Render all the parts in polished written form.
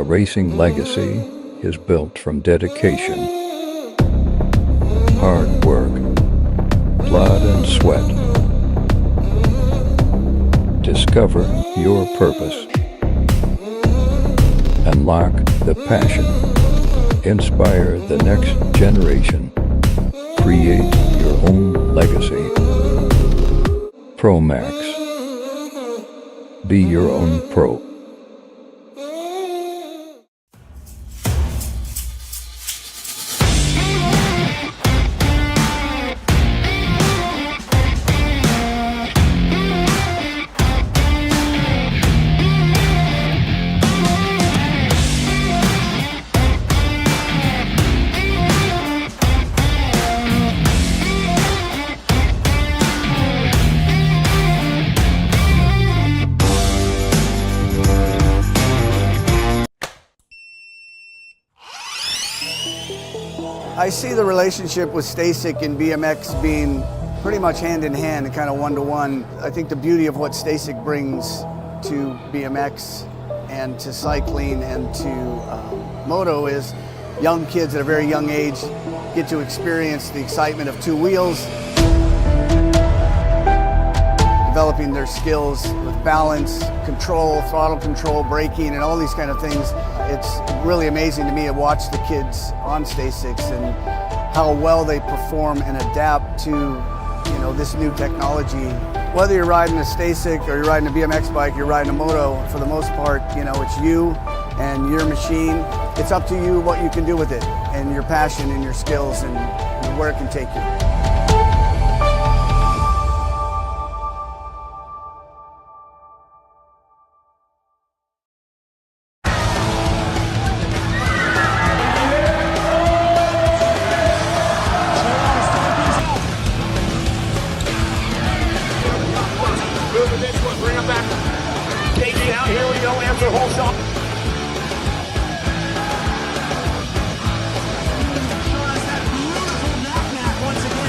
A racing legacy is built from dedication, hard work, blood and sweat. Discover your purpose. Unlock the passion. Inspire the next generation. Create your own legacy. Promax. Be your own pro. I see the relationship with Stasic and BMX being pretty much hand in hand and kind of one-to-one. I think the beauty of what Stasic brings to BMX and to cycling and to moto is young kids at a very young age get to experience the excitement of two wheels, developing their skills with balance, control, throttle control, braking, and all these kind of things. It's really amazing to me to watch the kids on Stasics and how well they perform and adapt to, this new technology. Whether you're riding a Stasic or you're riding a BMX bike, you're riding a moto, for the most part, it's you and your machine. It's up to you what you can do with it and your passion and your skills and where it can take you. Bring him back. Take it out. Here we go. After the whole shot. Show us that beautiful knack-knack once again.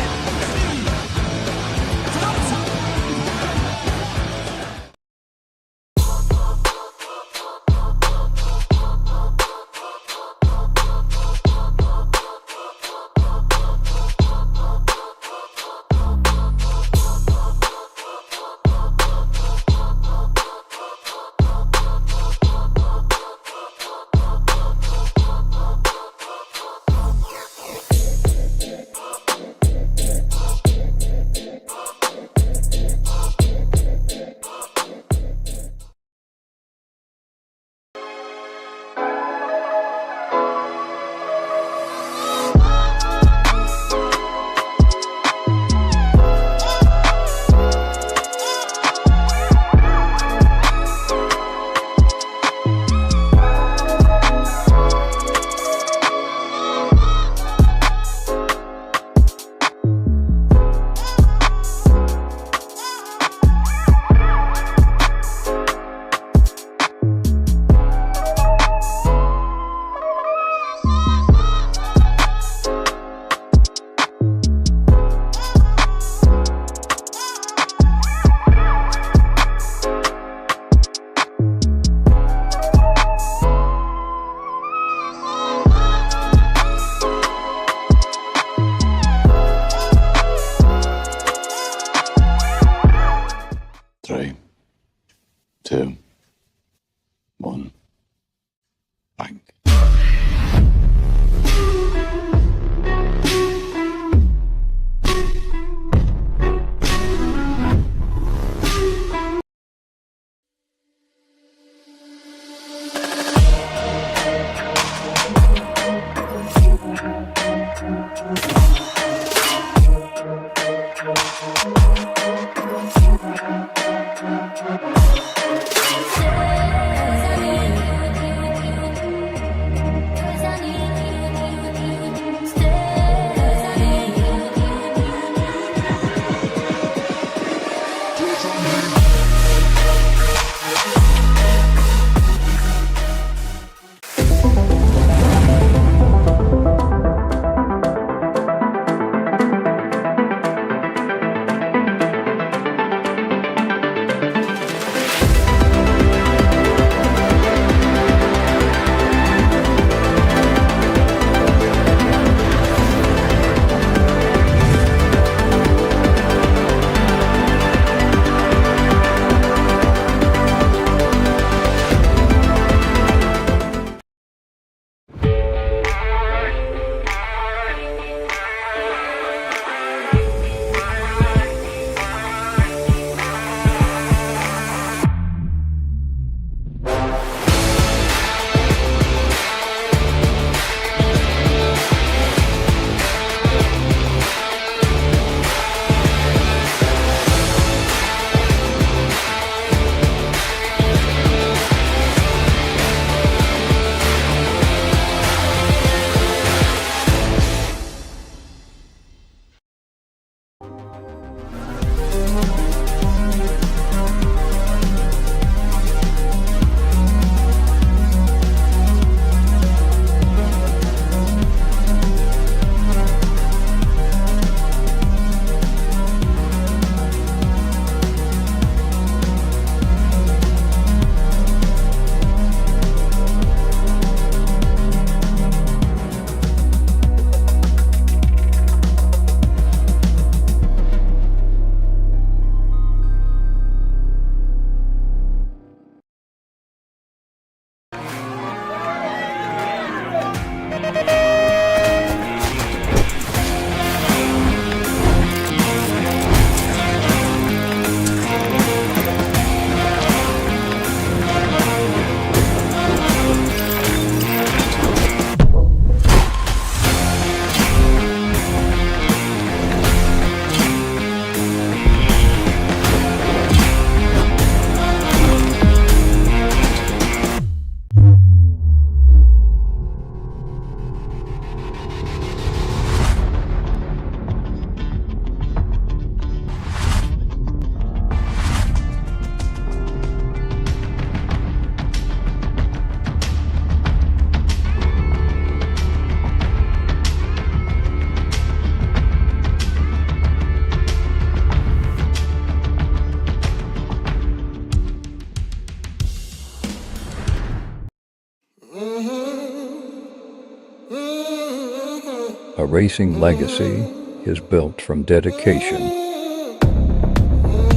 racing legacy is built from dedication,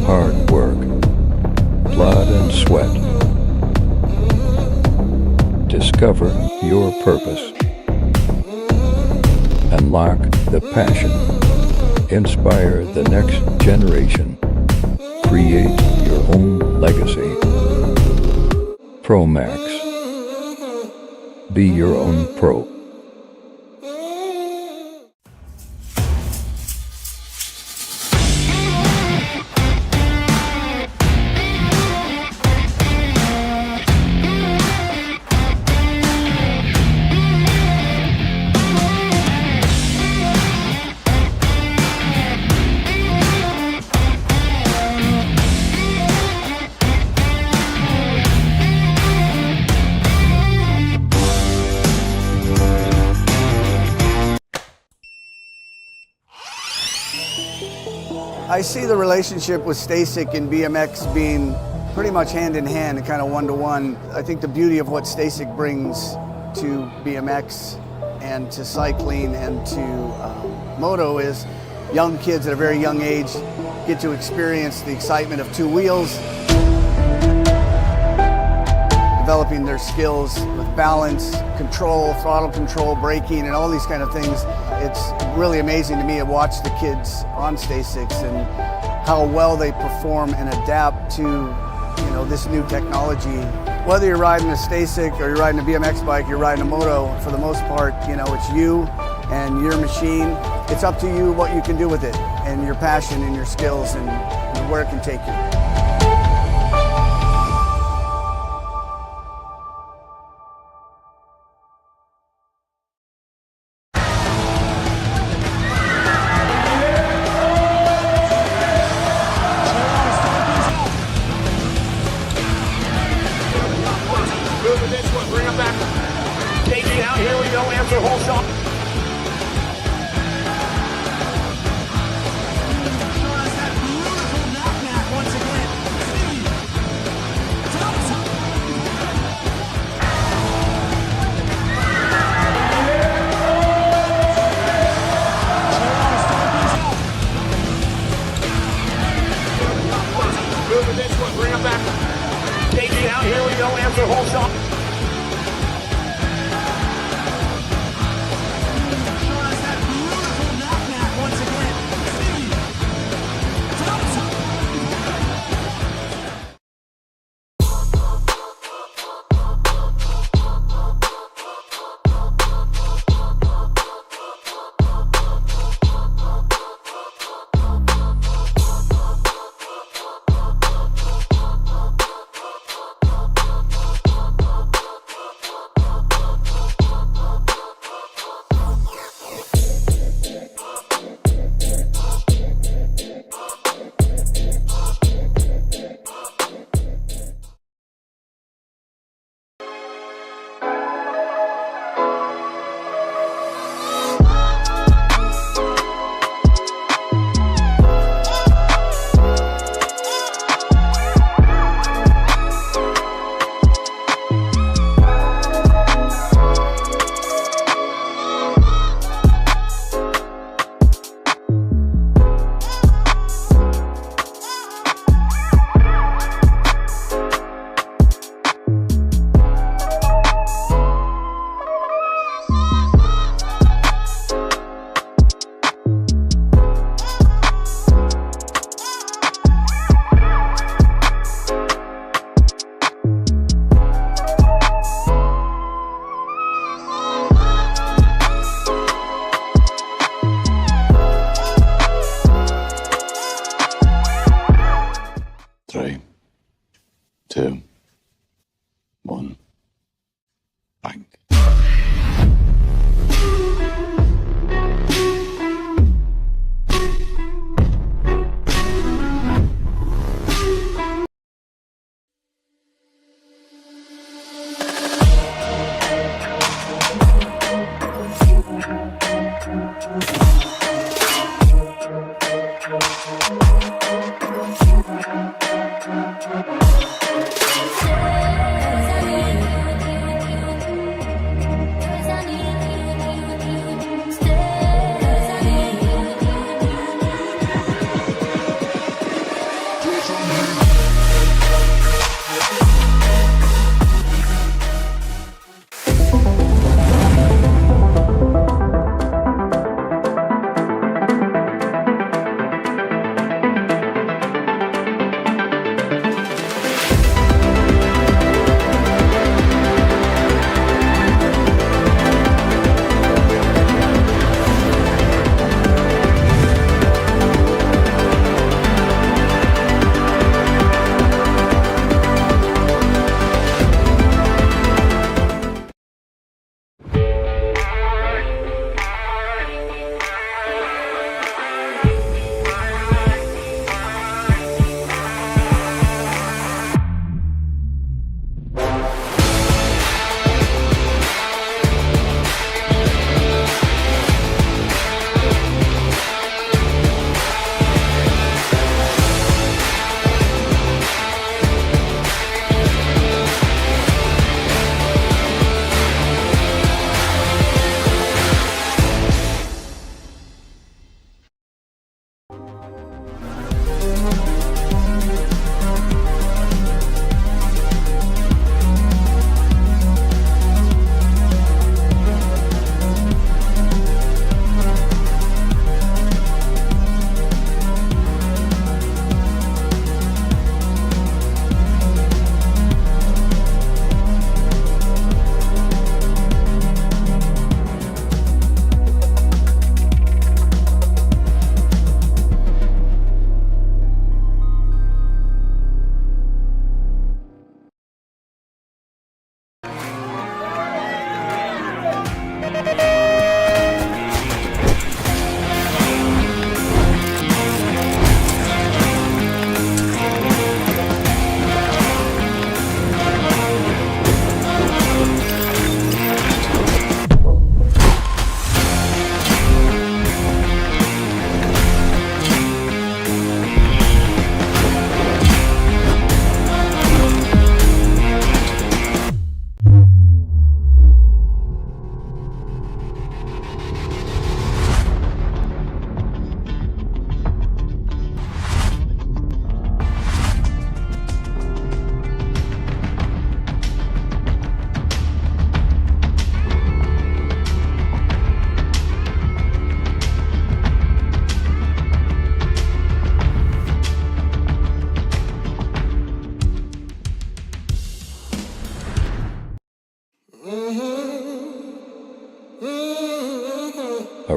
hard work, blood and sweat. Discover your purpose. Unlock the passion. Inspire the next generation. Create your own legacy. Promax. Be your own pro. I see the relationship with Stasic and BMX being pretty much hand in hand and kind of one-to-one. I think the beauty of what Stasic brings to BMX and to cycling and to moto is young kids at a very young age get to experience the excitement of two wheels, developing their skills with balance, control, throttle control, braking, and all these kind of things. It's really amazing to me to watch the kids on Stasics and how well they perform and adapt to, this new technology. Whether you're riding a Stasic or you're riding a BMX bike, you're riding a moto, for the most part, it's you and your machine. It's up to you what you can do with it and your passion and your skills and where it can take you. Moving this one, bring him back. KG out, here we go, answer whole shot. Moving this one, bring him back. KG out, here we go, answer whole shot. Three, two, one, bang.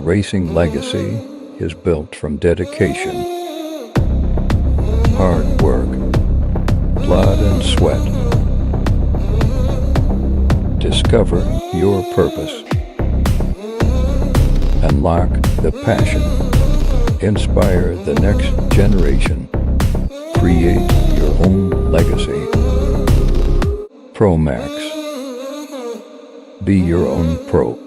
racing legacy is built from dedication, hard work, blood and sweat. Discover your purpose. Unlock the passion. Inspire the next generation. Create your own legacy. Promax. Be your own pro.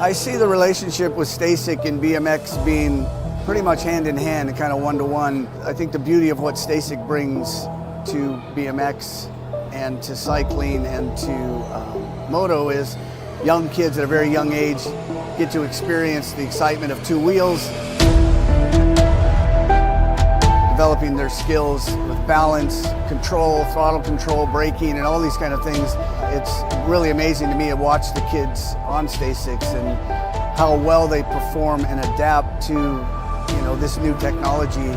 I see the relationship with Stasic and BMX being pretty much hand in hand and kind of one-to-one. I think the beauty of what Stasic brings to BMX and to cycling and to moto is young kids at a very young age get to experience the excitement of two wheels, developing their skills with balance, control, throttle control, braking, and all these kind of things. It's really amazing to me to watch the kids on Stasics and how well they perform and adapt to, this new technology.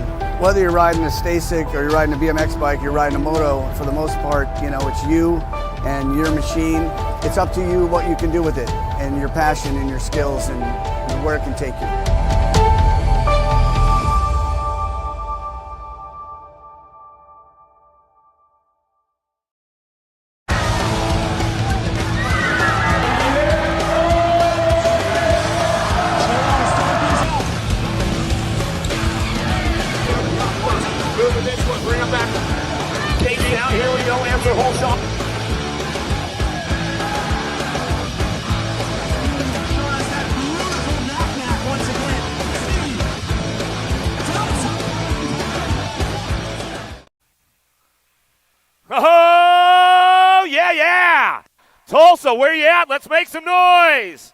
Whether you're riding a Stasic or you're riding a BMX bike, you're riding a moto, for the most part, it's you and your machine. It's up to you what you can do with it and your passion and your skills and where it can take you. Moving this one, bring him back. Casey out, here we go, answer whole shot. Oh, yeah. Tulsa, where you at? Let's make some noise.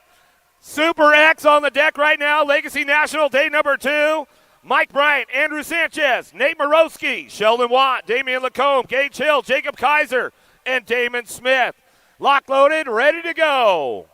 Super X on the deck right now, Legacy National, day number 2. Mike Bryant, Andrew Sanchez, Nate Morowski, Sheldon Watt, Damian Lacombe, Gage Hill, Jacob Kaiser, and Damon Smith. Lock loaded, ready to go.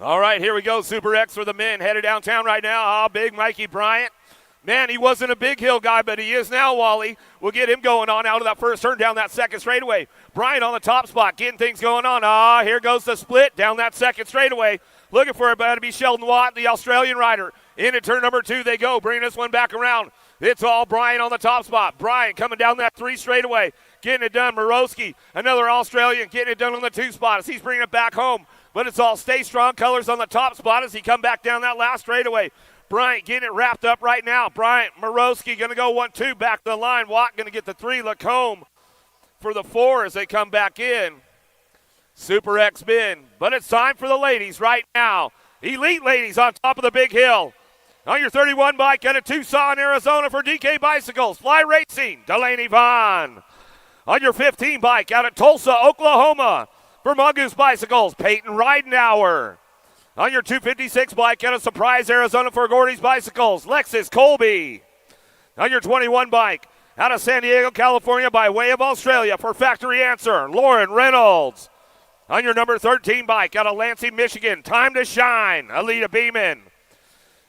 All right, here we go. Super X for the men headed downtown right now. Big Mikey Bryant. Man, he wasn't a big hill guy, but he is now, Wally. We'll get him going on out of that first turn down that second straightaway. Bryant on the top spot, getting things going on. Here goes the split down that second straightaway. Looking for it, but to be Sheldon Watt, the Australian rider. Into turn number 2 they go, bringing this one back around. It's all Bryant on the top spot. Bryant coming down that 3 straightaway, getting it done. Morowski, another Australian, getting it done on the 2 spot as he's bringing it back home. But it's all Stay Strong colors on the top spot as he come back down that last straightaway. Bryant getting it wrapped up right now. Bryant, Morowski going to go 1-2 back to the line. Watt going to get the 3. Lacombe for the 4 as they come back in. Super X men. But it's time for the ladies right now. Elite ladies on top of the big hill. On your 31 bike out of Tucson, Arizona for DK Bicycles. Fly Racing, Delaney Vaughn. On your 15 bike out of Tulsa, Oklahoma for Mongoose Bicycles, Peyton Ridenauer. On your 256 bike out of Surprise, Arizona for Gordy's Bicycles, Lexus Colby. On your 21 bike out of San Diego, California by way of Australia for Factory Answer, Lauren Reynolds. On your number 13 bike out of Lansing, Michigan, Time to Shine, Alita Beeman.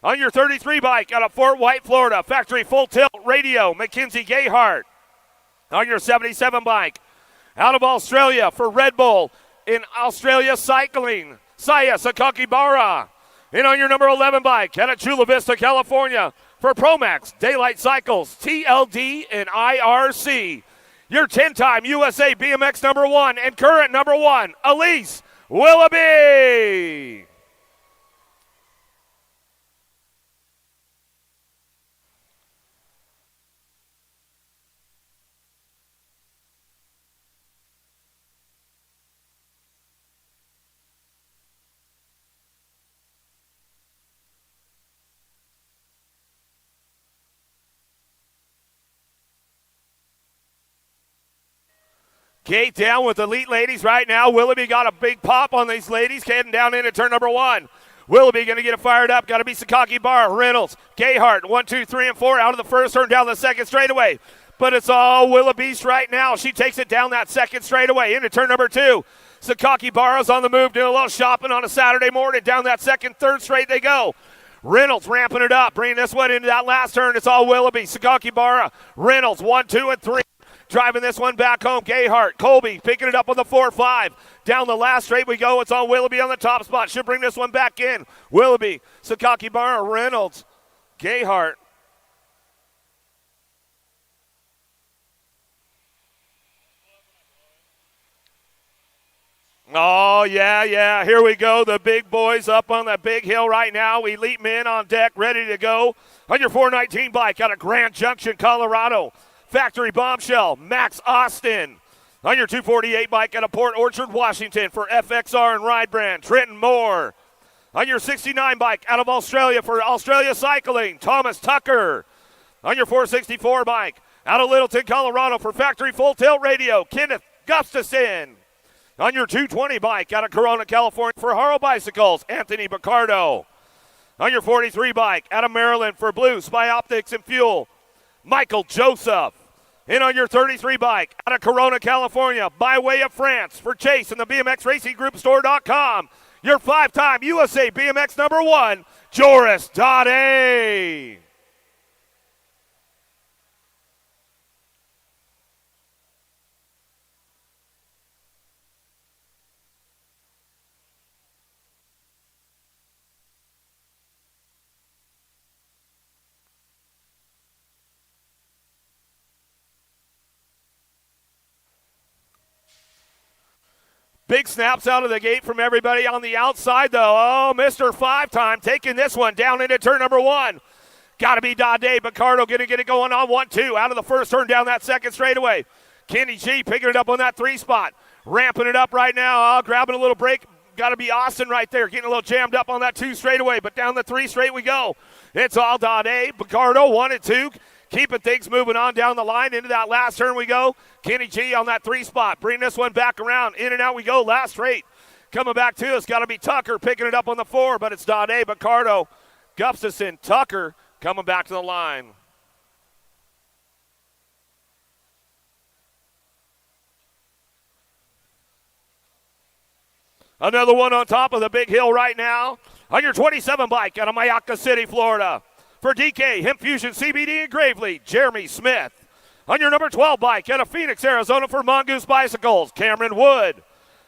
On your 33 bike out of Fort White, Florida, Factory Full Tilt Radio, Mackenzie Gayhart. On your 77 bike out of Australia for Red Bull in Australia Cycling, Saya Sakakibara. And on your number 11 bike out of Chula Vista, California for Promax, Daylight Cycles, TLD, and IRC. Your 10-time USA BMX number 1 and current number 1, Elise Willoughby. Gate down with Elite Ladies right now. Willoughby got a big pop on these ladies, heading down into turn number 1. Willoughby going to get it fired up. Got to be Sakaki Bar, Reynolds, Gayhart, 1, 2, 3, and 4 out of the first turn down the second straightaway. But it's all Willoughby's right now. She takes it down that second straightaway into turn number 2. Sakaki Bar's on the move, doing a little shopping on a Saturday morning. Down that second, third straight they go. Reynolds ramping it up, bringing this one into that last turn. It's all Willoughby, Sakaki Barra, Reynolds, 1, 2, and 3. Driving this one back home, Gayhart, Colby picking it up on the 4-5. Down the last straight we go. It's all Willoughby on the top spot. Should bring this one back in. Willoughby, Sakaki Barra, Reynolds, Gayhart. Oh, yeah. Here we go. The big boys up on that big hill right now. Elite men on deck, ready to go. On your 419 bike out of Grand Junction, Colorado. Factory Bombshell, Max Austin. On your 248 bike out of Port Orchard, Washington for FXR and Ride Brand, Trenton Moore. On your 69 bike out of Australia for Australia Cycling, Thomas Tucker. On your 464 bike out of Littleton, Colorado for Factory Full Tilt Radio, Kenneth Gustafson. On your 220 bike out of Corona, California for Haro Bicycles, Anthony Picardo. On your 43 bike out of Maryland for Blue Spy Optics and Fuel, Michael Joseph. And on your 33 bike out of Corona, California, by way of France for Chase and the BMX Racing Group Store.com, your 5-time USA BMX number 1, Joris Dade. Big snaps out of the gate from everybody on the outside, though. Oh, Mr. 5-time taking this one down into turn number 1. Got to be Dade. Picardo going to get it going on 1-2 out of the first turn down that second straightaway. Kenny G picking it up on that 3 spot. Ramping it up right now. Grabbing a little break. Got to be Austin right there. Getting a little jammed up on that 2 straightaway. But down the 3 straight we go. It's all Dade. Picardo 1 and 2. Keeping things moving on down the line. Into that last turn we go. Kenny G on that 3 spot. Bring this one back around. In and out we go. Last straight. Coming back to us. Got to be Tucker picking it up on the 4. But it's Dade, Picardo, Gustafson, Tucker coming back to the line. Another one on top of the big hill right now. On your 27 bike out of Mayaca City, Florida. For DK, Hemp Fusion CBD and Gravely, Jeremy Smith. On your number 12 bike out of Phoenix, Arizona for Mongoose Bicycles, Cameron Wood.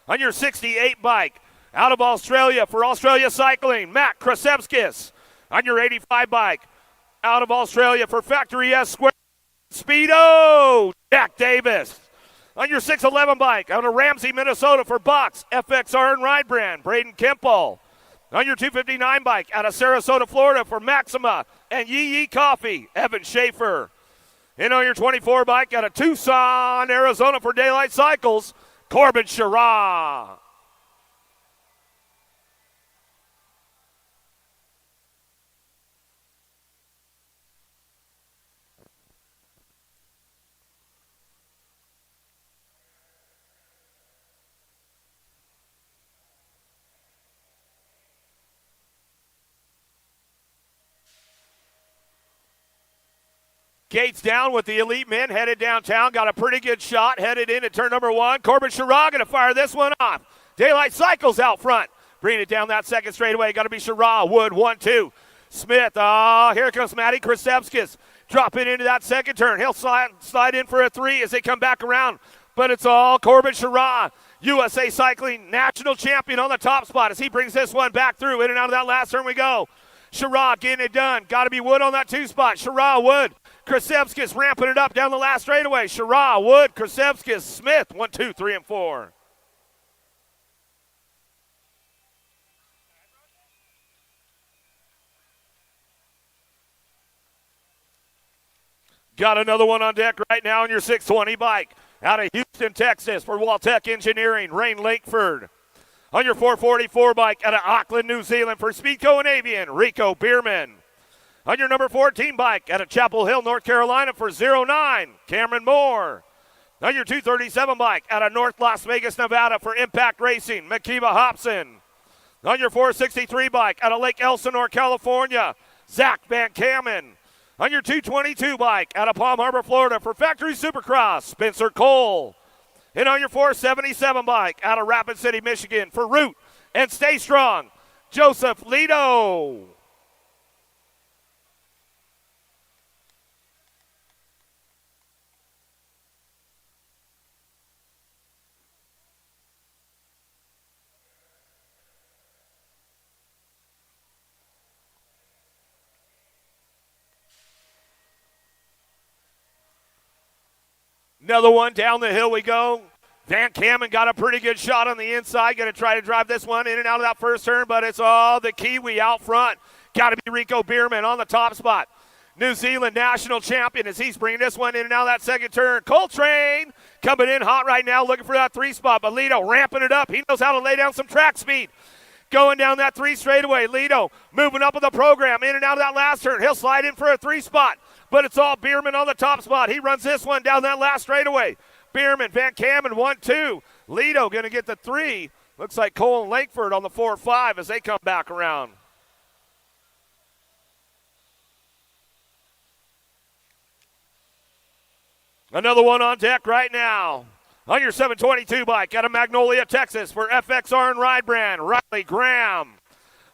On your 68 bike out of Australia for Australia Cycling, Matt Krasevskis. On your 85 bike out of Australia for Factory S Square, Speedo, Jack Davis. On your 611 bike out of Ramsey, Minnesota for Box, FXR and Ride Brand, Braden Kemple. On your 259 bike out of Sarasota, Florida for Maxima and Yee Yee Coffee, Evan Schaefer. And on your 24 bike out of Tucson, Arizona for Daylight Cycles, Corbin Sherrod. Gates down with the elite men, headed downtown. Got a pretty good shot, headed in at turn number 1. Corbin Sherrod going to fire this one off. Daylight Cycles out front. Bringing it down that second straightaway. Got to be Sherrod. Wood, 1-2. Smith, here comes Matty Krasevskis. Dropping into that second turn. He'll slide in for a 3 as they come back around. But it's all Corbin Sherrod, USA Cycling National Champion on the top spot as he brings this one back through. In and out of that last turn we go. Sherrod getting it done. Got to be Wood on that 2 spot. Sherrod, Wood. Krasevskis ramping it up down the last straightaway. Sherrod, Wood, Krasevskis, Smith, 1, 2, 3, and 4. Got another one on deck right now on your 620 bike. Out of Houston, Texas for Waltech Engineering, Rain Lakeford. On your 444 bike out of Auckland, New Zealand for Speedco and Avian, Rico Bierman. On your number 14 bike out of Chapel Hill, North Carolina for 09, Cameron Moore. On your 237 bike out of North Las Vegas, Nevada for Impact Racing, Makiba Hobson. On your 463 bike out of Lake Elsinore, California, Zach Van Kamen. On your 222 bike out of Palm Harbor, Florida for Factory Supercross, Spencer Cole. And on your 477 bike out of Rapid City, Michigan for Root and Stay Strong, Joseph Lito. Another one, down the hill we go. Van Kamen got a pretty good shot on the inside. Going to try to drive this one in and out of that first turn, but it's all the Kiwi out front. Got to be Rico Bierman on the top spot. New Zealand national champion as he's bringing this one in and out of that second turn. Coltrane coming in hot right now, looking for that 3 spot. But Lito ramping it up. He knows how to lay down some track speed. Going down that 3 straightaway. Lito moving up with the program in and out of that last turn. He'll slide in for a 3 spot. But it's all Bierman on the top spot. He runs this one down that last straightaway. Bierman, Van Kamen, 1-2. Lito going to get the 3. Looks like Cole and Langford on the 4-5 as they come back around. Another one on deck right now. On your 722 bike out of Magnolia, Texas for FXR and Ride Brand, Riley Graham.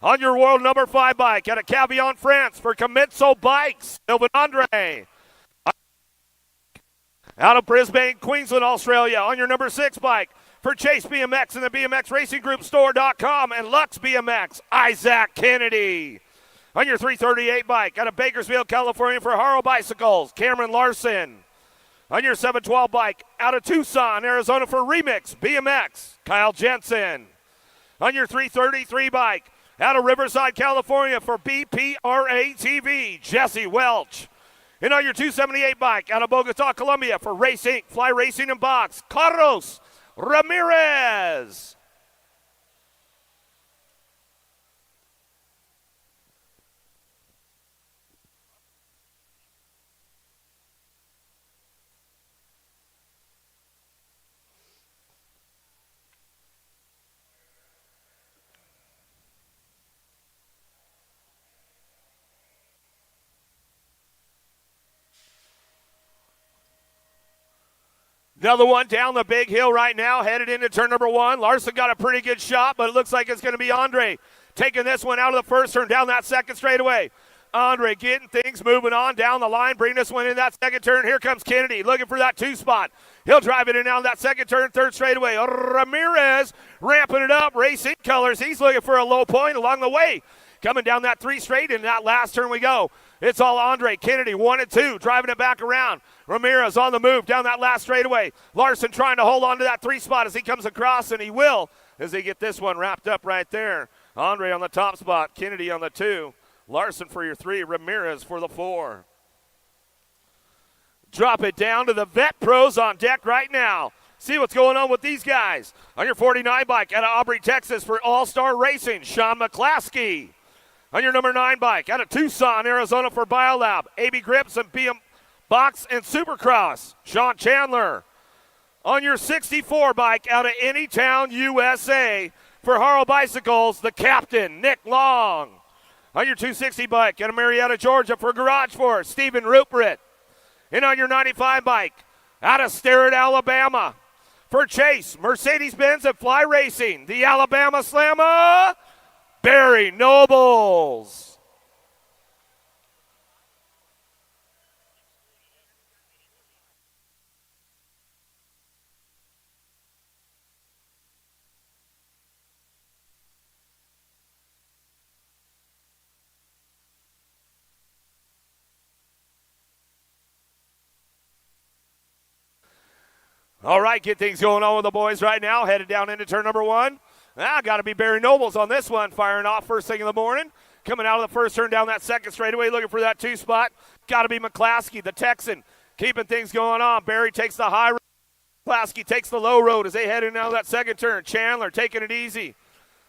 On your world number 5 bike out of Cavillon, France for Comitso Bikes, Sylvain Andre. Out of Brisbane, Queensland, Australia, on your number 6 bike for Chase BMX and the BMX Racing Group Store.com and Lux BMX, Isaac Kennedy. On your 338 bike out of Bakersfield, California for Haro Bicycles, Cameron Larson. On your 712 bike out of Tucson, Arizona for Remix BMX, Kyle Jensen. On your 333 bike out of Riverside, California for BPRA TV, Jesse Welch. And on your 278 bike out of Bogota, Colombia for Race Inc., Fly Racing and Box, Carlos Ramirez. Another one down the big hill right now, headed into turn number 1. Larson got a pretty good shot, but it looks like it's going to be Andre taking this one out of the first turn, down that second straightaway. Andre getting things moving on down the line, bring this one in that second turn. Here comes Kennedy looking for that 2 spot. He'll drive it in down that second turn, third straightaway. Ramirez ramping it up, racing colors. He's looking for a low point along the way. Coming down that 3 straight, in that last turn we go. It's all Andre. Kennedy, 1 and 2, driving it back around. Ramirez on the move down that last straightaway. Larson trying to hold on to that 3 spot as he comes across, and he will as they get this one wrapped up right there. Andre on the top spot, Kennedy on the 2. Larson for your 3, Ramirez for the 4. Drop it down to the vet pros on deck right now. See what's going on with these guys. On your 49 bike out of Aubrey, Texas for All-Star Racing, Sean McClaskey. On your number 9 bike out of Tucson, Arizona for Biolab, AB Grips and BM Box and Supercross, Sean Chandler. On your 64 bike out of Anytown, USA for Haro Bicycles, the captain, Nick Long. On your 260 bike out of Marietta, Georgia for Garage Force, Stephen Rupert. And on your 95 bike out of Starrett, Alabama for Chase, Mercedes-Benz and Fly Racing, the Alabama Slammer, Barry Nobles. All right, get things going on with the boys right now. Headed down into turn number 1. Got to be Barry Nobles on this one, firing off first thing in the morning. Coming out of the first turn down that second straightaway, looking for that 2 spot. Got to be McClaskey, the Texan, keeping things going on. Barry takes the high road. McClaskey takes the low road as they head in out of that second turn. Chandler taking it easy.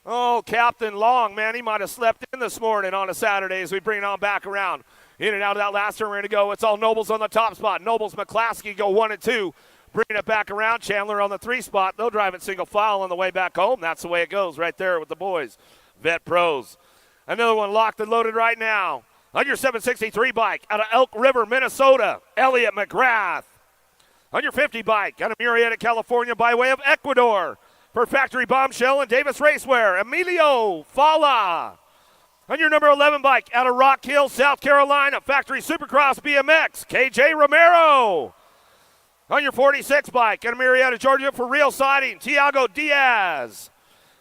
Oh, Captain Long, man, he might have slept in this morning on a Saturday as we bring it on back around. In and out of that last turn, we're going to go. It's all Nobles on the top spot. Nobles, McClaskey go 1 and 2. Bringing it back around, Chandler on the 3 spot. They'll drive it single file on the way back home. That's the way it goes right there with the boys. Vet Pros. Another one locked and loaded right now. On your 763 bike out of Elk River, Minnesota, Elliot McGrath. On your 50 bike out of Murrieta, California, by way of Ecuador, for Factory Bombshell and Davis Racewear, Emilio Fala. On your number 11 bike out of Rock Hill, South Carolina, Factory Supercross BMX, KJ Romero. On your 46 bike out of Murrieta, Georgia, for Real Siding, Tiago Diaz.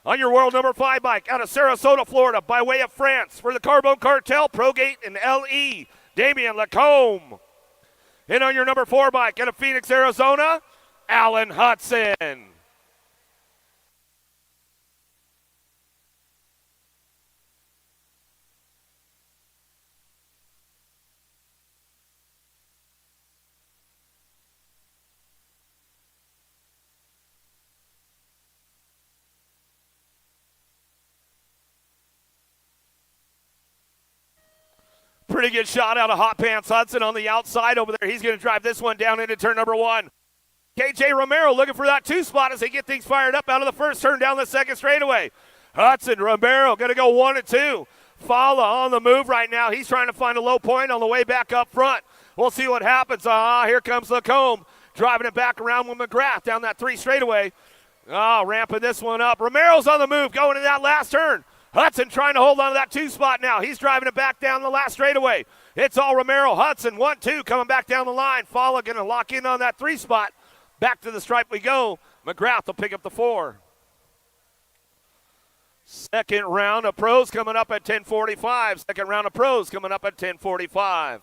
On your world number 5 bike out of Sarasota, Florida, by way of France, for the Carbone Cartel, Progate, and LE, Damian Lacombe. And on your number 4 bike out of Phoenix, Arizona, Alan Hudson. Pretty good shot out of Hot Pants Hudson on the outside over there. He's going to drive this one down into turn number 1. KJ Romero looking for that 2 spot as they get things fired up out of the first turn down the second straightaway. Hudson, Romero going to go 1 and 2. Fala on the move right now. He's trying to find a low point on the way back up front. We'll see what happens. Here comes Lacombe driving it back around with McGrath down that 3 straightaway. Ramping this one up. Romero's on the move going to that last turn. Hudson trying to hold on to that 2 spot now. He's driving it back down the last straightaway. It's all Romero. Hudson, 1-2, coming back down the line. Fala going to lock in on that 3 spot. Back to the stripe we go. McGrath will pick up the 4. Second round of pros coming up at 10:45. Second round of pros coming up at 10:45.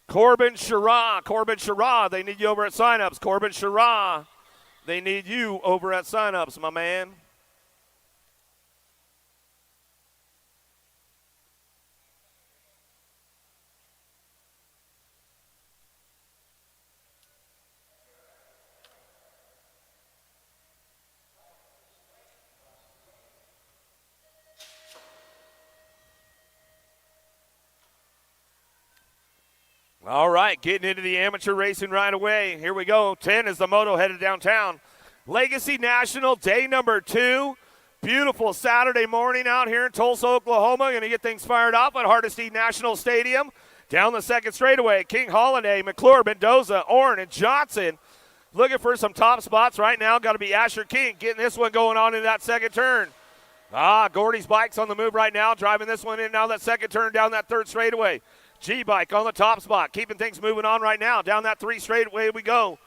Corbin Sherrod, they need you over at signups. Corbin Sherrod. They need you over at signups, my man. All right, getting into the amateur racing right away. Here we go. 10 is the moto headed downtown. Legacy National, day number 2. Beautiful Saturday morning out here in Tulsa, Oklahoma. Going to get things fired off at Hardesty National Stadium. Down the second straightaway, King Holiday, McClure, Mendoza, Orrin, and Johnson. Looking for some top spots right now. Got to be Asher King getting this one going on in that second turn. Gordy's bike's on the move right now, driving this one in now that second turn down that third straightaway. G-Bike on the top spot, keeping things moving on right now. Down that 3 straightaway we go.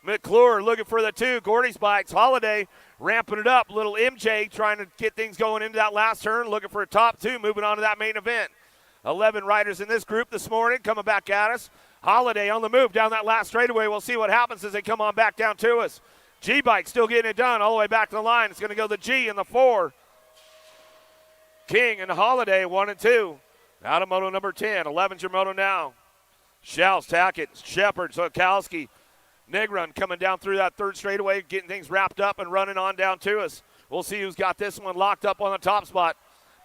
McClure looking for the 2. Gordy's bikes. Holiday ramping it up. Little MJ trying to get things going into that last turn. Looking for a top 2. Moving on to that main event. 11 riders in this group this morning coming back at us. Holiday on the move down that last straightaway. We'll see what happens as they come on back down to us. G-Bike still getting it done all the way back to the line. It's going to go the G and the 4. King and Holiday 1 and 2. Out of moto number 10. 11's your moto now. Shouts, Tackett, Shepard, Sokowski, Negron coming down through that third straightaway, getting things wrapped up and running on down to us. We'll see who's got this one locked up on the top spot.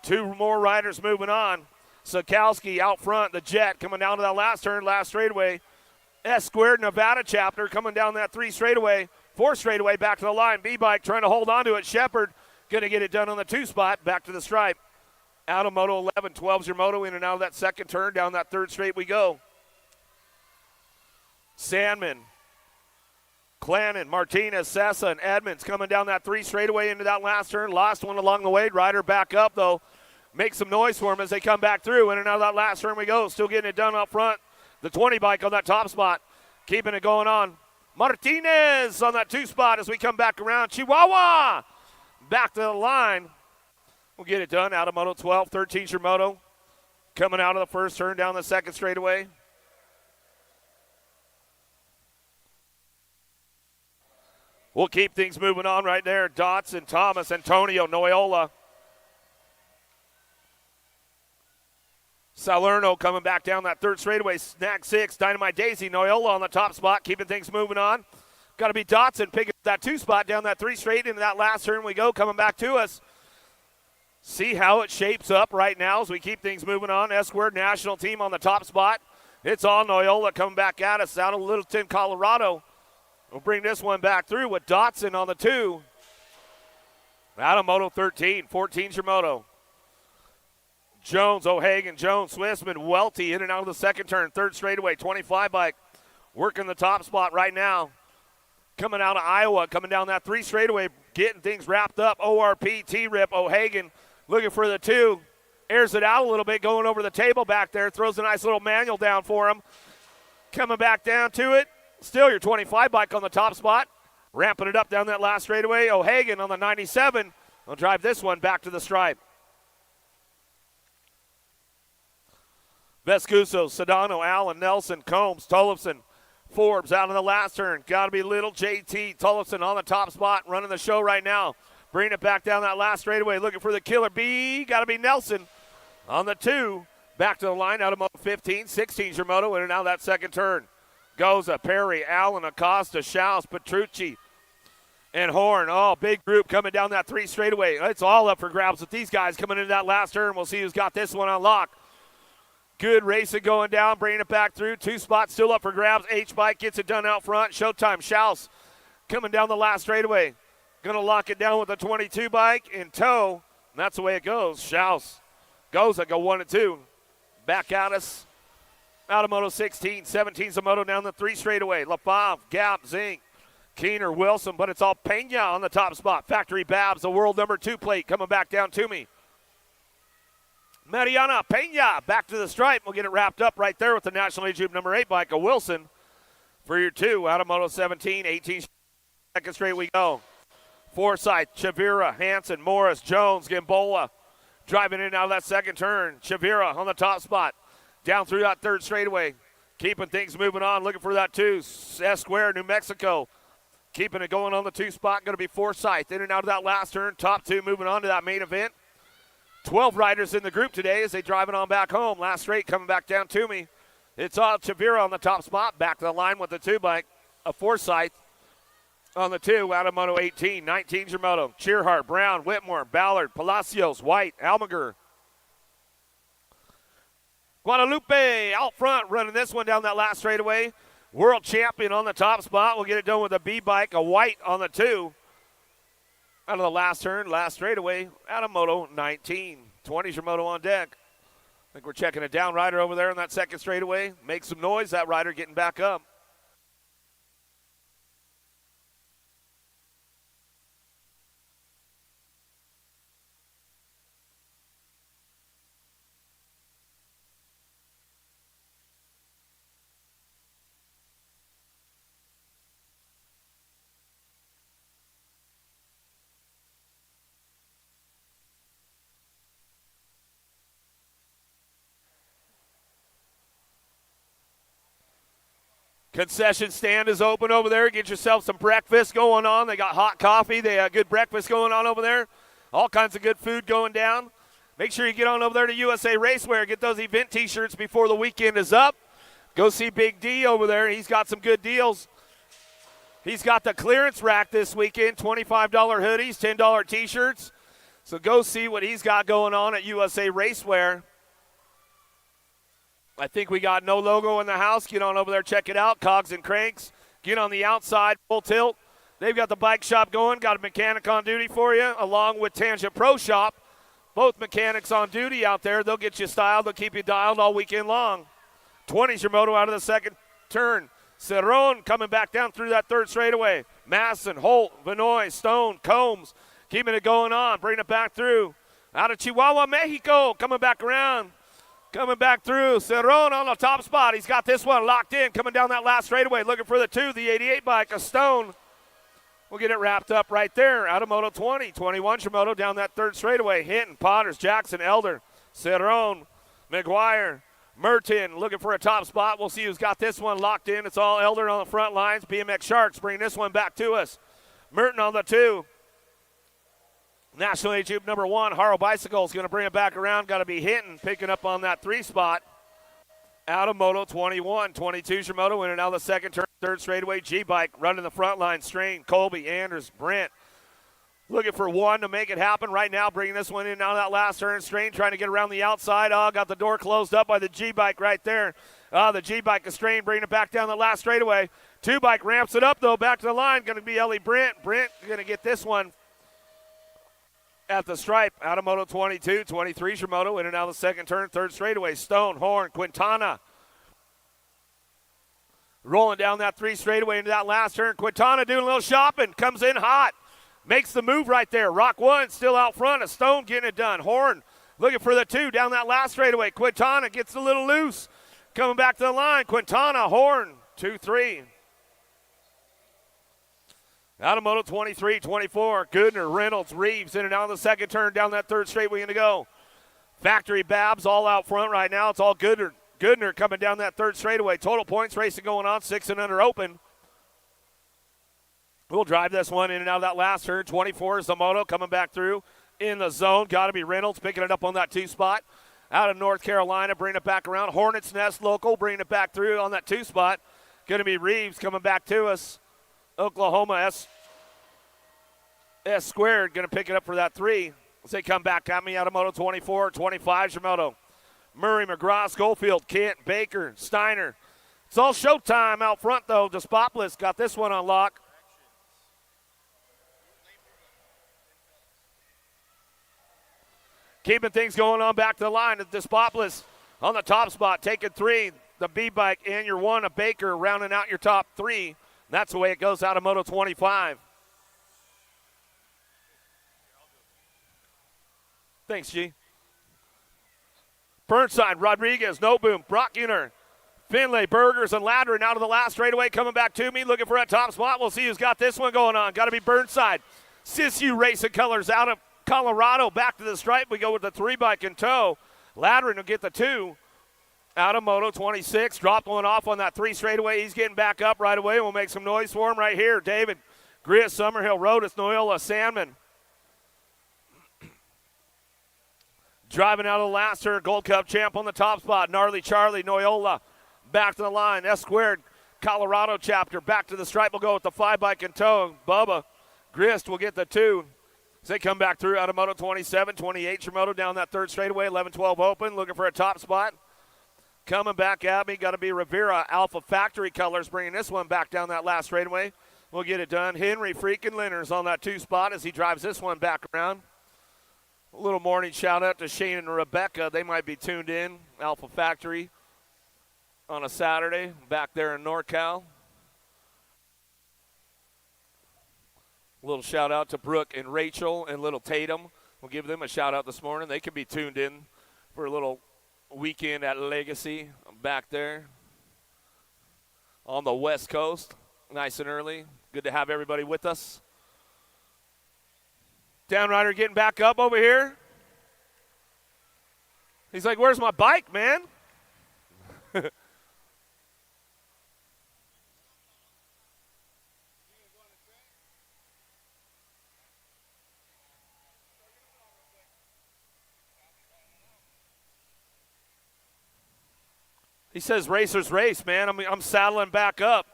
2 more riders moving on. Sokowski out front, the Jet coming down to that last turn, last straightaway. S Squared Nevada chapter coming down that 3 straightaway, 4 straightaway back to the line. B-Bike trying to hold on to it. Shepard going to get it done on the 2 spot, back to the stripe. Out of moto 11, 12's your moto, in and out of that second turn, down that third straight we go. Sandman, Clannon, Martinez, Sessa, and Edmonds coming down that 3 straightaway into that last turn. Lost one along the way. Ryder back up, though. Make some noise for them as they come back through. In and out of that last turn we go. Still getting it done up front. The 20 bike on that top spot. Keeping it going on. Martinez on that 2 spot as we come back around. Chihuahua back to the line. We'll get it done. Out of moto 12, 13's your moto. Coming out of the first turn down the second straightaway. We'll keep things moving on right there. Dotson, Thomas, Antonio, Noyola. Salerno coming back down that third straightaway. Snack 6, Dynamite Daisy, Noyola on the top spot, keeping things moving on. Got to be Dotson picking up that 2 spot down that 3 straight into that last turn we go, coming back to us. See how it shapes up right now as we keep things moving on. S-Squared National Team on the top spot. It's all Noyola coming back at us out of Littleton, Colorado. We'll bring this one back through with Dotson on the 2. Out of Moto 13, 14's your moto. Jones, O'Hagan, Jones, Swissman, Welty in and out of the second turn. Third straightaway, 25 bike. Working the top spot right now. Coming out of Iowa, coming down that 3 straightaway, getting things wrapped up. ORP, T-Rip, O'Hagan looking for the 2. Airs it out a little bit, going over the table back there. Throws a nice little manual down for him. Coming back down to it. Still your 25 bike on the top spot. Ramping it up down that last straightaway. O'Hagan on the 97. Will drive this one back to the stripe. Vescuso, Sedano, Allen, Nelson, Combs, Tollefson, Forbes out in the last turn. Got to be little JT. Tollefson on the top spot, running the show right now. Bringing it back down that last straightaway, looking for the killer B. Got to be Nelson on the 2. Back to the line out of Moto 15. 16's your moto, in and out of that second turn. Goza, Perry, Allen, Acosta, Schaus, Petrucci, and Horn. Oh, big group coming down that 3 straightaway. It's all up for grabs with these guys coming into that last turn. We'll see who's got this one on lock. Good racing going down, bringing it back through. 2 spots still up for grabs. H-Bike gets it done out front. Showtime, Schaus coming down the last straightaway. Going to lock it down with the 22 bike in tow. And that's the way it goes. Schaus goes at go 1 and 2. Back at us. Out of Moto 16. 17's the moto down the 3 straightaway. LaFave, Gap, Zink, Keener, Wilson, but it's all Pena on the top spot. Factory Babs, the world number 2 plate coming back down to me. Mariana Pena back to the stripe. We'll get it wrapped up right there with the National Age Group number 8 bike of Wilson for your 2 out of Moto 17. 18 second straight we go. Forsyth, Chavira, Hansen, Morris, Jones, Gamboa driving in and out of that second turn. Chavira on the top spot. Down through that 3rd straightaway. Keeping things moving on. Looking for that 2. S-Square, New Mexico. Keeping it going on the 2 spot. Going to be Forsyth in and out of that last turn. Top 2 moving on to that main event. 12 riders in the group today as they drive it on back home. Last straight coming back down to me. It's all Chavira on the top spot. Back to the line with the 2 bike of Forsyth on the 2 out of Moto 18. 19's your moto. Cheerhart, Brown, Whitmore, Ballard, Palacios, White, Almager. Guadalupe out front running this one down that last straightaway. World champion on the top spot. We'll get it done with a B bike, a White on the 2. Out of the last turn, last straightaway, out of Moto 19. 20's your moto on deck. I think we're checking a down rider over there in that second straightaway. Make some noise, that rider getting back up. Concession stand is open over there. Get yourself some breakfast going on. They got hot coffee. They got good breakfast going on over there. All kinds of good food going down. Make sure you get on over there to USA Racewear. Get those event T-shirts before the weekend is up. Go see Big D over there. He's got some good deals. He's got the clearance rack this weekend. $25 hoodies, $10 T-shirts. So go see what he's got going on at USA Racewear. I think we got no logo in the house. Get on over there, check it out. Cogs and Cranks. Get on the outside, full tilt. They've got the bike shop going. Got a mechanic on duty for you, along with Tangent Pro Shop. Both mechanics on duty out there. They'll get you styled. They'll keep you dialed all weekend long. 20's your moto out of the second turn. Cerrone coming back down through that 3rd straightaway. Masson, Holt, Vinoy, Stone, Combs. Keeping it going on. Bringing it back through. Out of Chihuahua, Mexico. Coming back around. Coming back through, Cerrone on the top spot. He's got this one locked in, coming down that last straightaway, looking for the 2, the 88 bike, a Stone. We'll get it wrapped up right there out of Moto 20. 21's your moto down that 3rd straightaway. Hinton, Potters, Jackson, Elder, Cerrone, McGuire, Merton looking for a top spot. We'll see who's got this one locked in. It's all Elder on the front lines. BMX Sharks bringing this one back to us. Merton on the 2. National Age Group number 1, Haro Bicycles going to bring it back around. Got to be Hinton picking up on that 3 spot. Out of Moto 21. 22's your moto in and out of the second turn. 3rd straightaway. G-Bike running the front line. Strain, Colby, Anders, Brent. Looking for one to make it happen right now, bringing this one in out of that last turn. Strain trying to get around the outside. Oh, got the door closed up by the G-Bike right there. The G-Bike is Strain, bringing it back down the last straightaway. 2-Bike ramps it up, though, back to the line. Going to be Ellie Brent. Brent going to get this one at the stripe. Out of Moto 22, 23's your moto. In and out of the second turn, third straightaway. Stone, Horn, Quintana. Rolling down that 3 straightaway into that last turn. Quintana doing a little shopping. Comes in hot. Makes the move right there. Rock 1 still out front. A Stone getting it done. Horn looking for the 2 down that last straightaway. Quintana gets a little loose. Coming back to the line. Quintana, Horn, 2-3. Out of Moto 23, 24. Goodner, Reynolds, Reeves in and out of the second turn down that third straightaway going to go. Factory Babs all out front right now. It's all Goodner. Goodner coming down that third straightaway. Total points racing going on. 6 and under open. We'll drive this one in and out of that last turn. 24 is the moto coming back through in the zone. Got to be Reynolds picking it up on that 2 spot. Out of North Carolina, bringing it back around. Hornets Nest local, bringing it back through on that 2 spot. Going to be Reeves coming back to us. Oklahoma S squared going to pick it up for that 3. As they come back at me out of Moto 24, 25's your moto. Murray, McGraw, Schofield, Kent, Baker, Steiner. It's all showtime out front, though. Despopoulos got this one on lock. Keeping things going on back to the line. Despopoulos on the top spot, taking 3. The B-Bike and your 1, a Baker, rounding out your top 3. That's the way it goes out of Moto 25. Thanks, G. Burnside, Rodriguez, No Boom, Brockiner, Finlay, Burgers, and Ladrin out of the last straightaway coming back to me, looking for a top spot. We'll see who's got this one going on. Got to be Burnside. Sisu Racing Colors out of Colorado, back to the stripe. We go with the 3-Bike in tow. Ladrin will get the 2 out of Moto 26. Dropped one off on that 3 straightaway. He's getting back up right away. We'll make some noise for him right here. David Gris, Summerhill, Rodas, Noyola, Sandman. Driving out of the last turn, Gold Cup champ on the top spot. Gnarly Charlie, Noyola, back to the line. S squared, Colorado chapter, back to the stripe. We'll go with the 5-Bike in tow. Bubba Grist will get the 2. As they come back through out of Moto 27, 28 your moto down that third straightaway, 11-12 open, looking for a top spot. Coming back at me, got to be Rivera, Alpha Factory Colors, bringing this one back down that last straightaway. We'll get it done. Henry freaking Lenners on that 2 spot as he drives this one back around. A little morning shout out to Shane and Rebecca. They might be tuned in. Alpha Factory on a Saturday back there in NorCal. A little shout out to Brooke and Rachel and little Tatum. We'll give them a shout out this morning. They could be tuned in for a little weekend at Legacy back there on the West Coast. Nice and early. Good to have everybody with us. Downrider getting back up over here. He's like, where's my bike, man? He says racers race, man. I'm saddling back up.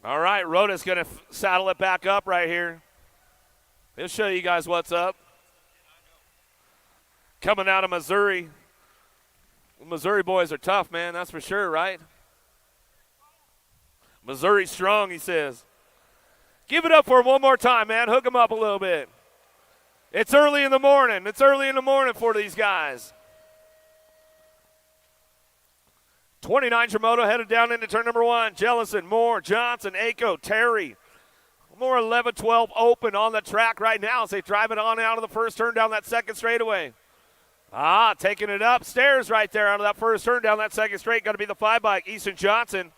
All right, Rhoda's going to saddle it back up right here. He'll show you guys what's up. Coming out of Missouri. The Missouri boys are tough, man. That's for sure, right? Missouri strong, he says. Give it up for him one more time, man. Hook him up a little bit. It's early in the morning. It's early in the morning for these guys. 29 Tramoto headed down into turn number 1. Jellison, Moore, Johnson, Ako, Terry. More 11-12 open on the track right now as they drive it on out of the first turn down that second straightaway. Taking it upstairs right there out of that first turn down that second straight. Got to be the 5-Bike, Easton Johnson.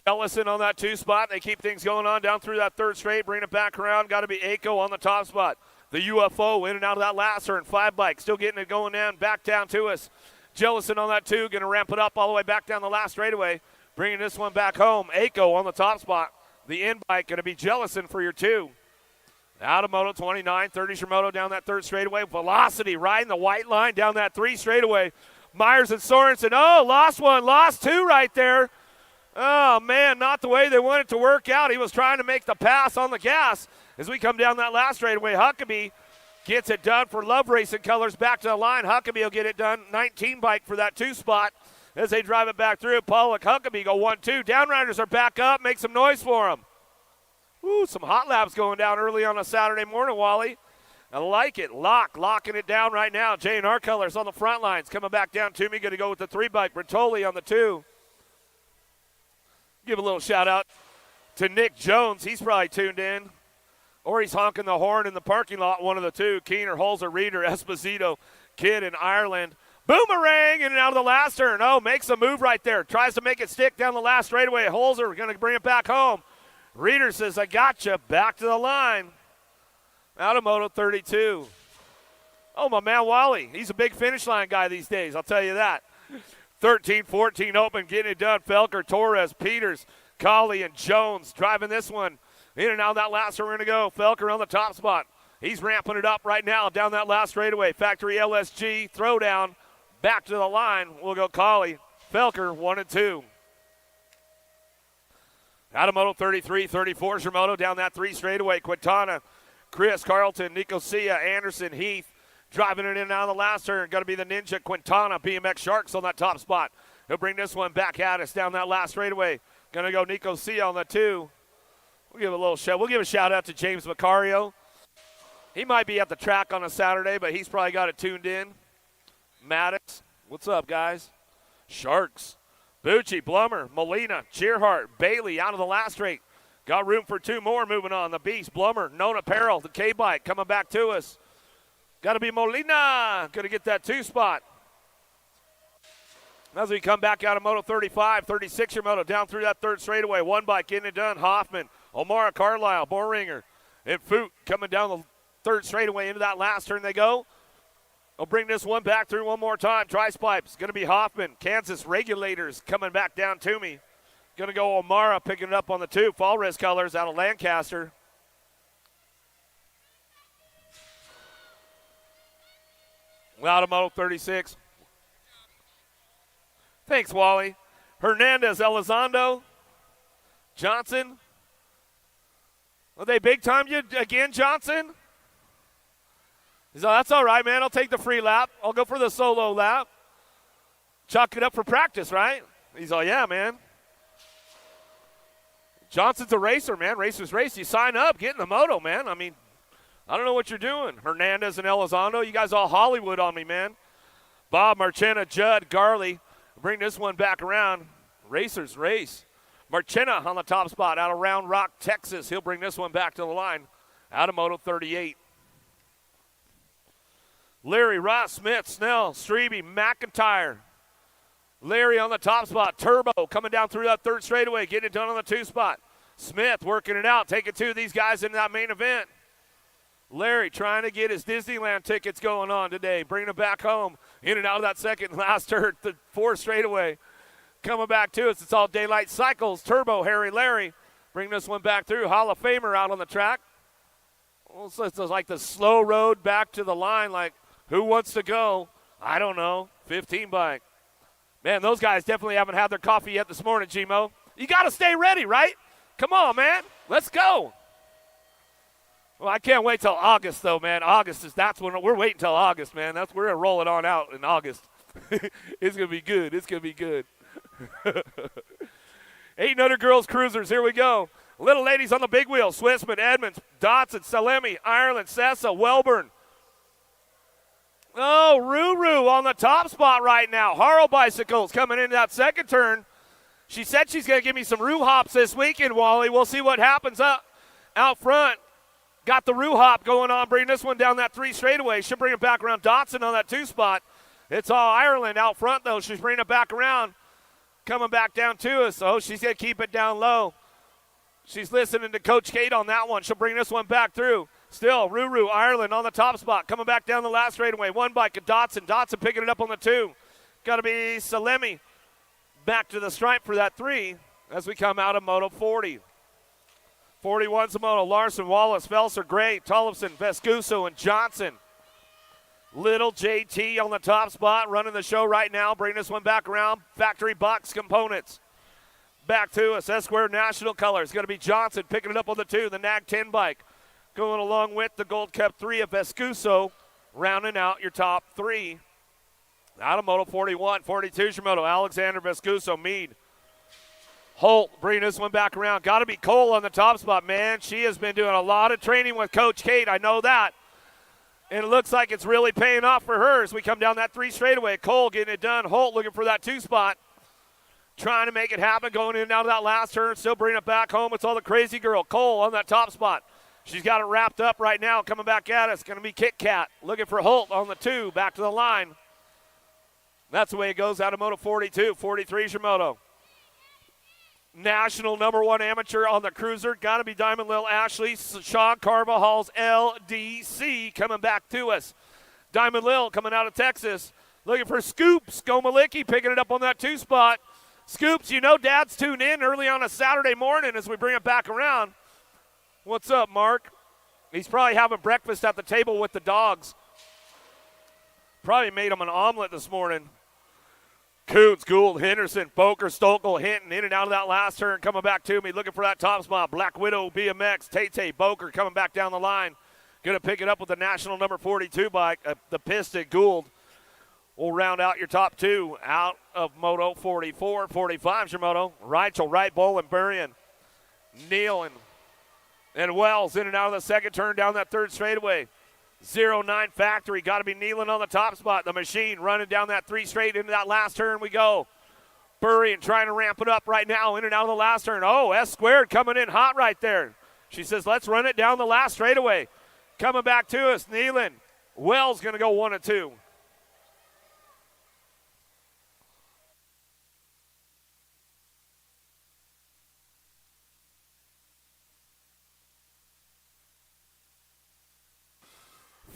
Jellison on that 2 spot. They keep things going on down through that third straight. Bring it back around. Got to be Ako on the top spot. The UFO in and out of that last turn. 5-Bike still getting it going down, back down to us. Jellison on that 2. Going to ramp it up all the way back down the last straightaway. Bringing this one back home. Ako on the top spot. The in-bike going to be Jellison for your 2. Out of Moto 29, 30's your Moto down that third straightaway. Velocity riding the white line down that three straightaway. Myers and Sorensen, lost one, lost two right there. Oh, man, not the way they wanted it to work out. He was trying to make the pass on the gas. As we come down that last straightaway, Huckabee gets it done for Love Racing Colors back to the line. Huckabee will get it done. 19 bike for that two spot as they drive it back through. Pollock, Huckabee go 1-2. Downriders are back up. Make some noise for them. Ooh, some hot laps going down early on a Saturday morning, Wally. I like it. Locking it down right now. J&R Colors on the front lines. Coming back down to me. Going to go with the three bike. Bertoli on the two. Give a little shout out to Nick Jones. He's probably tuned in. Or he's honking the horn in the parking lot, one of the two. Keener, Holzer, Reeder, Esposito, Kidd in Ireland. Boomerang in and out of the last turn. Makes a move right there. Tries to make it stick down the last straightaway. Holzer going to bring it back home. Reeder says, I gotcha. Back to the line. Out of Moto 32. My man Wally. He's a big finish line guy these days, I'll tell you that. 13-14 open, getting it done. Felker, Torres, Peters, Colley, and Jones driving this one. In and out of that last one, we're going to go. Felker on the top spot. He's ramping it up right now down that last straightaway. Factory LSG, throwdown, back to the line. We'll go Colley. Felker, 1 and 2. Out of Moto 33, 34's your Moto down that three straightaway. Quintana, Chris, Carlton, Nicosia, Anderson, Heath. Driving it in and out of the last turn. Going to be the Ninja Quintana, BMX Sharks on that top spot. He'll bring this one back at us down that last straightaway. Going to go Nicosia on the two. We'll give a little shout. We'll give a shout out to James Macario. He might be at the track on a Saturday, but he's probably got it tuned in. Maddox, what's up, guys? Sharks, Bucci, Blummer, Molina, Cheerhart, Bailey out of the last straight. Got room for two more moving on. The Beast, Blummer, Nona Peril, the K-Bike coming back to us. Got to be Molina. Going to get that two spot. As we come back out of Moto 35, 36 your Moto down through that third straightaway. One bike getting it done. Hoffman, Omara Carlisle, Bohringer, and Foot coming down the third straightaway into that last turn they go. They'll bring this one back through one more time. Trice Pipes, going to be Hoffman. Kansas Regulators coming back down to me. Going to go Omara picking it up on the two. Fall Res Colors out of Lancaster. Out of Moto 36. Thanks, Wally. Hernandez, Elizondo, Johnson. Are they big time you again, Johnson? He's like, that's all right, man. I'll take the free lap. I'll go for the solo lap. Chalk it up for practice, right? He's like, yeah, man. Johnson's a racer, man. Racers race. You sign up, get in the moto, man. I mean, I don't know what you're doing. Hernandez and Elizondo, you guys all Hollywood on me, man. Bob, Marchena, Judd, Garley. Bring this one back around. Racers race. Marchena on the top spot out of Round Rock, Texas. He'll bring this one back to the line. Out of Moto 38. Leary, Ross, Smith, Snell, Strebe, McIntyre. Leary on the top spot. Turbo coming down through that third straightaway. Getting it done on the two spot. Smith working it out. Taking two of these guys into that main event. Larry trying to get his Disneyland tickets going on today. Bringing them back home. In and out of that second and last turn. The fourth straightaway. Coming back to us. It's all Daylight Cycles. Turbo, Harry Larry. Bring this one back through. Hall of Famer out on the track. Well, it's like the slow road back to the line. Like, who wants to go? I don't know. 15 bike. Man, those guys definitely haven't had their coffee yet this morning, G-Mo. You got to stay ready, right? Come on, man. Let's go. Well, I can't wait till August, though, man. That's when we're waiting till August, man. We're going to roll it on out in August. It's going to be good. It's going to be good. 800 girls cruisers. Here we go. Little ladies on the big wheel. Swissman, Edmonds, Dotson, Salemi, Ireland, Sessa, Welburn. Oh, Ruru on the top spot right now. Haro Bicycles coming into that second turn. She said she's going to give me some Roo hops this weekend, Wally. We'll see what happens up out front. Got the Roo hop going on. Bring this one down that three straightaway. She'll bring it back around Dotson on that two spot. It's all Ireland out front, though. She's bringing it back around. Coming back down to us. So she's going to keep it down low. She's listening to Coach Kate on that one. She'll bring this one back through. Still, Ruru, Ireland on the top spot. Coming back down the last straightaway. One bike at Dotson. Dotson picking it up on the two. Got to be Salemi back to the stripe for that three as we come out of Moto 40. 41 Zamoto, Larson, Wallace, Felser, Gray, Tollefson, Vescuso, and Johnson. Little JT on the top spot, running the show right now. Bring this one back around. Factory Box Components. Back to us. S-Square National Colors. Going to be Johnson picking it up on the 2. The Nag 10 bike. Going along with the Gold Cup 3 of Vescuso. Rounding out your top 3. Out of Moto 41. 42 Shimoto. Alexander Vescuso. Mead. Holt bringing this one back around. Got to be Cole on the top spot, man. She has been doing a lot of training with Coach Kate. I know that. And it looks like it's really paying off for her as we come down that 3 straightaway. Cole getting it done. Holt looking for that 2 spot. Trying to make it happen, going in and out of that last turn. Still bringing it back home. It's all the crazy girl. Cole on that top spot. She's got it wrapped up right now. Coming back at us. Going to be Kit Kat. Looking for Holt on the 2. Back to the line. That's the way it goes out of Moto 42. 43 Shimoto. National #1 amateur on the cruiser. Got to be Diamond Lil Ashley. Sean Carvajal's LDC coming back to us. Diamond Lil coming out of Texas. Looking for Scoops. Gomalicki picking it up on that 2 spot. Scoops, you know Dad's tuned in early on a Saturday morning as we bring it back around. What's up, Mark? He's probably having breakfast at the table with the dogs. Probably made him an omelet this morning. Coons, Gould, Henderson, Boker, Stokel, Hinton, in and out of that last turn, coming back to me, looking for that top spot. Black Widow, BMX, Tate, Boker coming back down the line. Going to pick it up with the national number 42 bike, the Piston, Gould. Will round out your top 2 out of Moto 44, 45, Shimoto. Reichel, Wright, Bolin, Burrion, Neal, and Wells in and out of the second turn down that 3rd straightaway. 09 Factory, got to be Nealon on the top spot. The Machine running down that 3 straight into that last turn we go. Burrion trying to ramp it up right now in and out of the last turn. Oh, S-Squared coming in hot right there. She says, let's run it down the last straightaway. Coming back to us, Nealon. Wells going to go 1 and 2.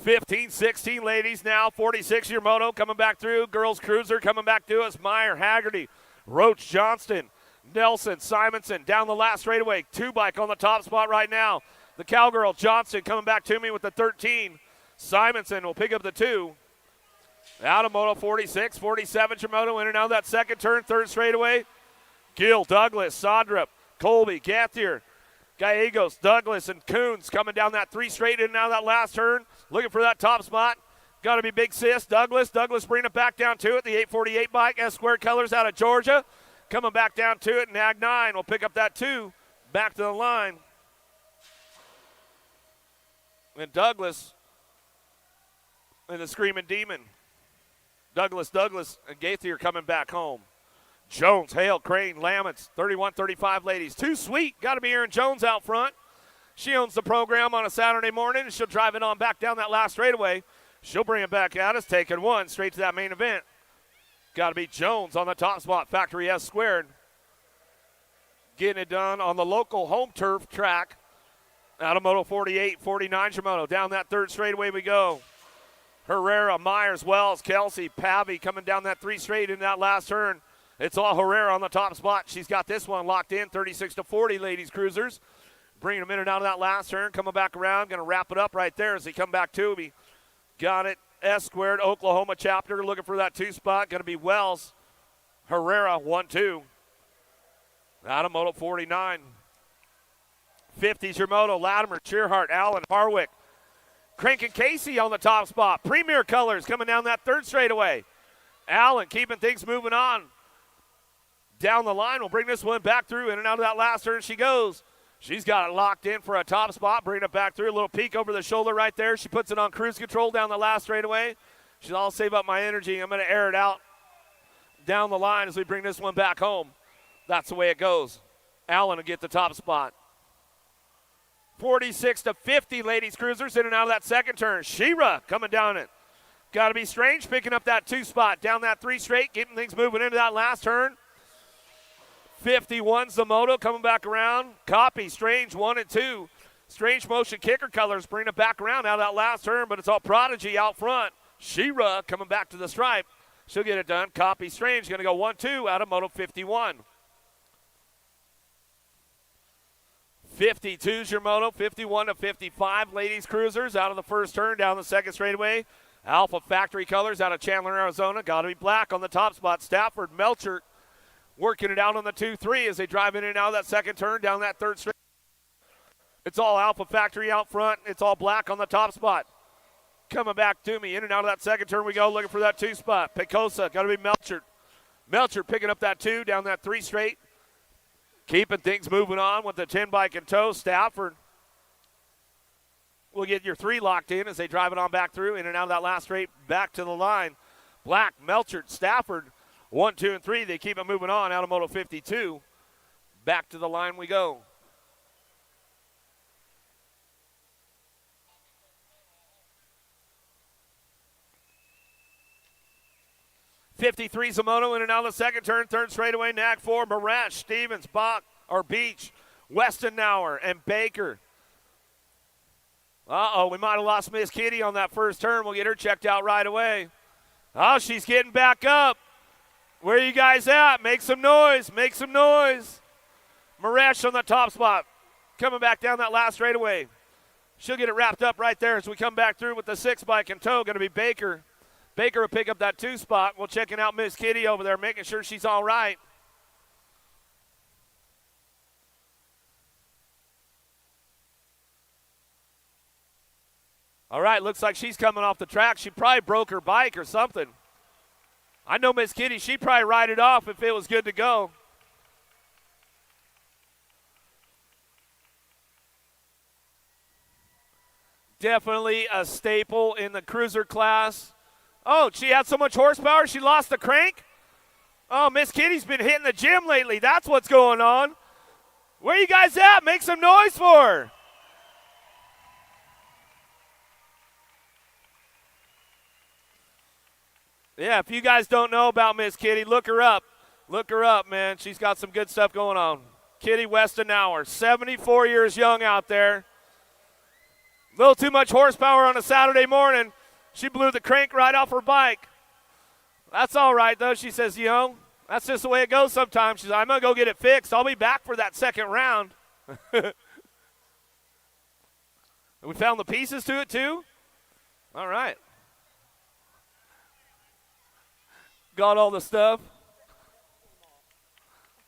(15-16) ladies now. 46-year moto coming back through. Girls cruiser coming back to us. Meyer, Haggerty, Roach, Johnston, Nelson, Simonson down the last straightaway. 2 bike on the top spot right now. The Cowgirl, Johnston, coming back to me with the 13. Simonson will pick up the 2. Out of Moto 46, 47 Shimoto in and out of that second turn, 3rd straightaway. Gill, Douglas, Sondrup, Colby, Gathier, Gallegos, Douglas, and Coons coming down that 3 straight in and out of that last turn. Looking for that top spot. Got to be Big Sis, Douglas. Douglas bringing it back down to it. The 848 bike, S-Squared Colors out of Georgia. Coming back down to it. Nag 9 will pick up that 2. Back to the line. And Douglas and the Screaming Demon. Douglas, and Gathier coming back home. Jones, Hale, Crane, Laments, 31-35 ladies. Too sweet. Got to be Erin Jones out front. She owns the program on a Saturday morning, and she'll drive it on back down that last straightaway. She'll bring it back at us, taking 1 straight to that main event. Got to be Jones on the top spot, Factory S-Squared. Getting it done on the local home turf track. Out of Moto 48, 49 Shimoto. Down that 3rd straightaway we go. Herrera, Myers, Wells, Kelsey, Pavy coming down that 3 straight in that last turn. It's all Herrera on the top spot. She's got this one locked in, 36-40, ladies cruisers. Bringing them in and out of that last turn, coming back around. Going to wrap it up right there as they come back to me. Got it. S-Squared, Oklahoma chapter, looking for that 2 spot. Going to be Wells. Herrera, 1-2. Out of Moto 49. 50s your Moto, Latimer, Shearhart, Allen, Harwick. Crank and Casey on the top spot. Premier Colors coming down that 3rd straightaway. Allen keeping things moving on. Down the line, we'll bring this one back through in and out of that last turn she goes. She's got it locked in for a top spot. Bring it back through. A little peek over the shoulder right there. She puts it on cruise control down the last straightaway. She's all save up my energy. I'm going to air it out down the line as we bring this one back home. That's the way it goes. Allen will get the top spot. 46-50, ladies cruisers, in and out of that second turn. Shira coming down it. Got to be Strange picking up that 2 spot. Down that 3 straight, getting things moving into that last turn. 51 Zamoto coming back around. Copy, Strange, 1 and 2. Strange motion kicker Colors bring it back around out of that last turn, but it's all Prodigy out front. Shira coming back to the stripe. She'll get it done. Copy, Strange going to go 1-2 out of Moto 51. 52's your moto, 51 to 55 ladies cruisers out of the first turn down the second straightaway. Alpha Factory colors out of Chandler, Arizona. Got to be black on the top spot. Stafford, Melcher working it out on the 2-3 as they drive in and out of that second turn down that third straight. It's all Alpha Factory out front. It's all black on the top spot. Coming back to me. In and out of that second turn we go, looking for that 2 spot. Picosa, got to be Melcher. Melcher picking up that 2 down that 3 straight. Keeping things moving on with the 10 bike in tow. Stafford will get your 3 locked in as they drive it on back through. In and out of that last straight, back to the line. Black, Melcher, Stafford, 1, 2, and 3. They keep it moving on out of Moto 52. Back to the line we go. '53's a moto in and out of the second turn, third straightaway. Nag 4, Marash, Stevens, Bach, or Beach, Westenauer, and Baker. We might have lost Miss Kitty on that first turn. We'll get her checked out right away. Oh, she's getting back up. Where are you guys at? Make some noise. Make some noise. Marash on the top spot. Coming back down that last straightaway. She'll get it wrapped up right there as we come back through with the 6 bike in tow. Going to be Baker. Baker will pick up that 2 spot. We're checking out Miss Kitty over there, making sure she's all right. All right, looks like she's coming off the track. She probably broke her bike or something. I know Miss Kitty, she'd probably ride it off if it was good to go. Definitely a staple in the cruiser class. Oh, she had so much horsepower, she lost the crank? Oh, Miss Kitty's been hitting the gym lately. That's what's going on. Where you guys at? Make some noise for her. Yeah, if you guys don't know about Miss Kitty, look her up. Look her up, man. She's got some good stuff going on. Kitty Westenauer, 74 years young out there. A little too much horsepower on a Saturday morning. She blew the crank right off her bike. That's all right, though. She says, that's just the way it goes sometimes. She's like, I'm going to go get it fixed. I'll be back for that second round. We found the pieces to it, too? All right. Got all the stuff.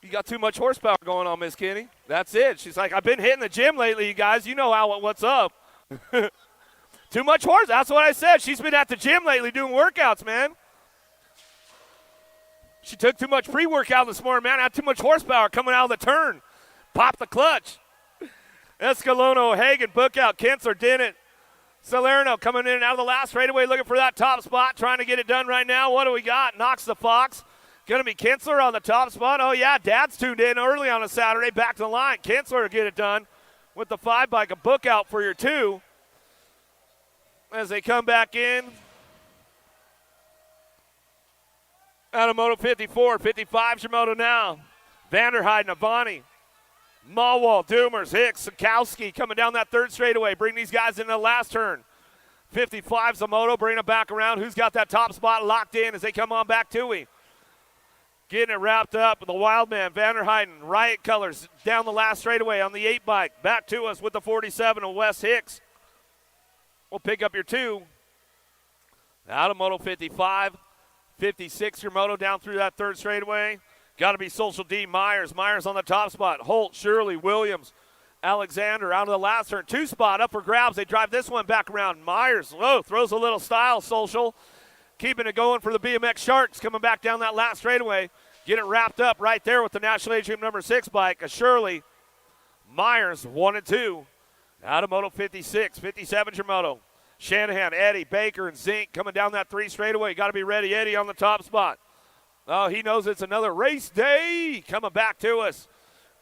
You got too much horsepower going on, Miss Kitty. That's it. She's like, I've been hitting the gym lately, you guys. You know what's up. Too much horse. That's what I said. She's been at the gym lately doing workouts, man. She took too much pre-workout this morning, man. Had too much horsepower coming out of the turn. Popped the clutch. Escalono, Hagen, Bookout, Kinsler, Dennett, Salerno coming in and out of the last straightaway looking for that top spot, trying to get it done right now. What do we got? Knox the Fox. Going to be Kinsler on the top spot. Oh, yeah, Dad's tuned in early on a Saturday. Back to the line. Kinsler will get it done with the 5 bike. A Bookout for your 2. As they come back in. Out of Moto 54, 55's your moto now. Vanderheiden, Avani, Malwall, Doomers, Hicks, Sikowski coming down that third straightaway. Bring these guys into the last turn. 55's a moto, bring them back around. Who's got that top spot locked in as they come on back to me? Getting it wrapped up with the Wildman, Vanderheiden, Riot Colors down the last straightaway on the 8 bike. Back to us with the 47 of Wes Hicks. We'll pick up your 2. Out of Moto 55. 56 your moto down through that third straightaway. Got to be Social D. Myers. Myers on the top spot. Holt, Shirley, Williams, Alexander out of the last turn. 2 spot up for grabs. They drive this one back around. Myers, throws a little style, Social. Keeping it going for the BMX Sharks coming back down that last straightaway. Get it wrapped up right there with the National Age Group number 6 bike. A Shirley, Myers, 1 and 2. Out of Moto 56, 57's your moto. Shanahan, Eddie, Baker, and Zink coming down that 3 straightaway. Got to be ready, Eddie on the top spot. Oh, he knows it's another race day. Coming back to us.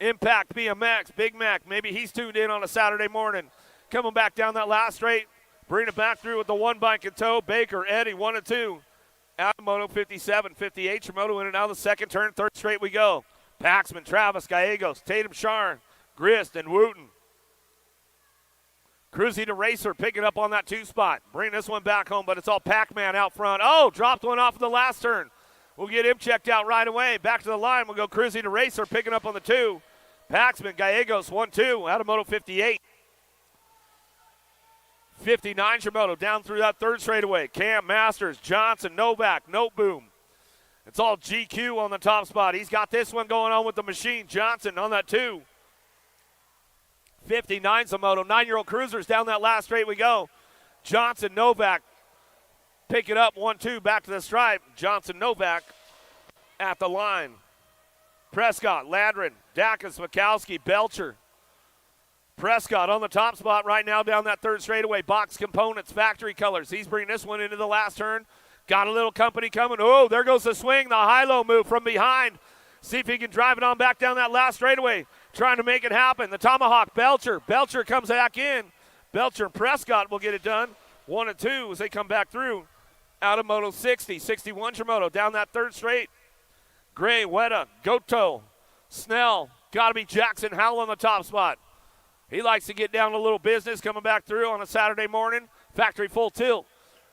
Impact BMX, Big Mac. Maybe he's tuned in on a Saturday morning. Coming back down that last straight. Bring it back through with the 1 bike in tow. Baker, Eddie, 1 and 2. Out of Moto 57, 58 your moto in and out of the second turn. Third straight we go. Paxman, Travis, Gallegos, Tatum, Sharn, Grist, and Wooten. Cruising to Racer, picking up on that 2 spot. Bring this one back home, but it's all Pac-Man out front. Oh, dropped one off of the last turn. We'll get him checked out right away. Back to the line. We'll go Cruising to Racer, picking up on the 2. Paxman, Gallegos, 1-2, out of Moto 58. 59, Shimoto down through that third straightaway. Cam, Masters, Johnson, Novak, Note Boom. It's all GQ on the top spot. He's got this one going on with the machine. Johnson on that 2. 59, Shimoto. 9-year-old cruisers down that last straight we go. Johnson, Novak, pick it up, 1-2, back to the stripe. Johnson, Novak at the line. Prescott, Landrin, Dacus, Mikowski, Belcher. Prescott on the top spot right now down that third straightaway. Box Components, Factory Colors. He's bringing this one into the last turn. Got a little company coming. Oh, there goes the swing, the high-low move from behind. See if he can drive it on back down that last straightaway. Trying to make it happen. The Tomahawk, Belcher. Belcher comes back in. Belcher and Prescott will get it done. 1 and 2 as they come back through. Out of Moto 60. 61 Shimoto down that third straight. Gray, Weta, Goto, Snell. Got to be Jackson Howell on the top spot. He likes to get down a little business coming back through on a Saturday morning. Factory full tilt.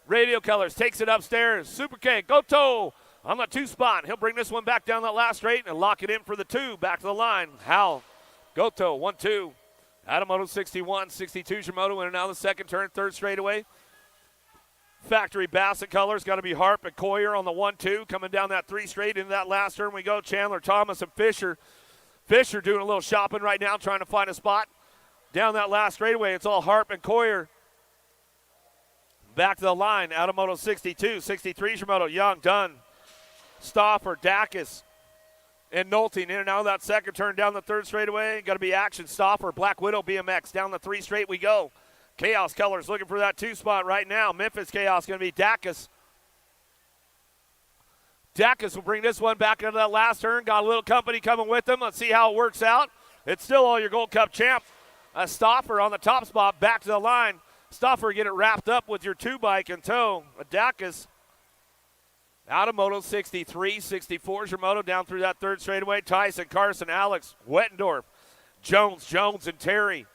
Radio Colors takes it upstairs. Super K, Goto on the 2 spot. He'll bring this one back down that last straight and lock it in for the 2. Back to the line. Howell, Goto, 1-2. Out of Moto 61, 62 Shimoto in and out of the second turn, third straightaway. Factory Bassett Colors, got to be Harp and Coyer on the 1-2. Coming down that 3 straight into that last turn we go. Chandler, Thomas, and Fisher. Fisher doing a little shopping right now, trying to find a spot. Down that last straightaway, it's all Harp and Coyer. Back to the line, out of Moto 62, 63 Shimoto, Young, Dunn, Stauffer, Dacus, and Nolting in and out of that second turn down the third straightaway. Got to be Action, Stauffer, Black Widow, BMX. Down the 3 straight we go. Chaos Colors looking for that 2 spot right now. Memphis Chaos going to be Dacus. Dacus will bring this one back into that last turn. Got a little company coming with him. Let's see how it works out. It's still all your Gold Cup champ. Stauffer on the top spot, back to the line. Stauffer get it wrapped up with your 2 bike in tow. Dacus out of Moto 63, 64 Shimoto down through that third straightaway. Tyson, Carson, Alex, Wettendorf, Jones, and Terry.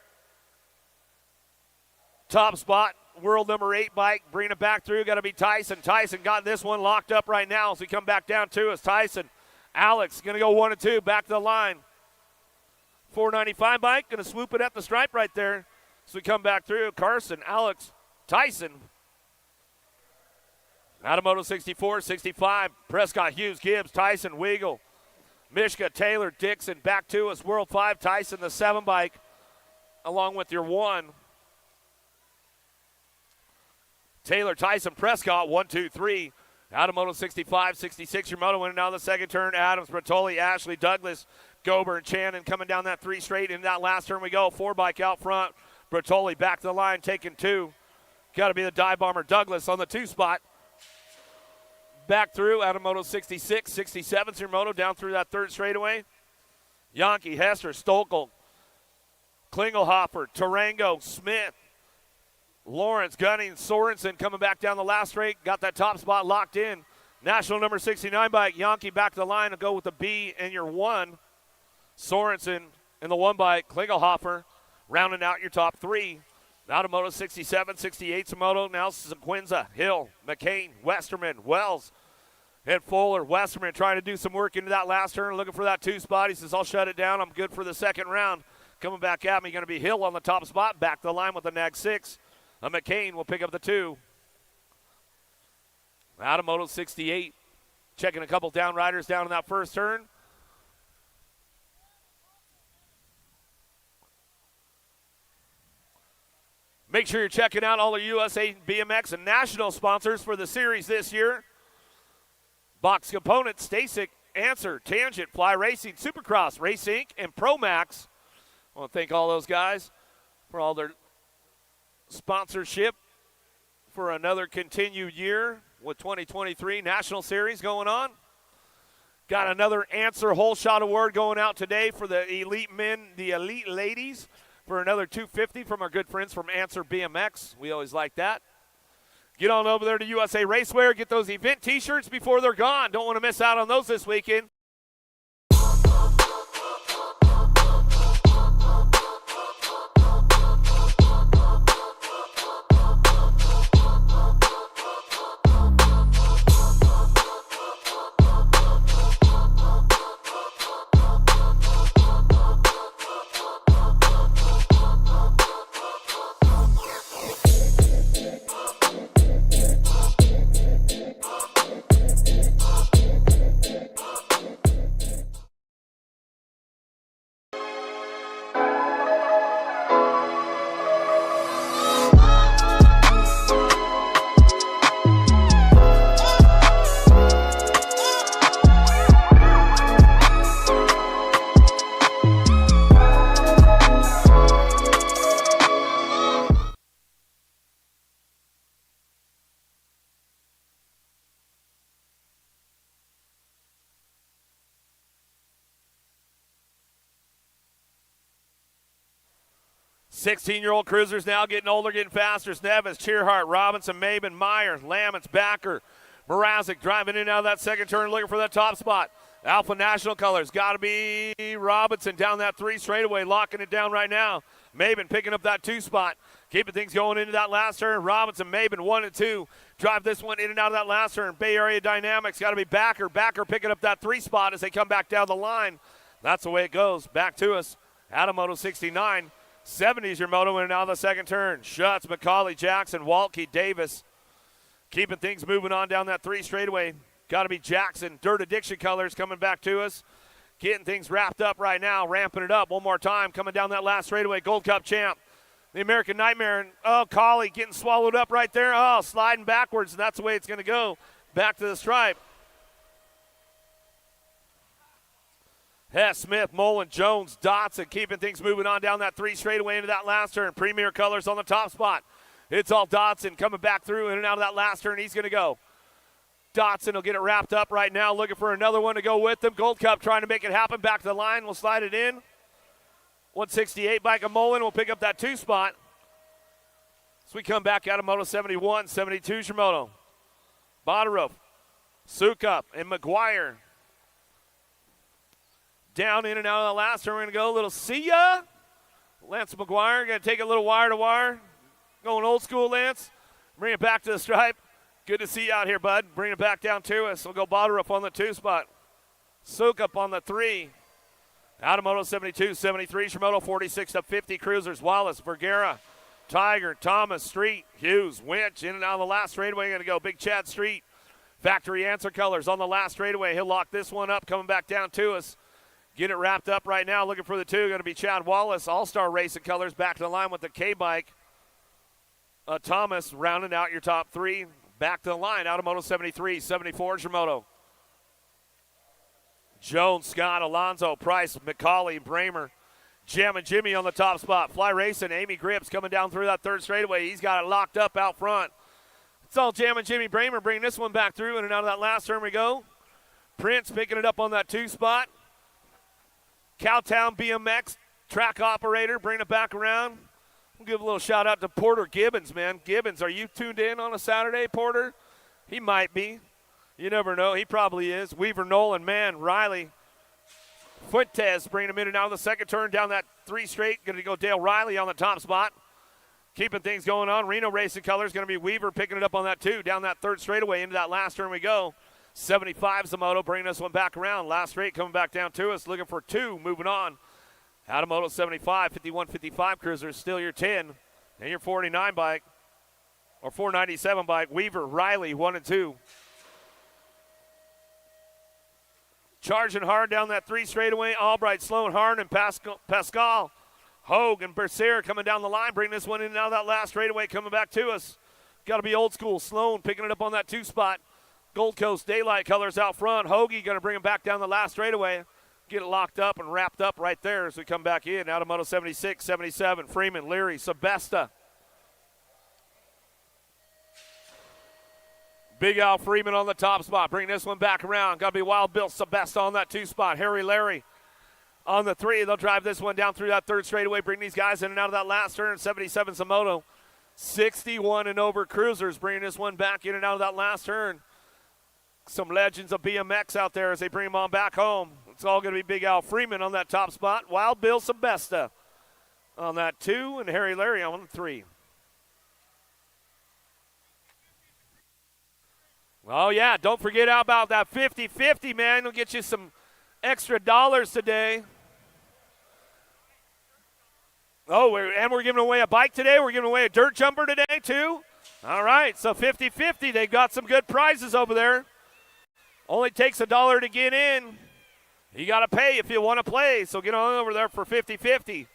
Top spot, world number 8 bike, bringing it back through. Got to be Tyson. Tyson got this one locked up right now as we come back down to us. Tyson, Alex going to go 1 and 2, back to the line. 495 bike, going to swoop it at the stripe right there. So we come back through. Carson, Alex, Tyson. Out of Moto 64, 65. Prescott, Hughes, Gibbs, Tyson, Weagle, Mishka, Taylor, Dixon. Back to us. World 5, Tyson, the 7 bike, along with your 1. Taylor, Tyson, Prescott, 1, 2, 3. Out of Moto 65, 66. Your Moto winning down the second turn. Adams, Bertoli, Ashley, Douglas, Gober, and Shannon coming down that 3 straight. In that last turn we go. 4 bike out front. Bertoli back to the line, taking 2. Got to be the Dive Bomber Douglas on the 2 spot. Back through out of Moto 66, 67's your Moto down through that third straightaway. Yankee, Hester, Stokel, Klingelhofer, Tarango, Smith, Lawrence, Gunning, Sorensen coming back down the last straight. Got that top spot locked in. National number 69 bike, Yankee back to the line and go with the B and your 1. Sorensen in the 1 bike, Klingelhofer rounding out your top 3. Out of Moto 67, 68's Moto. Now Sequenza, Hill, McCain, Westerman, Wells, and Fuller. Westerman trying to do some work into that last turn, looking for that 2 spot. He says, I'll shut it down. I'm good for the second round. Coming back at me, going to be Hill on the top spot. Back to the line with the nag 6. McCain will pick up the 2. Out of Moto 68, checking a couple down riders down in that first turn. Make sure you're checking out all the USA BMX and national sponsors for the series this year. Box Components, Stasic, Answer, Tangent, Fly Racing, Supercross, Race Inc., and Promax. I want to thank all those guys for all their sponsorship for another continued year with 2023 National Series going on. Got another Answer Whole Shot Award going out today for the elite men, the elite ladies, for another $250 from our good friends from Answer BMX. We always like that. Get on over there to USA Racewear. Get those event T-shirts before they're gone. Don't want to miss out on those this weekend. 16-year-old cruisers now getting older, getting faster. Nevis, Cheerhart, Robinson, Maben, Meyer, Lamons, Backer, Mrazek driving in and out of that second turn, looking for that top spot. Alpha National Colors, got to be Robinson down that 3 straightaway, locking it down right now. Maben picking up that 2 spot, keeping things going into that last turn. Robinson, Maben, 1 and 2. Drive this one in and out of that last turn. Bay Area Dynamics, got to be Backer. Backer picking up that 3 spot as they come back down the line. That's the way it goes. Back to us. Adam Moto 69. 70's your moto in and out of the second turn. Schutz, McCauley, Jackson, Waltke, Davis. Keeping things moving on down that 3 straightaway. Got to be Jackson. Dirt Addiction Colors coming back to us. Getting things wrapped up right now. Ramping it up one more time. Coming down that last straightaway. Gold Cup champ. The American Nightmare. And, Colley getting swallowed up right there. Sliding backwards. And that's the way it's going to go. Back to the stripe. Hess, Smith, Mullen, Jones, Dotson keeping things moving on down that 3 straightaway into that last turn. Premier Colors on the top spot. It's all Dotson coming back through in and out of that last turn. He's going to go. Dotson will get it wrapped up right now, looking for another one to go with them. Gold Cup trying to make it happen. Back to the line. We'll slide it in. 168 bike of Mullen will pick up that 2 spot. So we come back out of Moto 71. 72 is your moto. Bodarov, Sukup, and McGuire. Down in and out of the last turn. We're going to go a little see ya. Lance McGuire going to take a little wire to wire. Going old school, Lance. Bring it back to the stripe. Good to see you out here, bud. Bring it back down to us. We'll go Bodarov on the 2 spot. Sukup on the 3. Out of Moto 72, 73, Shimoto 46 to 50 cruisers. Wallace, Vergara, Tiger, Thomas, Street, Hughes, Winch. In and out of the last straightaway. Going to go Big Chad Street. Factory Answer Colors on the last straightaway. He'll lock this one up, coming back down to us. Get it wrapped up right now. Looking for the 2. Going to be Chad Wallace. All-Star Racing Colors back to the line with the K-Bike. Thomas rounding out your top 3. Back to the line. Out of Moto 73. 74 is your moto. Jones, Scott, Alonzo, Price, McCauley, Bramer. Jam and Jimmy on the top spot. Fly Racing. Amy Grips coming down through that 3rd straightaway. He's got it locked up out front. It's all Jam and Jimmy Bramer bringing this one back through. In and out of that last turn we go. Prince picking it up on that 2 spot. Cowtown BMX track operator, bring it back around. We'll give a little shout out to Porter Gibbons, man. Gibbons, are you tuned in on a Saturday, Porter? He might be. You never know. He probably is. Weaver, Nolan, man, Riley. Fuentes bringing him in and out of the second turn down that 3 straight. Going to go Dale Riley on the top spot. Keeping things going on. Reno Racing Colors going to be Weaver picking it up on that 2. Down that 3rd straightaway into that last turn we go. 75's the moto, bringing this one back around. Last straight coming back down to us, looking for 2, moving on. Out of Moto 75, 51-55 cruisers, still your 10. And your 49 bike, or 497 bike, Weaver, Riley, 1 and 2. Charging hard down that 3 straightaway, Albright, Sloan, Harn, and Pascal. Hogue and Bercier coming down the line, bringing this one in and out of that last straightaway, coming back to us. Got to be old school. Sloan picking it up on that 2 spot. Gold Coast Daylight Colors out front. Hoagie going to bring him back down the last straightaway. Get it locked up and wrapped up right there as we come back in. Out of Moto 76, 77, Freeman, Leary, Sebesta. Big Al Freeman on the top spot. Bring this one back around. Got to be Wild Bill Sebesta on that 2 spot. Harry Larry on the 3. They'll drive this one down through that 3rd straightaway. Bring these guys in and out of that last turn. 77 Samoto. 61 and over cruisers. Bringing this one back in and out of that last turn. Some legends of BMX out there as they bring them on back home. It's all going to be Big Al Freeman on that top spot. Wild Bill Sebesta on that 2, and Harry Larry on the 3. Oh, yeah, don't forget about that 50-50, man. It'll get you some extra dollars today. Oh, we're giving away a bike today. We're giving away a dirt jumper today, too. All right, so 50-50. They've got some good prizes over there. Only takes $1 to get in. You got to pay if you want to play, so get on over there for 50-50.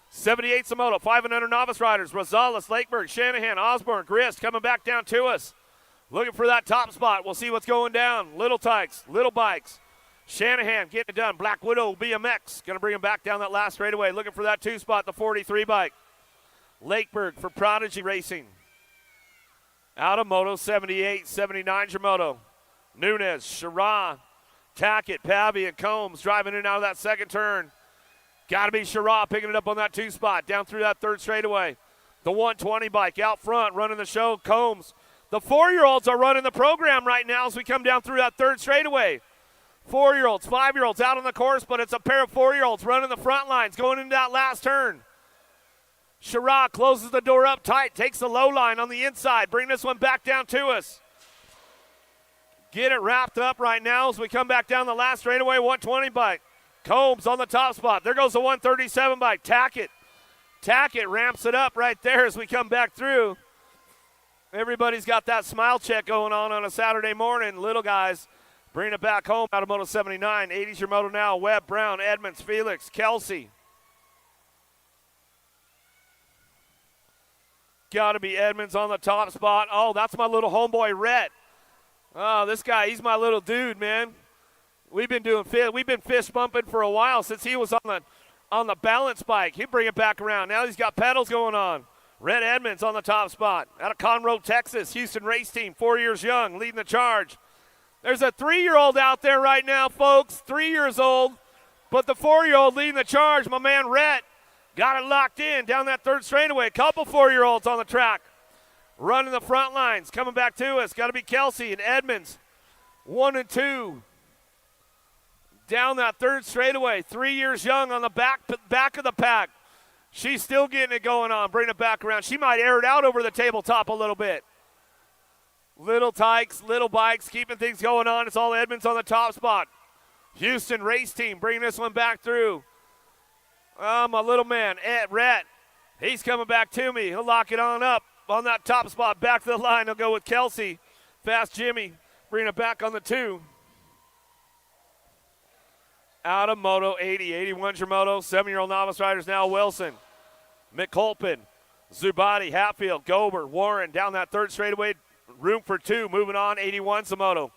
78 Samoto, 500 novice riders. Rosales, Lakeberg, Shanahan, Osborne, Grist coming back down to us. Looking for that top spot. We'll see what's going down. Little Tykes, Little Bikes. Shanahan getting it done. Black Widow BMX going to bring him back down that last straightaway. Looking for that 2 spot, the 43 bike. Lakeberg for Prodigy Racing. Out of Moto 78, 79 Jamoto. Nunez, Shara, Tackett, Pavy, and Combs driving in and out of that second turn. Got to be Sherrod picking it up on that 2 spot, down through that 3rd straightaway. The 120 bike out front, running the show, Combs. The 4-year-olds are running the program right now as we come down through that 3rd straightaway. 4-year-olds, 5-year-olds out on the course, but it's a pair of 4-year-olds running the front lines, going into that last turn. Sherrod closes the door up tight, takes the low line on the inside, bring this one back down to us. Get it wrapped up right now as we come back down the last straightaway, 120 bike. Combs on the top spot. There goes the 137 bike. Tackett ramps it up right there as we come back through. Everybody's got that smile check going on a Saturday morning. Little guys bring it back home out of Moto 79. 80's your moto now. Webb, Brown, Edmonds, Felix, Kelsey. Got to be Edmonds on the top spot. Oh, that's my little homeboy, Rhett. Oh, this guy, he's my little dude, man. We've been fist bumping for a while since he was on the balance bike. He'll bring it back around. Now he's got pedals going on. Red Edmonds on the top spot. Out of Conroe, Texas, Houston race team, 4 years young, leading the charge. There's a 3-year-old out there right now, folks, 3 years old. But the 4-year-old leading the charge, my man Rhett, got it locked in down that 3rd straightaway. A couple 4-year-olds on the track. Running the front lines, coming back to us. Got to be Kelsey and Edmonds, 1 and 2. Down that 3rd straightaway, 3 years young on the back of the pack. She's still getting it going on, bring it back around. She might air it out over the tabletop a little bit. Little tykes, little bikes, keeping things going on. It's all Edmonds on the top spot. Houston race team bringing this one back through. Oh, my little man, Rhett, he's coming back to me. He'll lock it on up on that top spot. Back to the line, he'll go with Kelsey. Fast Jimmy, bring it back on the 2. Out of Moto 80. 81's your moto. 7-year-old novice riders now. Wilson, McCulpin, Zubati, Hatfield, Gober, Warren down that 3rd straightaway. Room for 2. Moving on. 81's the moto.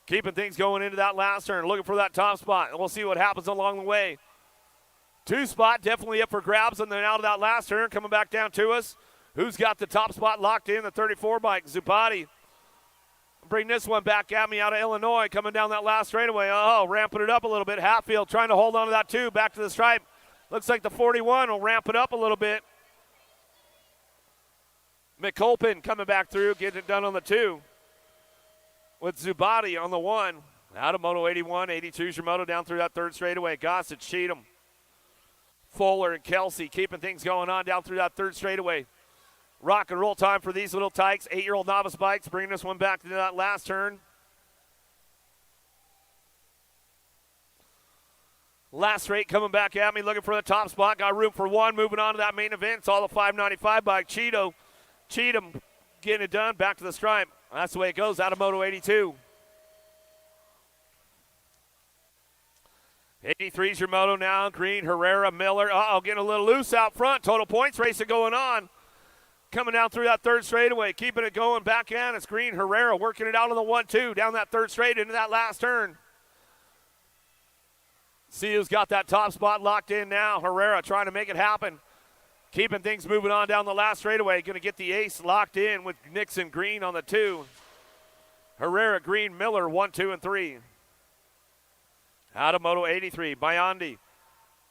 Keeping things going into that last turn. Looking for that top spot. And we'll see what happens along the way. 2 spot definitely up for grabs. And then out of that last turn coming back down to us. Who's got the top spot locked in? The 34 bike. Zubati. Bring this one back at me out of Illinois, coming down that last straightaway. Oh, ramping it up a little bit. Hatfield trying to hold on to that 2. Back to the stripe. Looks like the 41 will ramp it up a little bit. McCulpin coming back through, getting it done on the 2. With Zubati on the 1. Out of Moto 81. 82's your moto down through that 3rd straightaway. Gossett, Cheatham, Fuller, and Kelsey keeping things going on down through that 3rd straightaway. Rock and roll time for these little tykes. 8-year-old novice bikes bringing this one back to that last turn. Last straight coming back at me, looking for the top spot. Got room for 1. Moving on to that main event. It's all the 595 bike. Cheatham getting it done. Back to the stripe. That's the way it goes out of Moto 82. 83's your moto now. Green, Herrera, Miller. Getting a little loose out front. Total points racing going on. Coming down through that 3rd straightaway, keeping it going back in. It's Green, Herrera working it out on the 1-2 down that 3rd straight into that last turn. See who's got that top spot locked in now. Herrera trying to make it happen. Keeping things moving on down the last straightaway. Going to get the ace locked in with Nixon Green on the 2. Herrera, Green, Miller, 1, 2, and 3. Out of Moto 83, Biondi,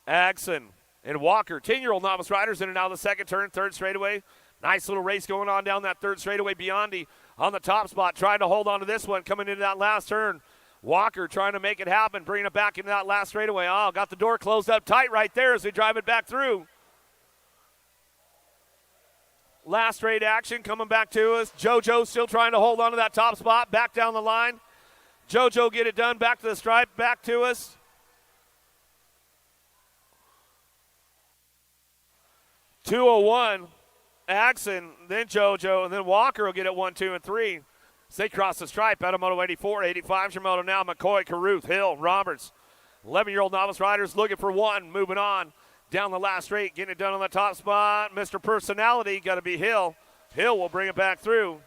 Agson, and Walker. 10-year-old novice riders in and out of the 2nd turn, 3rd straightaway. Nice little race going on down that 3rd straightaway. Biondi on the top spot, trying to hold on to this one, coming into that last turn. Walker trying to make it happen, bringing it back into that last straightaway. Got the door closed up tight right there as we drive it back through. Last straight action coming back to us. JoJo still trying to hold on to that top spot, back down the line. JoJo get it done, back to the stripe, back to us. .201. Axon, then JoJo, and then Walker will get it 1, 2, and 3. As they cross the stripe out of Moto 84. 85's your moto now. McCoy, Caruth, Hill, Roberts. 11-year-old novice riders looking for 1. Moving on down the last straight, getting it done on the top spot. Mr. Personality, got to be Hill. Hill will bring it back through.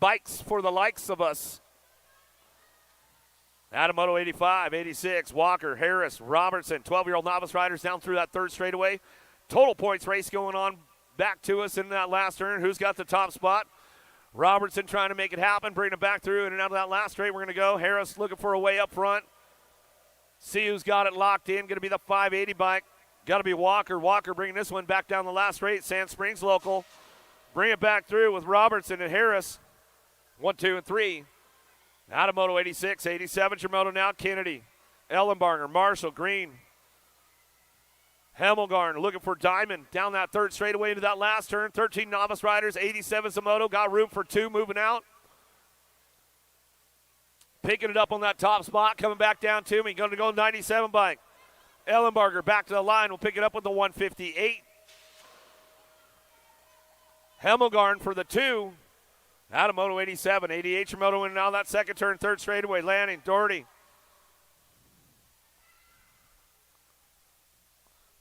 Bikes for the likes of us. Out of Moto 85, 86, Walker, Harris, Robertson. 12-year-old novice riders down through that 3rd straightaway. Total points race going on back to us in that last turn. Who's got the top spot? Robertson trying to make it happen, bring it back through in and out of that last straight. We're going to go. Harris looking for a way up front. See who's got it locked in. Going to be the 580 bike. Got to be Walker. Walker bringing this one back down the last straight. Sand Springs local. Bring it back through with Robertson and Harris. 1, 2, and 3. Out of Moto 86. 87's your moto now. Kennedy, Ellenbarger, Marshall, Green. Hemmelgarn looking for Diamond down that third straightaway into that last turn. 13 novice riders. 87's a moto. Got room for 2 moving out. Picking it up on that top spot. Coming back down to me. Going to go 97 bike. Ellenbarger back to the line. We'll pick it up with the 158. Hemmelgarn for the 2. Out of Moto 87. 88's your moto in now that second turn, third straightaway. Lanning, Doherty.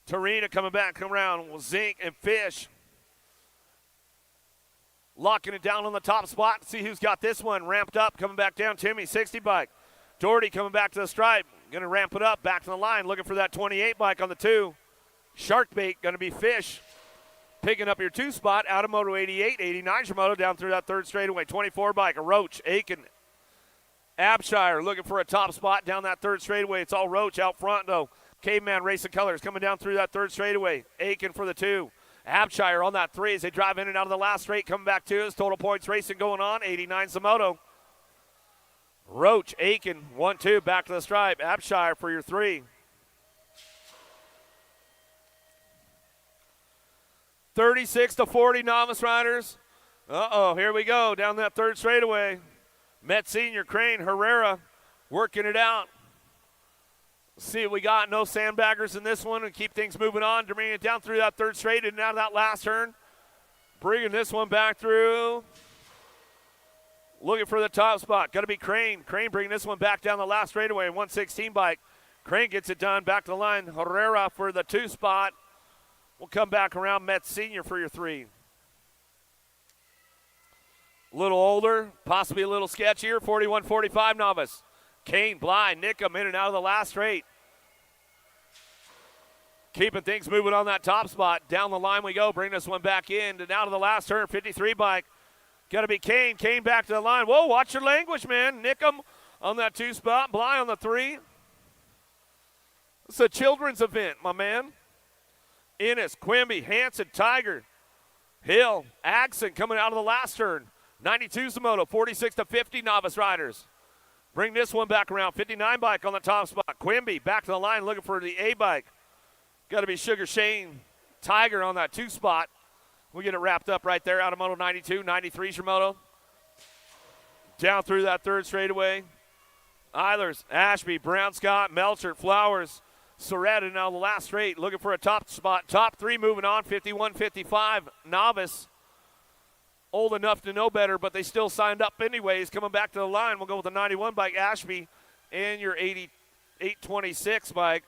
Tarina coming back, come around with Zink and Fish. Locking it down on the top spot. See who's got this one ramped up. Coming back down, Timmy, 60 bike. Doherty coming back to the stripe. Going to ramp it up, back to the line. Looking for that 28 bike on the 2. Sharkbait going to be Fish. Picking up your 2 spot out of Moto 88. 89's your moto down through that third straightaway. 24 bike, a Roach, Aiken, Abshire looking for a top spot down that third straightaway. It's all Roach out front, though. Caveman Racing Colors coming down through that third straightaway. Aiken for the 2. Abshire on that 3 as they drive in and out of the last straight. Coming back to us. Total points racing going on. 89's the moto. Roach, Aiken, 1, 2, back to the stripe. Abshire for your 3. 36-40 novice riders. Here we go. Down that third straightaway. Met Senior, Crane, Herrera working it out. See what we got. No sandbaggers in this one and keep things moving on. Bringing it down through that third straight and out of that last turn. Bringing this one back through. Looking for the top spot. Got to be Crane. Crane bringing this one back down the last straightaway. 116 bike. Crane gets it done. Back to the line. Herrera for the 2 spot. We'll come back around. Met Senior for your 3. A little older, possibly a little sketchier. 41-45 novice. Kane, Bly, Nickham in and out of the last straight. Keeping things moving on that top spot. Down the line we go. Bring this one back in and out of the last turn. 53 bike. Got to be Kane. Kane back to the line. Whoa, watch your language, man. Nickham on that 2 spot. Bly on the 3. It's a children's event, my man. Ennis, Quimby, Hanson, Tiger, Hill, Agson coming out of the last turn. 92's the moto. 46-50 novice riders. Bring this one back around. 59 bike on the top spot. Quimby back to the line looking for the A bike. Got to be Sugar Shane Tiger on that 2 spot. We'll get it wrapped up right there out of Moto 92. 93's your moto. Down through that third straightaway. Eilers, Ashby, Brown, Scott, Melcher, Flowers, Soretta now the last straight. Looking for a top spot. Top 3 moving on. 51-55 novice. Old enough to know better, but they still signed up anyways. Coming back to the line, we'll go with the 91 bike, Ashby, and your 88-26 bike.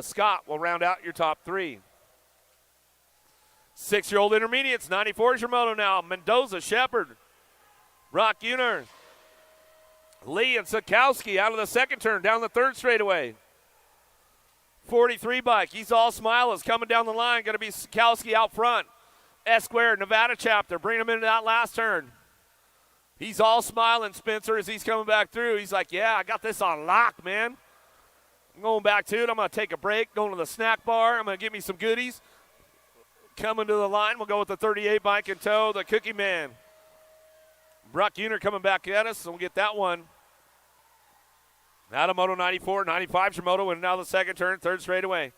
Scott will round out your top 3. 6-year-old intermediates, 94 is your moto now. Mendoza, Shepard, Brock Uner, Lee and Sikowski out of the second turn, down the third straightaway. 43 bike, he's all smile, is coming down the line. Going to be Sikowski out front. Esquire, Nevada chapter, bring him into that last turn. He's all smiling, Spencer, as he's coming back through. He's like, yeah, I got this on lock, man. I'm going back to it. I'm going to take a break, going to the snack bar. I'm going to get me some goodies. Coming to the line, we'll go with the 38 bike in tow, the Cookie Man. Brock Uner coming back at us, so we'll get that one. Out of Moto 94, 95's your moto, and now the second turn, third straightaway.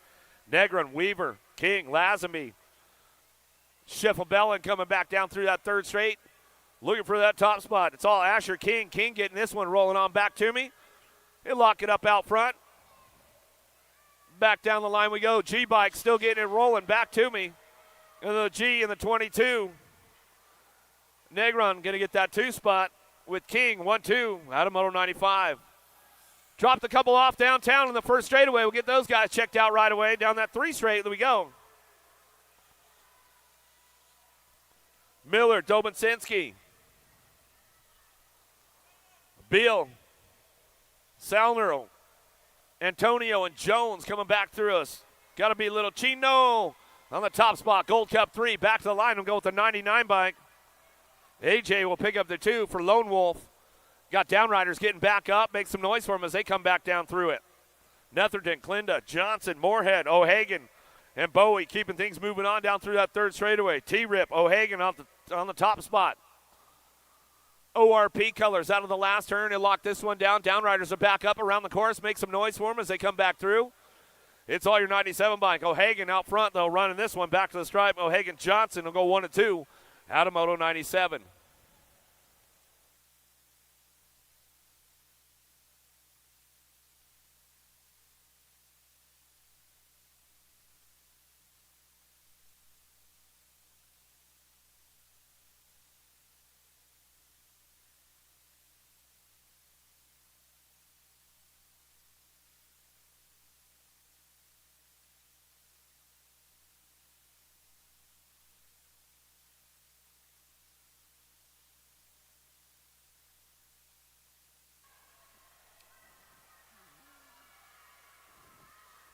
Negron, Weaver, King, Lazenby, Schiffelbellen coming back down through that third straight. Looking for that top spot. It's all Asher King. King getting this one rolling on back to me. He'll lock it up out front. Back down the line we go. G-Bike still getting it rolling back to me. And the G in the 22. Negron going to get that 2 spot with King. 1-2 out of Moto 95. Dropped a couple off downtown in the first straightaway. We'll get those guys checked out right away. Down that 3 straight, there we go. Miller, Dobinsinski, Beal, Salner, Antonio, and Jones coming back through us. Got to be a little Chino on the top spot. Gold Cup 3, back to the line and go with the 99 bike. AJ will pick up the 2 for Lone Wolf. Got downriders getting back up. Make some noise for them as they come back down through it. Netherton, Clinda, Johnson, Moorhead, O'Hagan, and Bowie keeping things moving on down through that third straightaway. T-Rip, O'Hagan on the top spot. ORP Colors out of the last turn. He'll lock this one down. Downriders are back up around the course. Make some noise for them as they come back through. It's all your 97 bike. O'Hagan out front, though, running this one back to the stripe. O'Hagan Johnson will go 1 and 2 out of Moto 97.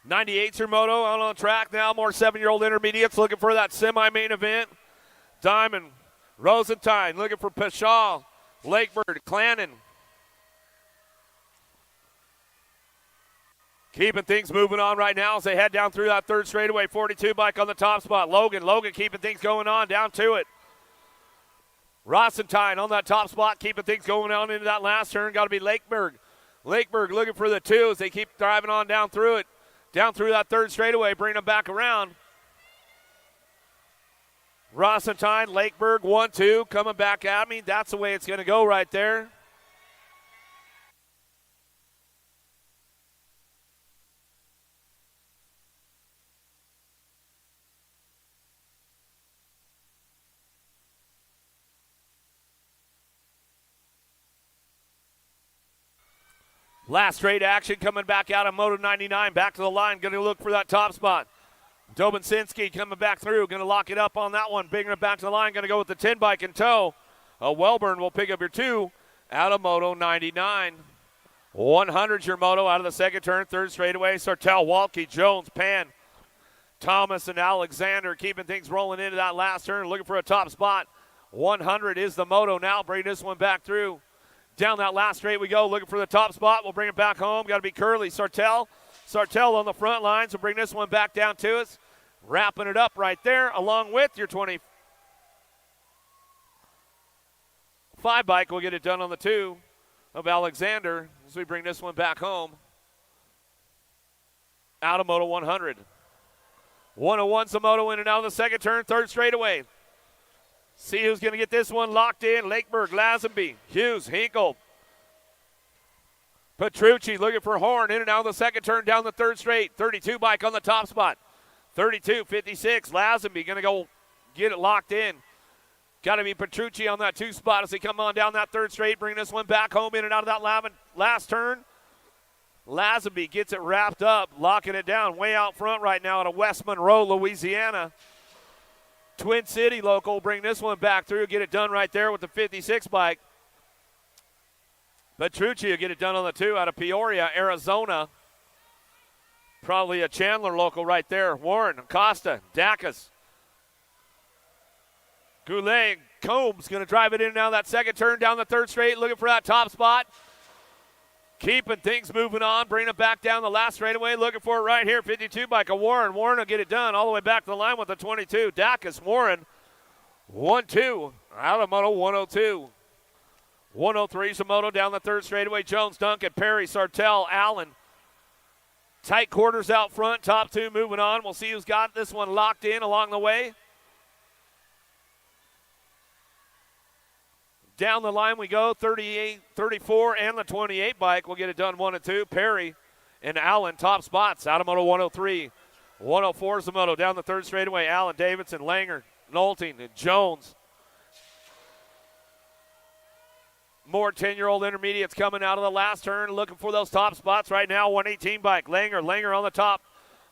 '98's your moto out on track now. More 7-year-old intermediates looking for that semi-main event. Diamond, Rosentine looking for Pashaw, Lakebird, Clannon. Keeping things moving on right now as they head down through that third straightaway. 42 bike on the top spot. Logan keeping things going on down to it. Rosentine on that top spot, keeping things going on into that last turn. Got to be Lakeberg. Lakeberg looking for the 2 as they keep driving on down through it. Down through that third straightaway, bring them back around. Rossentine, Lakeberg, 1-2, coming back at me. That's the way it's going to go right there. Last straight action coming back out of Moto 99. Back to the line, going to look for that top spot. Dobinsinski coming back through, going to lock it up on that one. Bringing it back to the line, going to go with the 10 bike in tow. Welburn will pick up your 2 out of Moto 99. 100's your moto out of the second turn, third straightaway. Sartell, Walke, Jones, Pan, Thomas, and Alexander keeping things rolling into that last turn, looking for a top spot. 100 is the moto now. Bring this one back through. Down that last straight we go, looking for the top spot. We'll bring it back home. Got to be Curley. Sartell on the front lines will bring this one back down to us. Wrapping it up right there, along with your 25 bike. We'll get it done on the 2 of Alexander as we bring this one back home. Out of Moto 100. 101's the moto in and out of the second turn, third straightaway. See who's going to get this one locked in. Lakeberg, Lazenby, Hughes, Hinkle. Petrucci looking for Horn in and out of the second turn down the third straight. 32 bike on the top spot. 32, 56. Lazenby going to go get it locked in. Got to be Petrucci on that 2 spot as they come on down that third straight. Bring this one back home in and out of that last turn. Lazenby gets it wrapped up, locking it down way out front right now out of West Monroe, Louisiana. Twin City local, bring this one back through, get it done right there with the 56 bike. Petrucci will get it done on the 2 out of Peoria, Arizona. Probably a Chandler local right there. Warren, Acosta, Dacus. Goulet, Combs going to drive it in now that second turn down the third straight, looking for that top spot. Keeping things moving on, bringing it back down the last straightaway, looking for it right here. 52 bike of Warren. Warren will get it done all the way back to the line with the 22. Dacus, Warren, 1-2 out of Moto 102. 103's the moto down the third straightaway. Jones, Duncan, Perry, Sartell, Allen. Tight quarters out front, top 2 moving on. We'll see who's got this one locked in along the way. Down the line we go, 38, 34, and the 28 bike. We'll get it done 1 and 2. Perry and Allen, top spots out of Moto 103. 104 is the moto down the third straightaway. Allen, Davidson, Langer, Nolting, and Jones. More 10-year-old intermediates coming out of the last turn, looking for those top spots right now. 118 bike, Langer on the top.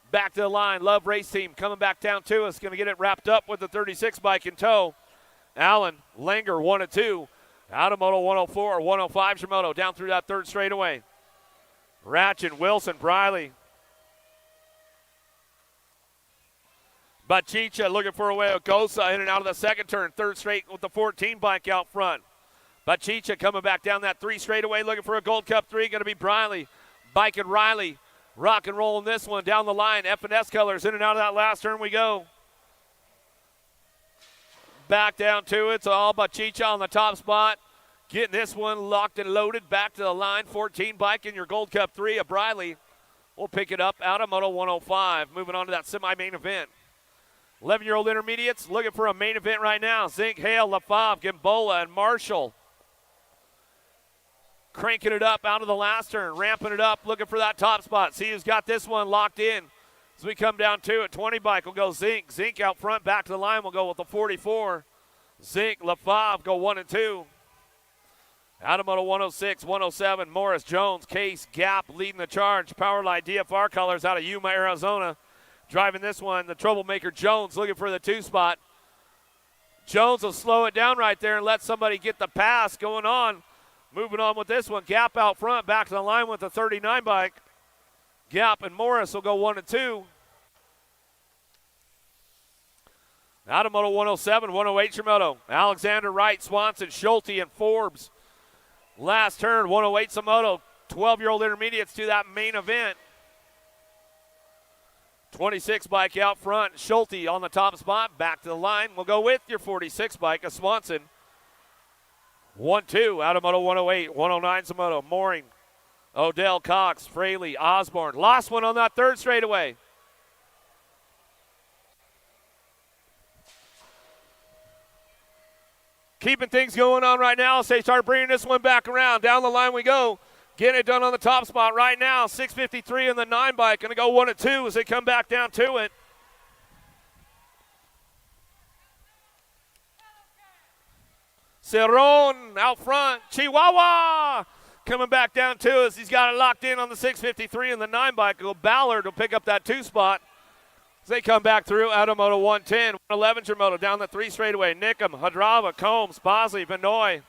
Back to the line, Love Race Team coming back down to us. Going to get it wrapped up with the 36 bike in tow. Allen, Langer, 1 and 2. Out of Moto 104, 105's your moto down through that third straightaway. Ratchet, Wilson, Briley. Bachicha looking for a way. Ogosa in and out of the second turn. Third straight with the 14 bike out front. Bachicha coming back down that 3 straightaway, looking for a Gold Cup 3. Going to be Briley. Bike and Riley. Rock and rolling this one down the line. F&S colors. In and out of that last turn we go. Back down to it. It's all Bachicha on the top spot. Getting this one locked and loaded. Back to the line. 14 bike in your Gold Cup 3 of Briley. We'll pick it up out of Moto 105. Moving on to that semi-main event. 11-year-old intermediates looking for a main event right now. Zink, Hale, LaFave, Gimbola, and Marshall. Cranking it up out of the last turn, ramping it up, looking for that top spot. See who's got this one locked in. As we come down to it, 20 bike will go Zink. Zink out front, back to the line, will go with the 44. Zink, LaFave go 1 and 2. Out of Moto 106, 107, Morris, Jones, Case, Gap leading the charge. Powerline DFR colors out of Yuma, Arizona. Driving this one, the troublemaker Jones looking for the 2 spot. Jones will slow it down right there and let somebody get the pass going on. Moving on with this one, Gap out front, back to the line with the 39 bike. Gap and Morris will go 1 and 2. Out of Moto 107, 108 Shimoto. Alexander, Wright, Swanson, Schulte, and Forbes. Last turn, 108 Shimoto. 12-year-old intermediates to that main event. 26 bike out front, Schulte on the top spot. Back to the line, we'll go with your 46 bike of Swanson. 1-2 out of Moto 108, 109 Shimoto. Mooring, Odell, Cox, Fraley, Osborne. Lost one on that 3rd straightaway. Keeping things going on right now as they start bringing this one back around. Down the line we go. Getting it done on the top spot right now. 6:53 in the 9 bike. Going to go 1 and 2 as they come back down to it. Cerrone out front. Chihuahua coming back down to us. He's got it locked in on the 6:53 in the 9 bike. Ballard will pick up that 2 spot as they come back through out of Moto 110. 111 Shimoto down the 3 straightaway. Nickham, Hadrava, Combs, Bosley, Vinoy.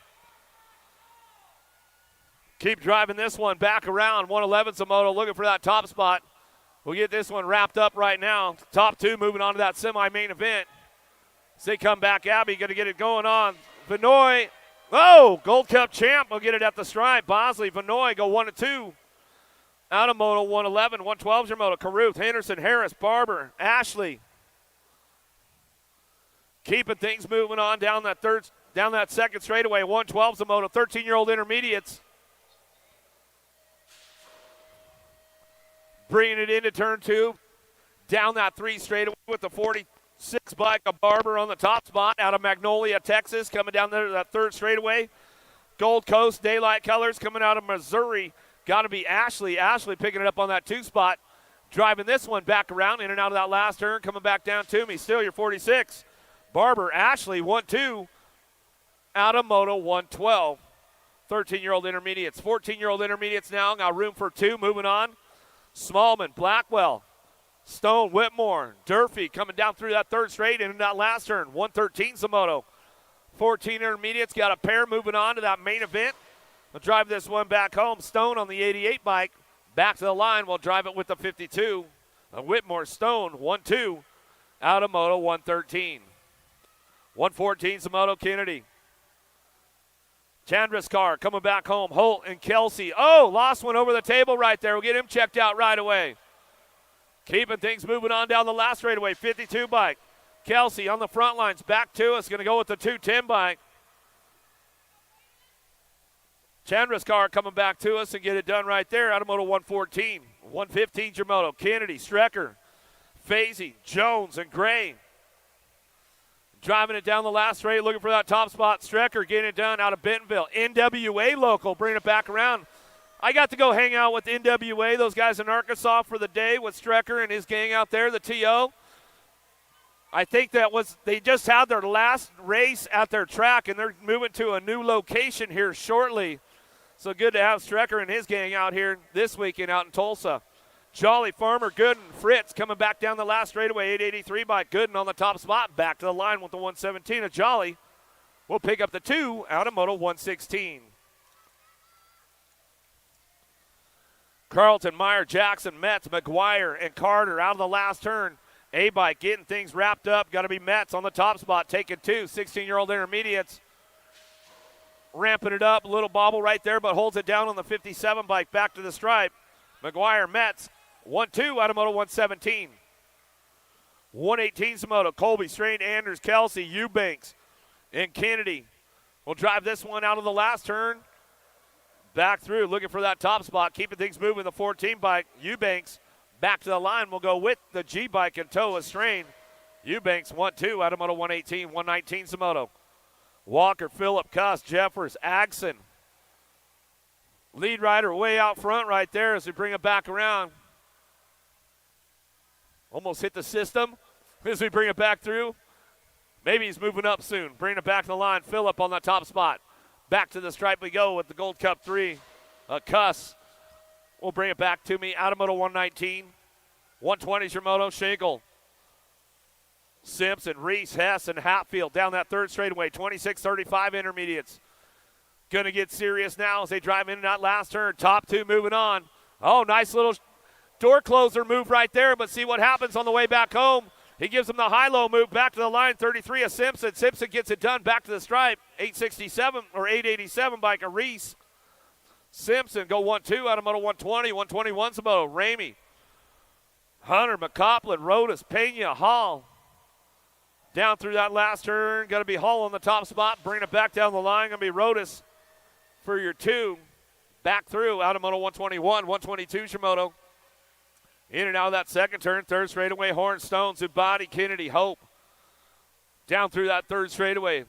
Keep driving this one back around. 111 Shimoto looking for that top spot. We'll get this one wrapped up right now. Top 2 moving on to that semi-main event. As they come back, Abbey going to get it going on. Vinoy, Gold Cup champ will get it at the stripe. Bosley, Vinoy go 1 and 2. Out of Moto 111, 112 Shimoto. Caruth, Henderson, Harris, Barber, Ashley. Keeping things moving on down that 2nd straightaway. 112 Shimoto, 13-year-old intermediates. Bringing it into turn 2. Down that 3 straightaway with the 46 bike of Barber on the top spot out of Magnolia, Texas. Coming down there to that 3rd straightaway. Gold Coast Daylight Colors coming out of Missouri. Got to be Ashley. Ashley picking it up on that 2 spot. Driving this one back around in and out of that last turn. Coming back down to me. Still your 46. Barber, Ashley, 1-2. Out of Moto 112. 13-year-old intermediates. 14-year-old intermediates now. Got room for 2. Moving on. Smallman, Blackwell, Stone, Whitmore, Durfee coming down through that 3rd straight in that last turn. 113 Shimoto. 14 intermediates got a pair moving on to that main event. We'll drive this one back home. Stone on the 88 bike. Back to the line. We'll drive it with the 52. Whitmore, Stone, 1-2 out of Moto 113. 114 Shimoto, Kennedy. Chandraskar coming back home. Holt and Kelsey. Lost one over the table right there. We'll get him checked out right away. Keeping things moving on down the last straightaway. 52 bike. Kelsey on the front lines. Back to us. Going to go with the 210 bike. Chandraskar coming back to us and get it done right there out of Moto 114. 115 Shimoto. Kennedy, Strecker, Fazy, Jones, and Gray. Driving it down the last straight, looking for that top spot. Strecker getting it done out of Bentonville. NWA local, bringing it back around. I got to go hang out with NWA, those guys in Arkansas for the day with Strecker and his gang out there, the TO. I think they just had their last race at their track, and they're moving to a new location here shortly. So good to have Strecker and his gang out here this weekend out in Tulsa. Jolly, Farmer, Gooden, Fritz coming back down the last straightaway. 883 by Gooden on the top spot. Back to the line with the 117 of Jolly. We'll pick up the 2 out of Moto 116. Carlton, Meyer, Jackson, Metz, McGuire, and Carter out of the last turn. A-Bike getting things wrapped up. Got to be Metz on the top spot, taking 2. 16-year-old intermediates. ramping it up. A little bobble right there, but holds it down on the 57 bike. Back to the stripe. McGuire, Metz, 1-2 out of Moto 117. 118's Moto. Colby, Strain, Anders, Kelsey, Eubanks, and Kennedy will drive this one out of the last turn. Back through, looking for that top spot, keeping things moving. The 14 bike, Eubanks, back to the line. Will go with the G bike and tow a Strain. Eubanks 1-2 out of Moto 118. 119's the Moto. Walker, Phillip, Cuss, Jeffers, Agson. Lead rider way out front right there as we bring it back around. Almost hit the system as we bring it back through. Maybe he's moving up soon. Bring it back to the line. Phillip on the top spot. Back to the stripe we go with the Gold Cup 3. Cuss will bring it back to me out of Moto 119. 120's your Moto. Schenkel, Simpson, Reese, Hess, and Hatfield down that third straightaway. 26-35 intermediates. Going to get serious now as they drive in that last turn. Top two moving on. Oh, nice little door closer move right there, but see what happens on the way back home. He gives them the high-low move back to the line. 33 of Simpson. Simpson gets it done back to the stripe. 867 or 887 by Reese. Simpson go 1-2 out of Moto 120. 121's a Moto. Ramey, Hunter, McCoplin, Rodas, Pena, Hall. Down through that last turn. Going to be Hall on the top spot. Bring it back down the line. Going to be Rodas for your two. Back through out of Moto 121. 122's your Moto. In and out of that second turn. Third straightaway. Horn, Stone, Zubati, Kennedy, Hope. Down through that third straightaway.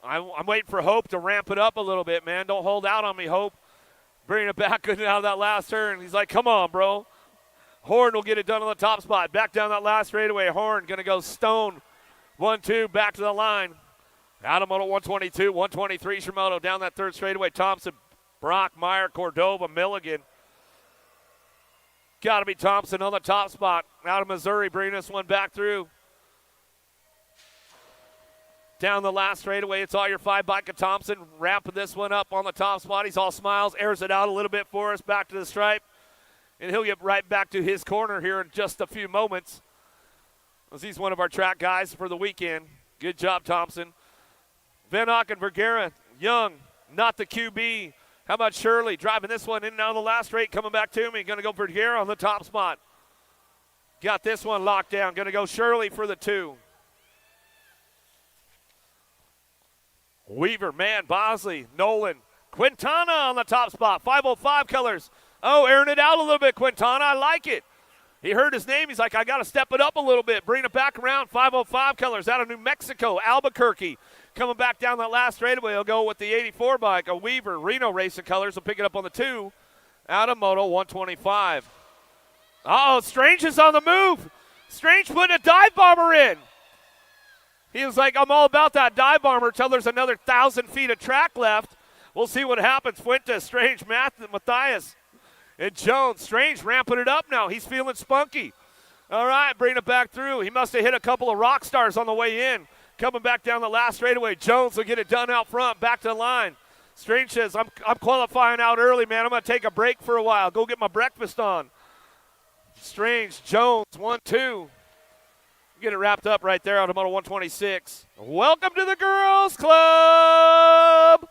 I'm waiting for Hope to ramp it up a little bit, man. Don't hold out on me, Hope. Bring it back out of that last turn. He's like, come on, bro. Horn will get it done on the top spot. Back down that last straightaway. Horn going to go Stone. 1-2 back to the line. Out of Moto 122. 123 Shimoto down that third straightaway. Thompson, Brock, Meyer, Cordova, Milligan. Got to be Thompson on the top spot. Out of Missouri, bringing this one back through. Down the last straightaway, it's all your 5 bike of Thompson. Wrapping this one up on the top spot. He's all smiles, airs it out a little bit for us. Back to the stripe. And he'll get right back to his corner here in just a few moments. As he's one of our track guys for the weekend. Good job, Thompson. Van Auken, Vergara, Young, not the QB. How about Shirley driving this one in and out of the last straight, coming back to me. Going to go Vergara on the top spot. Got this one locked down. Going to go Shirley for the 2. Weaver, Mann, Bosley, Nolan, Quintana on the top spot. 505 colors. Oh, airing it out a little bit, Quintana. I like it. He heard his name. He's like, I got to step it up a little bit. Bring it back around. 505 colors out of New Mexico. Albuquerque coming back down that last straightaway. He'll go with the 84 bike. A Weaver, Reno Racing colors. Will pick it up on the 2 out of Moto 125. Uh-oh, Strange is on the move. Strange putting a dive bomber in. He was like, I'm all about that dive bomber until there's another 1,000 feet of track left. We'll see what happens. Fuentes, Strange, Matthias, and Jones. Strange ramping it up now. He's feeling spunky. All right, bring it back through. He must have hit a couple of rock stars on the way in. Coming back down the last straightaway. Jones will get it done out front, back to the line. Strange says, I'm qualifying out early, man. I'm going to take a break for a while. Go get my breakfast on. Strange, Jones, 1-2. Get it wrapped up right there out of Moto 126. Welcome to the Girls Club.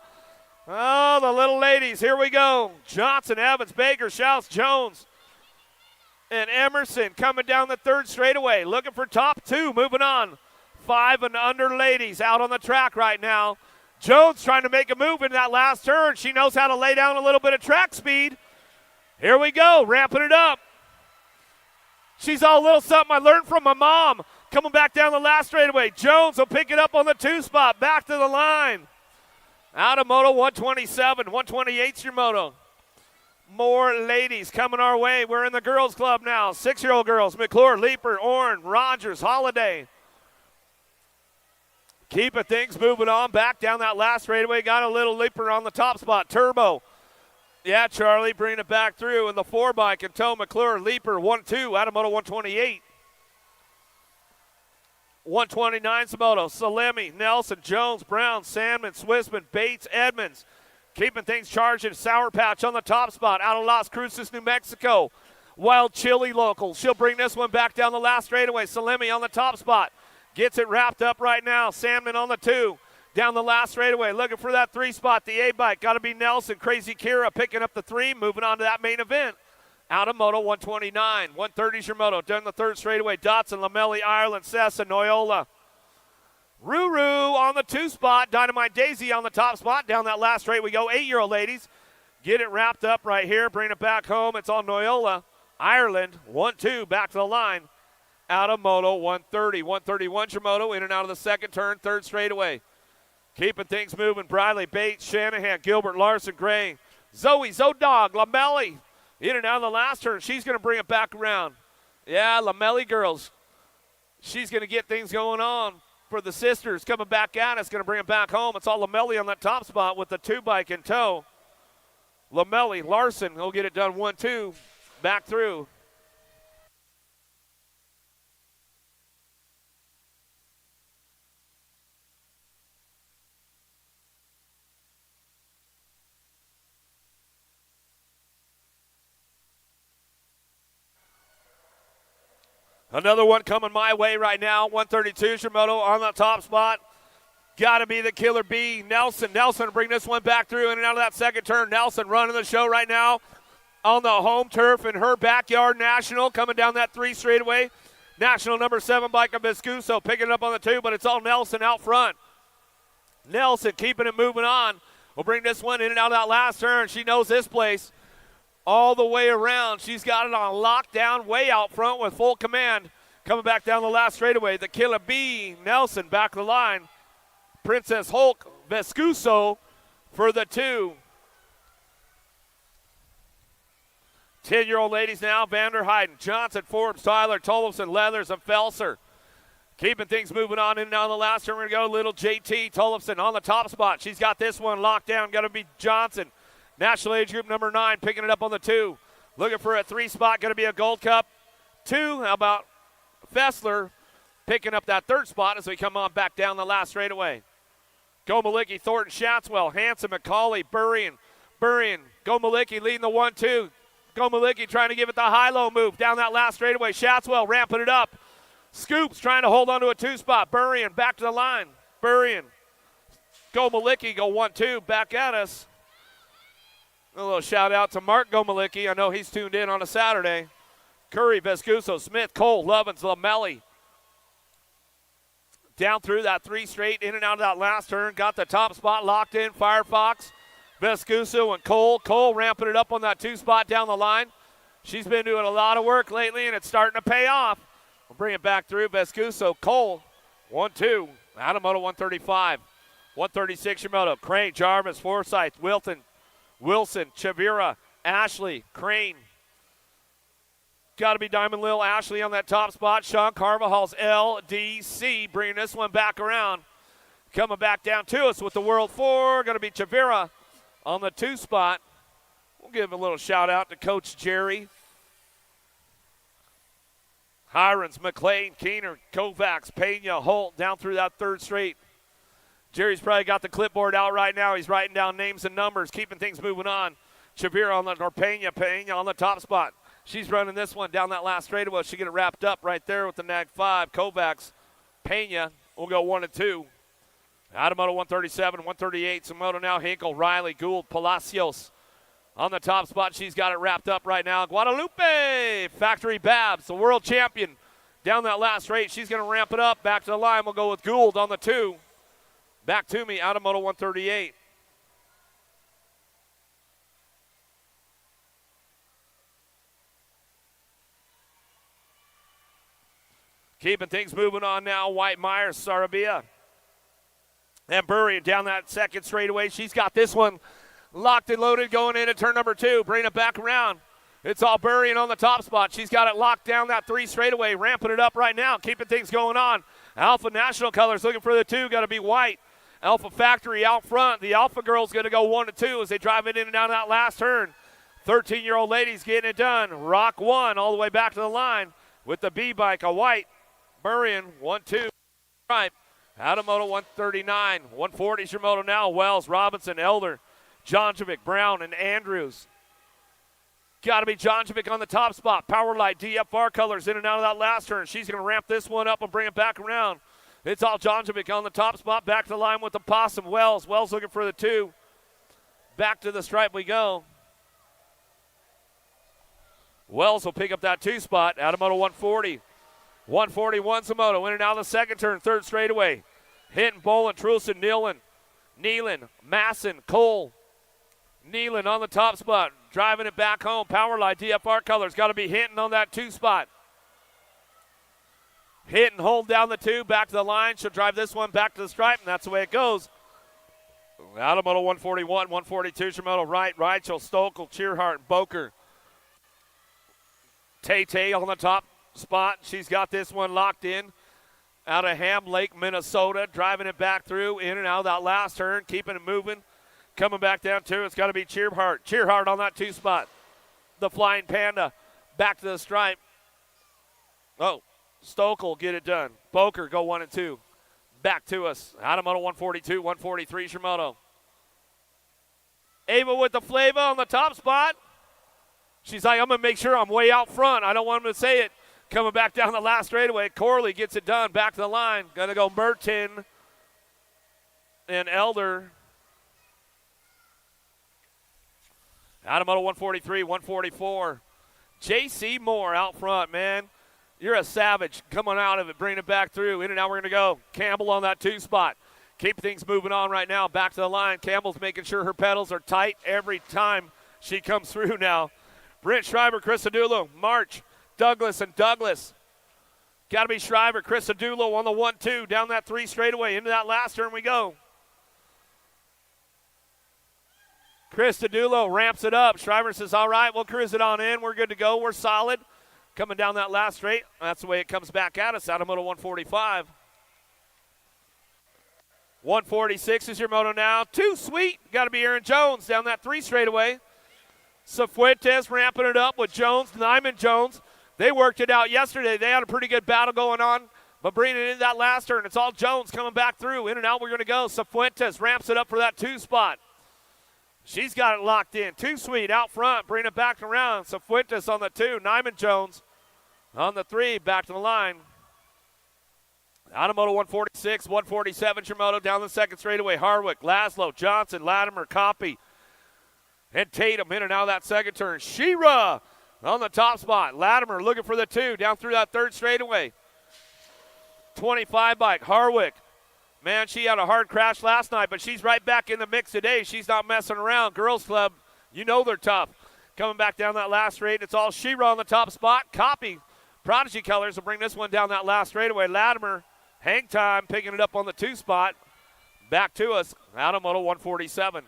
Oh, the little ladies. Here we go. Johnson, Evans, Baker, Shouts, Jones, and Emerson coming down the third straightaway. Looking for top 2. Moving on. 5 and under ladies out on the track right now. Jones trying to make a move in that last turn. She knows how to lay down a little bit of track speed. Here we go. Ramping it up. She's all a little something I learned from my mom. Coming back down the last straightaway. Jones will pick it up on the 2 spot. Back to the line. Out of Moto 127. 128's your Moto. More ladies coming our way. We're in the Girls Club now. 6-year-old girls. McClure, Leaper, Orrin, Rogers, Holiday. Keeping things moving on. Back down that last straightaway. Got a little Leaper on the top spot. Turbo. Yeah, Charlie, bringing it back through in the 4 bike. And Toe McClure, Leaper, 1-2 out of Moto 128. 129 Moto, Salemi, Nelson, Jones, Brown, Sandman, Swissman, Bates, Edmonds. Keeping things charging. Sour Patch on the top spot out of Las Cruces, New Mexico. Wild Chili local. She'll bring this one back down the last straightaway. Salemi on the top spot. Gets it wrapped up right now. Sandman on the 2. Down the last straightaway, looking for that 3 spot. The A-bike, got to be Nelson. Crazy Kira picking up the 3, moving on to that main event. Out of Moto 129. 130's your Moto. Down the 3rd straightaway, Dotson, Lamelli, Ireland, Sessa, Noyola. Ruru on the 2 spot. Dynamite Daisy on the top spot. Down that last straight we go. 8-year-old ladies. Get it wrapped up right here. Bring it back home. It's all Noyola. Ireland, 1-2, back to the line. Out of Moto 130. 131's your Moto. In and out of the 2nd turn, 3rd straightaway. Keeping things moving. Briley, Bates, Shanahan, Gilbert, Larson, Gray, Zoe, Zodog, Lamelli. In and out of the last turn. She's going to bring it back around. Yeah, Lamelli girls. She's going to get things going on for the sisters. Coming back at us. Going to bring it back home. It's all Lamelli on that top spot with the 2 bike in tow. Lamelli, Larson will get it done 1-2. Back through. Another one coming my way right now. 132 Shimoto on the top spot. Got to be the Killer Bee. Nelson to bring this one back through in and out of that 2nd turn. Nelson running the show right now on the home turf in her backyard. National coming down that 3 straightaway. National number 7 bike of Viscuso picking it up on the 2, but it's all Nelson out front. Nelson keeping it moving on. We'll bring this one in and out of that last turn. She knows this place all the way around. She's got it on lockdown way out front with full command. Coming back down the last straightaway, the Killer Bee, Nelson back of the line. Princess Hulk, Vescuso for the 2. 10-year-old ladies now, Vander Heiden, Johnson, Forbes, Tyler, Tollefson, Leathers, and Felser. Keeping things moving on in and out of the last turn. We're going to go little JT Tollefson on the top spot. She's got this one locked down. Got to be Johnson. National age group number 9 picking it up on the 2. Looking for a 3 spot. Going to be a Gold Cup 2. How about Fessler picking up that 3rd spot as we come on back down the last straightaway. Gomalicki, Thornton, Shatswell, Hanson, McCauley, Burrian. Gomalicki leading the 1-2. Gomalicki trying to give it the high-low move down that last straightaway. Shatswell ramping it up. Scoops trying to hold on to a 2 spot. Burrian back to the line. Burrian. Gomalicki go 1-2 back at us. A little shout out to Mark Gomalicki. I know he's tuned in on a Saturday. Curry, Vescuso, Smith, Cole, Lovins, Lamelli. Down through that 3 straight, in and out of that last turn. Got the top spot locked in. Firefox, Vescuso, and Cole. Cole ramping it up on that 2 spot down the line. She's been doing a lot of work lately, and it's starting to pay off. We'll bring it back through. Vescuso, Cole, 1-2. Out of Moto 135. 136 Yamamoto. Crane, Jarvis, Forsyth, Wilson, Chavira, Ashley, Crane. Got to be Diamond Lil Ashley on that top spot. Sean Carvajal's LDC bringing this one back around. Coming back down to us with the World 4. Going to be Chavira on the 2 spot. We'll give a little shout out to Coach Jerry. Hirons, McLean, Keener, Kovacs, Pena, Holt down through that 3rd straight. Jerry's probably got the clipboard out right now. He's writing down names and numbers, keeping things moving on. Chavira on the, or Pena on the top spot. She's running this one down that last straightaway. She get it wrapped up right there with the nag 5. Kovacs, Pena will go 1-2. Out of Moto 137, 138. Samoto now, Hinkle, Riley, Gould, Palacios. On the top spot, she's got it wrapped up right now. Guadalupe, Factory Babs, the world champion. Down that last straight, she's going to ramp it up. Back to the line, we'll go with Gould on the 2. Back to me, out of Moto 138. Keeping things moving on now, White Myers, Sarabia. And Burry down that 2nd straightaway. She's got this one locked and loaded going into turn number 2. Bring it back around. It's all Burry on the top spot. She's got it locked down that 3 straightaway. Ramping it up right now. Keeping things going on. Alpha National Colors looking for the 2. Got to be White. Alpha Factory out front. The Alpha girls going to go 1-2 as they drive it in and out of that last turn. 13-year-old ladies getting it done. Rock 1 all the way back to the line with the B-bike. A White. Burrian 1-2. Right. Out of Moto 139. 140 is your Moto now. Wells, Robinson, Elder, Jonjovic, Brown, and Andrews. Got to be Jonjovic on the top spot. Powerlight, DFR colors in and out of that last turn. She's going to ramp this one up and bring it back around. It's all Jonjovic on the top spot. Back to the line with the possum. Wells looking for the 2. Back to the stripe we go. Wells will pick up that 2 spot out of moto 140. 141 Samoto in and out of the second turn, third straightaway. Hinton, Bolin, Trulson, Nealon, Masson, Cole. Nealon on the top spot, driving it back home. Powerline, DFR colors, got to be Hinton on that 2 spot. Hinton hold down the 2, back to the line. She'll drive this one back to the stripe, and that's the way it goes. Out of moto 141, 142, Shimoto right, Reichel, Stokel, Cheerhart, Boker. Tay on the top spot. She's got this one locked in. Out of Ham Lake, Minnesota, driving it back through, in and out of that last turn, keeping it moving. Coming back down to it's got to be Cheerhart. Cheerhart on that 2 spot. The Flying Panda back to the stripe. Oh, Stokel get it done. Boker go 1 and 2. Back to us. Out of moto 142, 143, Shimoto. Ava with the Flava on the top spot. She's like, I'm going to make sure I'm way out front. I don't want him to say it. Coming back down the last straightaway. Corley gets it done. Back to the line. Going to go Merton and Elder. Out of moto 143, 144. J.C. Moore out front, man. You're a savage. Coming out of it, bringing it back through. In and out, we're going to go. Campbell on that 2 spot. Keep things moving on right now. Back to the line. Campbell's making sure her pedals are tight every time she comes through now. Brent Schreiber, Chris Adulo, March, Douglas, and Douglas. Got to be Schreiber, Chris Adulo on the 1-2. Down that 3 straightaway. Into that last turn we go. Chris Adulo ramps it up. Schreiber says, all right, we'll cruise it on in. We're good to go. We're solid. Coming down that last straight. That's the way it comes back at us out of moto 145. 146 is your moto now. Too sweet. Got to be Aaron Jones down that 3 straightaway. Cifuentes ramping it up with Jones, Nyman Jones. They worked it out yesterday. They had a pretty good battle going on, but bringing it in that last turn, it's all Jones coming back through. In and out we're going to go. Cifuentes ramps it up for that 2 spot. She's got it locked in. Too sweet out front. Bring it back around. Cifuentes on the 2. Nyman Jones on the 3. Back to the line. Out of moto 146, 147, Shimoto down the second straightaway. Harwick, Laszlo, Johnson, Latimer, Copy, and Tatum in and out of that second turn. Shira on the top spot. Latimer looking for the 2 down through that third straightaway. 25 bike. Harwick. Man, she had a hard crash last night, but she's right back in the mix today. She's not messing around. Girls Club, you know they're tough. Coming back down that last straight, it's all Shira on the top spot. Copy. Prodigy Colors will bring this one down that last straightaway. Latimer, hang time, picking it up on the 2 spot. Back to us. Out of moto 147.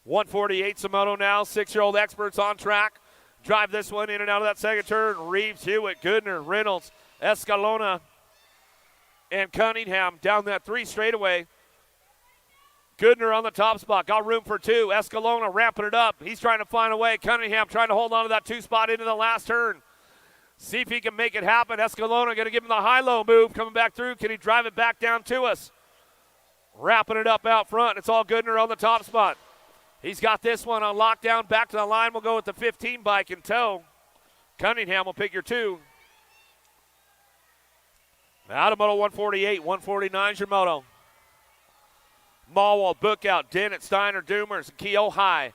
148 Samoto now. 6-year-old experts on track. Drive this one in and out of that second turn. Reeves, Hewitt, Goodner, Reynolds, Escalona, and Cunningham down that 3 straightaway. Goodner on the top spot. Got room for 2. Escalona ramping it up. He's trying to find a way. Cunningham trying to hold on to that 2 spot into the last turn. See if he can make it happen. Escalona going to give him the high-low move. Coming back through. Can he drive it back down to us? Wrapping it up out front. It's all Goodner on the top spot. He's got this one on lockdown. Back to the line. We'll go with the 15 bike in tow. Cunningham will pick your 2. Out of moto 148, 149 is your moto. Malwald, Bookout, Dennett, Steiner, Doomers, and Keo High.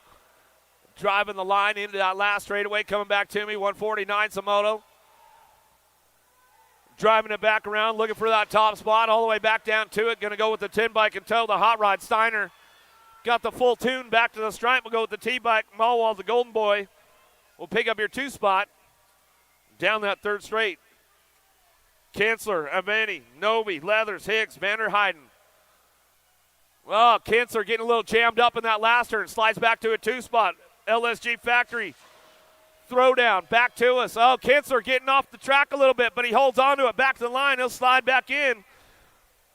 Driving the line into that last straightaway. Coming back to me, 149 Samoto. Driving it back around, looking for that top spot. All the way back down to it. Going to go with the 10 bike in tow. The Hot Rod Steiner got the full tune back to the stripe. We'll go with the T bike. Malwald, the Golden Boy, will pick up your 2 spot. Down that third straight. Kinsler, Avani, Novi, Leathers, Higgs, Vander Heiden. Oh, Kinsler getting a little jammed up in that last turn. Slides back to a 2 spot. LSG Factory. Throwdown. Back to us. Oh, Kinsler getting off the track a little bit, but he holds on to it. Back to the line. He'll slide back in.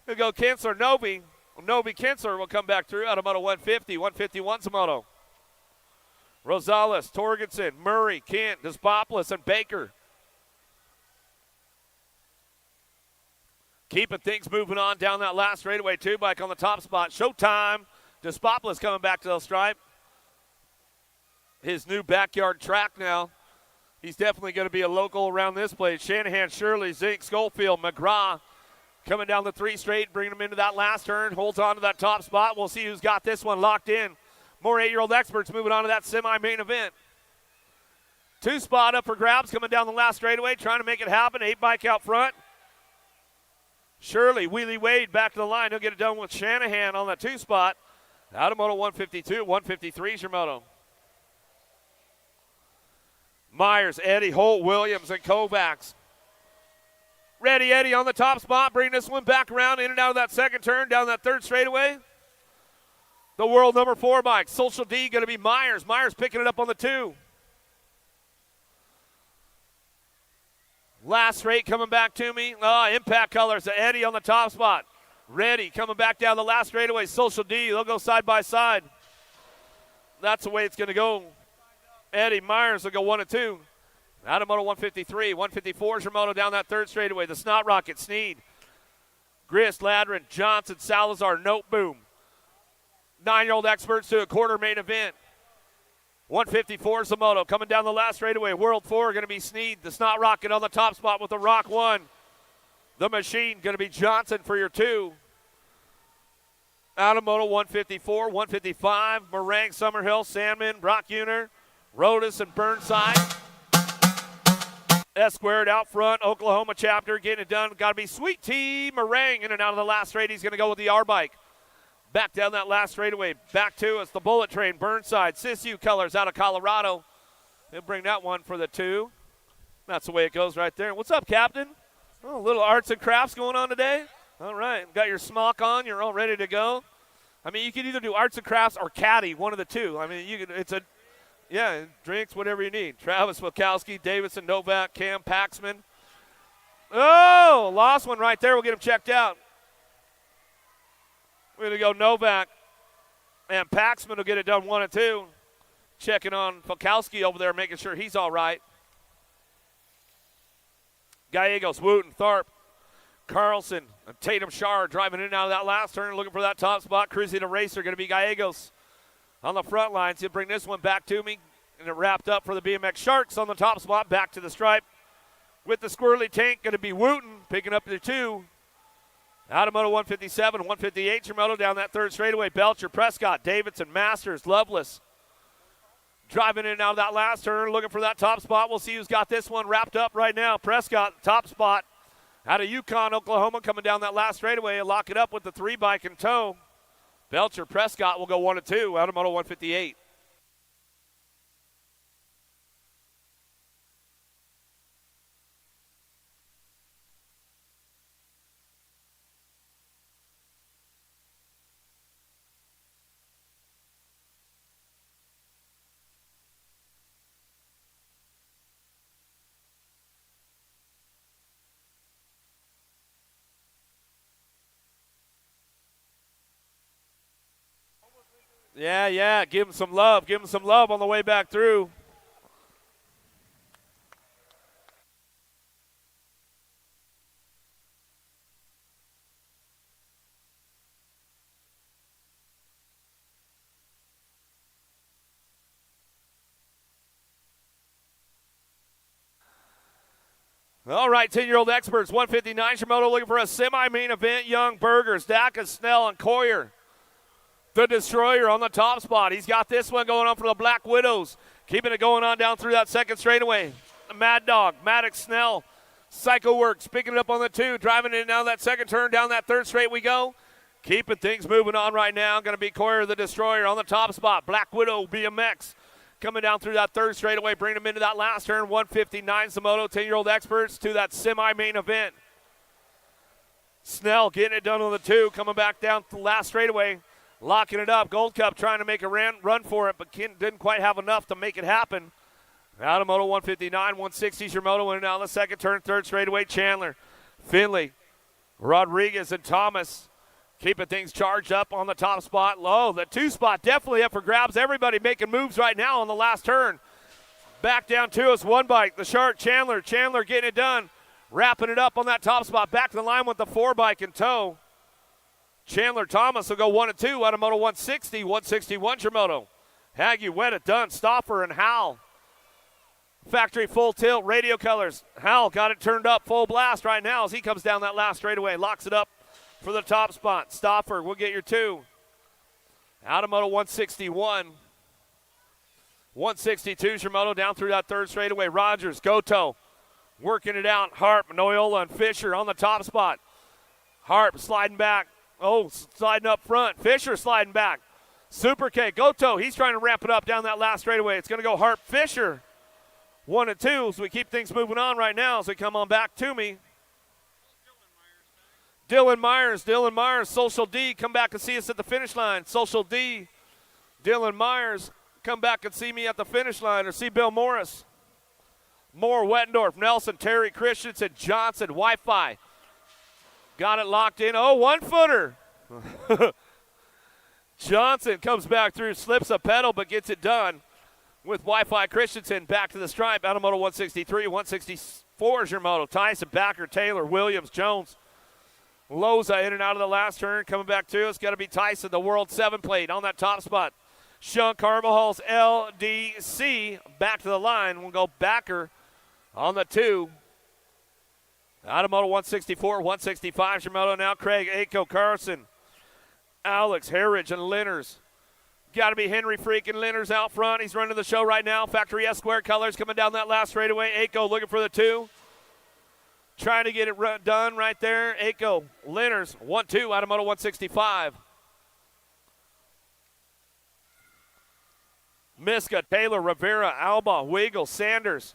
He'll go Kinsler, Novi. Novi Kinsler will come back through out of moto 150. 151 Samoto. Rosales, Torgensen, Murray, Kent, Despopoulos, and Baker. Keeping things moving on down that last straightaway. 2 bike on the top spot. Showtime. Despopoulos coming back to the stripe. His new backyard track now. He's definitely going to be a local around this place. Shanahan, Shirley, Zink, Schofield, McGraw coming down the 3 straight, bringing him into that last turn. Holds on to that top spot. We'll see who's got this one locked in. More 8-year-old experts moving on to that semi-main event. 2 spot up for grabs coming down the last straightaway, trying to make it happen. 8 bike out front. Shirley, Wheelie Wade back to the line. He'll get it done with Shanahan on that 2 spot. Out of moto 152, 153 is your moto. Myers, Eddie, Holt, Williams, and Kovacs. Ready, Eddie on the top spot. Bring this one back around, in and out of that second turn, down that 3rd straightaway. The world number 4 bike. Social D going to be Myers. Myers picking it up on the 2. Last straight coming back to me. Impact Colors, Eddie on the top spot. Ready, coming back down the last straightaway. Social D, they'll go side by side. That's the way it's going to go. Eddie Myers will go 1 and 2. Out of moto 153. 154 is your moto down that 3rd straightaway. The Snot Rocket, Sneed, Grist, Ladrin, Johnson, Salazar, Note Boom. 9-year-old experts to a quarter main event. 154 is the moto. Coming down the last straightaway. World 4 going to be Sneed. The Snot Rocket on the top spot with the Rock 1. The Machine going to be Johnson for your 2. Out of moto 154, 155. Meringue, Summerhill, Sandman, Brock Uner, Rodas, and Burnside. S squared out front. Oklahoma chapter getting it done. Got to be Sweet Tea Meringue in and out of the last straight. He's going to go with the R bike. Back down that last straightaway. Back to us, the Bullet Train, Burnside. Sisu Colors out of Colorado. He'll bring that one for the 2. That's the way it goes right there. What's up, Captain? Oh, a little arts and crafts going on today. All right, got your smock on. You're all ready to go. I mean, you can either do arts and crafts or caddy, one of the 2. I mean, you can. Drinks, whatever you need. Travis Wilkowski, Davidson, Novak, Cam Paxman. Oh, lost one right there. We'll get him checked out. We're going to go Novak, and Paxman will get it done 1 and 2. Checking on Wilkowski over there, making sure he's all right. Gallegos, Wooten, Tharp, Carlson, and Tatum Shar driving in and out of that last turn, looking for that top spot. Cruising the racer, going to be Gallegos on the front lines. He'll bring this one back to me, and it wrapped up for the BMX Sharks on the top spot, back to the stripe. With the squirrely tank, going to be Wooten, picking up the 2. Out of moto 157, 158, your moto down that 3rd straightaway. Belcher, Prescott, Davidson, Masters, Lovelace. Driving in and out of that last turn, looking for that top spot. We'll see who's got this one wrapped up right now. Prescott, top spot. Out of Yukon, Oklahoma, coming down that last straightaway. He'll lock it up with the 3 bike in tow. Belcher, Prescott will go 1 and 2 out of moto 158. Yeah. Give him some love. Give him some love on the way back through. All right, 10-year-old experts, 159 Shimoto looking for a semi-main event. Young, Burgers, Dacus, Snell, and Coyer. The Destroyer on the top spot. He's got this one going on for the Black Widows. Keeping it going on down through that 2nd straightaway. Mad Dog, Maddox, Snell, Psycho Works picking it up on the 2. Driving in now that 2nd turn. Down that 3rd straight we go. Keeping things moving on right now. Going to be Coyer, the Destroyer on the top spot. Black Widow, BMX. Coming down through that 3rd straightaway. Bringing him into that last turn. 159 Samoto, 10-year-old experts to that semi-main event. Snell getting it done on the 2. Coming back down to the last straightaway. Locking it up. Gold Cup trying to make a run for it, but didn't quite have enough to make it happen. Out of moto 159, 160 is your moto. And now the 2nd turn, 3rd straightaway. Chandler, Finley, Rodriguez, and Thomas keeping things charged up on the top spot. Low. The 2 spot definitely up for grabs. Everybody making moves right now on the last turn. Back down to us. 1 bike. The Shark, Chandler. Chandler getting it done. Wrapping it up on that top spot. Back to the line with the 4 bike in tow. Chandler Thomas will go 1 and 2 out of moto 160, 161 your moto. Haggy, Wet it, Dunn, Stoffer, and Howell. Factory full tilt, radio colors. Howell got it turned up full blast right now as he comes down that last straightaway. Locks it up for the top spot. Stoffer will get your 2. Out of moto 161. 162 Shimoto down through that third straightaway. Rogers, Goto working it out. Harp, Noyola, and Fisher on the top spot. Harp sliding back. Oh, sliding up front. Fisher sliding back. Super K, Goto, he's trying to ramp it up down that last straightaway. It's going to go Harp, Fisher. 1 and 2, so we keep things moving on right now as they come on back to me. Dylan Myers, Social D, come back and see us at the finish line. Social D, Dylan Myers, come back and see me at the finish line, or see Bill Morris. Moore, Wettendorf, Nelson, Terry, Christensen, Johnson, Wi-Fi. Got it locked in. Oh, 1-footer. Johnson comes back through, slips a pedal, but gets it done with Wi-Fi. Christensen back to the stripe. Out of moto 163, 164 is your moto. Tyson, Backer, Taylor, Williams, Jones. Loza in and out of the last turn. Coming back to us, got to be Tyson, the World 7 plate on that top spot. Sean Carvajal's LDC back to the line. We'll go Backer on the 2. Out of moto 164, 165 is your moto now. Craig, Aiko, Carson, Alex, Harridge, and Linners. Got to be Henry freaking Linners out front. He's running the show right now. Factory S square colors coming down that last straightaway. Aiko looking for the 2. Trying to get it done right there. Aiko, Linners, 1-2 out of moto 165. Miska, Taylor, Rivera, Alba, Wiggle, Sanders.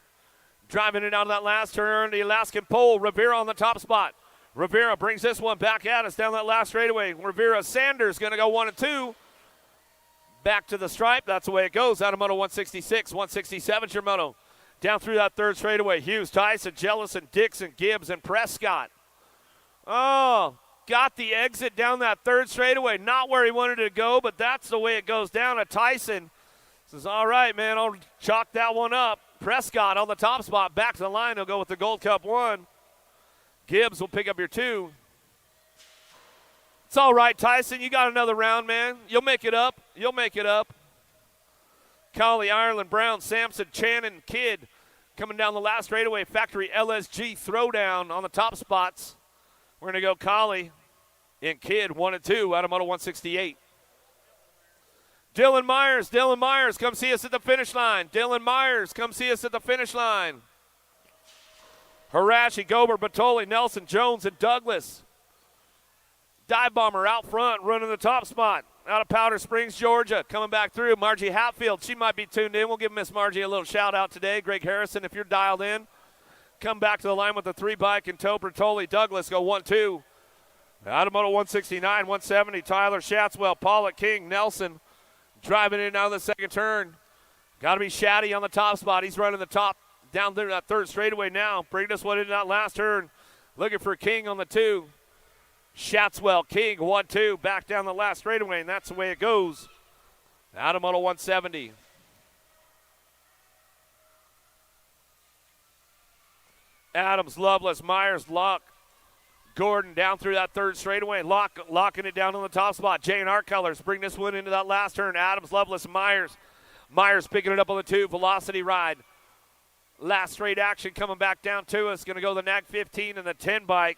Driving it out of that last turn. The Alaskan pole. Rivera on the top spot. Rivera brings this one back at us down that last straightaway. Rivera, Sanders going to go 1 and 2. Back to the stripe. That's the way it goes. Out of moto 166, 167 your moto. Down through that third straightaway. Hughes, Tyson, Jellison, Dixon, Gibbs, and Prescott. Oh, got the exit down that third straightaway. Not where he wanted to go, but that's the way it goes down. A Tyson says, all right, man, I'll chalk that one up. Prescott on the top spot. Back to the line. He'll go with the Gold Cup 1. Gibbs will pick up your 2. It's all right, Tyson. You got another round, man. You'll make it up. You'll make it up. Colley, Ireland, Brown, Sampson, Channon, Kidd coming down the last straightaway. Factory LSG throwdown on the top spots. We're going to go Colley and Kidd 1 and 2 out of moto 168. Dylan Myers, come see us at the finish line. Dylan Myers, come see us at the finish line. Harashi, Gober, Batoli, Nelson, Jones, and Douglas. Dive Bomber out front, running the top spot. Out of Powder Springs, Georgia, coming back through. Margie Hatfield, she might be tuned in. We'll give Miss Margie a little shout out today. Greg Harrison, if you're dialed in, come back to the line with the 3-bike. And Toe, Bertoli, Douglas go 1-2. Out of moto 169, 170, Tyler Shatswell, Pollock, King, Nelson. Driving in out of the second turn. Got to be Shaddy on the top spot. He's running the top down there that third straightaway now. Bringing us one into that last turn. Looking for King on the 2. Shatswell, King, 1-2. Back down the last straightaway, and that's the way it goes. Out of moto 170. Adams, Lovelace, Myers, Locke, Gordon down through that third straightaway, locking it down on the top spot. J&R Colors bring this one into that last turn. Adams, Lovelace, Myers. Myers picking it up on the 2, Velocity Ride. Last straight action coming back down to us. Going to go the NAG 15 and the 10 bike.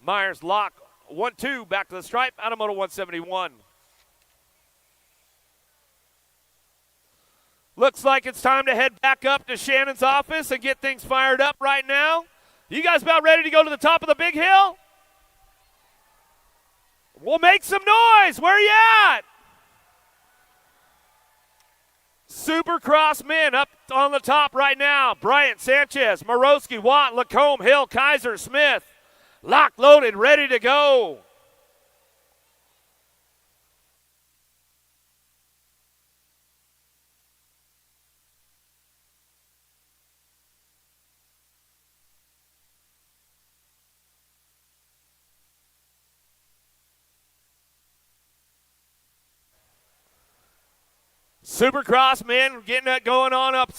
Myers, Locke, 1-2, back to the stripe, out of moto 171. Looks like it's time to head back up to Shannon's office and get things fired up right now. You guys about ready to go to the top of the big hill? We'll make some noise. Where are you at? Supercross men up on the top right now. Bryant, Sanchez, Morosky, Watt, Lacombe, Hill, Kaiser, Smith. Locked, loaded, ready to go. Supercross men getting it going on up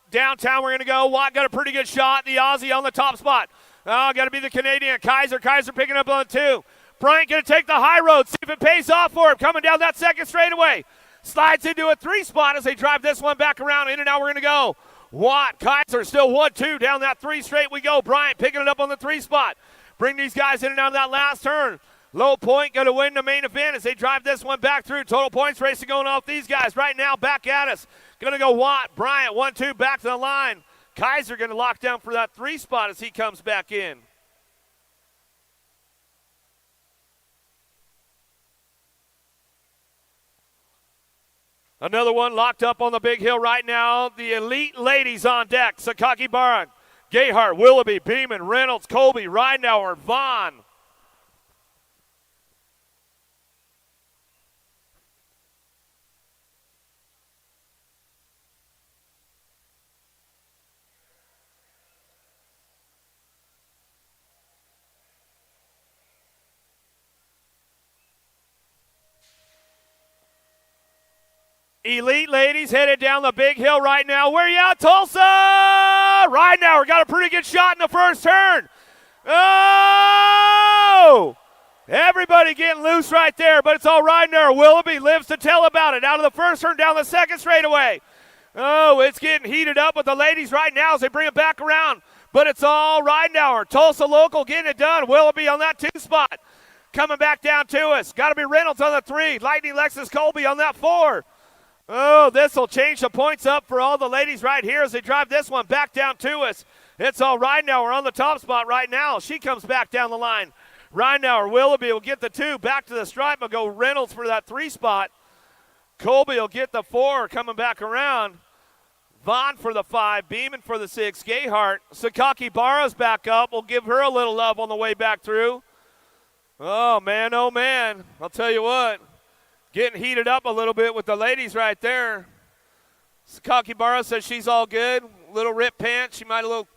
downtown. We're going to go. Watt got a pretty good shot. The Aussie on the top spot. Oh, got to be the Canadian. Kaiser picking up on 2. Bryant going to take the high road. See if it pays off for him. Coming down that second straightaway. Slides into a 3 spot as they drive this one back around. In and out we're going to go. Watt, Kaiser still 1-2 down that 3 straight we go. Bryant picking it up on the 3 spot. Bring these guys in and out of that last turn. Low Point going to win the main event as they drive this one back through. Total points racing going off these guys right now. Back at us. Going to go Watt, Bryant 1-2 back to the line. Kaiser going to lock down for that 3 spot as he comes back in. Another one locked up on the big hill right now. The elite ladies on deck. Sakaki Baran, Gayhart, Willoughby, Beeman, Reynolds, Colby, Ridenauer, Vaughn. Elite ladies headed down the big hill right now. Where you at, Tulsa? Ridenauer got a pretty good shot in the first turn. Oh! Everybody getting loose right there, but it's all Ridenauer. Willoughby lives to tell about it. Out of the first turn, down the second straightaway. Oh, it's getting heated up with the ladies right now as they bring it back around. But it's all Ridenauer. Tulsa local getting it done. Willoughby on that 2 spot. Coming back down to us. Got to be Reynolds on the 3. Lightning Lexus Colby on that 4. Oh, this will change the points up for all the ladies right here as they drive this one back down to us. It's all Ridenauer on the top spot right now. She comes back down the line. Ridenauer, Willoughby will get the 2 back to the stripe. Will go Reynolds for that 3 spot. Colby will get the 4 coming back around. Vaughn for the 5, Beeman for the 6, Gayhart. Sakaki Barra's back up. We'll give her a little love on the way back through. Oh, man, I'll tell you what. Getting heated up a little bit with the ladies right there. Sakaki Barra says she's all good. Little rip pants. She might get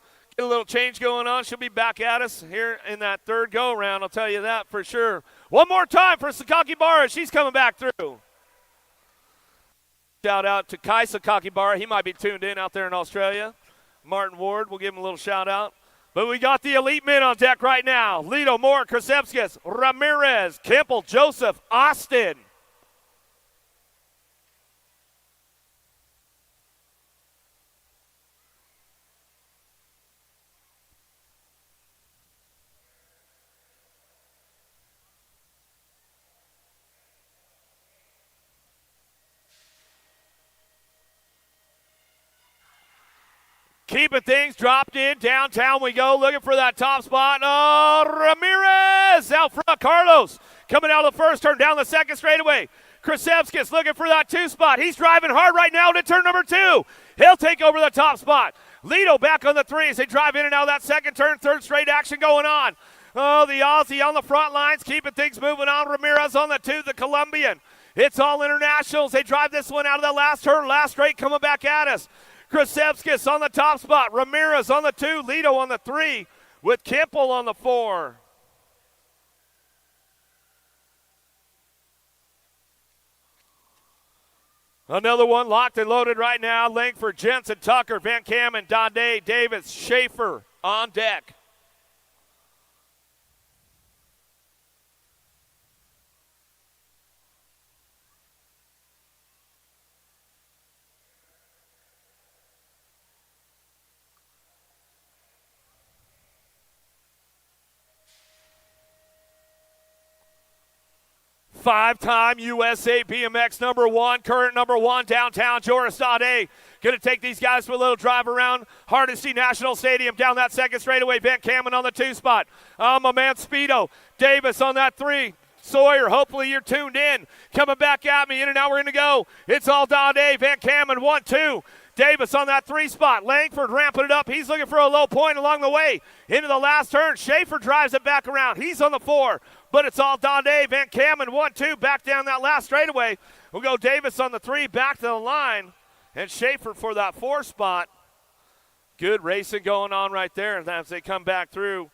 a little change going on. She'll be back at us here in that 3rd go-around. I'll tell you that for sure. One more time for Sakaki Barra. She's coming back through. Shout out to Kai Sakaki Barra. He might be tuned in out there in Australia. Martin Ward, we'll give him a little shout out. But we got the elite men on deck right now. Lido, Moore, Krasevskis, Ramirez, Kemple, Joseph, Austin. Keeping things dropped in. Downtown we go, looking for that top spot. Oh, Ramirez out front. Carlos coming out of the first turn, down the second straightaway. Krasevskis looking for that 2 spot. He's driving hard right now to turn number 2. He'll take over the top spot. Lido back on the 3 as they drive in and out of that second turn. 3rd straight action going on. Oh, the Aussie on the front lines, keeping things moving on. Ramirez on the 2, the Colombian. It's all internationals. They drive this one out of the last turn. Last straight coming back at us. Krasevskis on the top spot. Ramirez on the 2. Lido on the 3 with Kemple on the 4. Another one locked and loaded right now. Langford, Jensen, Tucker, Van Kamen, Dade, Davis, Schaefer on deck. Five-time USA BMX #1, current #1 downtown, Joris Dade. Going to take these guys for a little drive around Hardesty National Stadium down that second straightaway. Van Kamen on the 2 spot. My man Speedo. Davis on that 3. Sawyer, hopefully you're tuned in. Coming back at me, in and out, we're going to go. It's all Dade. Van Kamen 1-2. Davis on that 3 spot. Langford ramping it up. He's looking for a low point along the way. Into the last turn. Schaefer drives it back around. He's on the 4. But it's all Dade. Van Kamen 1-2 back down that last straightaway. We'll go Davis on the 3 back to the line. And Schaefer for that 4 spot. Good racing going on right there as they come back through.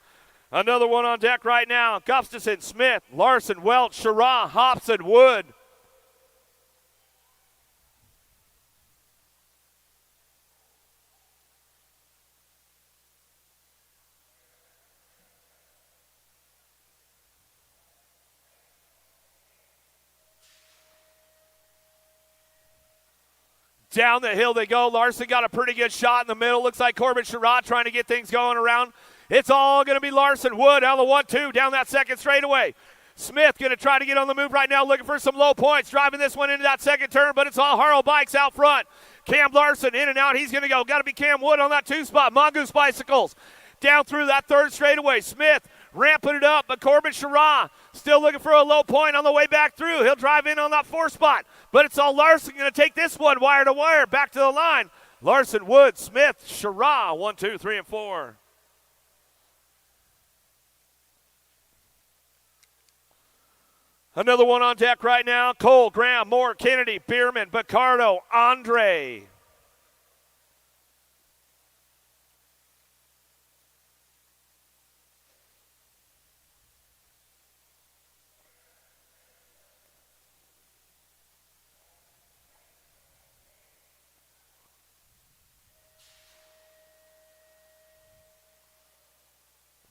Another one on deck right now. Gustafson, Smith, Larson, Welch, Shara, Hobson, Wood. Down the hill they go. Larson got a pretty good shot in the middle. Looks like Corbin Sherrod trying to get things going around. It's all going to be Larson. Wood out of the 1-2 down that second straightaway. Smith going to try to get on the move right now, looking for some low points, driving this one into that second turn, but it's all Harrow bikes out front. Cam Larson in and out. He's going to go. Got to be Cam Wood on that 2 spot. Mongoose Bicycles down through that third straightaway. Smith ramping it up, but Corbin Sherrod still looking for a low point on the way back through. He'll drive in on that 4 spot, but it's all Larson going to take this one wire to wire back to the line. Larson, Wood, Smith, Sherrod, 1, 2, 3, and 4. Another one on deck right now. Cole, Graham, Moore, Kennedy, Bierman, Bacardo, Andre.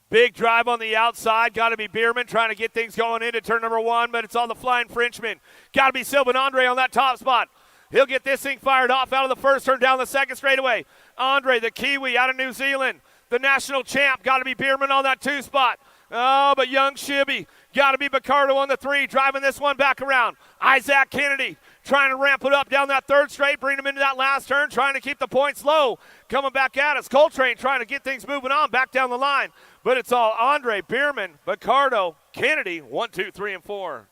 Big drive on the outside. Got to be Bierman trying to get things going into turn number 1, but it's on the flying Frenchman. Got to be Sylvan Andre on that top spot. He'll get this thing fired off out of the first turn down the second straightaway. Andre, the Kiwi out of New Zealand, the national champ. Got to be Bierman on that 2 spot. Oh, but young Shibby. Got to be Bacardo on the 3, driving this one back around. Isaac Kennedy trying to ramp it up down that third straight, bring him into that last turn, trying to keep the points low. Coming back at us. Coltrane trying to get things moving on back down the line. But it's all Andre, Bierman, Bacardo, Kennedy, 1, 2, 3, and 4.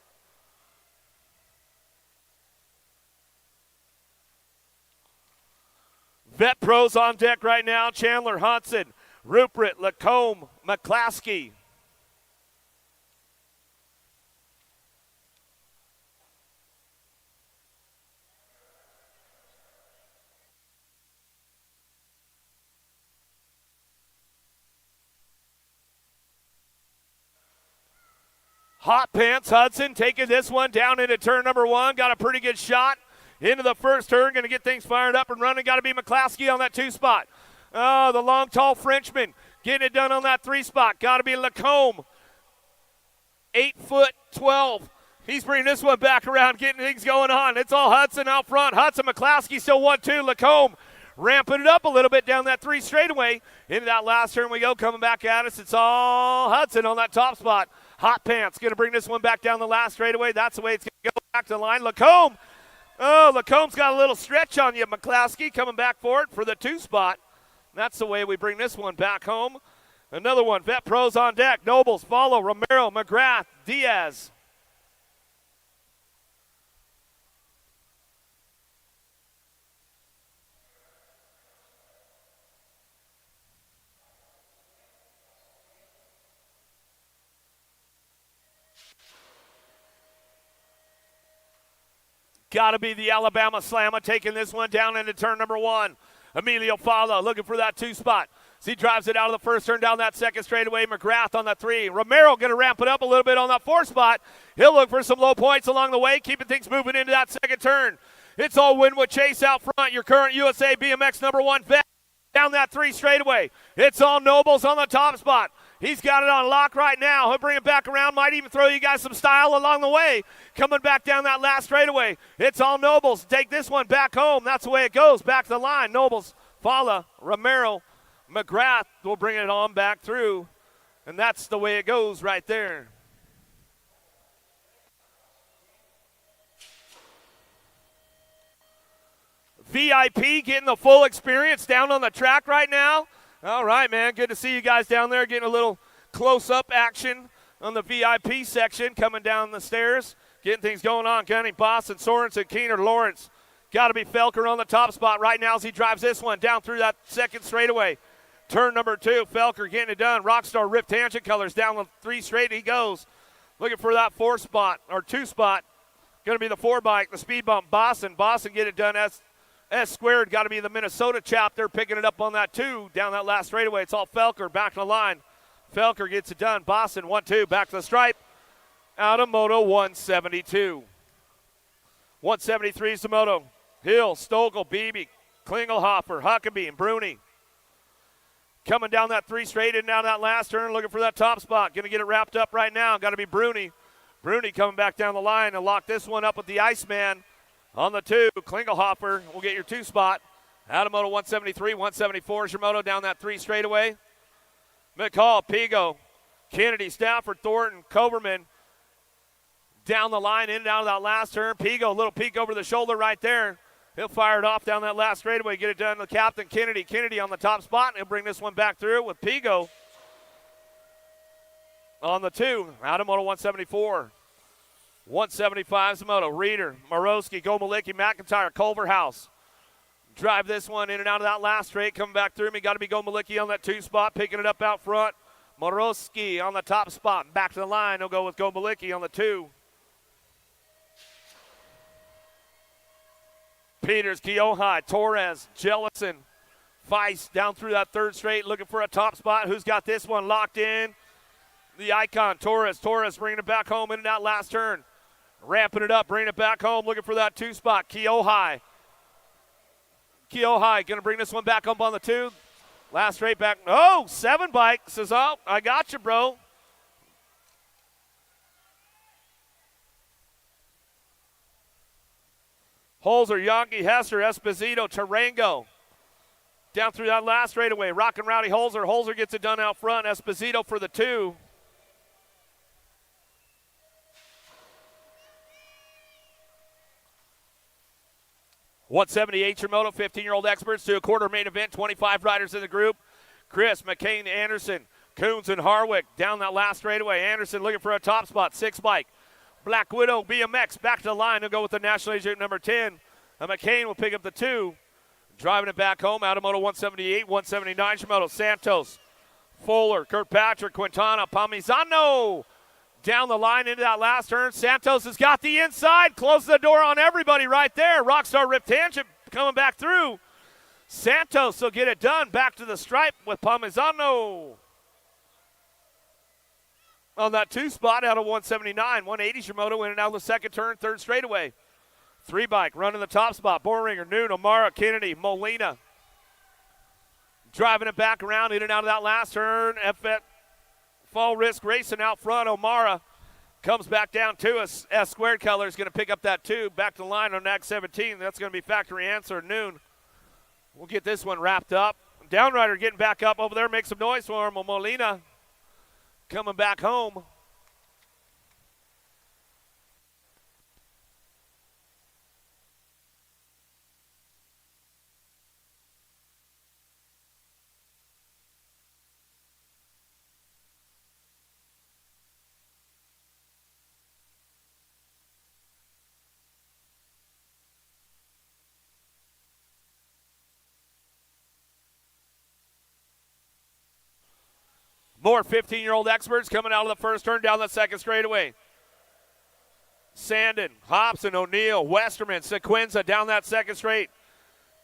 Vet pros on deck right now. Chandler, Hudson, Rupert, Lacombe, McClaskey. Hot Pants Hudson taking this one down into turn number 1. Got a pretty good shot into the first turn. Going to get things fired up and running. Got to be McClaskey on that 2 spot. Oh, the long, tall Frenchman getting it done on that 3 spot. Got to be Lacombe. 8'12". He's bringing this one back around, getting things going on. It's all Hudson out front. Hudson, McClaskey still 1-2. Lacombe ramping it up a little bit down that 3 straightaway. Into that last turn we go, coming back at us. It's all Hudson on that top spot. Hot Pants going to bring this one back down the last straightaway. That's the way it's going to go back to the line. Lacombe. Oh, Lacombe's got a little stretch on you. McClaskey coming back for it for the 2 spot. That's the way we bring this one back home. Another one. Vet pros on deck. Nobles, Follow, Romero, McGrath, Diaz. Got to be the Alabama Slammer taking this one down into turn number 1. Emilio Fala looking for that 2 spot. As he drives it out of the first turn down that second straightaway. McGrath on that 3. Romero going to ramp it up a little bit on that 4 spot. He'll look for some low points along the way, keeping things moving into that second turn. It's all Winwood Chase out front, your current USA BMX number 1 vet. Down that 3 straightaway. It's all Nobles on the top spot. He's got it on lock right now. He'll bring it back around. Might even throw you guys some style along the way. Coming back down that last straightaway. It's all Nobles. Take this one back home. That's the way it goes. Back to the line. Nobles, Fala, Romero, McGrath will bring it on back through. And that's the way it goes right there. VIP getting the full experience down on the track right now. All right, man. Good to see you guys down there getting a little close-up action on the VIP section coming down the stairs. Getting things going on. Gunny, Boston, Sorensen, Keener, Lawrence. Got to be Felker on the top spot right now as he drives this one down through that second straightaway. Turn number 2, Felker getting it done. Rockstar Rip Tangent Colors down the 3 straight he goes. Looking for that 4 spot or 2 spot. Going to be the 4 bike, the speed bump. Boston get it done. S squared got to be the Minnesota chapter picking it up on that 2 down that last straightaway. It's all Felker back to the line. Felker gets it done. Boston 1-2 back to the stripe. Out of Moto 172. 173 is the Moto. Hill, Stogel, Beebe, Klingelhofer, Huckabee, and Bruni. Coming down that 3 straight and down that last turn, looking for that top spot. Going to get it wrapped up right now. Got to be Bruni. Bruni coming back down the line and lock this one up with the Iceman. On the 2, Klingelhofer will get your 2 spot. Adamoto 173, 174 is your moto down that 3 straightaway. McCall, Pigo, Kennedy, Stafford, Thornton, Koberman down the line, in and out of that last turn. Pigo, a little peek over the shoulder right there. He'll fire it off down that last straightaway, get it done to the captain, Kennedy. Kennedy on the top spot, and he'll bring this one back through with Pigo on the 2. Adamoto 174. 175 is the moto. Reeder, Morosky, Gomalicki, McIntyre, Culverhouse. Drive this one in and out of that last straight, coming back through me. Got to be Gomalicki on that 2 spot, picking it up out front. Morosky on the top spot, back to the line. He'll go with Gomalicki on the 2. Peters, Keohai, Torres, Jellison, Feist down through that 3rd straight, looking for a top spot. Who's got this one locked in? The icon, Torres. Torres bringing it back home in and out last turn. Ramping it up, bringing it back home, looking for that 2 spot. Keohai. Keohai going to bring this one back up on the 2. Last straight back. Oh, 7 bike says, oh, I got you, bro. Holzer, Yonke, Hester, Esposito, Tarango. Down through that last straightaway. Rockin' Rowdy Holzer. Holzer gets it done out front. Esposito for the 2. $178 your moto, 15-year-old experts to a quarter main event, 25 riders in the group. Chris, McCain, Anderson, Coons, and Harwick down that last straightaway. Anderson looking for a top spot, 6 bike. Black Widow, BMX, back to the line. He'll go with the National Agent number 10. McCain will pick up the 2. Driving it back home, Adamoto 178, 179 Shimoto. Santos, Fuller, Kirkpatrick, Quintana, Palmisano. Down the line into that last turn. Santos has got the inside. Closes the door on everybody right there. Rockstar Rip Tangent coming back through. Santos will get it done. Back to the stripe with Palmisano. On that 2 spot out of 179. 180 Shimoto in and out of the 2nd turn, 3rd straightaway. 3 bike running the top spot. Borringer, Noon, O'Mara, Kennedy, Molina. Driving it back around in and out of that last turn. Fall Risk racing out front. O'Mara comes back down to us. S squared color is going to pick up that 2. Back to the line on NAC 17. That's going to be factory answer. Noon. We'll get this one wrapped up. Downrider getting back up over there. Make some noise for him. Molina coming back home. More 15-year-old experts coming out of the 1st turn down the 2nd straightaway. Sandin, Hobson, O'Neill, Westerman, Sequenza down that 2nd straight.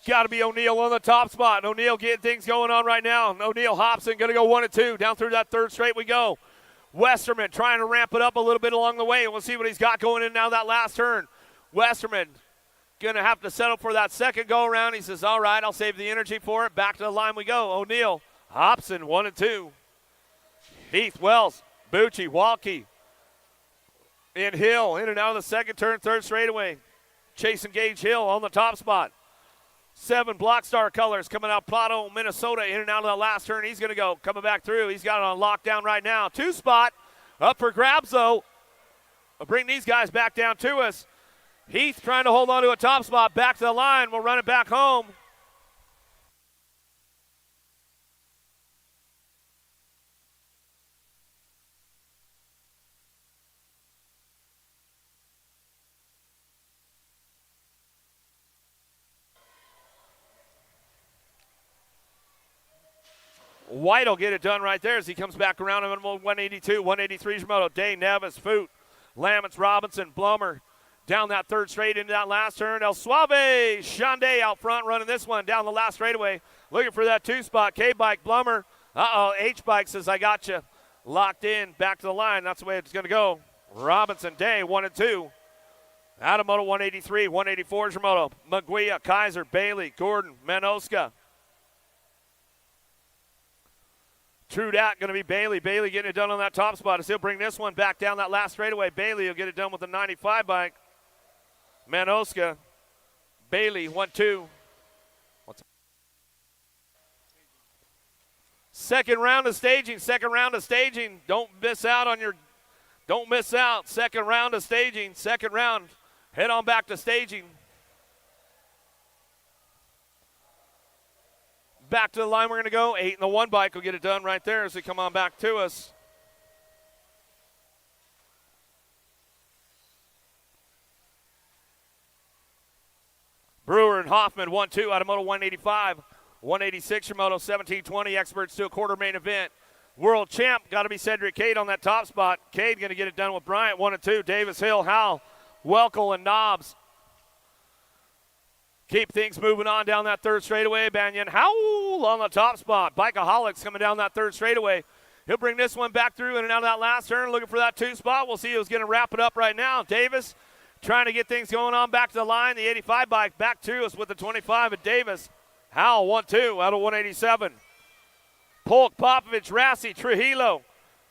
Got to be O'Neill on the top spot. O'Neill getting things going on right now. O'Neill, Hobson going to go 1 and 2. Down through that 3rd straight we go. Westerman trying to ramp it up a little bit along the way. We'll see what he's got going in now that last turn. Westerman going to have to settle for that 2nd go-around. He says, all right, I'll save the energy for it. Back to the line we go. O'Neill, Hobson, 1 and 2. Heath, Wells, Bucci, Walkie, and Hill in and out of the 2nd turn, 3rd straightaway. Chasing Gage Hill on the top spot. 7 Block Star colors coming out Plato, Minnesota, in and out of the last turn. He's going to go, coming back through. He's got it on lockdown right now. 2 spot up for grabs, though. We'll bring these guys back down to us. Heath trying to hold on to a top spot. Back to the line. We'll run it back home. White will get it done right there as he comes back around him in 182, 183 Shimoto. Day, Nevis, Foot, Lamets, Robinson, Blummer down that 3rd straight into that last turn. El Suave, Shande out front running this one down the last straightaway. Looking for that 2 spot. K-Bike, Blummer. H-Bike says, I got you. Locked in, back to the line. That's the way it's going to go. Robinson, Day, 1 and 2. Adamoto, 183, 184 Shimoto. Maguia, Kaiser, Bailey, Gordon, Manoska. True dat going to be Bailey. Bailey getting it done on that top spot as he'll bring this one back down that last straightaway. Bailey will get it done with the 95 bike. Manoska Bailey, 1-2. Second round of staging. Don't miss out. Second round of staging. Second round. Head on back to staging. Back to the line we're going to go. 8 in the 1 bike will get it done right there as they come on back to us. Brewer and Hoffman, 1-2 out of Moto 185. 186 your Moto 1720. Experts to a quarter main event. World champ, got to be Cedric Cade on that top spot. Cade going to get it done with Bryant, 1-2. Davis, Hill, Howell, Welkel, and Knobs. Keep things moving on down that third straightaway. Banyan Howell on the top spot. Bikeaholics coming down that third straightaway. He'll bring this one back through in and out of that last turn, looking for that 2 spot. We'll see who's going to wrap it up right now. Davis trying to get things going on back to the line. The 85 bike back to us with the 25 at Davis. Howell, 1-2 out of 187. Polk, Popovich, Rassi, Trujillo,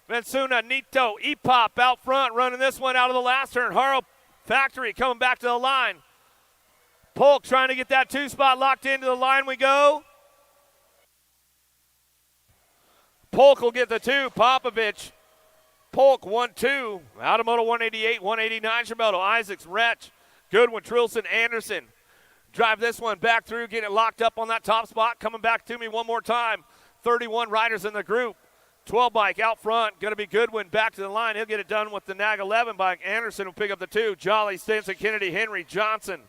Mansuna, Nito, Epop out front, running this one out of the last turn. Haro Factory coming back to the line. Polk trying to get that 2 spot locked into the line we go. Polk will get the 2. Popovich. Polk 1-2. Out of Moto 188, 189 Shimoto. Isaacs, Wretch, Goodwin, Trilson, Anderson. Drive this one back through, get it locked up on that top spot. Coming back to me one more time. 31 riders in the group. 12 bike out front. Going to be Goodwin back to the line. He'll get it done with the NAG 11 bike. Anderson will pick up the 2. Jolly, Stinson, Kennedy, Henry, Johnson.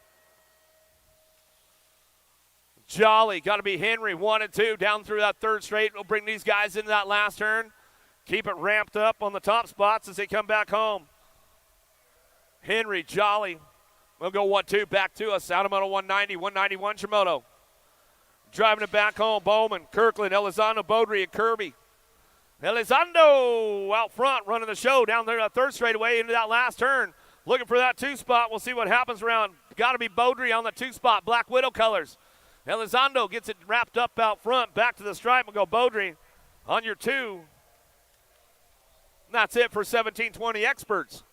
Jolly, got to be Henry, 1 and 2 down through that third straight. We'll bring these guys into that last turn. Keep it ramped up on the top spots as they come back home. Henry, Jolly, we'll go 1-2 back to us. Out of Moto 190, 191 Shimoto. Driving it back home, Bowman, Kirkland, Elizondo, Beaudry, and Kirby. Elizondo out front running the show down there that third straightaway into that last turn. Looking for that 2 spot. We'll see what happens around. Got to be Beaudry on the 2 spot, Black Widow colors. Elizondo gets it wrapped up out front. Back to the stripe. We'll go Beaudry on your 2. And that's it for 1720 Experts.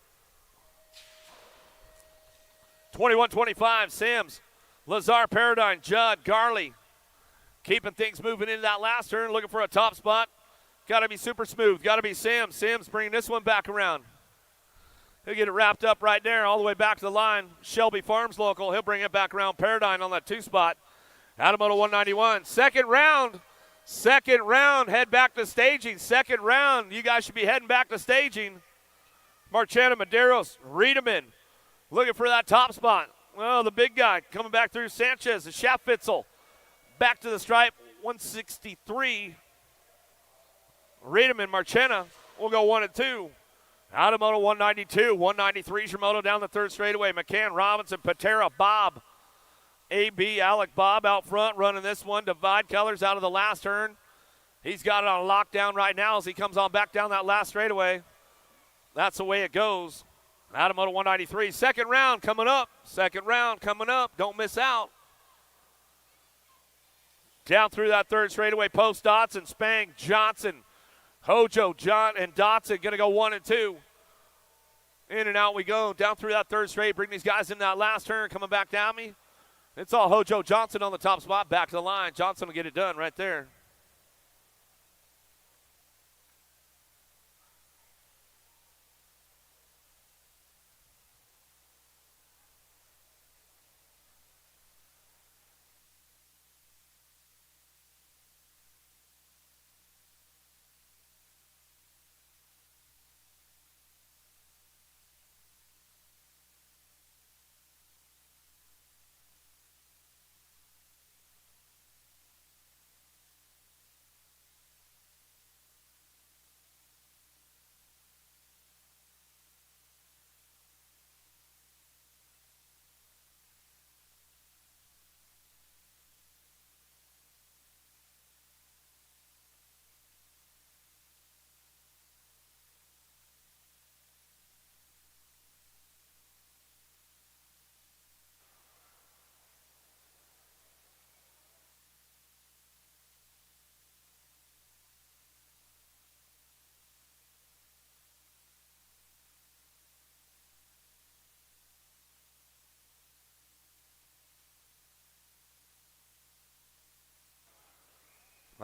21-25, Sims, Lazar, Paradigm, Judd, Garley. Keeping things moving into that last turn. Looking for a top spot. Got to be super smooth. Got to be Sims. Sims bringing this one back around. He'll get it wrapped up right there all the way back to the line. Shelby Farms local. He'll bring it back around. Paradigm on that 2 spot. Out of Moto 191. Second round. Head back to staging. Second round. You guys should be heading back to staging. Marchena, Medeiros, Riedemann looking for that top spot. Well, the big guy coming back through. Sanchez, Schaffitzel. Back to the stripe. 163. Riedemann, Marchena. We'll go 1 and 2. Out of Moto 192. 193 Shimoto down the third straightaway. McCann, Robinson, Patera, Bob. AB, Alec Bob out front running this one. Divide colors out of the last turn. He's got it on lockdown right now as he comes on back down that last straightaway. That's the way it goes. Out of Moto 193. Second round coming up. Don't miss out. Down through that third straightaway. Post Dotson, Spang, Johnson, Hojo, John, and Dotson going to go 1 and 2. In and out we go. Down through that third straight. Bring these guys in that last turn. Coming back down me. It's all Hojo Johnson on the top spot. Back to the line. Johnson will get it done right there.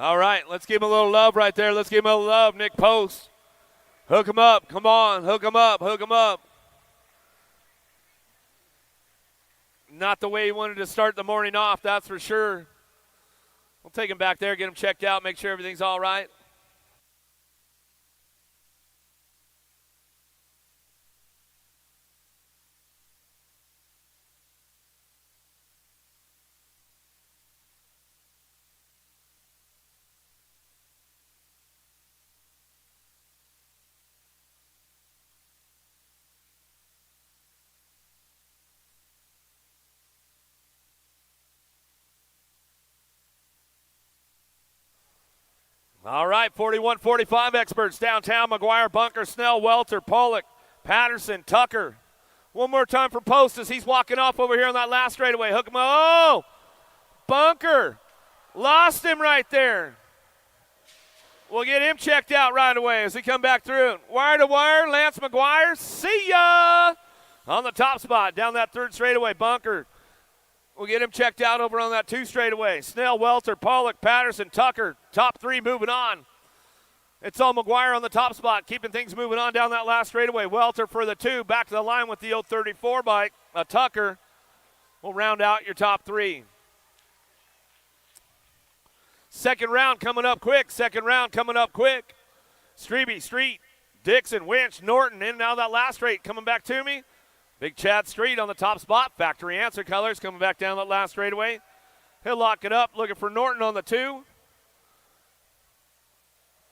All right, let's give him a little love right there. Let's give him a little love, Nick Post. Hook him up. Come on, hook him up, hook him up. Not the way he wanted to start the morning off, that's for sure. We'll take him back there, get him checked out, make sure everything's all right. All right, 41-45 experts downtown. McGuire, Bunker, Snell, Welter, Pollock, Patterson, Tucker. One more time for Post as he's walking off over here on that last straightaway. Hook him up. Oh, Bunker. Lost him right there. We'll get him checked out right away as he come back through. Wire to wire, Lance McGuire. See ya! On the top spot, down that third straightaway. Bunker. We'll get him checked out over on that 2 straightaway. Snell, Welter, Pollock, Patterson, Tucker. Top 3 moving on. It's all McGuire on the top spot, keeping things moving on down that last straightaway. Welter for the 2, back to the line with the 034 bike. Tucker will round out your top 3. Second round coming up quick. Strebe, Street, Dixon, Winch, Norton, in and out of that last straight. Coming back to me. Big Chad Street on the top spot. Factory answer colors coming back down that last straightaway. He'll lock it up, looking for Norton on the 2.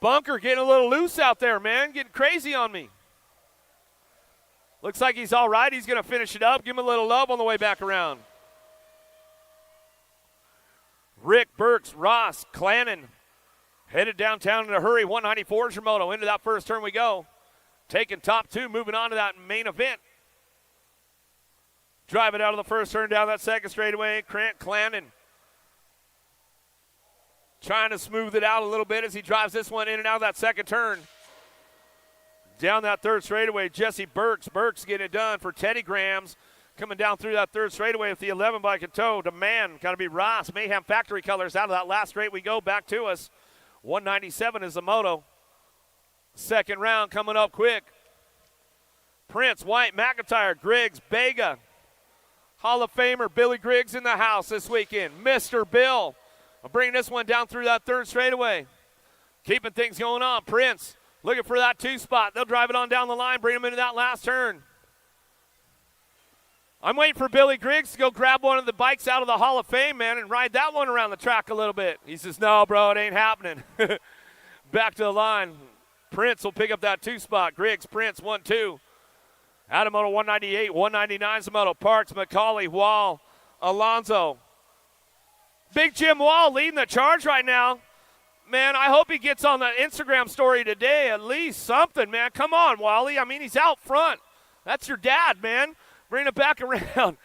Bunker getting a little loose out there, man. Getting crazy on me. Looks like he's all right. He's going to finish it up. Give him a little love on the way back around. Rick, Burks, Ross, Clannon headed downtown in a hurry. 194 is your moto. Into that first turn we go. Taking top 2, moving on to that main event. Drive it out of the first turn down that second straightaway. Clannon trying to smooth it out a little bit as he drives this one in and out of that second turn. Down that third straightaway, Jesse Burks. Burks getting it done for Teddy Grams. Coming down through that third straightaway with the 11 bike in tow. Demand, got to be Ross. Mayhem factory colors out of that last straight we go back to us. 197 is the moto. Second round coming up quick. Prince, White, McIntyre, Griggs, Bega. Hall of Famer Billy Griggs in the house this weekend. Mr. Bill. I'm bringing this one down through that third straightaway. Keeping things going on. Prince looking for that 2 spot. They'll drive it on down the line, bring him into that last turn. I'm waiting for Billy Griggs to go grab one of the bikes out of the Hall of Fame, man, and ride that one around the track a little bit. He says, no, bro, it ain't happening. Back to the line. Prince will pick up that 2 spot. Griggs, Prince, 1-2. Adamoto 198, 199 Zamoto, Parks, McCauley, Wall, Alonzo. Big Jim Wall leading the charge right now. Man, I hope he gets on the Instagram story today, at least something, man. Come on, Wally. I mean, he's out front. That's your dad, man. Bring it back around.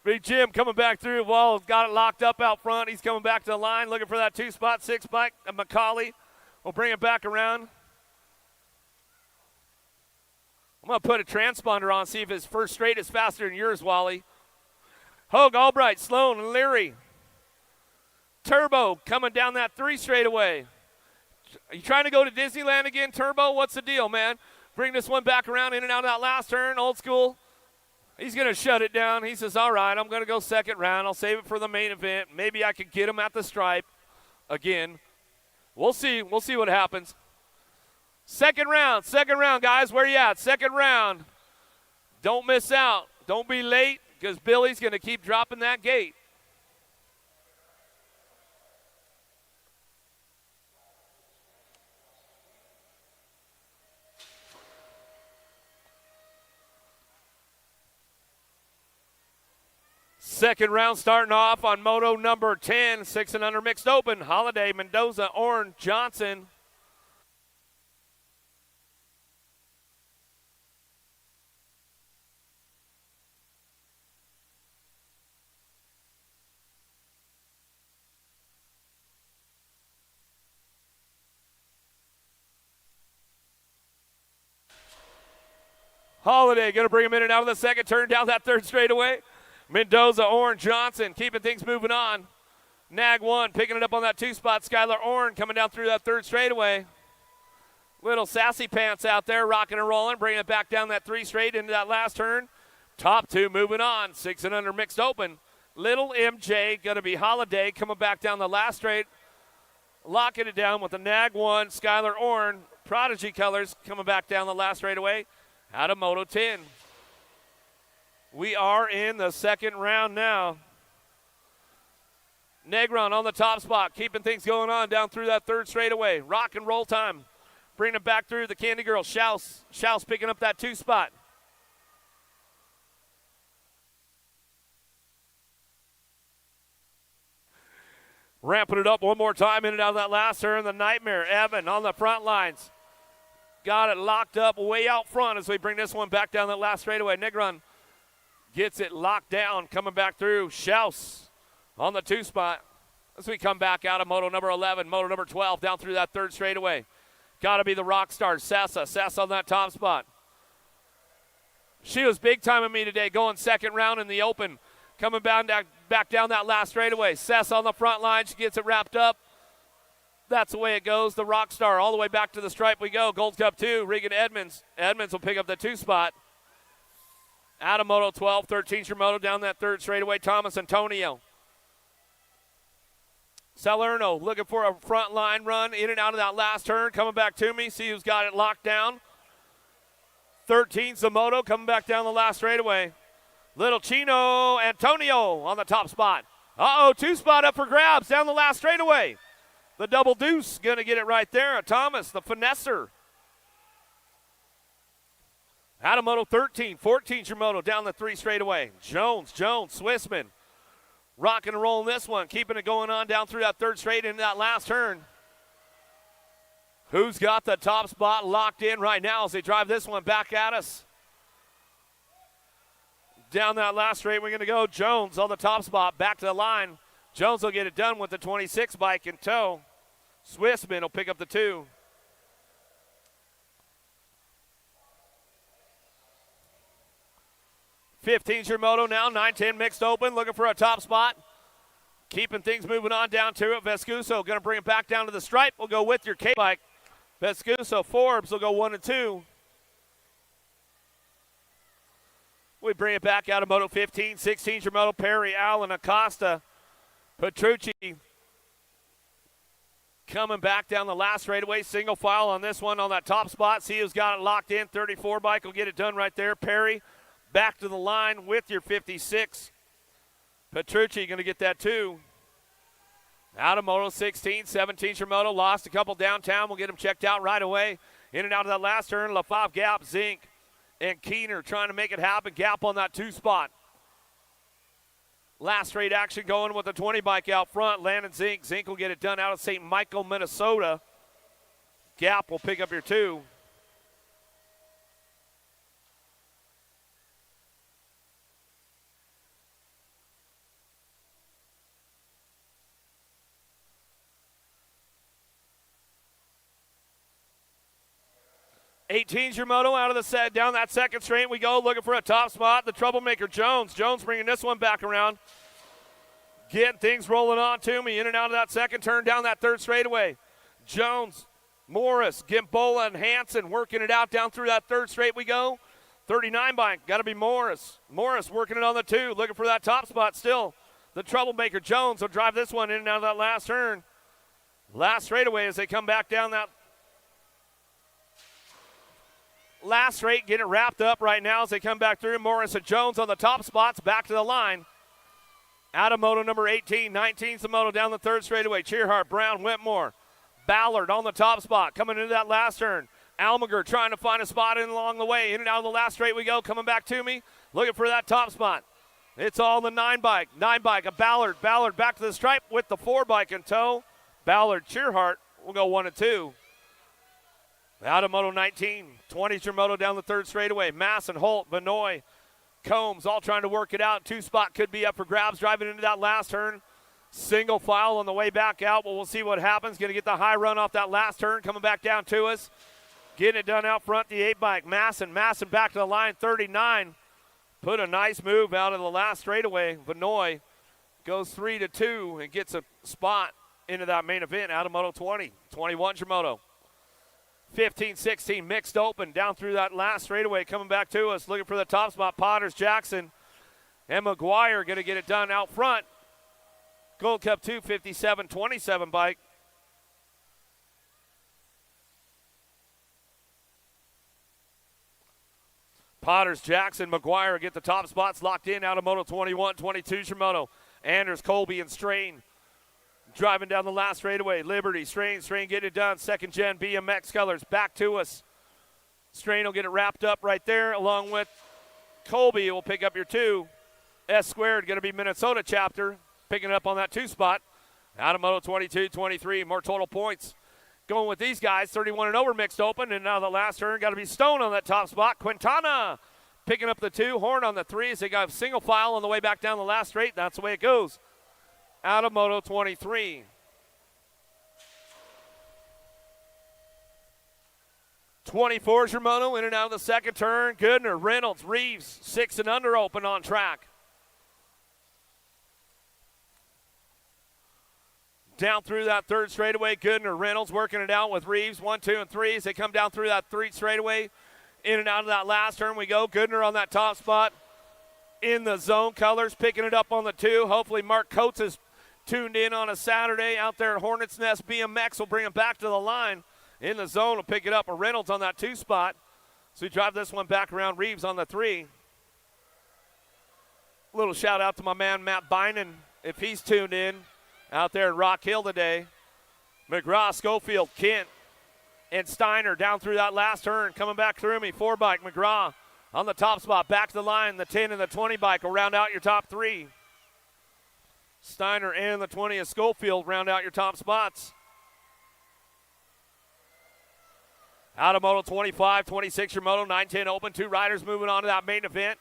Big Jim coming back through. Wall got it locked up out front. He's coming back to the line, looking for that 2 spot, 6 bike. McCauley will bring it back around. I'm going to put a transponder on, see if his first straight is faster than yours, Wally. Hogue, Albright, Sloan, and Leary. Turbo coming down that 3 straightaway. Are you trying to go to Disneyland again, Turbo? What's the deal, man? Bring this one back around in and out of that last turn, old school. He's going to shut it down. He says, all right, I'm going to go second round. I'll save it for the main event. Maybe I could get him at the stripe again. We'll see. We'll see what happens. Second round, guys. Where you at? Second round. Don't miss out. Don't be late because Billy's going to keep dropping that gate. Second round starting off on moto number 10, 6 and under mixed open. Holiday, Mendoza, Orange, Johnson. Holiday going to bring him in and out of the second turn down that third straightaway. Mendoza, Orange, Johnson keeping things moving on. Nag 1 picking it up on that 2-spot. Skylar Orn coming down through that 3rd straightaway. Little sassy pants out there, rocking and rolling, bringing it back down that 3 straight into that last turn. Top 2 moving on. 6 and under mixed open. Little MJ going to be Holiday coming back down the last straight. Locking it down with the Nag 1. Skylar Orn, Prodigy colors, coming back down the last straightaway. Out of Moto 10. We are in the 2nd round now. Negron on the top spot, keeping things going on down through that 3rd straightaway. Rock and roll time. Bringing it back through the Candy Girl. Schaus picking up that 2 spot. Ramping it up one more time in and out of that last turn. The Nightmare, Evan on the front lines. Got it locked up way out front as we bring this one back down that last straightaway. Negron gets it locked down, coming back through. Schaus on the 2 spot as we come back out of moto number 11, moto number 12, down through that 3rd straightaway. Got to be the rock star, Sessa. Sessa on that top spot. She was big time with me today, going 2nd round in the open, coming back down that last straightaway. Sessa on the front line. She gets it wrapped up. That's the way it goes. The rock star all the way back to the stripe we go. Gold Cup 2, Regan Edmonds. Edmonds will pick up the 2 spot. Out of moto 12, 13's your moto down that 3rd straightaway. Thomas Antonio. Salerno looking for a front line run in and out of that last turn. Coming back to me. See who's got it locked down. 13's the moto coming back down the last straightaway. Little Chino Antonio on the top spot. 2 spot up for grabs down the last straightaway. The double deuce going to get it right there. Thomas, the finesser. Out of moto 13, 14's your moto down the 3 straightaway. Jones, Swissman. Rocking and rolling this one, keeping it going on down through that 3rd straight into that last turn. Who's got the top spot locked in right now as they drive this one back at us? Down that last straight, we're going to go. Jones on the top spot, back to the line. Jones will get it done with the 26 bike in tow. Swissman will pick up the 2. '15's your moto now, 9-10 mixed open, looking for a top spot. Keeping things moving on down to it. Vescuso going to bring it back down to the stripe. We'll go with your K-bike. Vescuso, Forbes will go 1 and 2. We bring it back out of moto 15, 16's your moto. Perry, Allen, Acosta, Petrucci. Coming back down the last straightaway, single file on this one on that top spot. See who's got it locked in. 34 bike will get it done right there. Perry. Back to the line with your 56. Petrucci going to get that 2. Out of moto 16, 17's your moto. Lost a couple downtown. We'll get them checked out right away. In and out of that last turn. LaFave, Gap, Zink, and Keener trying to make it happen. Gap on that 2 spot. Last straight action going with the 20 bike out front. Landon Zink. Zink will get it done out of St. Michael, Minnesota. Gap will pick up your 2. '18's your moto out of the set. Down that 2nd straight we go, looking for a top spot. The troublemaker, Jones. Jones bringing this one back around. Getting things rolling on to me. In and out of that 2nd turn, down that 3rd straightaway. Jones, Morris, Gimbola, and Hansen working it out down through that 3rd straight we go. 39 bike, got to be Morris. Morris working it on the 2, looking for that top spot still. The troublemaker, Jones, will drive this one in and out of that last turn. Last straightaway as they come back down that last straight, get it wrapped up right now as they come back through. Morris and Jones on the top spots, back to the line. Out of moto number 18, 19's the moto down the 3rd straightaway. Cheerhart, Brown, Whitmore, Ballard on the top spot, coming into that last turn. Almager trying to find a spot in along the way. In and out of the last straight we go, coming back to me, looking for that top spot. It's all the 9 bike, a Ballard back to the stripe with the 4 bike in tow. Ballard, Cheerhart will go 1 and 2. Out of moto 19, 20's your moto down the 3rd straightaway. Masson, Holt, Benoit, Combs all trying to work it out. 2 spot could be up for grabs driving into that last turn. Single file on the way back out, but we'll see what happens. Going to get the high run off that last turn, coming back down to us. Getting it done out front, the 8 bike. Masson back to the line, 39. Put a nice move out of the last straightaway. Benoit goes 3-2 and gets a spot into that main event out of Moto 20. 21's your moto. 15-16 mixed open down through that last straightaway. Coming back to us, looking for the top spot. Potters, Jackson, and McGuire going to get it done out front. Gold Cup 2, 57-27 bike. Potters, Jackson, McGuire get the top spots locked in out of Moto 21. 22's your moto. Anders, Colby, and Strain driving down the last straightaway. Liberty, Strain get it done. Second gen BMX colors back to us. Strain will get it wrapped up right there along with Colby will pick up your 2. S squared going to be Minnesota chapter picking it up on that 2 spot. Out of Moto 22, 23, more total points. Going with these guys, 31 and over mixed open, and now the last turn got to be Stone on that top spot. Quintana picking up the 2, Horn on the 3 as they got a single file on the way back down the last straight. That's the way it goes. Out of Moto 23. 24's your moto, in and out of the second turn. Goodner, Reynolds, Reeves, 6 and under open on track. Down through that third straightaway, Goodner, Reynolds working it out with Reeves, 1, 2, and 3 as they come down through that 3 straightaway. In and out of that last turn we go. Goodner on that top spot in the zone colors, picking it up on the 2. Hopefully Mark Coates is tuned in on a Saturday out there at Hornets Nest BMX. Will bring him back to the line. In the zone will pick it up. A Reynolds on that 2 spot. So we drive this one back around. Reeves on the 3. Little shout out to my man Matt Bynan if he's tuned in out there in Rock Hill today. McGraw, Schofield, Kent, and Steiner down through that last turn. Coming back through me. 4 bike. McGraw on the top spot. Back to the line. The 10 and the 20 bike will round out your top 3. Steiner and the 20 of Schofield round out your top spots. Out of Moto 25, 26 your Moto, 9-10 open. 2 riders moving on to that main event.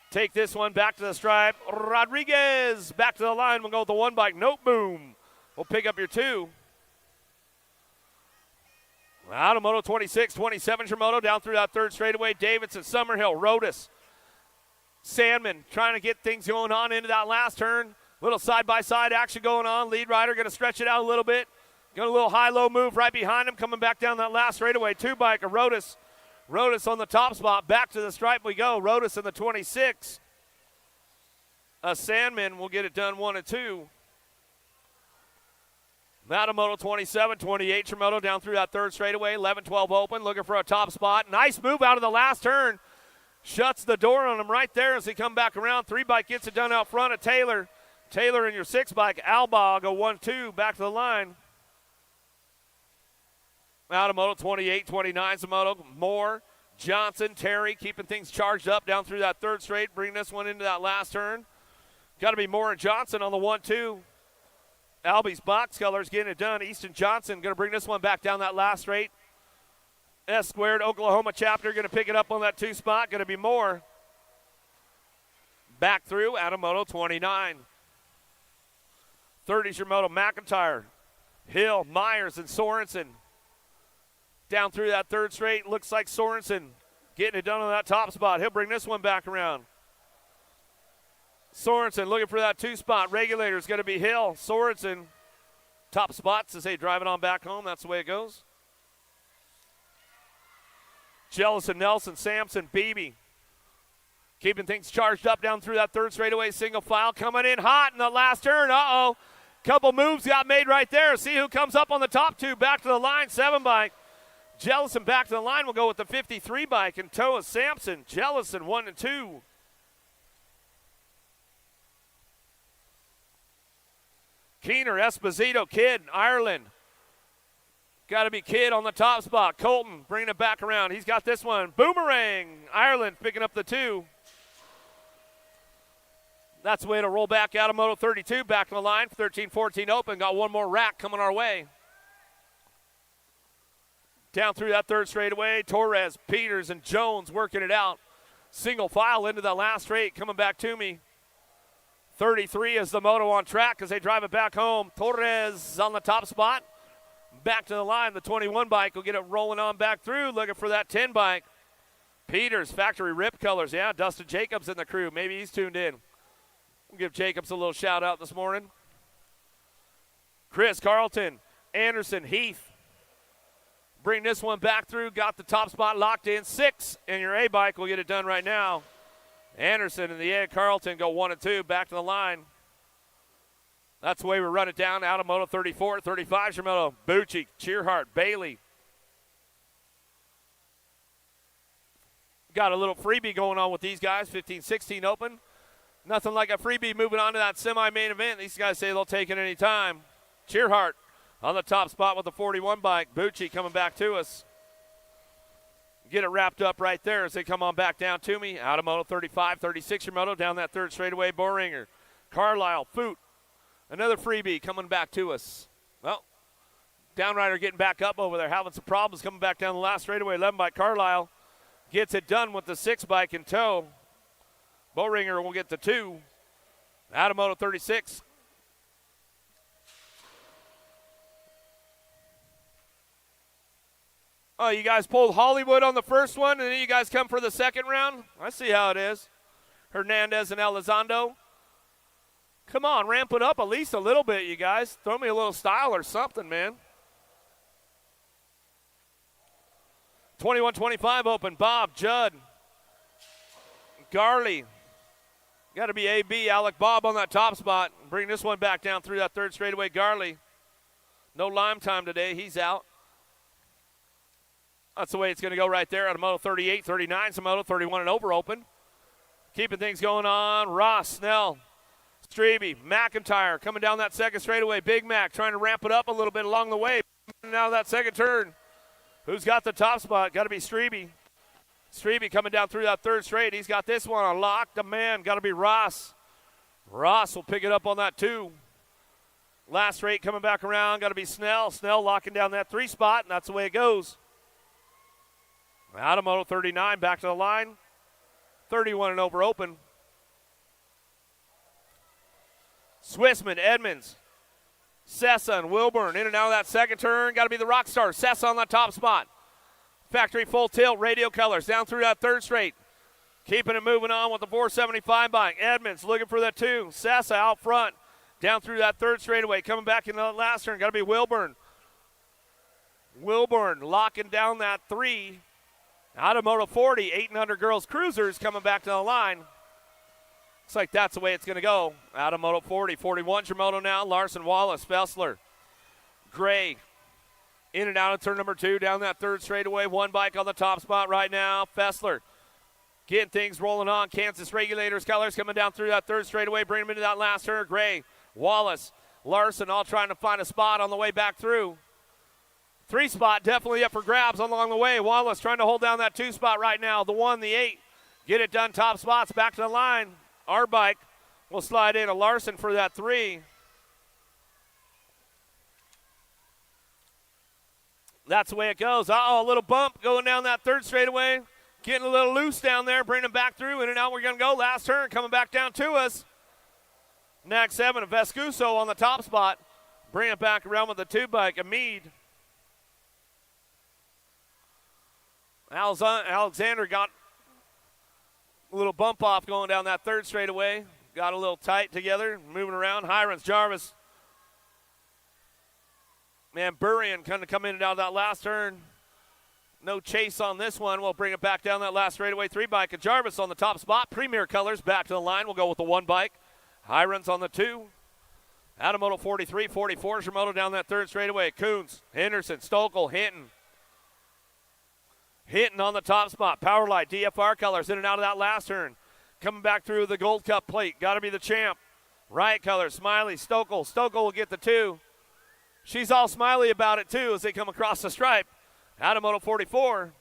Take this one back to the stripe. Rodriguez back to the line. We'll go with the 1 bike. Note Boom will pick up your 2. Out of Moto 26, 27 your Moto. Down through that third straightaway. Davidson, Summerhill, Rodas, Sandman trying to get things going on into that last turn. Little side-by-side action going on. Lead rider going to stretch it out a little bit. Got a little high-low move right behind him. Coming back down that last straightaway. 2 biker, Rodas. Rodas on the top spot. Back to the stripe we go. Rodas in the 26. A Sandman will get it done 1 and 2. Moto 27, 28 your Moto down through that third straightaway. 11-12 open. Looking for a top spot. Nice move out of the last turn. Shuts the door on him right there as they come back around. 3 bike gets it done out front of Taylor. Taylor in your 6 bike. Alba go 1-2 back to the line. Out of Moto 28, 29's the Moto. Moore, Johnson, Terry keeping things charged up down through that third straight. Bring this one into that last turn. Got to be Moore and Johnson on the 1-2. Albie's box colors getting it done. Easton Johnson going to bring this one back down that last straight. S squared Oklahoma chapter going to pick it up on that 2 spot. Going to be Moore. Back through out of Moto 29. 30's your Moto. McIntyre, Hill, Myers, and Sorensen. Down through that third straight. Looks like Sorensen getting it done on that top spot. He'll bring this one back around. Sorensen looking for that 2 spot. Regulator is going to be Hill. Sorensen, top spots as they drive it on back home. That's the way it goes. Jellison, Nelson, Sampson, Beebe. Keeping things charged up down through that third straightaway. Single file coming in hot in the last turn. Uh-oh. Couple moves got made right there. See who comes up on the top 2. Back to the line. 7 bike. Jellison back to the line. We'll go with the 53 bike and tow of Sampson. Jellison 1 and 2. Keener, Esposito, Kidd, Ireland. Got to be Kidd on the top spot. Colton bringing it back around. He's got this one. Boomerang. Ireland picking up the 2. That's the way to roll back out of Moto 32. Back to the line. 13-14 open. Got one more rack coming our way. Down through that third straightaway. Torres, Peters, and Jones working it out. Single file into the last straight. Coming back to me. 33 is the Moto on track as they drive it back home. Torres on the top spot. Back to the line. The 21 bike will get it rolling on back through. Looking for that 10 bike. Peters, factory rip colors. Yeah, Dustin Jacobs in the crew. Maybe he's tuned in. We'll give Jacobs a little shout out this morning. Chris, Carlton, Anderson, Heath. Bring this one back through. Got the top spot locked in. 6 in your A bike. We'll get it done right now. Anderson and the A. Carlton go 1 and 2. Back to the line. That's the way we run it down. Out of moto 34, 35 Shimoto. Bucci, Cheerhart, Bailey. Got a little freebie going on with these guys. 15-16 open. Nothing like a freebie moving on to that semi-main event. These guys say they'll take it any time. Cheerhart on the top spot with the 41 bike. Bucci coming back to us. Get it wrapped up right there as they come on back down to me. Out of moto 35, 36 your moto down that third straightaway. Boehringer, Carlisle, Foot. Another freebie coming back to us. Well, Downrider getting back up over there, having some problems coming back down the last straightaway. 11 by Carlisle gets it done with the 6 bike in tow. Boehringer will get the 2. Out of moto 36. Oh, you guys pulled Hollywood on the first one, and then you guys come for the second round? I see how it is. Hernandez and Elizondo. Come on, ramp it up at least a little bit, you guys. Throw me a little style or something, man. 21-25 open. Bob, Judd, Garley. Got to be AB, Alec Bob on that top spot. Bring this one back down through that third straightaway. Garley. No lime time today. He's out. That's the way it's going to go right there out of moto 38, 39, some moto 31 and over open. Keeping things going on. Ross, Snell, Strebe, McIntyre coming down that second straightaway. Big Mac trying to ramp it up a little bit along the way. Now that second turn. Who's got the top spot? Got to be Strebe. Strebe coming down through that third straight. He's got this one on lock. The man got to be Ross. Ross will pick it up on that 2. Last straight coming back around. Got to be Snell. Snell locking down that 3 spot, and that's the way it goes. Out of moto 39, back to the line. 31 and over open. Swissman, Edmonds, Sessa and Wilburn in and out of that second turn. Got to be the rock star. Sessa on the top spot. Factory full tilt, radio colors down through that third straight. Keeping it moving on with the 475 bike. Edmonds looking for the 2. Sessa out front. Down through that third straightaway. Coming back in the last turn. Got to be Wilburn. Wilburn locking down that 3. Out of moto 40, 800 girls cruisers coming back to the line. Looks like that's the way it's going to go. Out of moto 40, 41's your moto now. Larson, Wallace, Fessler, Gray. In and out of turn number 2, down that third straightaway. 1 bike on the top spot right now. Fessler getting things rolling on. Kansas Regulators colors coming down through that third straightaway. Bring them into that last turn. Gray, Wallace, Larson all trying to find a spot on the way back through. 3 spot definitely up for grabs along the way. Wallace trying to hold down that 2 spot right now. The 1, the 8. Get it done. Top spots back to the line. Our bike will slide in a Larson for that 3. That's the way it goes. Uh-oh, a little bump going down that third straightaway. Getting a little loose down there. Bring them back through. In and out we're going to go. Last turn coming back down to us. Next 7, Vescuso on the top spot. Bring it back around with the 2 bike. Amid. Alexander got a little bump off going down that third straightaway. Got a little tight together, moving around. Hirons, Jarvis. Man, Burrion kind of come in and out of that last turn. No chase on this one. We'll bring it back down that last straightaway. 3 bike. And Jarvis on the top spot. Premier colors back to the line. We'll go with the 1 bike. Hirons on the 2. Out of moto 43, 44 is your moto down that third straightaway. Coons, Henderson, Stokel, Hinton. Hinton on the top spot. Powerlight, DFR colors in and out of that last turn. Coming back through the Gold Cup plate. Got to be the champ. Riot colors, Smiley, Stokel. Stokel will get the 2. She's all smiley about it, too, as they come across the stripe. Out of moto 44.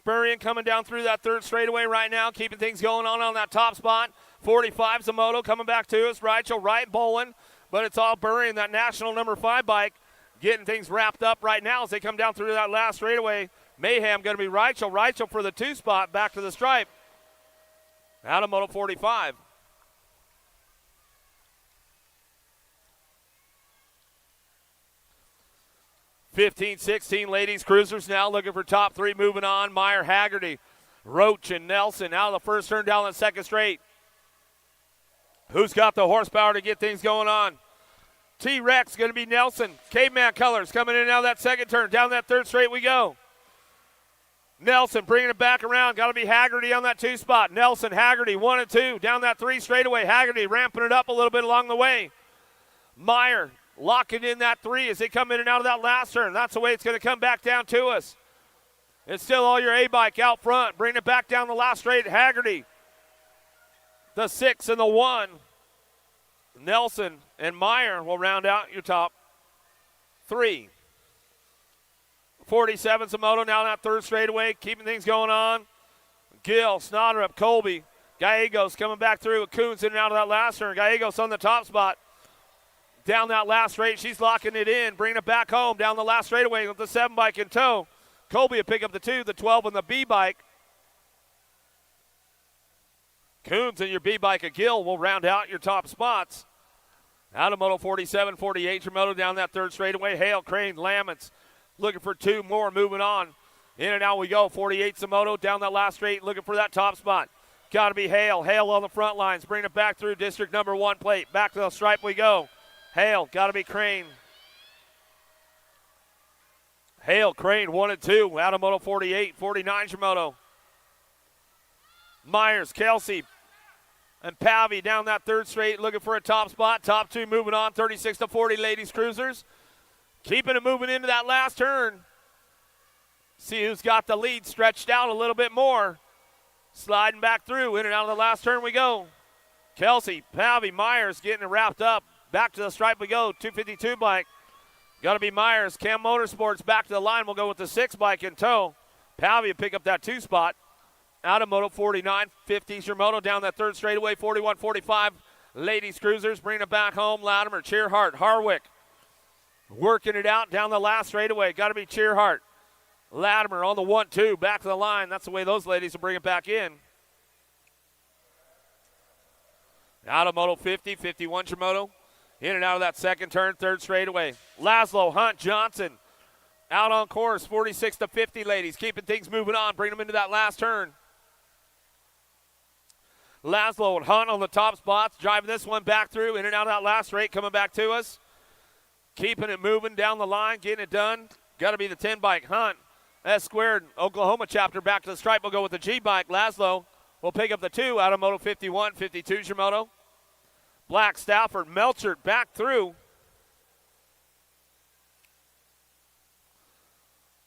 Burrion coming down through that third straightaway right now, keeping things going on that top spot. 45's a moto coming back to us. Rachel right bowling, but it's all Burrion, that national number 5 bike, getting things wrapped up right now as they come down through that last straightaway. Mayhem going to be Rachel. Rachel for the 2 spot, back to the stripe. Out of moto 45. (15, 16) ladies cruisers now looking for top 3, moving on. Meyer, Haggerty, Roach, and Nelson out of the first turn down the second straight. Who's got the horsepower to get things going on? T-Rex going to be Nelson. Caveman colors coming in and out of that second turn. Down that third straight we go. Nelson bringing it back around. Got to be Haggerty on that 2 spot. Nelson, Haggerty, 1 and 2. Down that 3 straightaway. Haggerty ramping it up a little bit along the way. Meyer locking in that 3 as they come in and out of that last turn. That's the way it's going to come back down to us. It's still all your A-bike out front. Bring it back down the last straight. Haggerty, the 6 and the 1. Nelson and Meyer will round out your top 3. 47's a moto now that third straightaway, keeping things going on. Gill, Snodrup, Colby, Gallegos coming back through with Coons in and out of that last turn. Gallegos on the top spot. Down that last straight, she's locking it in, bringing it back home down the last straightaway with the 7 bike in tow. Colby will pick up the 2, the 12 and the B bike. Coons and your B bike of Gill will round out your top spots. Out of moto 47, 48 your moto down that third straightaway. Hale, Crane, Laments looking for 2 more, moving on. In and out we go. 48's the moto down that last straight, looking for that top spot. Got to be Hale. Hale on the front lines, bring it back through district number 1 plate. Back to the stripe we go. Hale, got to be Crane. Hale, Crane, 1 and 2. Out of moto 48, 49's your moto. Myers, Kelsey, and Pavy down that third straight looking for a top spot. Top 2 moving on, 36 to 40 ladies cruisers. Keeping it moving into that last turn. See who's got the lead stretched out a little bit more. Sliding back through, in and out of the last turn we go. Kelsey, Pavy, Myers getting it wrapped up. Back to the stripe we go, 252 bike. Got to be Myers. Cam Motorsports back to the line. We'll go with the 6 bike in tow. Pavy will pick up that 2 spot. Out of moto 49, 50's your moto down that third straightaway, 41, 45. Ladies cruisers bringing it back home. Latimer, Cheerhart, Harwick working it out down the last straightaway. Got to be Cheerhart. Latimer on the 1-2, back to the line. That's the way those ladies will bring it back in. Out of moto 50, 51's your moto. In and out of that second turn, third straightaway. Laszlo, Hunt, Johnson out on course, 46 to 50 ladies. Keeping things moving on, bring them into that last turn. Laszlo and Hunt on the top spots, driving this one back through, in and out of that last straight, coming back to us. Keeping it moving down the line, getting it done. Got to be the 10 bike. Hunt, S squared, Oklahoma chapter back to the stripe. We'll go with the G bike. Laszlo will pick up the 2 out of moto 51, 52's your moto. Black, Stafford, Melchert back through.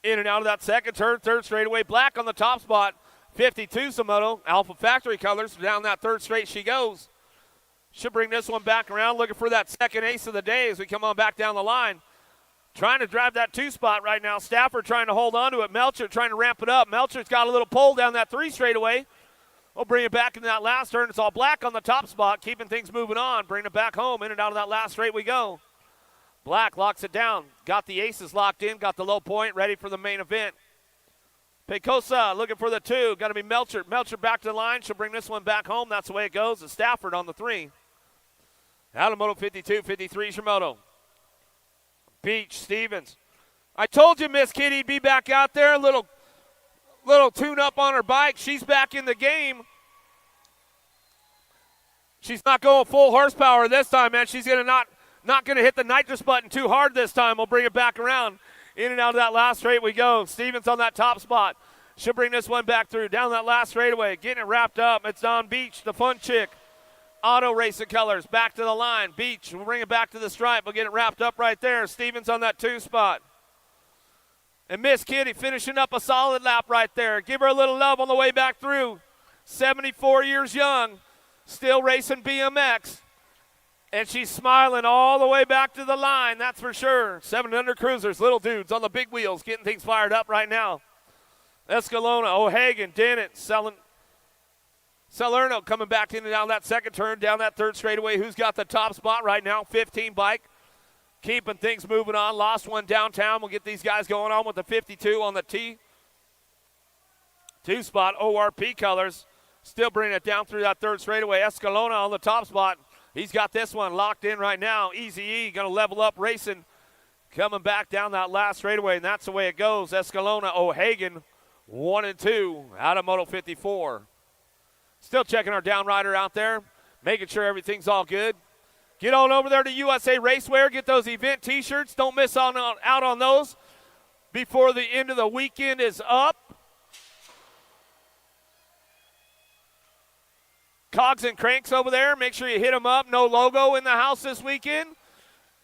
In and out of that second turn, third straightaway. Black on the top spot, 52's the moto. Alpha Factory colors, down that third straight she goes. Should bring this one back around, looking for that second ace of the day as we come on back down the line. Trying to drive that 2 spot right now. Stafford trying to hold on to it. Melchert trying to ramp it up. Melchert's got a little pull down that 3 straightaway. We'll bring it back into that last turn. It's all Black on the top spot, keeping things moving on. Bring it back home. In and out of that last straight we go. Black locks it down. Got the aces locked in. Got the low point ready for the main event. Pecosa looking for the 2. Got to be Melchert. Melchert back to the line. She'll bring this one back home. That's the way it goes. It's Stafford on the 3. Out of moto 52, 53's your moto. Beach, Stevens. I told you Miss Kitty'd be back out there. A little tune-up on her bike. She's back in the game. She's not going full horsepower this time, man. She's gonna not going to hit the nitrous button too hard this time. We'll bring it back around. In and out of that last straight we go. Stevens on that top spot. She'll bring this one back through. Down that last straightaway. Getting it wrapped up. It's Don Beach, the fun chick. Auto Racing colors. Back to the line. Beach will bring it back to the stripe. We'll get it wrapped up right there. Stevens on that 2 spot. And Miss Kitty finishing up a solid lap right there. Give her a little love on the way back through. 74 years young. Still racing BMX. And she's smiling all the way back to the line, that's for sure. 700 cruisers, little dudes on the big wheels, getting things fired up right now. Escalona, O'Hagan, Dennett, Salerno coming back in and down that second turn, down that third straightaway. Who's got the top spot right now? 15 bike. Keeping things moving on. Lost one downtown. We'll get these guys going on with the 52 on the T2 spot. ORP colors. Still bringing it down through that third straightaway. Escalona on the top spot. He's got this one locked in right now. Easy E going to level up racing. Coming back down that last straightaway, and that's the way it goes. Escalona, O'Hagan, 1 and 2 out of Moto 54. Still checking our downrider out there, making sure everything's all good. Get on over there to USA Racewear. Get those event T-shirts. Don't miss out on those before the end of the weekend is up. Cogs and Cranks over there. Make sure you hit them up. No logo in the house this weekend.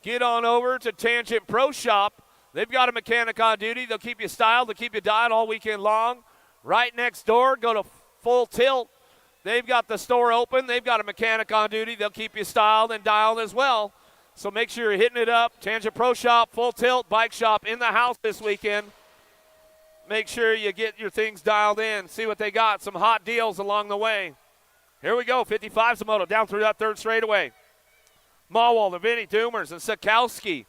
Get on over to Tangent Pro Shop. They've got a mechanic on duty. They'll keep you styled. They'll keep you dialed all weekend long. Right next door, go to Full Tilt. They've got the store open. They've got a mechanic on duty. They'll keep you styled and dialed as well. So make sure you're hitting it up. Tangent Pro Shop, Full Tilt, Bike Shop in the house this weekend. Make sure you get your things dialed in. See what they got. Some hot deals along the way. Here we go. 55's a moto down through that third straightaway. Mawald, Vinny Doomers, and Sikowski.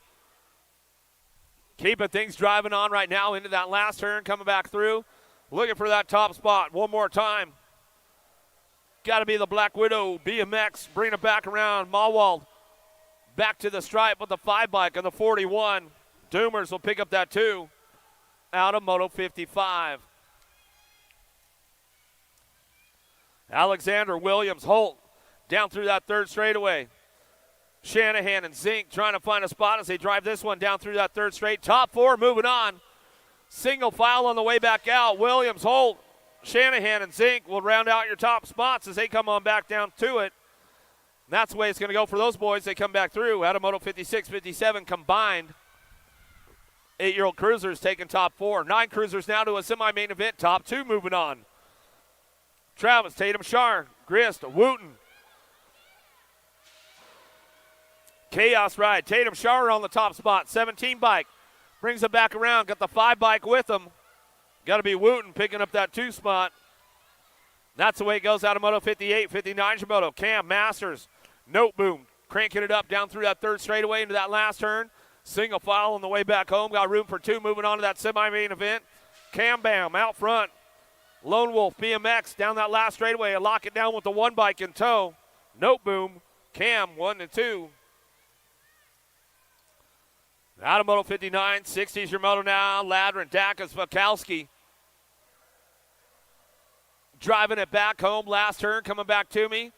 Keeping things driving on right now into that last turn, coming back through. Looking for that top spot one more time. Got to be the Black Widow BMX. Bring it back around. Mawald back to the stripe with the 5 bike on the 41. Doomers will pick up that 2 out of Moto 55. Alexander, Williams, Holt down through that third straightaway. Shanahan and Zink trying to find a spot as they drive this one down through that third straight. Top 4 moving on. Single file on the way back out. Williams, Holt, Shanahan, and Zink will round out your top spots as they come on back down to it. And that's the way it's going to go for those boys. They come back through. Out of Moto 56, 57 combined. 8-year-old cruisers taking top 4. 9 cruisers now to a semi-main event. Top 2 moving on. Travis, Tatum, Shar, Grist, Wooten. Chaos ride. Tatum Shar on the top spot. 17 bike. Brings it back around. Got the 5 bike with him. Got to be Wooten picking up that 2 spot. That's the way it goes out of Moto 58. 59's your moto. Cam Masters. Note boom. Cranking it up down through that third straightaway into that last turn. Single file on the way back home. Got room for 2 moving on to that semi-main event. Cam Bam out front. Lone Wolf BMX down that last straightaway. Lock it down with the 1 bike in tow. Note boom. Cam 1 and 2. Out of Moto 59, 60's your moto now. Ladrin, Dakas, Vakowski. Driving it back home. Last turn coming back to me.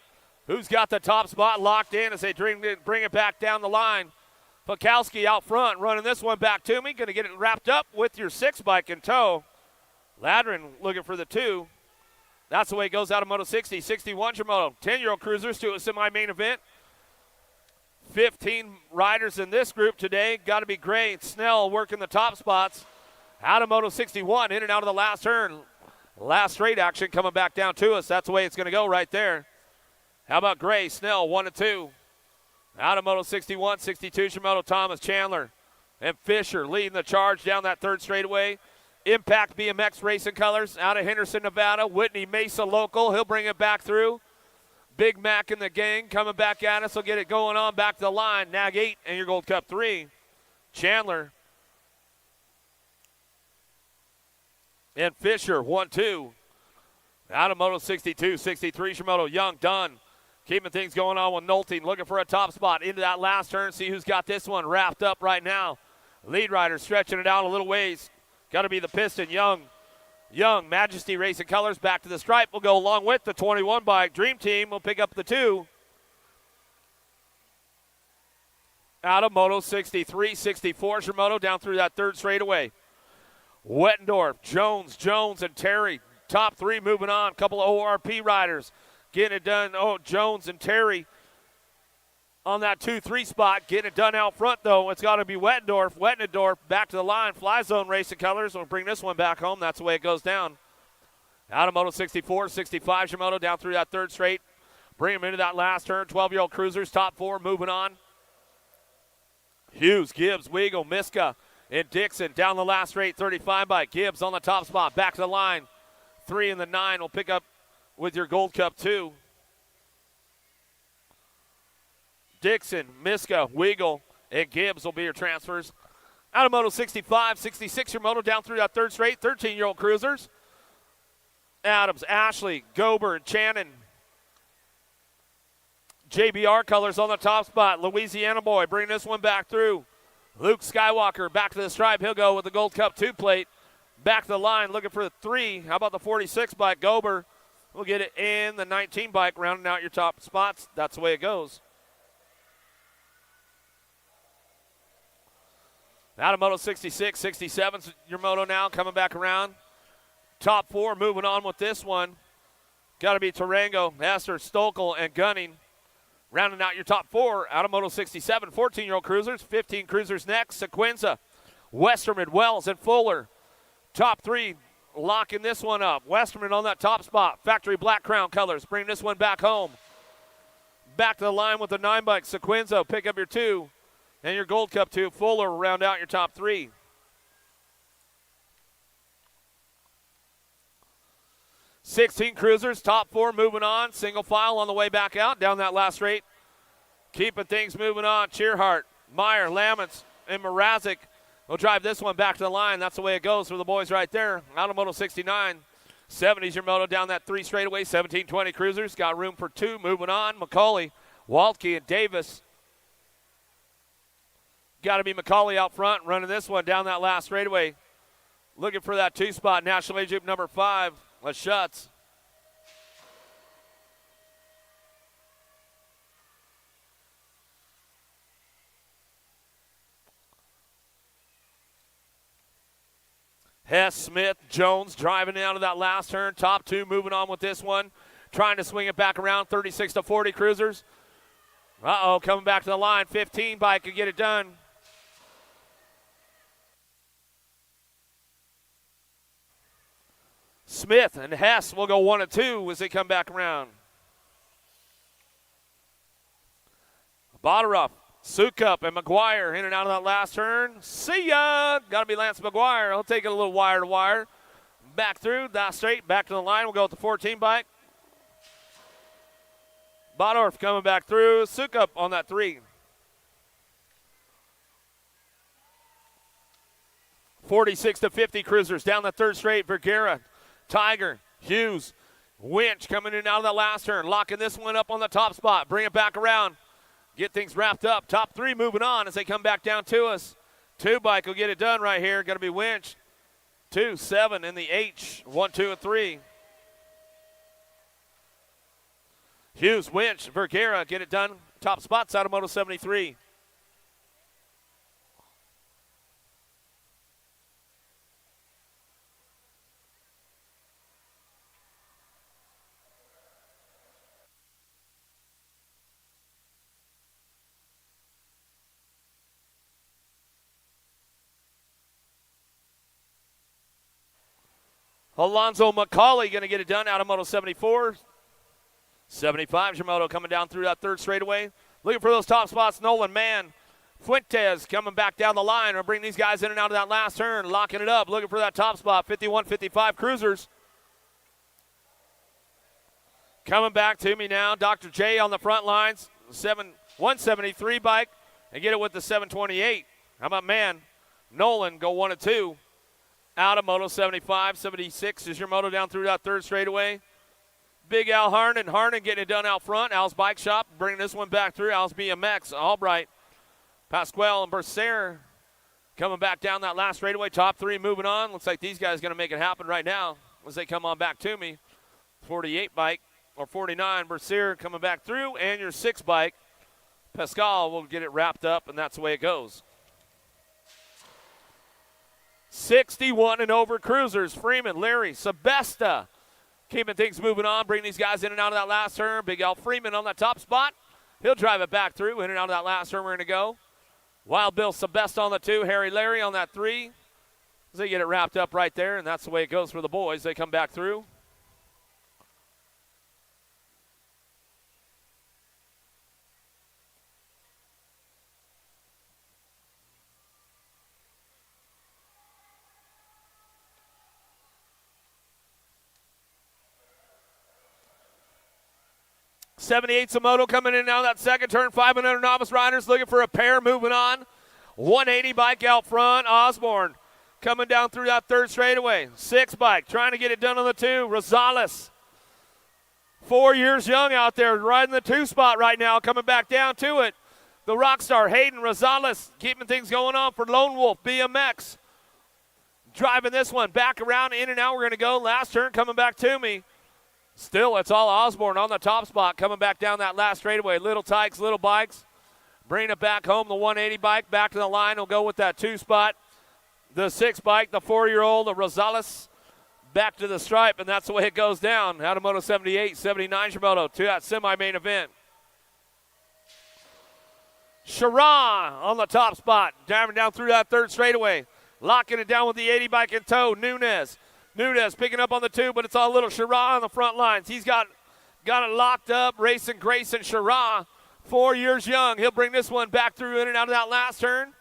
Who's got the top spot locked in as they bring it back down the line? Vakowski out front running this one back to me. Going to get it wrapped up with your 6 bike in tow. Ladrin looking for the 2. That's the way it goes out of Moto 60. 61's your moto. 10-year-old cruisers to a semi-main event. 15 riders in this group today. Got to be Gray and Snell working the top spots. Out of Moto 61, in and out of the last turn. Last straight action coming back down to us. That's the way it's going to go right there. How about Gray, Snell, 1 and 2. Out of Moto 61, 62's your moto. Thomas Chandler and Fisher leading the charge down that third straightaway. Impact BMX Racing Colors out of Henderson, Nevada. Whitney Mesa local. He'll bring it back through. Big Mac and the gang coming back at us. Will get it going on back to the line. Nag 8 and your Gold Cup 3. Chandler and Fisher 1-2. Out of Moto 62, 63's your moto. Young, Dunn. Keeping things going on with Nolte. Looking for a top spot into that last turn. See who's got this one wrapped up right now. Lead rider stretching it out a little ways. Got to be the Piston, Young. Young, Majesty Racing Colors back to the stripe. Will go along with the 21 bike. Dream Team will pick up the 2. Out of Moto 63, 64's your moto down through that third straightaway. Wettendorf, Jones, and Terry. Top 3 moving on. Couple of ORP riders getting it done. Oh, Jones and Terry on that 2-3 spot. Getting it done out front, though. It's got to be Wettendorf. Wettendorf back to the line. Fly Zone Racing Colors will bring this one back home. That's the way it goes down. Out of Moto 64, 65's your moto down through that third straight. Bring them into that last turn. 12-year-old cruisers, top 4 moving on. Hughes, Gibbs, Weagle, Miska and Dixon down the last straight, 35 bike. Gibbs on the top spot, back to the line. 3 and the 9 will pick up with your Gold Cup 2. Dixon, Miska, Wiggle, and Gibbs will be your transfers. Out of Moto 65, 66 your moto down through that third straight, 13-year-old cruisers. Adams, Ashley, Gober, and Channon. JBR colors on the top spot. Louisiana boy bringing this one back through. Luke Skywalker back to the stripe. He'll go with the Gold Cup 2 plate. Back to the line looking for the 3. How about the 46 bike? Gober will get it in the 19 bike, rounding out your top spots. That's the way it goes. Out of Moto 66, 67's your moto now coming back around. Top 4 moving on with this one. Got to be Tarango, Esther, Stokel, and Gunning. Rounding out your top 4 out of Moto 67, 14-year-old cruisers. 15 cruisers next. Sequenza, Westerman, Wells, and Fuller. Top 3 locking this one up. Westerman on that top spot. Factory Black Crown colors. Bring this one back home. Back to the line with the 9 bike. Sequenza, pick up your 2. And your Gold Cup 2. Fuller will round out your top 3. $16 cruisers, top 4 moving on. Single file on the way back out, down that last straight. Keeping things moving on. Cheerhart, Meyer, Laments, and Mrazek will drive this one back to the line. That's the way it goes for the boys right there. Out of Moto 69. 70's your moto down that 3 straightaway. 17-20 cruisers. Got room for 2 moving on. McCauley, Waltke, and Davis. Got to be McCauley out front running this one down that last straightaway. Looking for that 2 spot. National Age Group number 5. Schutz. Hess, Smith, Jones driving out of that last turn. Top 2 moving on with this one. Trying to swing it back around. 36-40 cruisers. Coming back to the line. 15 bike could get it done. Smith and Hess will go 1 and 2 as they come back around. Boderup, Sukup, and McGuire in and out of that last turn. See ya! Got to be Lance McGuire. He'll take it a little wire to wire. Back through, that straight, back to the line. We'll go with the 14 bike. Boderup coming back through. Sukup on that 3. 46-50 cruisers down the third straight. Vergara, Tiger, Hughes, Winch coming in and out of that last turn. Locking this one up on the top spot. Bring it back around. Get things wrapped up. Top 3 moving on as they come back down to us. 2 bike will get it done right here. Got to be Winch. 2, 7 in the H. 1, 2, and 3. Hughes, Winch, Vergara get it done. Top spots out of Moto 73. Alonzo McCauley going to get it done out of Moto 74. 75's your moto coming down through that third straightaway. Looking for those top spots. Nolan Mann. Fuentes coming back down the line. We'll bring these guys in and out of that last turn. Locking it up. Looking for that top spot. 51-55 cruisers. Coming back to me now. Dr. J on the front lines. 173 bike. And get it with the 728. How about Mann? Nolan go 1 and 2. Out of Moto 75, 76 is your moto down through that third straightaway. Big Al Harnan. Harnan getting it done out front. Al's Bike Shop bringing this one back through. Al's BMX. Albright, Pasquale, and Berser coming back down that last straightaway. Top 3 moving on. Looks like these guys going to make it happen right now as they come on back to me. 48 bike, or 49, Berser coming back through. And your 6 bike, Pascal will get it wrapped up, and that's the way it goes. 61 and over cruisers. Freeman, Larry, Sebesta. Keeping things moving on. Bring these guys in and out of that last turn. Big Al Freeman on that top spot. He'll drive it back through. In and out of that last turn we're going to go. Wild Bill Sebesta on the 2. Harry Larry on that 3. As they get it wrapped up right there, and that's the way it goes for the boys. They come back through. 78 Samoto coming in now that second turn. 500 novice riders looking for a pair, moving on. 180 bike out front. Osborne coming down through that third straightaway. 6 bike trying to get it done on the 2. Rosales, 4 years young out there, riding the 2 spot right now, coming back down to it. The rock star, Hayden Rosales, keeping things going on for Lone Wolf BMX. Driving this one back around, in and out. We're going to go. Last turn coming back to me. Still, it's all Osborne on the top spot, coming back down that last straightaway. Little Tykes, little bikes. Bringing it back home, the 180 bike. Back to the line. We'll go with that 2 spot. The 6 bike, the 4-year-old, the Rosales, back to the stripe, and that's the way it goes down. Hadamoto 78, 79 Shimoto to that semi-main event. Sharon on the top spot, driving down through that third straightaway. Locking it down with the 80 bike in tow. Nunez picking up on the 2, but it's all little Sharon on the front lines. He's got it locked up. Racing Grayson Sharon, 4 years young. He'll bring this one back through in and out of that last turn.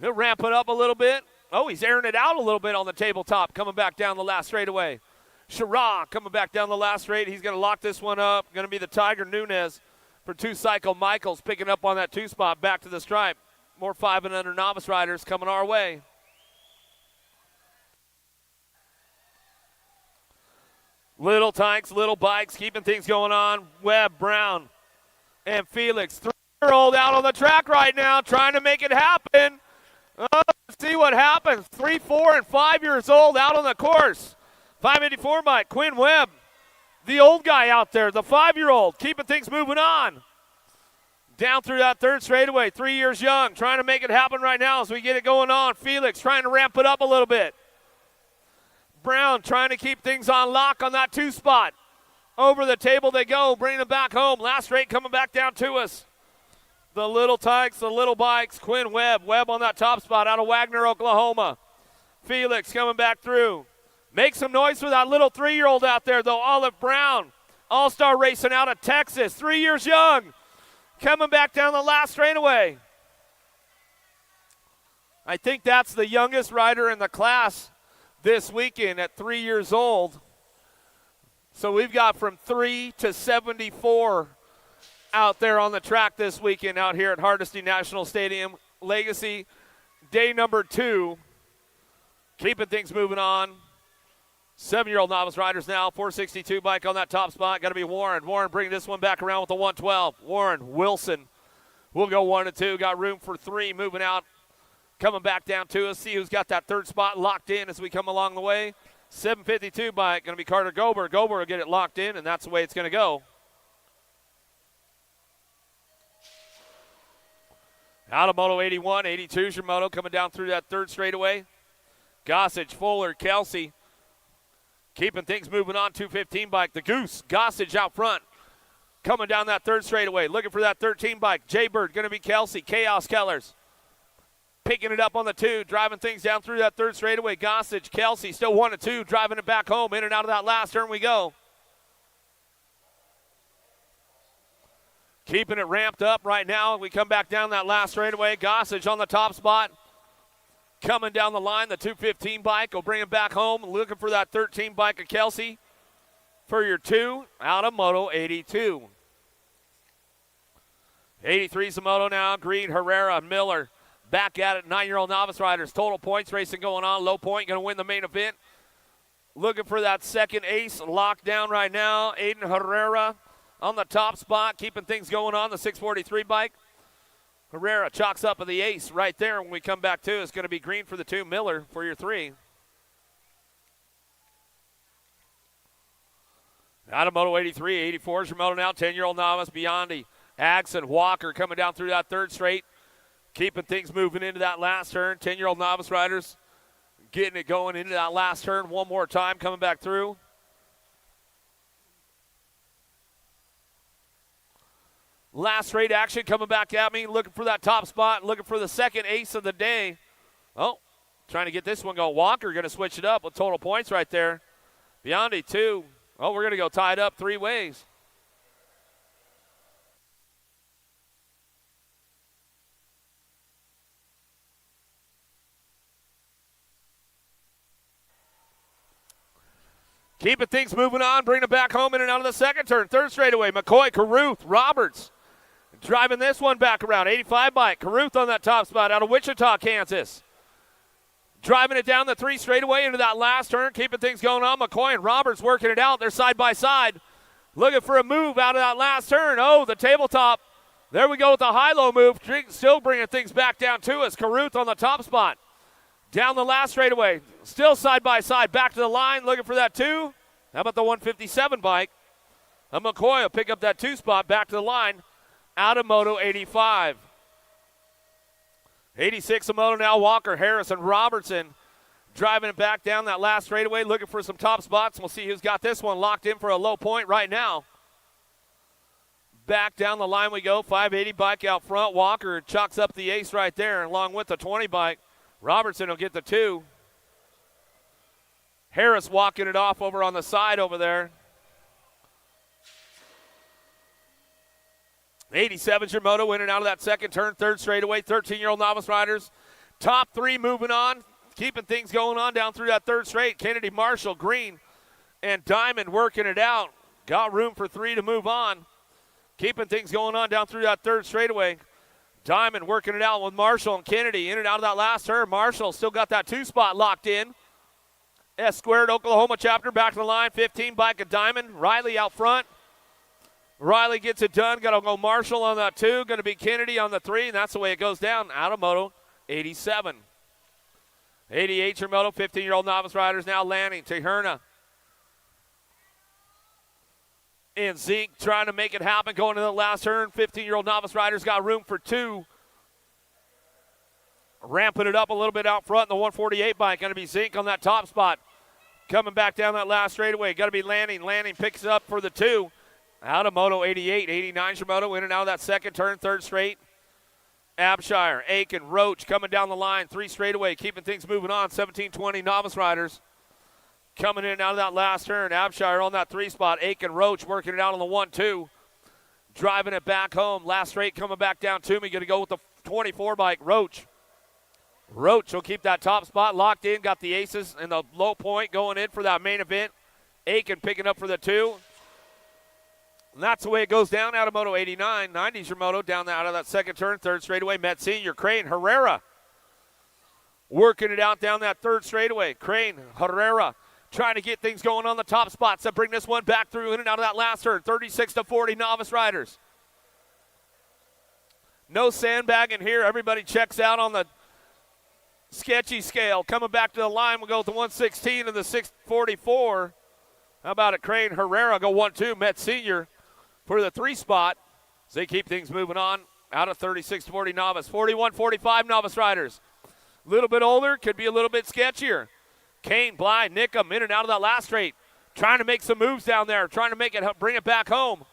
He'll ramp it up a little bit. Oh, he's airing it out a little bit on the tabletop, coming back down the last straightaway. Sharon coming back down the last straight. He's going to lock this one up. Going to be the Tiger Nunez for 2 Cycle Michaels, picking up on that 2 spot back to the stripe. More 5 and under novice riders coming our way. Little Tykes, little bikes, keeping things going on. Webb, Brown, and Felix. 3-year-old out on the track right now, trying to make it happen. Let's see what happens. 3, 4, and 5 years old out on the course. 584 bike, Quinn Webb, the old guy out there, the 5-year-old, keeping things moving on. Down through that third straightaway, 3 years young, trying to make it happen right now as we get it going on. Felix trying to ramp it up a little bit. Brown trying to keep things on lock on that 2 spot. Over the table they go, bringing them back home. Last straight coming back down to us. The little Tykes, the little bikes, Quinn Webb on that top spot out of Wagner, Oklahoma. Felix coming back through. Make some noise for that little 3-year-old out there, though. Olive Brown, all-star racing out of Texas, 3 years young, coming back down the last straightaway. I think that's the youngest rider in the class this weekend at 3 years old. So we've got from 3 to 74 out there on the track this weekend out here at Hardesty National Stadium. Legacy, day number 2. Keeping things moving on. 7-year-old novice riders now. 462 bike on that top spot. Got to be Warren. Warren bringing this one back around with the 112. Warren, Wilson. We'll go 1 and 2. Got room for 3 moving out. Coming back down to us. See who's got that third spot locked in as we come along the way. 752 bike. Going to be Carter Gober. Gober will get it locked in, and that's the way it's going to go. Out of Moto 81, 82 Shimoto coming down through that third straightaway. Gossage, Fuller, Kelsey. Keeping things moving on, 215 bike. The Goose, Gossage out front. Coming down that third straightaway. Looking for that 13 bike. Jaybird going to be Kelsey. Chaos Kellers. Picking it up on the 2. Driving things down through that third straightaway. Gossage, Kelsey still 1 and 2. Driving it back home. In and out of that last turn we go. Keeping it ramped up right now. We come back down that last straightaway. Gossage on the top spot. Coming down the line, the 215 bike will bring it back home. Looking for that 13 bike of Kelsey for your 2 out of Moto 82. 83 Samoto now. Green, Herrera, Miller. Back at it, 9-year-old novice riders. Total points racing going on. Low point going to win the main event. Looking for that second ace locked down right now. Aiden Herrera on the top spot, keeping things going on, the 643 bike. Herrera chalks up of the ace right there. When we come back to, it's going to be Green for the 2, Miller for your 3. Out of Moto 83, 84 is your Moto now, 10-year-old novice, Biondi. Agson, Walker coming down through that third straight, keeping things moving into that last turn. 10-year-old novice riders getting it going into that last turn one more time, coming back through. Last straight action coming back at me, looking for that top spot, looking for the second ace of the day. Oh, trying to get this one going. Walker going to switch it up with total points right there. Biondi 2. Oh, we're going to go tied up 3 ways. Keeping things moving on, bringing it back home in and out of the second turn. Third straightaway, McCoy, Caruth, Roberts. Driving this one back around. 85 bike. Caruth on that top spot out of Wichita, Kansas. Driving it down the 3 straightaway into that last turn. Keeping things going on. McCoy and Roberts working it out. They're side by side. Looking for a move out of that last turn. Oh, the tabletop. There we go with the high-low move. Still bringing things back down to us. Caruth on the top spot. Down the last straightaway. Still side by side. Back to the line. Looking for that 2. How about the 157 bike? McCoy will pick up that 2 spot. Back to the line. Out of Moto 85. 86 of Moto now, Walker, Harris, and Robertson driving it back down that last straightaway, looking for some top spots. We'll see who's got this one locked in for a low point right now. Back down the line we go, 580 bike out front. Walker chucks up the ace right there along with the 20 bike. Robertson will get the 2. Harris walking it off over on the side over there. 87's your moto, in and out of that second turn, third straightaway, 13-year-old novice riders. Top 3 moving on, keeping things going on down through that third straight. Kennedy, Marshall, Green, and Diamond working it out. Got room for 3 to move on. Keeping things going on down through that third straightaway. Diamond working it out with Marshall and Kennedy in and out of that last turn. Marshall still got that 2 spot locked in. S squared Oklahoma chapter back to the line, 15 bike of Diamond. Riley out front. Riley gets it done. Got to go Marshall on that 2. Going to be Kennedy on the 3, and that's the way it goes down. Out of Moto 87. 88 your Moto, 15-year-old novice riders now landing. Teherna and Zeke trying to make it happen going to the last turn. 15-year-old novice riders got room for 2. Ramping it up a little bit out front. The 148 bike going to be Zeke on that top spot. Coming back down that last straightaway. Got to be Lanning. Lanning picks it up for the 2. Out of Moto 88, 89's your Moto, in and out of that second turn, third straight. Abshire, Aiken, Roach coming down the line, 3 straightaway, keeping things moving on. 17-20 novice riders coming in and out of that last turn. Abshire on that 3 spot. Aiken, Roach working it out on the 1-2. Driving it back home. Last straight coming back down to me. Going to go with the 24 bike, Roach. Roach will keep that top spot locked in. Got the aces and the low point going in for that main event. Aiken picking up for the 2. And that's the way it goes down out of Moto 89. 90's your Moto down out of that second turn, third straightaway. Met Senior, Crane, Herrera working it out down that third straightaway. Crane, Herrera trying to get things going on the top spots to bring this one back through in and out of that last turn. 36-40 novice riders. No sandbagging here. Everybody checks out on the sketchy scale. Coming back to the line, we'll go with the 116 and the 644. How about it, Crane, Herrera go 1-2. Met Senior for the 3 spot. As they keep things moving on out of 36-40 novice. 41-45 novice riders. A little bit older, could be a little bit sketchier. Kane, Bly, Nickham in and out of that last straight. Trying to make some moves down there. Trying to bring it back home.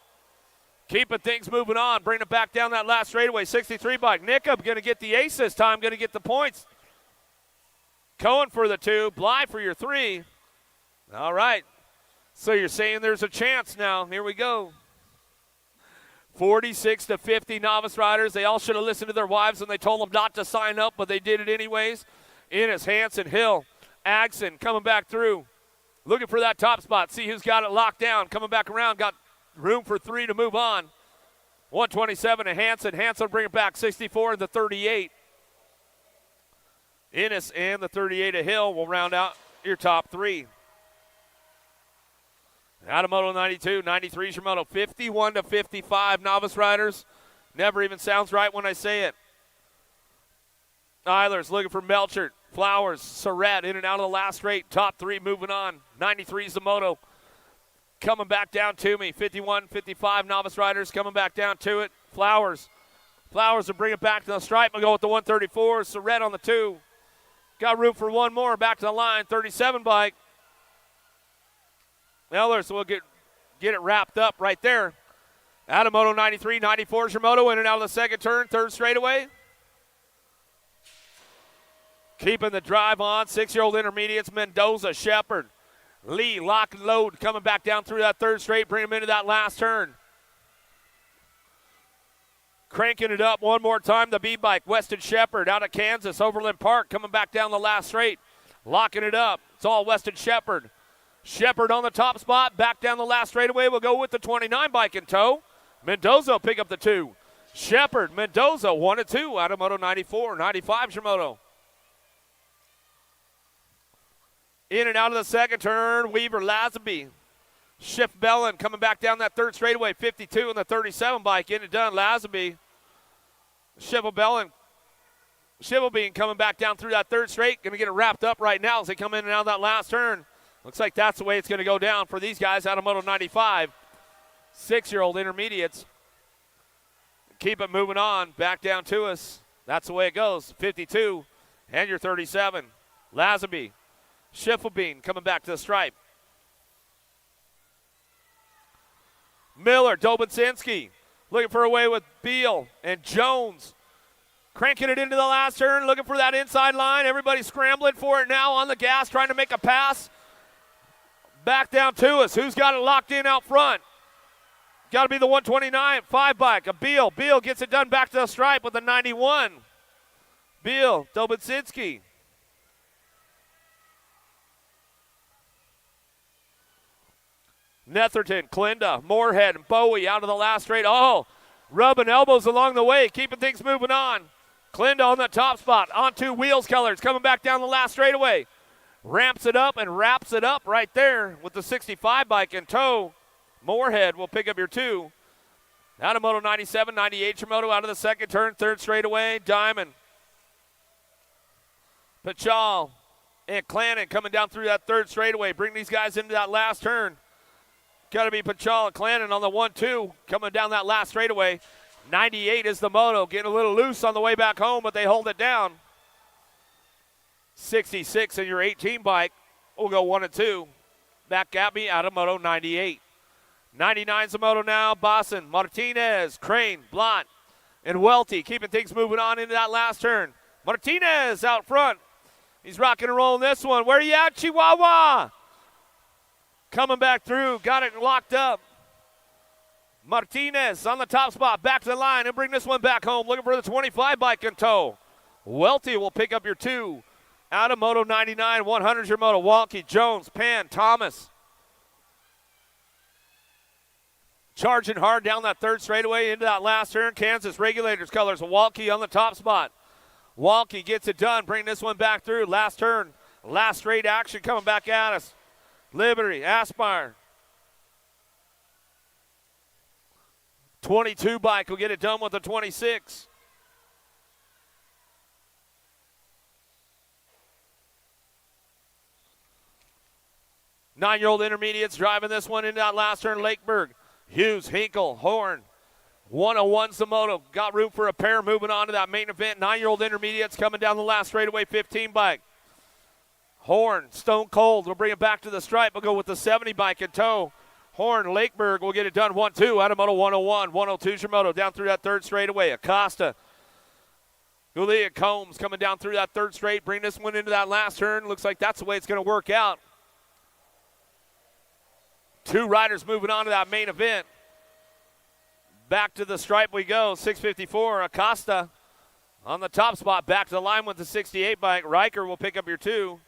Keeping things moving on. Bring it back down that last straightaway. 63 bike. Nickham going to get the ace this time. Going to get the points. Cohen for the 2. Bly for your 3. All right. So you're saying there's a chance now. Here we go. 46-50 novice riders. They all should have listened to their wives when they told them not to sign up, but they did it anyways. Innes, Hansen, Hill, Agson coming back through. Looking for that top spot. See who's got it locked down. Coming back around. Got room for 3 to move on. 127 to Hansen. Hansen will bring it back. 64 and the 38. Innes and the 38 of Hill will round out your top 3. Out of Moto 92, 93's your Moto. 51-55 novice riders. Never even sounds right when I say it. Eilers looking for Melchert. Flowers, Surratt in and out of the last straight. Top 3 moving on. 93's the Moto. Coming back down to me. 51-55 novice riders coming back down to it. Flowers will bring it back to the stripe. We'll go with the 134. Surratt on the 2. Got room for 1 more. Back to the line. 37 bike. Ehlers will get it wrapped up right there. Out of Moto 93, 94's your Moto, in and out of the second turn, third straightaway. Keeping the drive on, 6-year-old intermediates, Mendoza, Shepard, Lee, lock and load, coming back down through that third straight, bring him into that last turn. Cranking it up one more time, the B-bike, Weston Shepard out of Kansas, Overland Park, coming back down the last straight, locking it up. It's all Weston Shepard. Shepard on the top spot. Back down the last straightaway. We'll go with the 29 bike in tow. Mendoza will pick up the 2. Shepard, Mendoza, 1 and 2 out of Moto 94. 95's your moto. In and out of the second turn, Weaver, Lazenby. Schiff Bellin coming back down that third straightaway. 52 in the 37 bike. In and done, Lazenby. Schiffelbein coming back down through that third straight. Going to get it wrapped up right now as they come in and out of that last turn. Looks like that's the way it's going to go down for these guys out of Moto 95. 6-year-old intermediates. Keep it moving on. Back down to us. That's the way it goes. 52 and your 37. Lazenby. Schiffelbein coming back to the stripe. Miller, Dobinsinski looking for a way with Beal and Jones. Cranking it into the last turn, looking for that inside line. Everybody scrambling for it now on the gas, trying to make a pass. Back down to us. Who's got it locked in out front? Got to be the 129 5 bike. A Beal. Beal gets it done back to the stripe with the 91. Beal, Dobinsinski. Netherton, Klinda, Moorhead, and Bowie out of the last straight. Oh, rubbing elbows along the way, keeping things moving on. Klinda on the top spot, on 2 wheels colors, coming back down the last straightaway. Ramps it up and wraps it up right there with the 65 bike in tow. Moorhead will pick up your 2. Out of Moto 97, 98 your moto out of the second turn, third straightaway. Diamond, Pachal, and Clannon coming down through that third straightaway. Bring these guys into that last turn. Got to be Pachal and Clannon on the 1-2 coming down that last straightaway. 98 is the moto. Getting a little loose on the way back home, but they hold it down. 66 in your 18 bike. We'll go 1 and 2. Back at me out of Moto 98. 99's the moto now. Boston, Martinez, Crane, Blunt, and Welty keeping things moving on into that last turn. Martinez out front. He's rocking and rolling this one. Where you at, Chihuahua? Coming back through, got it locked up. Martinez on the top spot, back to the line, and bring this one back home. Looking for the 25 bike in tow. Welty will pick up your 2. Out of Moto 99, 100's your moto. Walkie, Jones, Pan, Thomas. Charging hard down that third straightaway into that last turn. Kansas Regulators colors. Walkie on the top spot. Walkie gets it done. Bring this one back through. Last turn. Last straight action coming back at us. Liberty, Aspire. 22 bike will get it done with the 26. Nine-year-old intermediates driving this one into that last turn. Lakeberg, Hughes, Hinkle, Horn. 101's the moto. Got room for a pair moving on to that main event. 9-year-old intermediates coming down the last straightaway. 15 bike. Horn, Stone Cold will bring it back to the stripe. We'll go with the 70 bike in tow. Horn, Lakeberg will get it done 1-2 out of Moto 101. 102's your moto down through that third straightaway. Acosta, Julia Combs coming down through that third straight. Bring this one into that last turn. Looks like that's the way it's going to work out. 2 riders moving on to that main event. Back to the stripe we go. 654, Acosta on the top spot. Back to the line with the 68 bike. Riker will pick up your 2.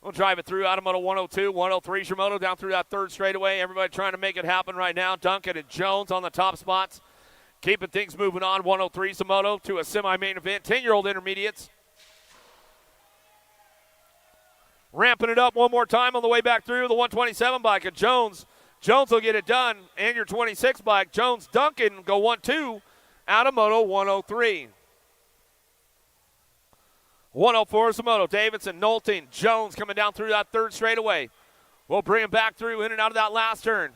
We'll drive it through out of Moto 102. 103's your moto down through that third straightaway. Everybody trying to make it happen right now. Duncan and Jones on the top spots. Keeping things moving on. 103's the moto to a semi-main event. 10-year-old intermediates. Ramping it up one more time on the way back through the 127 bike. And Jones will get it done. And your 26 bike. Jones, Duncan go 1-2 out of Moto 103. 104 is the moto. Davidson, Nolting, Jones coming down through that third straightaway. We'll bring him back through in and out of that last turn.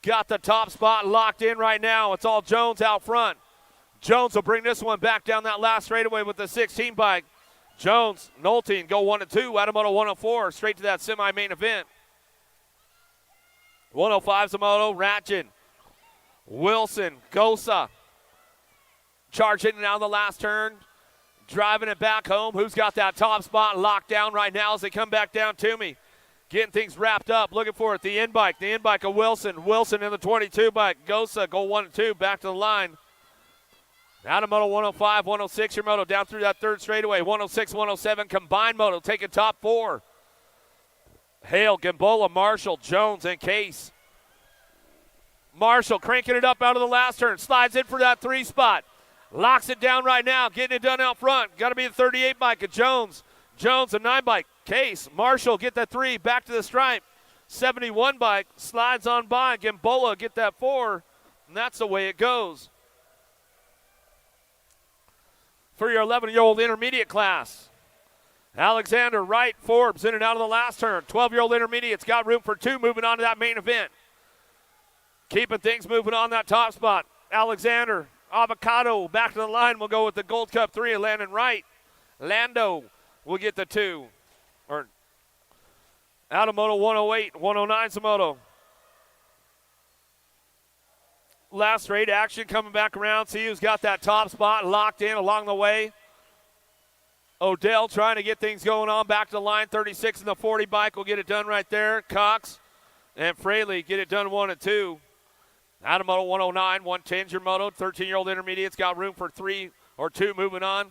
Got the top spot locked in right now. It's all Jones out front. Jones will bring this one back down that last straightaway with the 16 bike. Jones, Nolting go 1-2 out of Moto 104 straight to that semi-main event. 105's the moto. Ratchet, Wilson, Gosa. Charging it down the last turn. Driving it back home. Who's got that top spot locked down right now as they come back down to me? Getting things wrapped up. Looking for it. The in-bike. The in-bike of Wilson. Wilson in the 22 bike. Gosa go 1-2. Back to the line. Out of Moto 105, 106 your moto down through that third straightaway. 106, 107 combined moto taking top 4. Hale, Gambola, Marshall, Jones, and Case. Marshall cranking it up out of the last turn. Slides in for that 3 spot. Locks it down right now. Getting it done out front. Got to be the 38 bike of Jones. Jones, a 9 bike. Case. Marshall, get that 3. Back to the stripe. 71 bike. Slides on by. Gambola, get that 4. And that's the way it goes. For your 11-year-old intermediate class. Alexander, Wright, Forbes in and out of the last turn. 12-year-old intermediate's got room for 2 moving on to that main event. Keeping things moving on that top spot. Alexander, Avocado, back to the line. We'll go with the Gold Cup 3 of Landon Wright. Lando will get the 2. Or Adamoto 108, 109 Samoto. Last straight action coming back around. See who's got that top spot locked in along the way. Odell trying to get things going on. Back to the line, 36 in the 40 bike. Will get it done right there. Cox and Fraley get it done 1 and 2. Adamoto 109, 110's your moto. 13-year-old intermediate's got room for 3 or 2 moving on.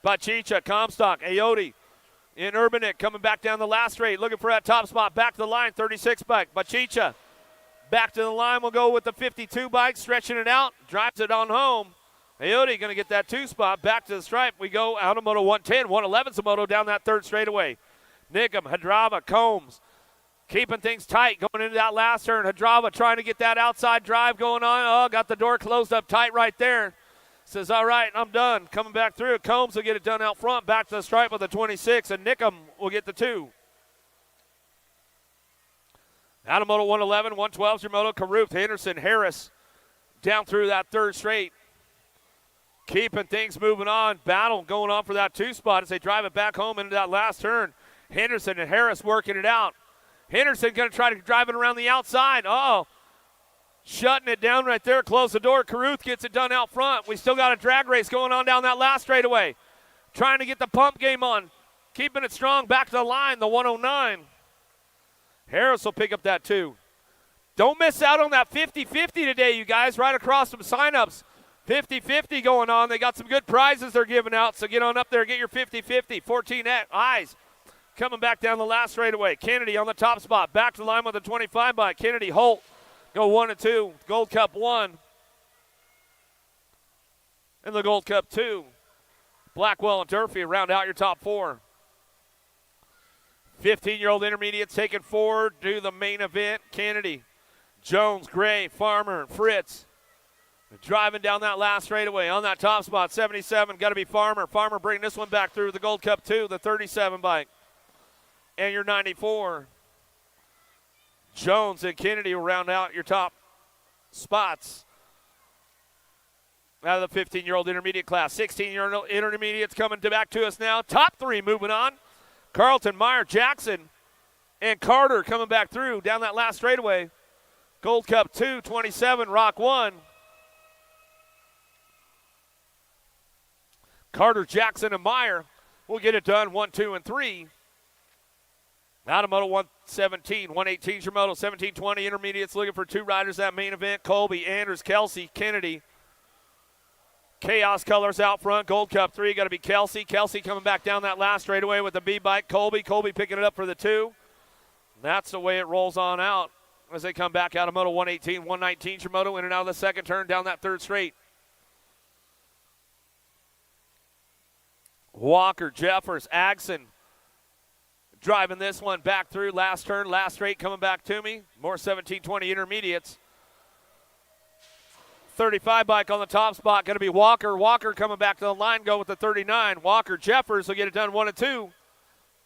Bachicha, Comstock, Ayotte in Urbanik coming back down the last straight. Looking for that top spot. Back to the line, 36 bike. Bachicha back to the line. We'll go with the 52 bike. Stretching it out. Drives it on home. Ayotte going to get that 2 spot. Back to the stripe. We go Adamoto 110, 111 Samoto down that 3rd straightaway. Nickum, Hadrava, Combs. Keeping things tight going into that last turn. Hadrava trying to get that outside drive going on. Oh, got the door closed up tight right there. Says, all right, I'm done. Coming back through. Combs will get it done out front. Back to the stripe with the 26, and Nickum will get the 2. Adamoto 111, 112's your moto. Caruth, Henderson, Harris down through that 3rd straight. Keeping things moving on. Battle going on for that 2 spot as they drive it back home into that last turn. Henderson and Harris working it out. Henderson going to try to drive it around the outside. Uh-oh. Shutting it down right there. Close the door. Caruth gets it done out front. We still got a drag race going on down that last straightaway. Trying to get the pump game on. Keeping it strong. Back to the line. The 109. Harris will pick up that 2. Don't miss out on that 50-50 today, you guys. Right across some signups. 50-50 going on. They got some good prizes they're giving out. So get on up there. Get your 50-50. 14 eyes. Coming back down the last straightaway. Kennedy on the top spot. Back to the line with the 25 bike. Kennedy, Holt go 1 and 2. Gold Cup 1. And the Gold Cup 2. Blackwell and Durfee round out your top 4. 15-year-old intermediates taken forward to the main event. Kennedy, Jones, Gray, Farmer, and Fritz. Driving down that last straightaway on that top spot. 77, got to be Farmer. Farmer bringing this one back through the Gold Cup 2, the 37 bike. And your 94. Jones and Kennedy will round out your top spots out of the 15-year-old intermediate class. 16-year-old intermediates coming back to us now. Top 3 moving on. Carlton, Meyer, Jackson, and Carter coming back through down that last straightaway. Gold Cup 2, 27, Rock 1. Carter, Jackson, and Meyer will get it done 1, 2, and 3. Adamoto 117, 118's your moto, 17-20 intermediates looking for 2 riders that main event. Colby, Anders, Kelsey, Kennedy. Chaos Colors out front. Gold Cup 3, got to be Kelsey. Kelsey coming back down that last straightaway with the B bike. Colby picking it up for the 2. That's the way it rolls on out as they come back. Adamoto 118, 119's your moto in and out of the second turn down that 3rd straight. Walker, Jeffers, Agson driving this one back through last turn, last straight coming back to me. More 17-20 intermediates. 35 bike on the top spot, going to be Walker. Walker coming back to the line, go with the 39. Walker, Jeffers will get it done 1 and 2.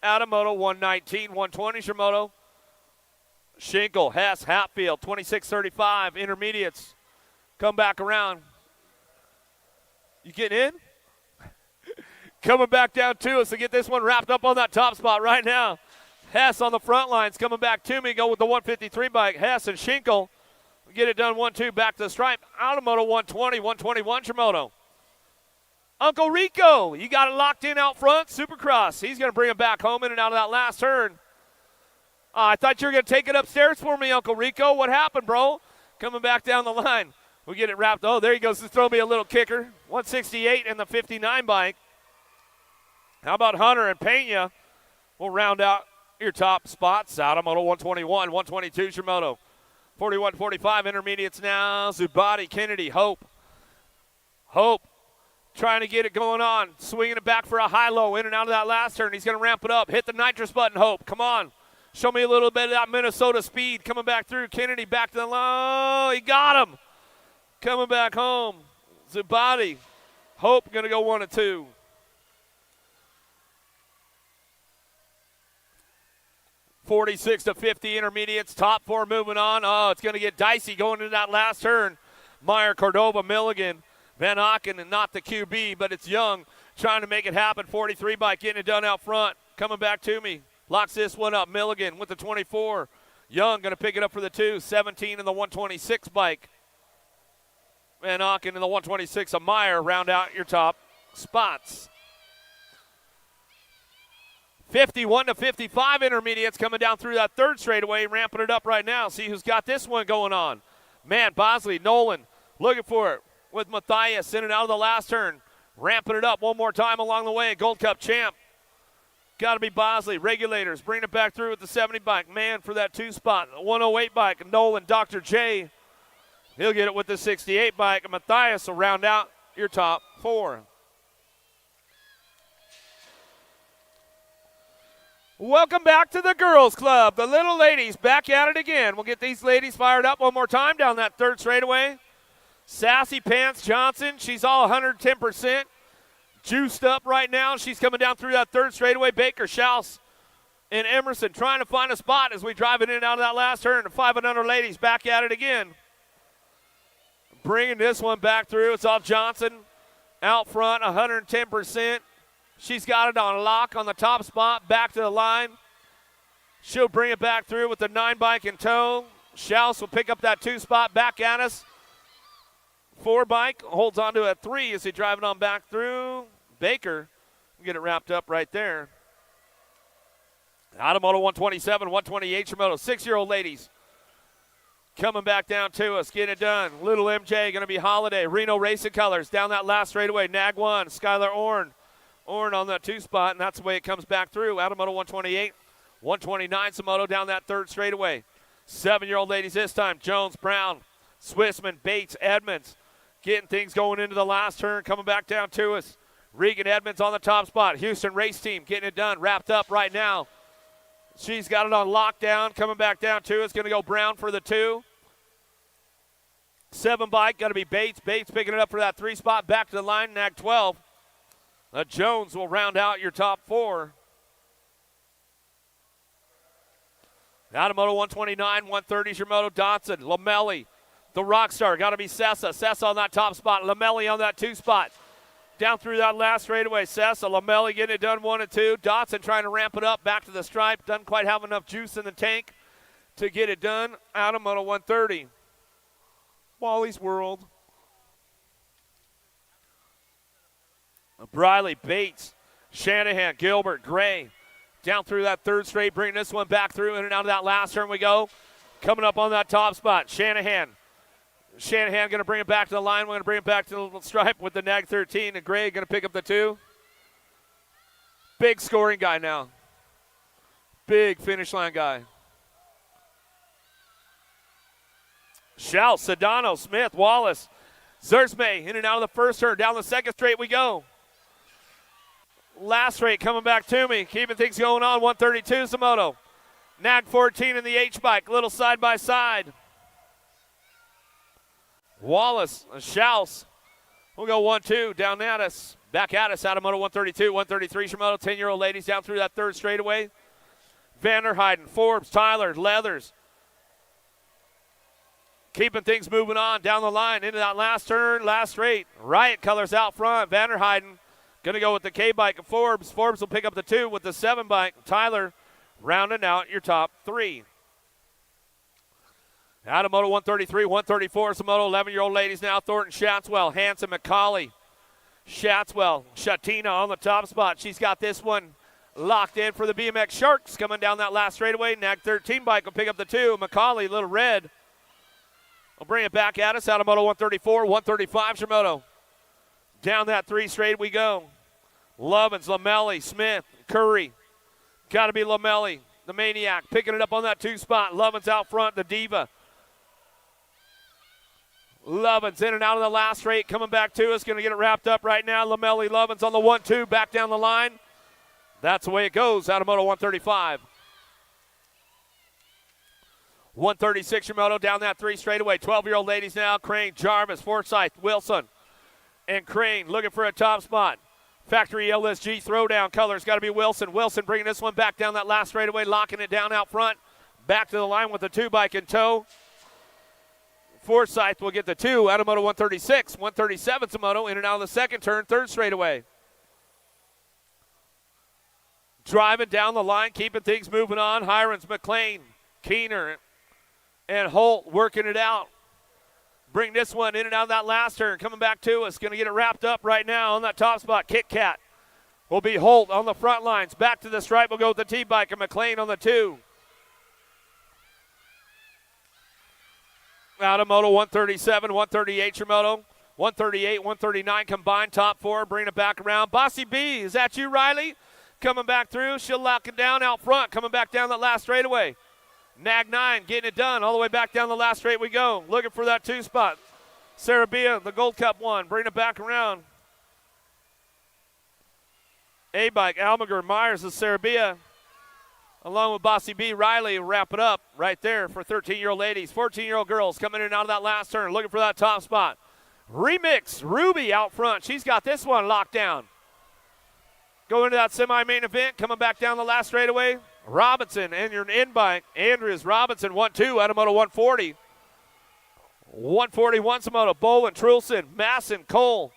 Adamoto 119, 120's your moto. Schinkel, Hess, Hatfield, 26-35 intermediates. Come back around. You getting in? Coming back down to us to get this one wrapped up on that top spot right now. Hess on the front lines coming back to me. Go with the 153 bike. Hess and Schinkel get it done 1-2 back to the stripe. Adamoto 120, 121 Shimoto. Uncle Rico, you got it locked in out front. Supercross. He's going to bring it back home in and out of that last turn. I thought you were going to take it upstairs for me, Uncle Rico. What happened, bro? Coming back down the line. We get it wrapped. Oh, there he goes to throw me a little kicker. 168 and the 59 bike. How about Hunter and Pena will round out your top spots. Automoto 121, 122 Shimoto. 41, 45 intermediates now. Zubati, Kennedy, Hope. Hope trying to get it going on. Swinging it back for a high-low in and out of that last turn. He's going to ramp it up. Hit the nitrous button, Hope. Come on. Show me a little bit of that Minnesota speed coming back through. Kennedy back to the low. He got him. Coming back home. Zubati. Hope going to go 1 and 2. (46-50) intermediates. Top 4 moving on. Oh, it's going to get dicey going into that last turn. Meyer, Cordova, Milligan, Van Aken, and not the QB, but it's Young trying to make it happen. 43 bike getting it done out front. Coming back to me. Locks this one up. Milligan with the 24. Young going to pick it up for the 2. 17 in the 126 bike. Van Aken in the 126 of Meyer round out your top spots. 51-55 intermediates coming down through that third straightaway, ramping it up right now. See who's got this one going on. Man, Bosley, Nolan looking for it with Matthias in and out of the last turn. Ramping it up one more time along the way. Gold Cup champ. Got to be Bosley. Regulators bringing it back through with the 70 bike. Man for that 2 spot. 108 bike. Nolan, Dr. J. He'll get it with the 68 bike. And Matthias will round out your top 4. Welcome back to the Girls Club. The little ladies back at it again. We'll get these ladies fired up one more time down that third straightaway. Sassy Pants Johnson, she's all 110%. Juiced up right now. She's coming down through that third straightaway. Baker, Schaus, and Emerson trying to find a spot as we drive it in and out of that last turn. The 5 and under ladies back at it again. Bringing this one back through. It's all Johnson out front, 110%. She's got it on lock on the top spot, back to the line. She'll bring it back through with the 9 bike in tow. Schaus will pick up that 2 spot back at us. 4 bike holds on to a 3 as he drive it on back through. Baker will get it wrapped up right there. Automoto 127, 128 Shimoto. 6-year-old ladies coming back down to us, getting it done. Little MJ going to be Holiday. Reno Racing Colors down that last straightaway. Nag 1, Skylar Orn. Orn on that 2 spot, and that's the way it comes back through. Automoto 128, 129 Shimoto down that third straightaway. 7-year-old ladies this time. Jones, Brown, Swissman, Bates, Edmonds. Getting things going into the last turn, coming back down to us. Regan Edmonds on the top spot. Houston Race Team getting it done, wrapped up right now. She's got it on lockdown, coming back down to us. Going to go Brown for the 2. 7 bike, got to be Bates. Bates picking it up for that 3 spot, back to the line, Nag 12. Jones will round out your top 4. Automoto 129, 130 Shimoto, Dotson, Lamelli, the rock star, got to be Sessa. Sessa on that top spot, Lamelli on that 2 spot. Down through that last straightaway, Sessa, Lamelli getting it done 1 and 2. Dotson trying to ramp it up, back to the stripe. Doesn't quite have enough juice in the tank to get it done. Automoto 130. Wally's World. Briley, Bates, Shanahan, Gilbert, Gray. Down through that third straight, bringing this one back through. In and out of that last turn we go. Coming up on that top spot, Shanahan. Shanahan going to bring it back to the line. We're going to bring it back to the little stripe with the Nag 13. And Gray going to pick up the 2. Big scoring guy now. Big finish line guy. Shout, Sedano, Smith, Wallace, Zersme in and out of the first turn. Down the second straight we go. Last straight coming back to me. Keeping things going on. 132 Shimoto. Nag 14 in the H-bike. Little side by side. Wallace, Schaus. We'll go 1-2 down at us. Back at us. Automoto 132, 133 Shimoto. 10-year-old ladies down through that third straightaway. Vanderheiden, Forbes, Tyler, Leathers. Keeping things moving on down the line into that last turn, last straight. Riot colors out front. Vanderheiden going to go with the K-bike of Forbes. Forbes will pick up the 2 with the 7 bike. Tyler rounding out your top 3. Automoto 133, 134 Shimoto. 11-year-old ladies now. Thornton, Shatswell, Hanson, McCauley. Shatswell, Shatina on the top spot. She's got this one locked in for the BMX Sharks coming down that last straightaway. Nag 13 bike will pick up the 2. McCauley, Little Red. We'll bring it back at us. Automoto 134, 135 Shimoto. Down that 3 straight we go. Lovins, Lamelli, Smith, Curry. Got to be Lamelli. the Maniac, picking it up on that 2 spot. Lovin's out front, the Diva. Lovin's in and out of the last straight, coming back to us, going to get it wrapped up right now. Lamelli Lovin's on the 1-2, back down the line. That's the way it goes out of Moto 135. 136 your moto down that 3 straightaway. 12-year-old ladies now. Crane, Jarvis, Forsyth, Wilson, and Crane looking for a top spot. Factory LSG throwdown colors got to be Wilson. Wilson bringing this one back down that last straightaway, locking it down out front. Back to the line with the 2 bike in tow. Forsyth will get the 2 out of Moto 136. 137's a moto in and out of the second turn, 3rd straightaway. Driving down the line, keeping things moving on. Hirons, McLean, Keener, and Holt working it out. Bring this one in and out of that last turn. Coming back to us. Going to get it wrapped up right now on that top spot. Kit Kat will be Holt on the front lines. Back to the stripe. We'll go with the T-bike and McLean on the 2. Out of Moto 137, 138 your moto. 138, 139 combined. Top 4. Bring it back around. Bossy B, is that you, Riley? Coming back through. She'll lock it down out front. Coming back down that last straightaway. Nag 9 getting it done. All the way back down the last straight we go. Looking for that 2 spot. Sarabia, the Gold Cup 1. Bring it back around. A-bike, Almager, Myers, and Sarabia. Along with Bossy B, Riley will wrap it up right there for 13-year-old ladies. 14-year-old girls coming in and out of that last turn. Looking for that top spot. Remix, Ruby out front. She's got this one locked down. Going into that semi-main event. Coming back down the last straightaway. Robinson and your in-bike, Andrews, Robinson, 1-2 out of Moto 140. 141 Moto, Bowen, Trulson, Masson, Cole.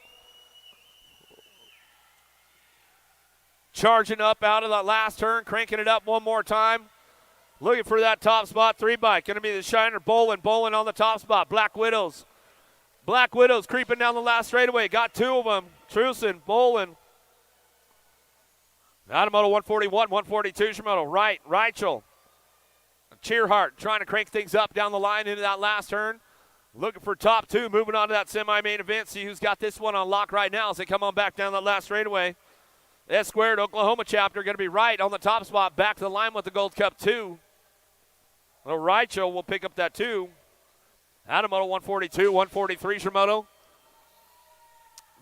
Charging up out of that last turn, cranking it up one more time. Looking for that top spot, 3-bike. Going to be the Shiner, Bowen on the top spot. Black Widows creeping down the last straightaway. Got 2 of them, Trulson, Bowen. Out of Moto 141, 142 Shimoto. Right, Reichel. Cheerhart trying to crank things up down the line into that last turn. Looking for top 2, moving on to that semi-main event. See who's got this one on lock right now as they come on back down that last straightaway. S squared Oklahoma chapter going to be right on the top spot. Back to the line with the Gold Cup 2. Well, Reichel will pick up that 2. Out of Moto 142, 143 Shimoto.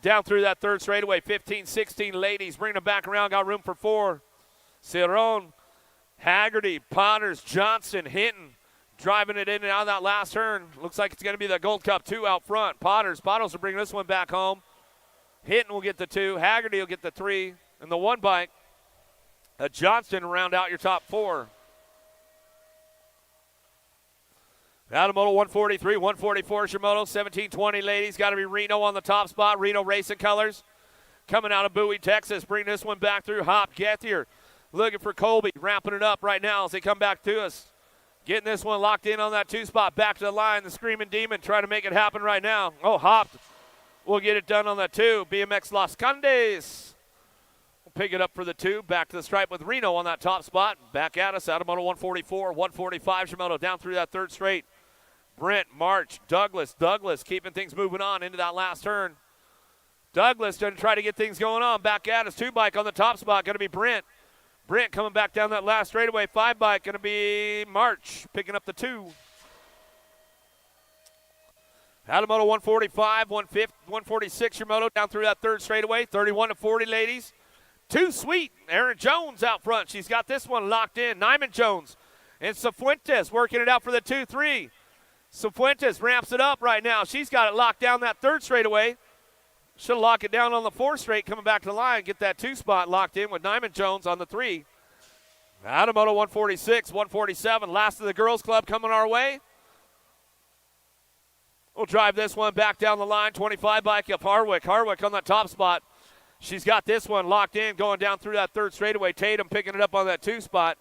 Down through that 3rd straightaway, 15, 16 ladies. Bringing them back around, got room for 4. Cerrone, Haggerty, Potters, Johnson, Hinton. Driving it in and out of that last turn. Looks like it's going to be the Gold Cup 2 out front. Potters will bring this one back home. Hinton will get the 2. Haggerty will get the 3. And the 1-bike, Johnston round out your top 4. Out of Moto 143, 144 Shimoto, 1720 ladies. Got to be Reno on the top spot. Reno Racing Colors. Coming out of Bowie, Texas. Bring this one back through. Hop Gethier. Looking for Colby. Wrapping it up right now as they come back to us. Getting this one locked in on that 2 spot. Back to the line. The Screaming Demon trying to make it happen right now. Oh, Hop will get it done on that 2. BMX Las Condes. We'll pick it up for the 2. Back to the stripe with Reno on that top spot. Back at us out of Moto 144, 145 Shimoto. Down through that 3rd straight. Brent, March, Douglas keeping things moving on into that last turn. Douglas going to try to get things going on. Back at us, 2-bike on the top spot, going to be Brent. Brent coming back down that last straightaway, 5-bike, going to be March picking up the 2. Out of Moto 145, 146 your moto down through that 3rd straightaway, 31 to 40 ladies. Too sweet, Aaron Jones out front. She's got this one locked in. Nyman Jones and Cifuentes working it out for the 2-3. Cifuentes ramps it up right now. She's got it locked down that 3rd straightaway. She'll lock it down on the 4th straight, coming back to the line, get that 2 spot locked in with Nyman Jones on the 3. Out of Moto 146, 147, last of the girls club coming our way. We'll drive this one back down the line, 25-bike up Harwick. Harwick on that top spot. She's got this one locked in, going down through that 3rd straightaway. Tatum picking it up on that 2 spot.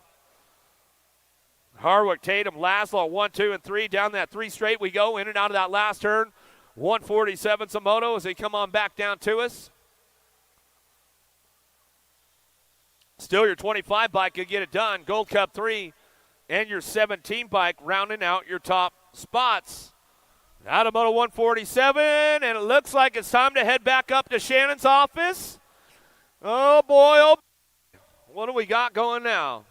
Harwick, Tatum, Laszlo, 1, 2, and 3. Down that 3 straight we go, in and out of that last turn. 147 Samoto as they come on back down to us. Still your 25 bike can get it done. Gold Cup 3 and your 17 bike rounding out your top spots. Out of Moto 147, and it looks like it's time to head back up to Shannon's office. Oh boy, oh boy. What do we got going now?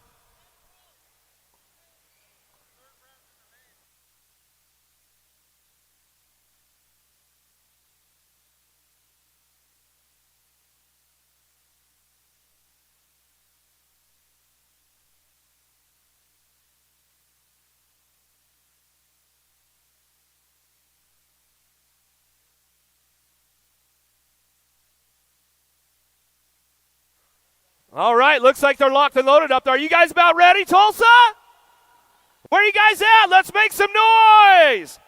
All right, looks like they're locked and loaded up there. Are you guys about ready, Tulsa? Where are you guys at? Let's make some noise.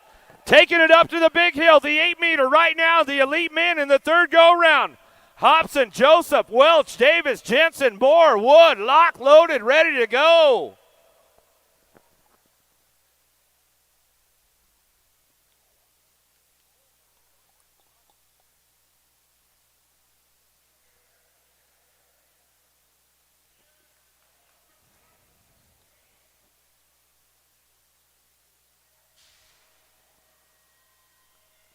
Taking it up to the big hill, the 8-meter right now, the elite men in the third go-round. Hobson, Joseph, Welch, Davis, Jensen, Moore, Wood, locked, loaded, ready to go.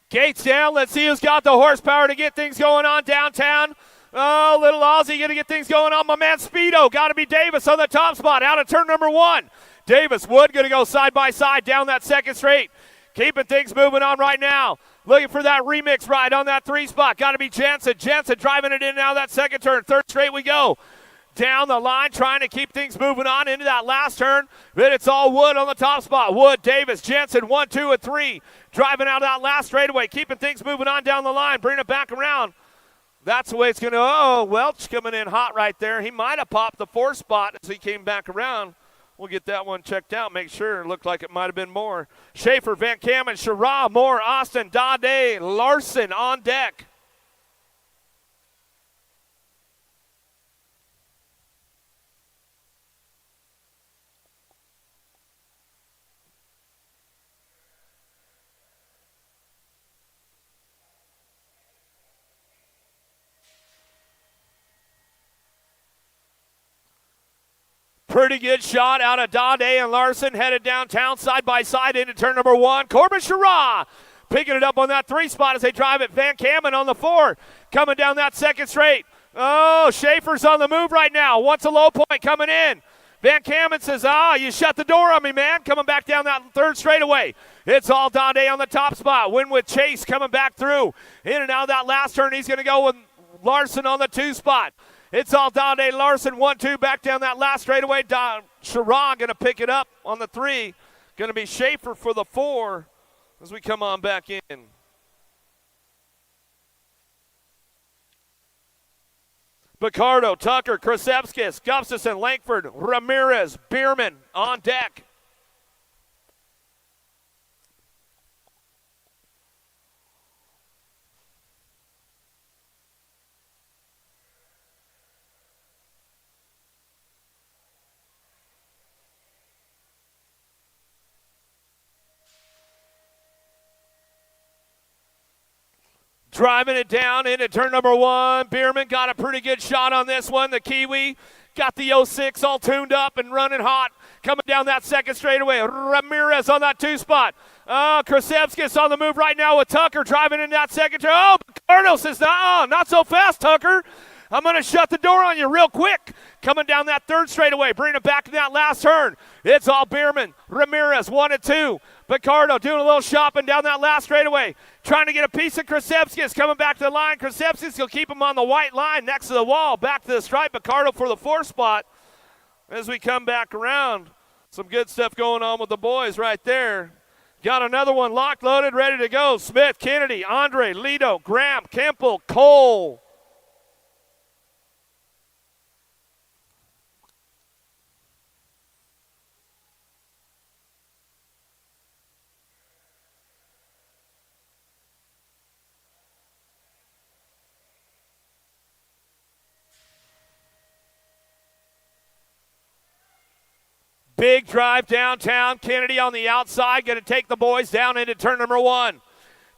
Gates down. Let's see who's got the horsepower to get things going on downtown. Oh, little Aussie going to get things going on. My man Speedo. Got to be Davis on the top spot. Out of turn number 1. Davis, Wood going to go side by side down that second straight. Keeping things moving on right now. Looking for that remix ride on that 3 spot. Got to be Jensen. Jensen driving it in now that second turn. Third straight we go. Down the line, trying to keep things moving on into that last turn. But it's all Wood on the top spot. Wood, Davis, Jensen, 1, 2, and 3. Driving out of that last straightaway, keeping things moving on down the line, bringing it back around. That's the way it's going to, oh, Welch coming in hot right there. He might have popped the 4 spot as he came back around. We'll get that one checked out, make sure. It looked like it might have been Moore. Schaefer, Van Kamen, Shara, Moore, Austin, Dade, Larson on deck. Pretty good shot out of Dade and Larson, headed downtown side by side into turn number 1. Corbin Shara picking it up on that 3 spot as they drive it. Van Kamen on the 4, coming down that second straight. Oh, Schaefer's on the move right now. Wants a low point coming in. Van Kamen says, you shut the door on me, man. Coming back down that third straightaway. It's all Dade on the top spot. Win with Chase coming back through. In and out of that last turn, he's going to go with Larson on the 2 spot. It's all Dade Larson, 1, 2, back down that last straightaway. Sharon going to pick it up on the 3. Going to be Schaefer for the 4 as we come on back in. Picardo, Tucker, Krasevskis, Gustafson, Langford, Ramirez, Bierman on deck. Driving it down into turn number 1. Bierman got a pretty good shot on this one. The Kiwi got the 06 all tuned up and running hot. Coming down that second straightaway. Ramirez on that 2 spot. Krasevskis on the move right now with Tucker driving in that second turn. Oh, Picardo says, not so fast, Tucker. I'm going to shut the door on you real quick. Coming down that third straightaway, bringing it back in that last turn. It's all Bierman, Ramirez, 1 and 2. Picardo doing a little shopping down that last straightaway. Trying to get a piece of Krasevskis coming back to the line. Krasevskis will keep him on the white line next to the wall. Back to the stripe. Picardo for the 4 spot. As we come back around, some good stuff going on with the boys right there. Got another one locked, loaded, ready to go. Smith, Kennedy, Andre, Lido, Graham, Kemple, Cole. Big drive downtown. Kennedy on the outside, going to take the boys down into turn number 1.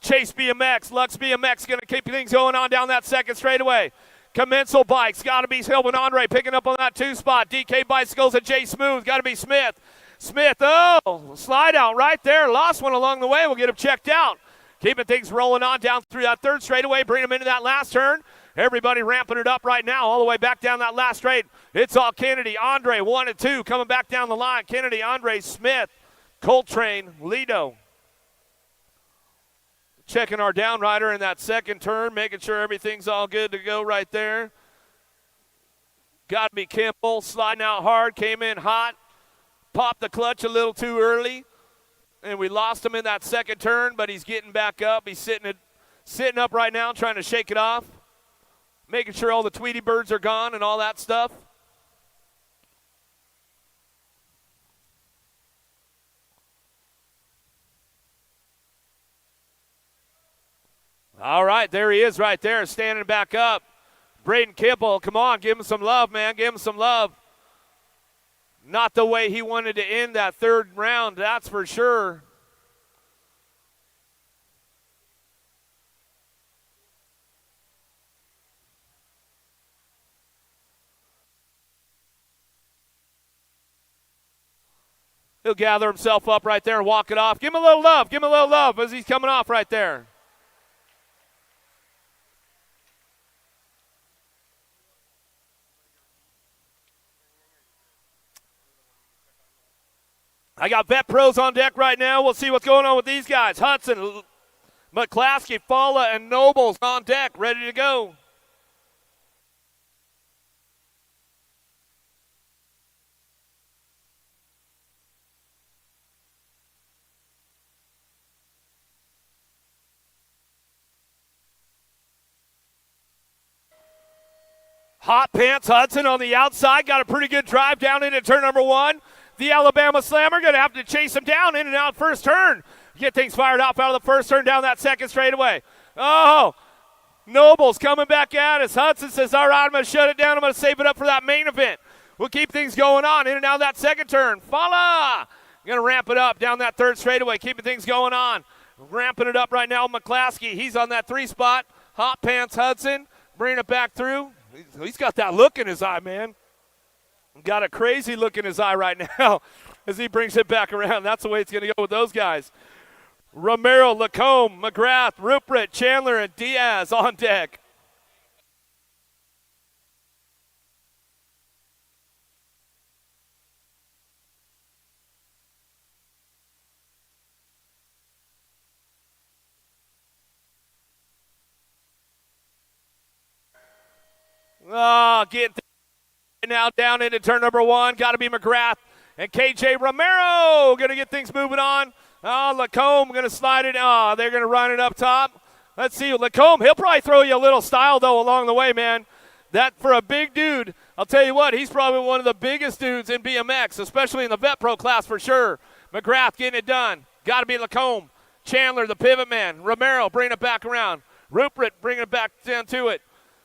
Chase BMX, Lux BMX going to keep things going on down that second straightaway. Commensal Bikes, got to be Sylvan Andre picking up on that 2 spot. DK Bicycles and Jay Smooth, got to be Smith. Smith, slide out right there. Lost one along the way. We'll get him checked out. Keeping things rolling on down through that third straightaway, bring him into that last turn. Everybody ramping it up right now all the way back down that last straight. It's all Kennedy, Andre, 1 and 2 coming back down the line. Kennedy, Andre, Smith, Coltrane, Lido. Checking our down rider in that second turn, making sure everything's all good to go right there. Got to be Kimball, sliding out hard, came in hot, popped the clutch a little too early, and we lost him in that second turn, but he's getting back up. He's sitting up right now trying to shake it off. making sure all the Tweety birds are gone and all that stuff. All right, there he is right there, standing back up. Braden Kibble, come on, give him some love, man. Give him some love. Not the way he wanted to end that third round, that's for sure. He'll gather himself up right there and walk it off. Give him a little love. Give him a little love as he's coming off right there. I got vet pros on deck right now. We'll see what's going on with these guys. Hudson, McClaskey, Falla, and Nobles on deck, ready to go. Hot Pants Hudson on the outside. Got a pretty good drive down into turn number one. The Alabama Slammer going to have to chase him down in and out first turn. Get things fired off out of the first turn down that second straightaway. Oh, Nobles coming back at us. Hudson says, all right, I'm going to shut it down. I'm going to save it up for that main event. We'll keep things going on in and out of that second turn. Falla going to ramp it up down that third straightaway, keeping things going on. Ramping it up right now, McClaskey. He's on that 3 spot. Hot Pants Hudson bringing it back through. He's got that look in his eye, man. Got a crazy look in his eye right now as he brings it back around. That's the way it's going to go with those guys. Romero, Lacombe, McGrath, Rupert, Chandler, and Diaz on deck. Getting now down into turn number one. Got to be McGrath and KJ Romero going to get things moving on. Lacombe going to slide it. They're going to run it up top. Let's see. Lacombe, he'll probably throw you a little style, though, along the way, man. That for a big dude, I'll tell you what, he's probably one of the biggest dudes in BMX, especially in the Vet Pro class for sure. McGrath getting it done. Got to be Lacombe. Chandler, the pivot man. Romero bringing it back around. Rupert bringing it back down to it.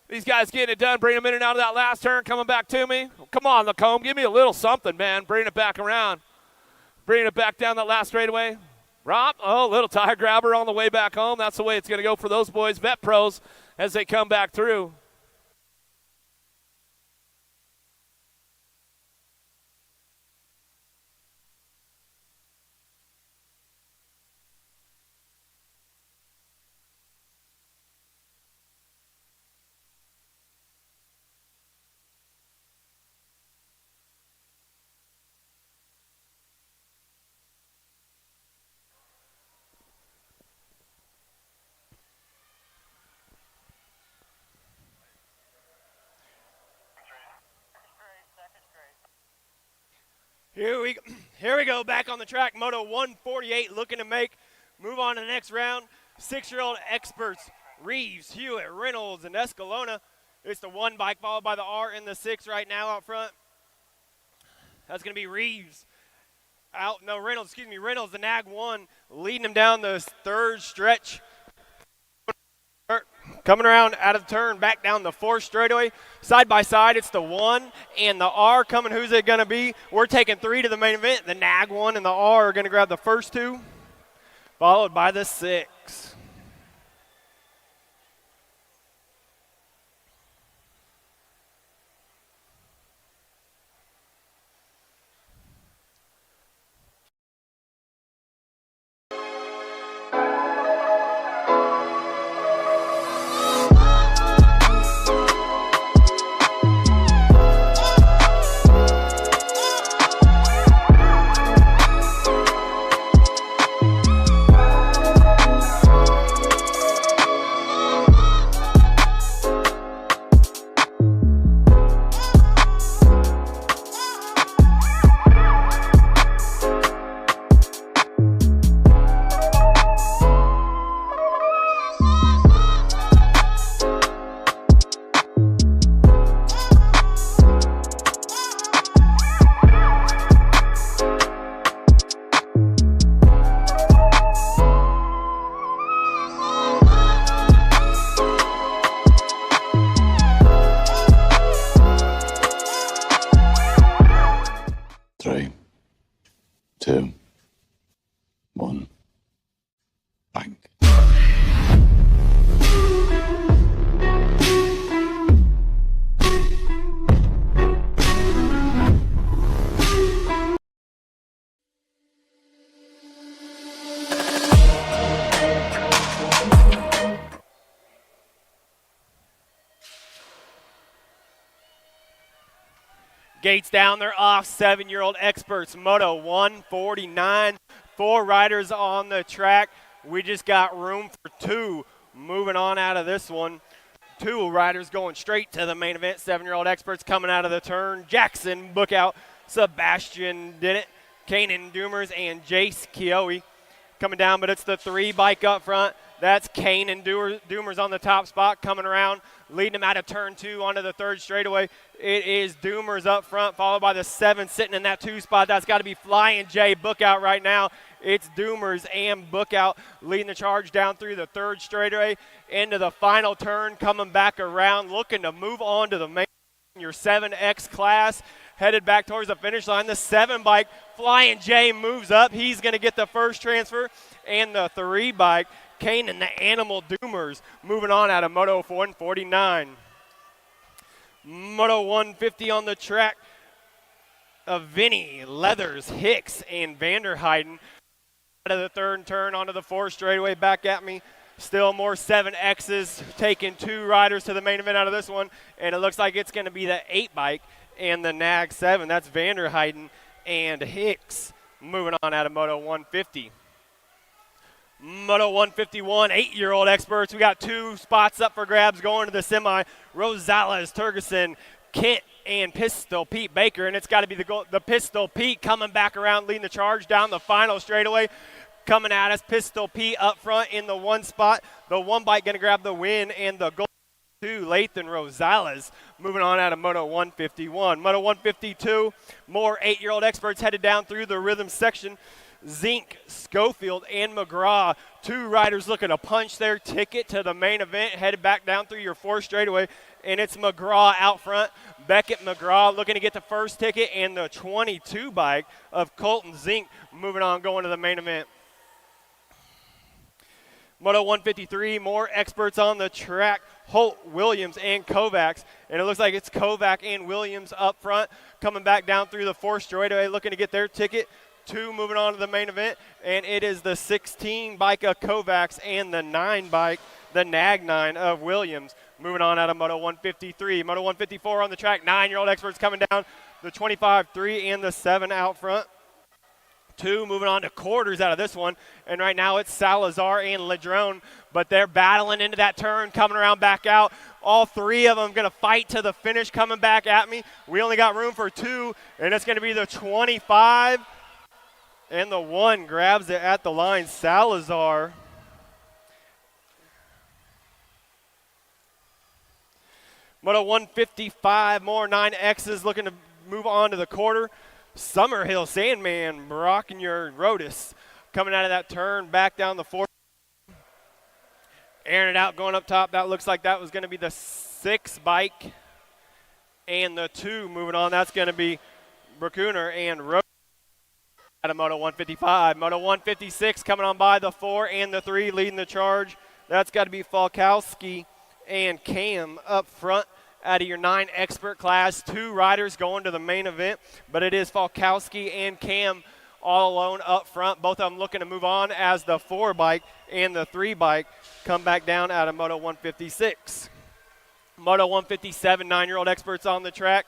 These guys getting it done, bringing them in and out of that last turn, coming back to me. Come on, Lacombe, give me a little something, man. Bringing it back around. Bringing it back down that last straightaway. Rob, little tire grabber on the way back home. That's the way it's going to go for those boys, Vet Pros, as they come back through. Here we go, back on the track. Moto 148 looking to move on to the next round. 6-year-old experts, Reeves, Hewitt, Reynolds, and Escalona. It's the 1 bike followed by the R and the 6 right now out front. That's going to be Reeves. Reynolds, the Nag 1, leading him down the third stretch. Coming around out of the turn, back down the 4th straightaway. Side by side, it's the 1 and the R coming. Who's it going to be? We're taking 3 to the main event. The Nag 1 and the R are going to grab the first 2, followed by the 6. Gates down, they're off. 7-year-old experts, Moto 149. 4 riders on the track. We just got room for 2 moving on out of this one. 2 riders going straight to the main event. 7-year-old experts coming out of the turn. Jackson Bookout, Sebastian Dennett, Kanan Doomers, and Jace Keoe coming down, but it's the 3 bike up front. That's Kanan Doomers on the top spot coming around, leading him out of turn 2 onto the 3rd straightaway. It is Doomers up front, followed by the 7 sitting in that 2 spot. That's got to be Flying J Bookout right now. It's Doomers and Bookout leading the charge down through the 3rd straightaway into the final turn, coming back around, looking to move on to the main, your 7X class, headed back towards the finish line. The 7 bike, Flying J, moves up. He's going to get the first transfer, and the 3 bike, Kane and the Animal Doomers, moving on out of Moto 149. Moto 150 on the track of Vinny, Leathers, Hicks, and Vanderheiden. Out of the 3rd turn onto the 4th straightaway, back at me. Still more 7Xs, taking 2 riders to the main event out of this one, and it looks like it's going to be the 8 bike and the Nag 7. That's Vanderheiden and Hicks moving on out of Moto 150. Moto 151, 8-year-old experts. We got 2 spots up for grabs going to the semi. Rosales, Turgeson, Kent, and Pistol Pete Baker, and it's got to be the Pistol Pete coming back around, leading the charge down the final straightaway. Coming at us, Pistol Pete up front in the 1 spot. The 1 bike going to grab the win, and the goal 2, Lathan Rosales, moving on out of Moto 151. Moto 152, more 8-year-old experts headed down through the rhythm section. Zink, Schofield, and McGraw, 2 riders looking to punch their ticket to the main event, headed back down through your 4th straightaway, and it's McGraw out front. Beckett McGraw looking to get the first ticket, and the 22 bike of Colton Zink moving on, going to the main event. Moto 153, more experts on the track. Holt, Williams, and Kovacs. And it looks like it's Kovac and Williams up front, coming back down through the 4th straightaway, looking to get their ticket. 2 moving on to the main event, and it is the 16 bike of Kovacs and the 9 bike, the Nag 9 of Williams, moving on out of Moto 153. Moto 154 on the track, 9-year-old experts coming down, the 25-3 and the 7 out front. 2 moving on to quarters out of this one, and right now it's Salazar and Ladrone, but they're battling into that turn, coming around back out. All 3 of them going to fight to the finish, coming back at me. We only got room for 2, and it's going to be the 25, and the 1 grabs it at the line, Salazar. Moto 155, more 9Xs looking to move on to the quarter. Summerhill, Sandman, Brockenier, Rodas coming out of that turn, back down the 4th. Airing it out, going up top. That looks like that was going to be the 6 bike. And the 2 moving on, that's going to be Brackuner and Rodas out of Moto 155. Moto 156 coming on by the 4 and the 3, leading the charge. That's got to be Falkowski and Cam up front out of your 9 expert class. 2 riders going to the main event, but it is Falkowski and Cam all alone up front. Both of them looking to move on as the 4 bike and the 3 bike come back down out of Moto 156. Moto 157, 9-year-old experts on the track.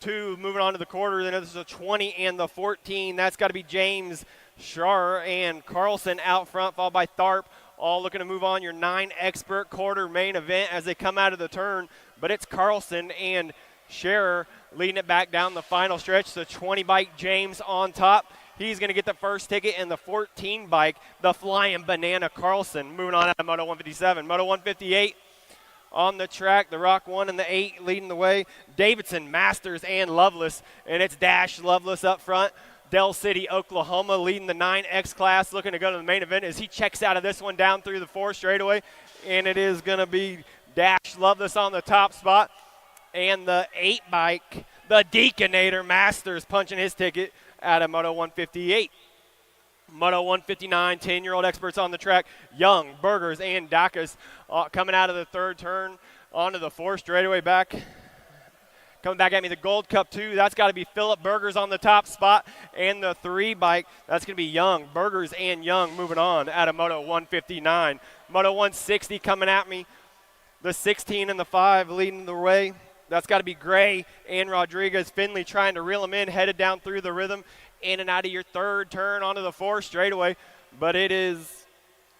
2 moving on to the quarter. Then there's a 20 and the 14. That's got to be James, Schar, and Carlson out front, followed by Tharp. All looking to move on your 9 expert quarter main event as they come out of the turn. But it's Carlson and Scherer leading it back down the final stretch. The 20 bike, James on top. He's going to get the first ticket, and the 14 bike, the Flying Banana Carlson, moving on out of Moto 157. Moto 158 on the track, the Rock 1 and the 8 leading the way. Davidson, Masters, and Loveless, and it's Dash Loveless up front. Del City, Oklahoma, leading the 9X class, looking to go to the main event as he checks out of this one down through the 4 straightaway, and it is going to be Dash Loveless on the top spot. And the 8 bike, the Deaconator Masters, punching his ticket out of Moto 158. Moto 159, 10-year-old experts on the track. Young, Burgers, and Dacus coming out of the 3rd turn onto the 4 straightaway back. Coming back at me, the Gold Cup 2. That's got to be Philip Burgers on the top spot. And the 3 bike, that's going to be Young. Burgers and Young moving on out of Moto 159. Moto 160 coming at me. The 16 and the 5 leading the way. That's got to be Gray and Rodriguez. Finley trying to reel him in, headed down through the rhythm, in and out of your third turn onto the 4 straightaway. But it is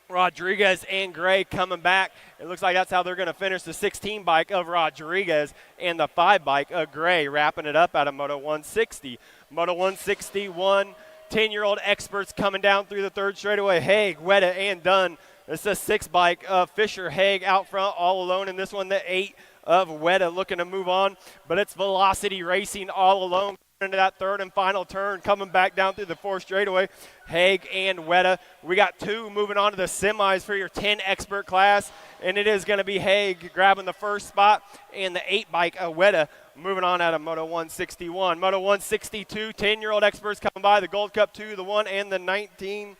Rodriguez and Gray coming back. It looks like that's how they're going to finish the 16 bike of Rodriguez and the 5 bike of Gray, wrapping it up out of Moto 160. Moto 161, 10-year-old experts coming down through the 3rd straightaway. Haig, Weta, and Dunn. It's a 6 bike of Fisher, Haig out front all alone in this one. The 8 of Weta looking to move on, but it's Velocity Racing all alone into that 3rd and final turn, coming back down through the 4th straightaway. Haig and Weta. We got 2 moving on to the semis for your 10 expert class, and it is going to be Haig grabbing the 1st spot, and the 8 bike of Weta moving on out of Moto 161. Moto 162, 10-year-old experts coming by, the Gold Cup 2, the 1 and the 19.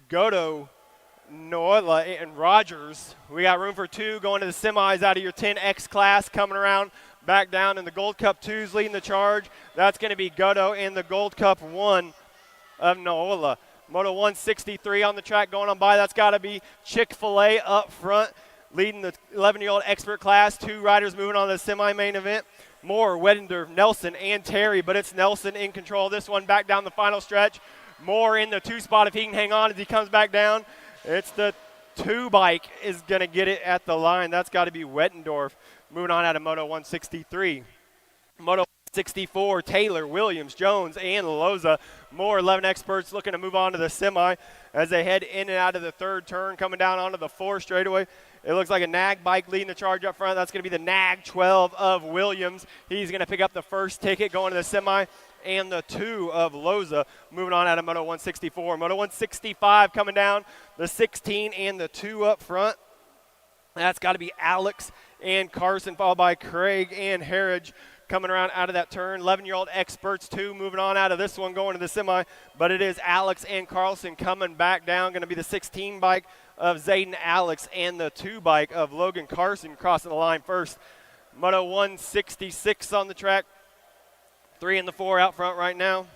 Godo, Noila, and Rogers. We got room for 2 going to the semis out of your 10X class, coming around back down, and the Gold Cup 2's leading the charge. That's going to be Godo and the Gold Cup 1 of Noila. Moto 163 on the track going on by. That's got to be Chick-fil-A up front, leading the 11-year-old expert class. 2 riders moving on to the semi-main event. Moore, Weddender, Nelson, and Terry, but it's Nelson in control. This one back down the final stretch. Moore in the 2 spot if he can hang on as he comes back down. It's the 2 bike is going to get it at the line. That's got to be Wettendorf moving on out of Moto 163. Moto 164, Taylor, Williams, Jones, and Loza. More 11 experts looking to move on to the semi as they head in and out of the 3rd turn, coming down onto the 4 straightaway. It looks like a Nag bike leading the charge up front. That's going to be the Nag 12 of Williams. He's going to pick up the 1st ticket going to the semi, and the 2 of Loza moving on out of Moto 164. Moto 165 coming down, the 16 and the 2 up front. That's got to be Alex and Carson, followed by Craig and Harridge coming around out of that turn. 11-year-old experts, 2 moving on out of this one going to the semi, but it is Alex and Carlson coming back down. Going to be the 16 bike of Zayden Alex and the 2 bike of Logan Carson crossing the line first. Moto 166 on the track. 3 and the 4 out front right now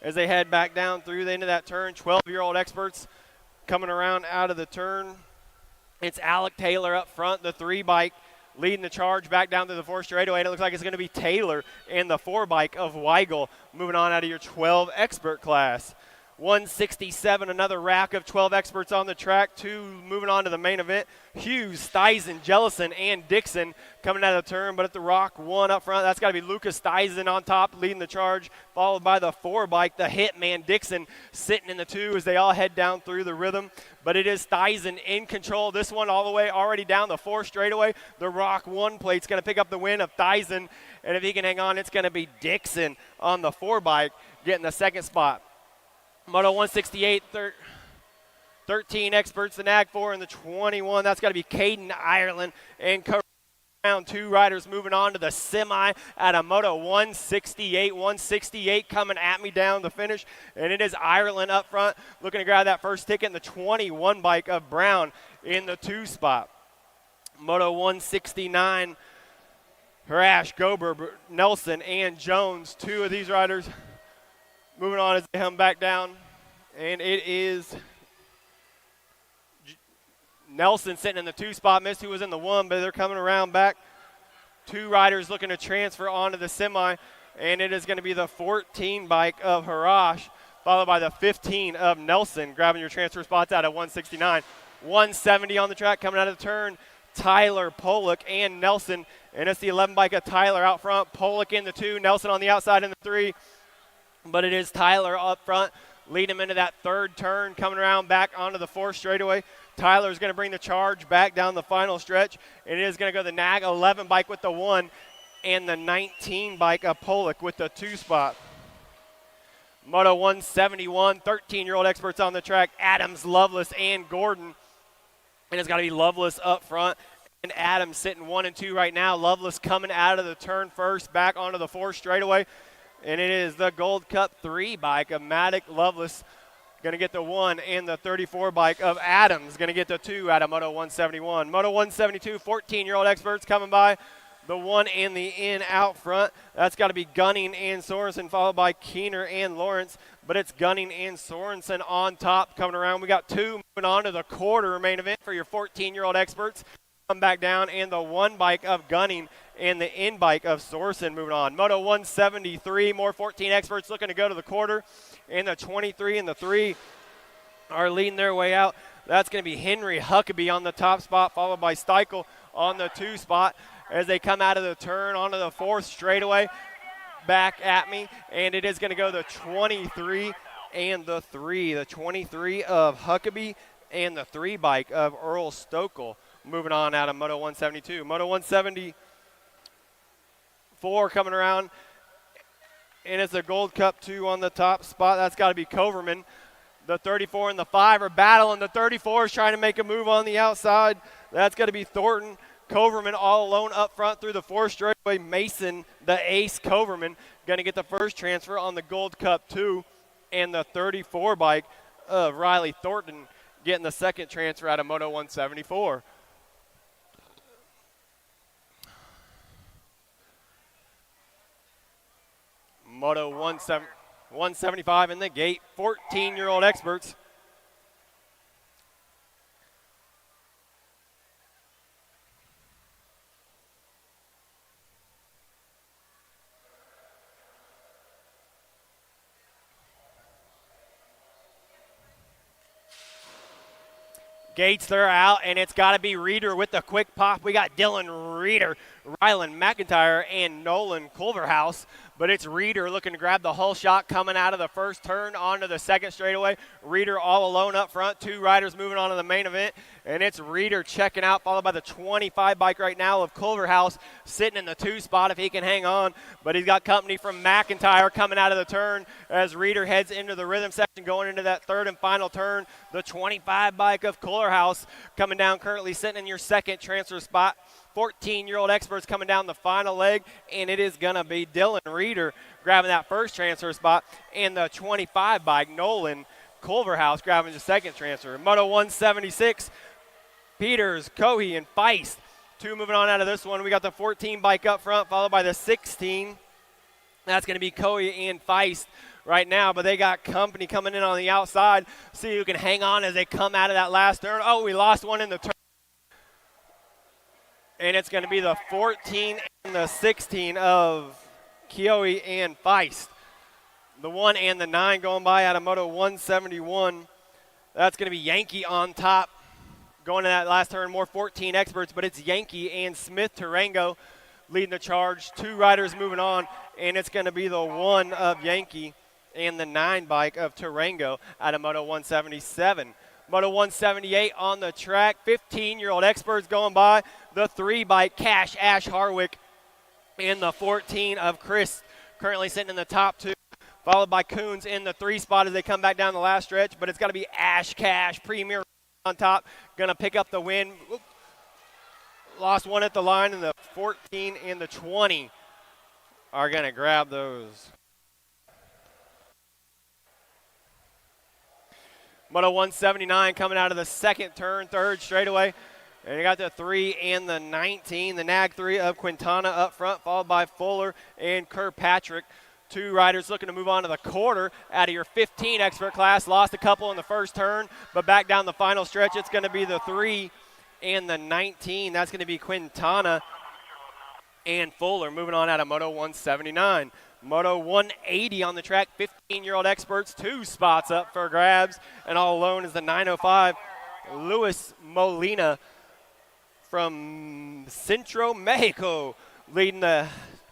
as they head back down through the end of that turn. 12-year-old experts coming around out of the turn. It's Alec Taylor up front, the 3 bike leading the charge back down to the 4 straightaway. And it looks like it's going to be Taylor and the 4 bike of Weigel moving on out of your 12 expert class. 167, another rack of 12 experts on the track. 2 moving on to the main event. Hughes, Steisen, Jellison, and Dixon coming out of the turn, but at the Rock 1 up front, that's got to be Lucas Steisen on top leading the charge, followed by the 4 bike, the Hitman Dixon, sitting in the 2 as they all head down through the rhythm. But it is Steisen in control. This one all the way already down the 4 straightaway. The Rock 1 plate's going to pick up the win of Steisen, and if he can hang on, it's going to be Dixon on the 4 bike getting the 2nd spot. Moto 168, 13 experts, the Nag 4 and the 21. That's got to be Caden Ireland and around 2 riders moving on to the semi at a Moto 168. 168 coming at me down the finish, and it is Ireland up front looking to grab that 1st ticket, and the 21 bike of Brown in the 2 spot. Moto 169, Harash, Gober, Nelson, and Jones. 2 of these riders moving on as they come back down, and it is Nelson sitting in the 2 spot. Missed who was in the 1, but they're coming around back. 2 riders looking to transfer onto the semi, and it is going to be the 14 bike of Harash, followed by the 15 of Nelson, grabbing your transfer spots out at 169. 170 on the track coming out of the turn. Tyler, Pollock, and Nelson, and it's the 11 bike of Tyler out front. Pollock in the 2, Nelson on the outside in the 3. But it is Tyler up front, leading him into that 3rd turn, coming around back onto the 4 straightaway. Tyler's going to bring the charge back down the final stretch, and it is going to go the Nag 11 bike with the 1 and the 19 bike of Pollock with the 2 spot. Moto 171, 13-year-old experts on the track, Adams, Lovelace, and Gordon. And it's got to be Lovelace up front, and Adams sitting 1 and 2 right now. Lovelace coming out of the turn first, back onto the 4 straightaway. And it is the Gold Cup 3 bike of Maddock Lovelace going to get the 1, and the 34 bike of Adams going to get the 2 out of Moto 171. Moto 172, 14-year-old experts coming by. The 1 and the in out front. That's got to be Gunning and Sorensen, followed by Keener and Lawrence. But it's Gunning and Sorensen on top coming around. We got 2 moving on to the quarter main event for your 14-year-old experts. come back down, and the 1 bike of Gunning and the in bike of Sorsen moving on. Moto 173, more 14 experts looking to go to the quarter, and the 23 and the 3 are leading their way out. That's going to be Henry Huckabee on the top spot, followed by Steichel on the 2 spot as they come out of the turn onto the 4th straightaway. Back at me, and it is going to go the 23 and the 3. The 23 of Huckabee and the 3 bike of Earl Stokel moving on out of Moto 172. Moto 174 coming around, and it's a Gold Cup 2 on the top spot. That's got to be Coverman. The 34 and the 5 are battling. The 34 is trying to make a move on the outside. That's got to be Thornton. Coverman all alone up front through the 4th straightaway. Mason, the ace Coverman, going to get the first transfer on the Gold Cup 2. And the 34 bike of Riley Thornton getting the second transfer out of Moto 174. Moto 175 in the gate, 14-year-old experts. Gates, they're out, and it's got to be Reeder with the quick pop. We got Dylan Reeder, Rylan McIntyre, and Nolan Culverhouse. But it's Reeder looking to grab the hull shot coming out of the first turn onto the 2nd straightaway. Reeder all alone up front. 2 riders moving on to the main event. And it's Reeder checking out, followed by the 25 bike right now of Culverhouse sitting in the 2 spot if he can hang on. But he's got company from McIntyre coming out of the turn as Reeder heads into the rhythm section going into that 3rd and final turn. The 25 bike of Culverhouse coming down, currently sitting in your 2nd transfer spot. 14-year-old experts coming down the final leg, and it is going to be Dylan Reeder grabbing that first transfer spot, and the 25 bike, Nolan Culverhouse, grabbing the 2nd transfer. Moto 176, Peters, Cohey, and Feist. 2 moving on out of this one. We got the 14 bike up front, followed by the 16. That's going to be Cohey and Feist right now, but they got company coming in on the outside. See who can hang on as they come out of that last turn. Oh, we lost one in the turn. And it's going to be the 14 and the 16 of Cohey and Feist. The 1 and the 9 going by out of Moto 171. That's going to be Yankee on top. Going to that last turn, more 14 experts, but it's Yankee and Smith Tarango leading the charge. 2 riders moving on, and it's going to be the 1 of Yankee and the 9 bike of Tarango out of Moto 177. Moto 178 on the track. 15-year-old experts going by. The 3 bike, Cash Ash Harwick, and the 14 of Chris, currently sitting in the top 2, followed by Coons in the 3 spot as they come back down the last stretch. But it's got to be Ash Cash, Premier on top, going to pick up the win. Oop. Lost one at the line, and the 14 and the 20 are going to grab those. Moto 179 coming out of the 2nd turn, 3rd straightaway. And you got the 3 and the 19, the Nag 3 of Quintana up front, followed by Fuller and Kirkpatrick. 2 riders looking to move on to the quarter out of your 15 expert class. Lost a couple in the first turn, but back down the final stretch, it's going to be the 3 and the 19. That's going to be Quintana and Fuller moving on out of Moto 179. Moto 180 on the track, 15-year-old experts, 2 spots up for grabs, and all alone is the 905, Luis Molina from Centro Mexico, leading the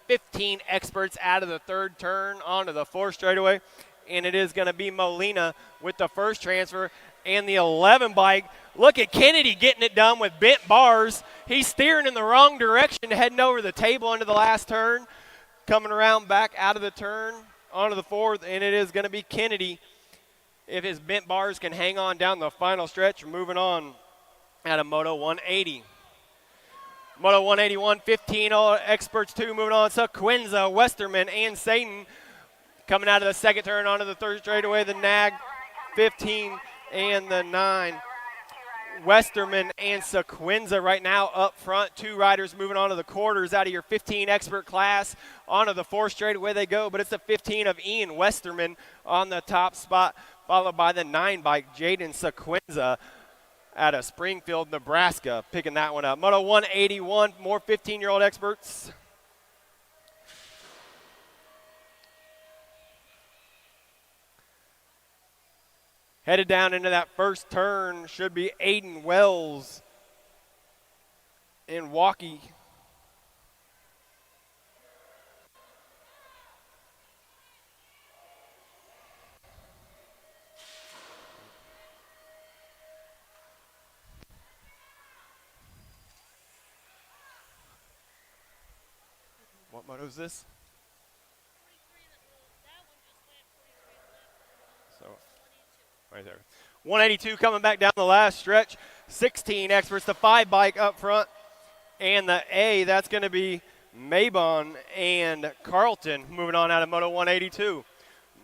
15 experts out of the 3rd turn onto the 4th straightaway, and it is going to be Molina with the first transfer, and the 11 bike. Look at Kennedy getting it done with bent bars. He's steering in the wrong direction, heading over the table into the last turn. Coming around back out of the turn onto the 4th, and it is going to be Kennedy if his bent bars can hang on down the final stretch. Moving on out of Moto 180. Moto 181, 15 experts, 2 moving on. So Quinza, Westerman, and Satan coming out of the 2nd turn onto the 3rd straightaway. The Nag 15 and the 9. Westerman and Sequenza right now up front. 2 riders moving on to the quarters out of your 15 expert class. Onto the 4th straightaway they go, but it's the 15 of Ian Westerman on the top spot, followed by the 9 bike, Jaden Sequenza out of Springfield, Nebraska, picking that one up. Moto 181, more 15-year-old experts. Headed down into that first turn should be Aiden Wells in Waukee. What moto is this? So, right there. 182 coming back down the last stretch. 16 experts, the 5 bike up front. And the A, that's going to be Mabon and Carlton moving on out of Moto 182.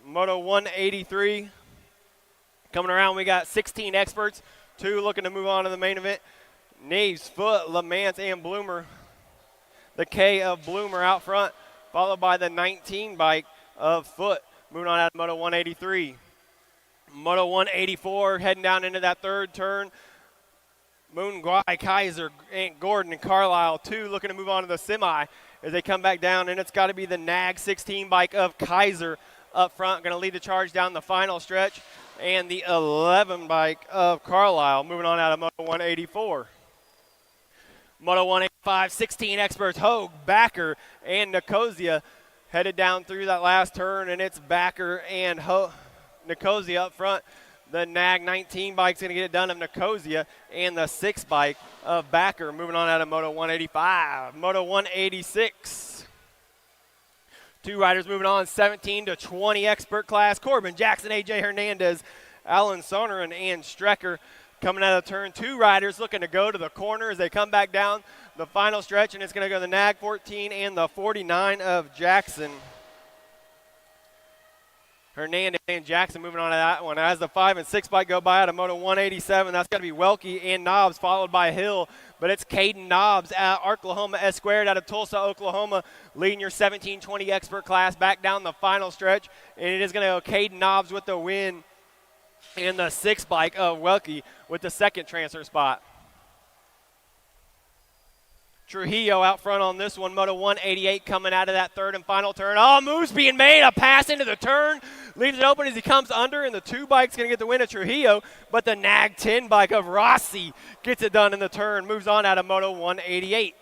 Moto 183 coming around. We got 16 experts, 2 looking to move on to the main event. Naves, Foot, Lamance, and Bloomer. The K of Bloomer out front, followed by the 19 bike of Foot. Moving on out of Moto 183. Moto 184 heading down into that third turn. Moon, Guai, Kaiser, and Gordon, and Carlisle, 2 looking to move on to the semi as they come back down, and it's got to be the NAG 16 bike of Kaiser up front, going to lead the charge down the final stretch, and the 11 bike of Carlisle moving on out of Moto 184. Moto 185, 16 experts, Hogue, Backer, and Nicosia headed down through that last turn, and it's Backer and Nicosia up front. The NAG 19 bike's going to get it done of Nicosia, and the 6 bike of Backer moving on out of Moto 185. Moto 186. 2 riders moving on, 17 to 20 expert class. Corbin, Jackson, AJ Hernandez, Alan Soneran, and Strecker coming out of turn. 2 riders looking to go to the corner as they come back down the final stretch, and it's going to go the NAG 14 and the 49 of Jackson. Hernandez and Jackson moving on to that one. As the 5 and 6 bike go by out of Moto 187, that's got to be Welke and Knobs, followed by Hill. But it's Caden Knobs at Oklahoma S Squared out of Tulsa, Oklahoma, leading your 17-20 expert class back down the final stretch. And it is going to go Caden Knobs with the win, and the 6 bike of Welke with the second transfer spot. Trujillo out front on this one. Moto 188 coming out of that third and final turn. Oh, moves being made. A pass into the turn. Leaves it open as he comes under, and the 2 bike's going to get the win of Trujillo, but the NAG 10 bike of Rossi gets it done in the turn. Moves on out of Moto 188.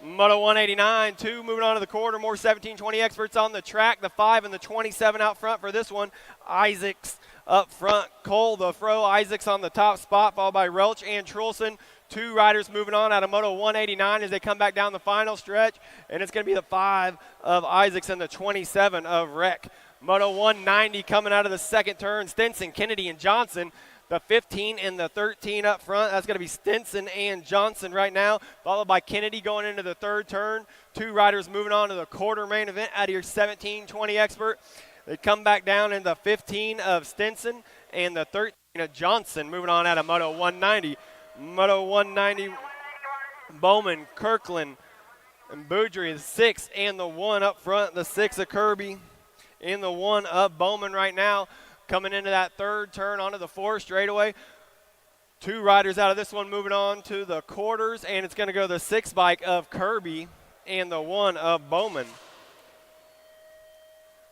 Moto 189, 2 moving on to the quarter. More 17-20 experts on the track. The 5 and the 27 out front for this one. Isaacs up front. Cole, the Fro, Isaacs on the top spot, followed by Relch and Trulson. 2 riders moving on out of Moto 189 as they come back down the final stretch, and it's going to be the 5 of Isaacs and the 27 of Rec. Moto 190 coming out of the second turn. Stinson, Kennedy, and Johnson. The 15 and the 13 up front. That's going to be Stinson and Johnson right now, followed by Kennedy going into the third turn. 2 riders moving on to the quarter main event out of your 17-20 expert. They come back down in the 15 of Stinson and the 13 of Johnson, moving on out of Moto 190. Moto 190, Bowman, Kirkland, and Boudry, the 6 and the 1 up front. The 6 of Kirby and the 1 of Bowman right now. Coming into that third turn onto the 4 straightaway. 2 riders out of this one moving on to the quarters, and it's going to go the 6 bike of Kirby and the 1 of Bowman.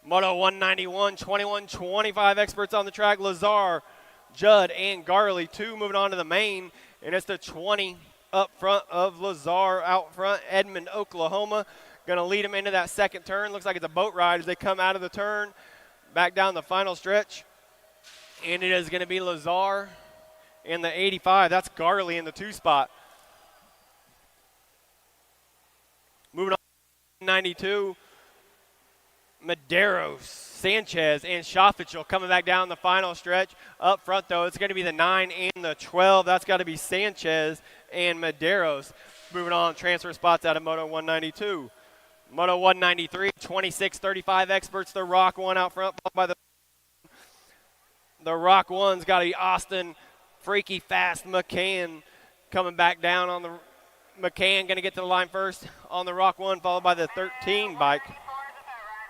Moto 191, 21-25 experts on the track. Lazar, Judd, and Garley, 2 moving on to the main, and it's the 20 up front of Lazar out front. Edmond, Oklahoma, going to lead him into that second turn. Looks like it's a boat ride as they come out of the turn, back down the final stretch. And it is going to be Lazar in the 85. That's Garley in the 2 spot. Moving on to 92. Medeiros, Sanchez, and Schoffichel coming back down the final stretch. Up front, though, it's going to be the 9 and the 12. That's got to be Sanchez and Medeiros. Moving on, transfer spots out of Moto 192. Moto 193, 26-35 experts. The Rock 1 out front, followed by the Rock 1's got to be Austin, Freaky Fast McCann coming back down on the McCann. Going to get to the line first on the Rock 1, followed by the 13 bike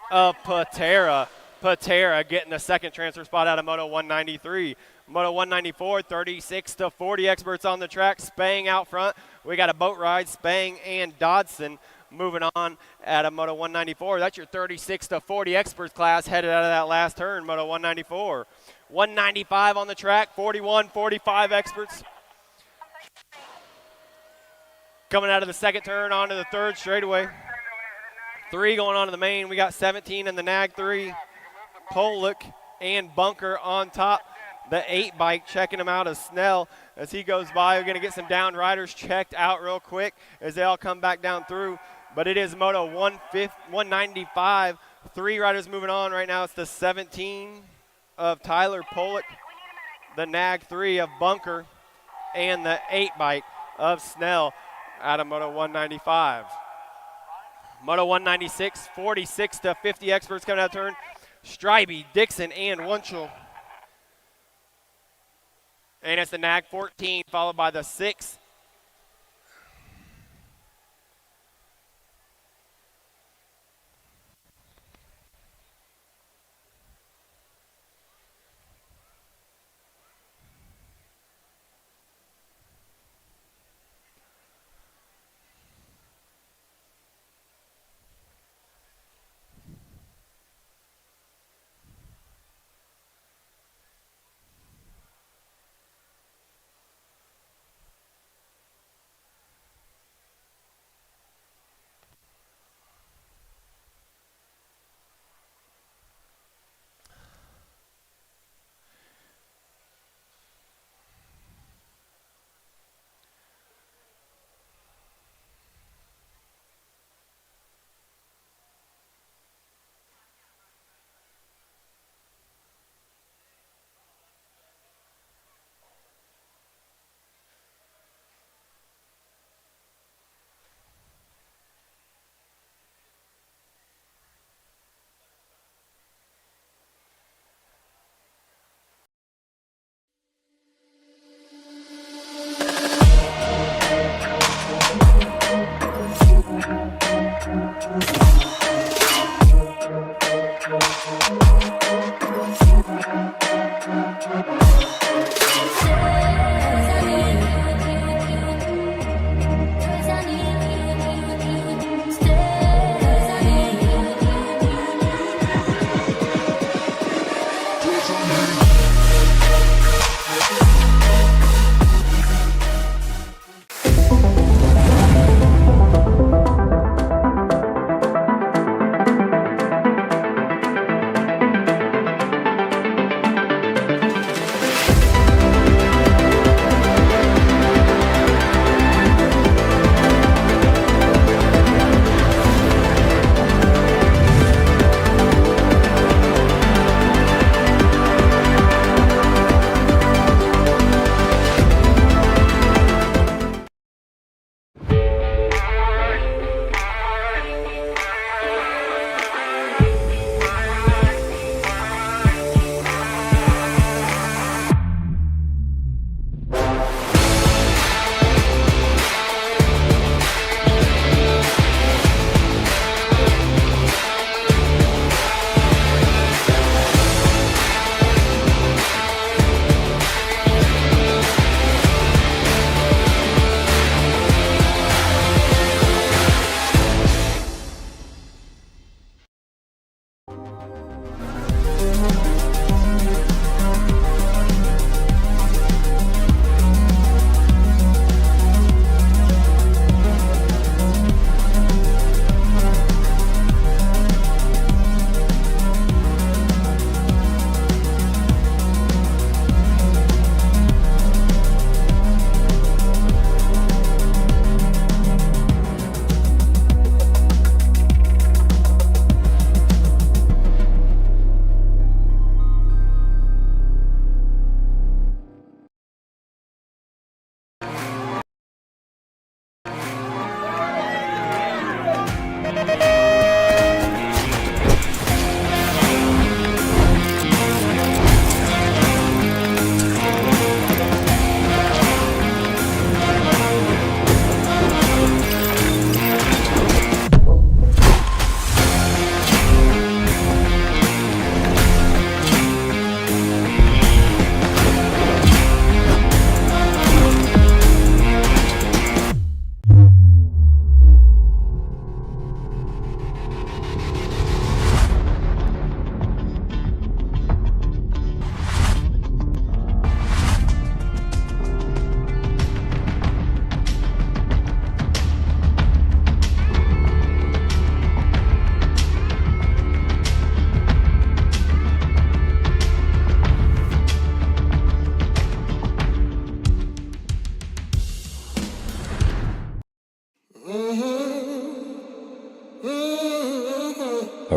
of Patera. Patera getting the second transfer spot out of Moto 193. Moto 194, 36-40 experts on the track. Spang out front. We got a boat ride, Spang and Dodson moving on at a Moto 194. That's your 36-40 experts class headed out of that last turn, Moto 194. 195 on the track, 41-45 experts. Coming out of the second turn onto the third straightaway. 3 going on to the main. We got 17 in the nag 3. Pollock and Bunker on top. The 8 bike checking him out as Snell as he goes by. We're going to get some down riders checked out real quick as they all come back down through. But it is Moto 195. 3 riders moving on right now. It's the 17 of Tyler Pollock, the nag 3 of Bunker, and the 8 bike of Snell out of Moto 195. Moto 196, 46-50 experts coming out of turn. Strybey, Dixon, and Wunschel. And it's the nag 14 followed by the 6.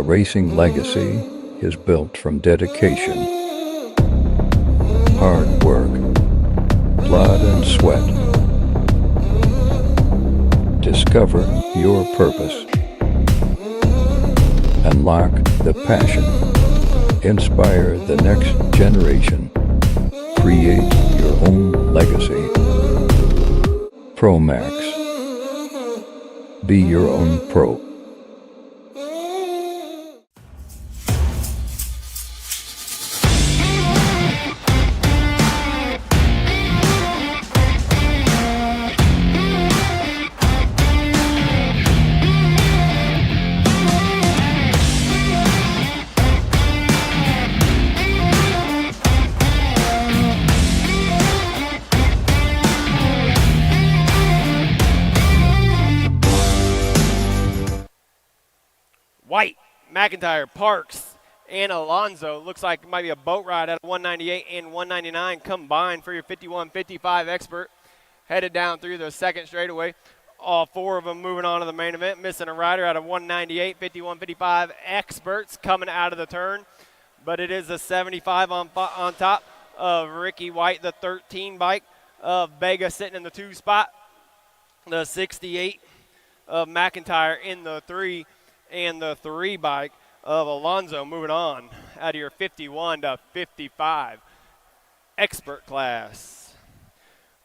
racing legacy is built from dedication, hard work, blood and sweat. Discover your purpose. Unlock the passion. Inspire the next generation. Create your own legacy. Promax. Be your own pro. White, McIntyre, Parks, and Alonso. Looks like it might be a boat ride at 198 and 199 combined for your 51-55 expert. Headed down through the second straightaway. All four of them moving on to the main event. Missing a rider out of 198, 51-55 experts coming out of the turn. But it is a 75 on top of Ricky White, the 13 bike of Vega sitting in the 2 spot. The 68 of McIntyre in the 3. And the 3 bike of Alonso moving on out of your 51-55 expert class.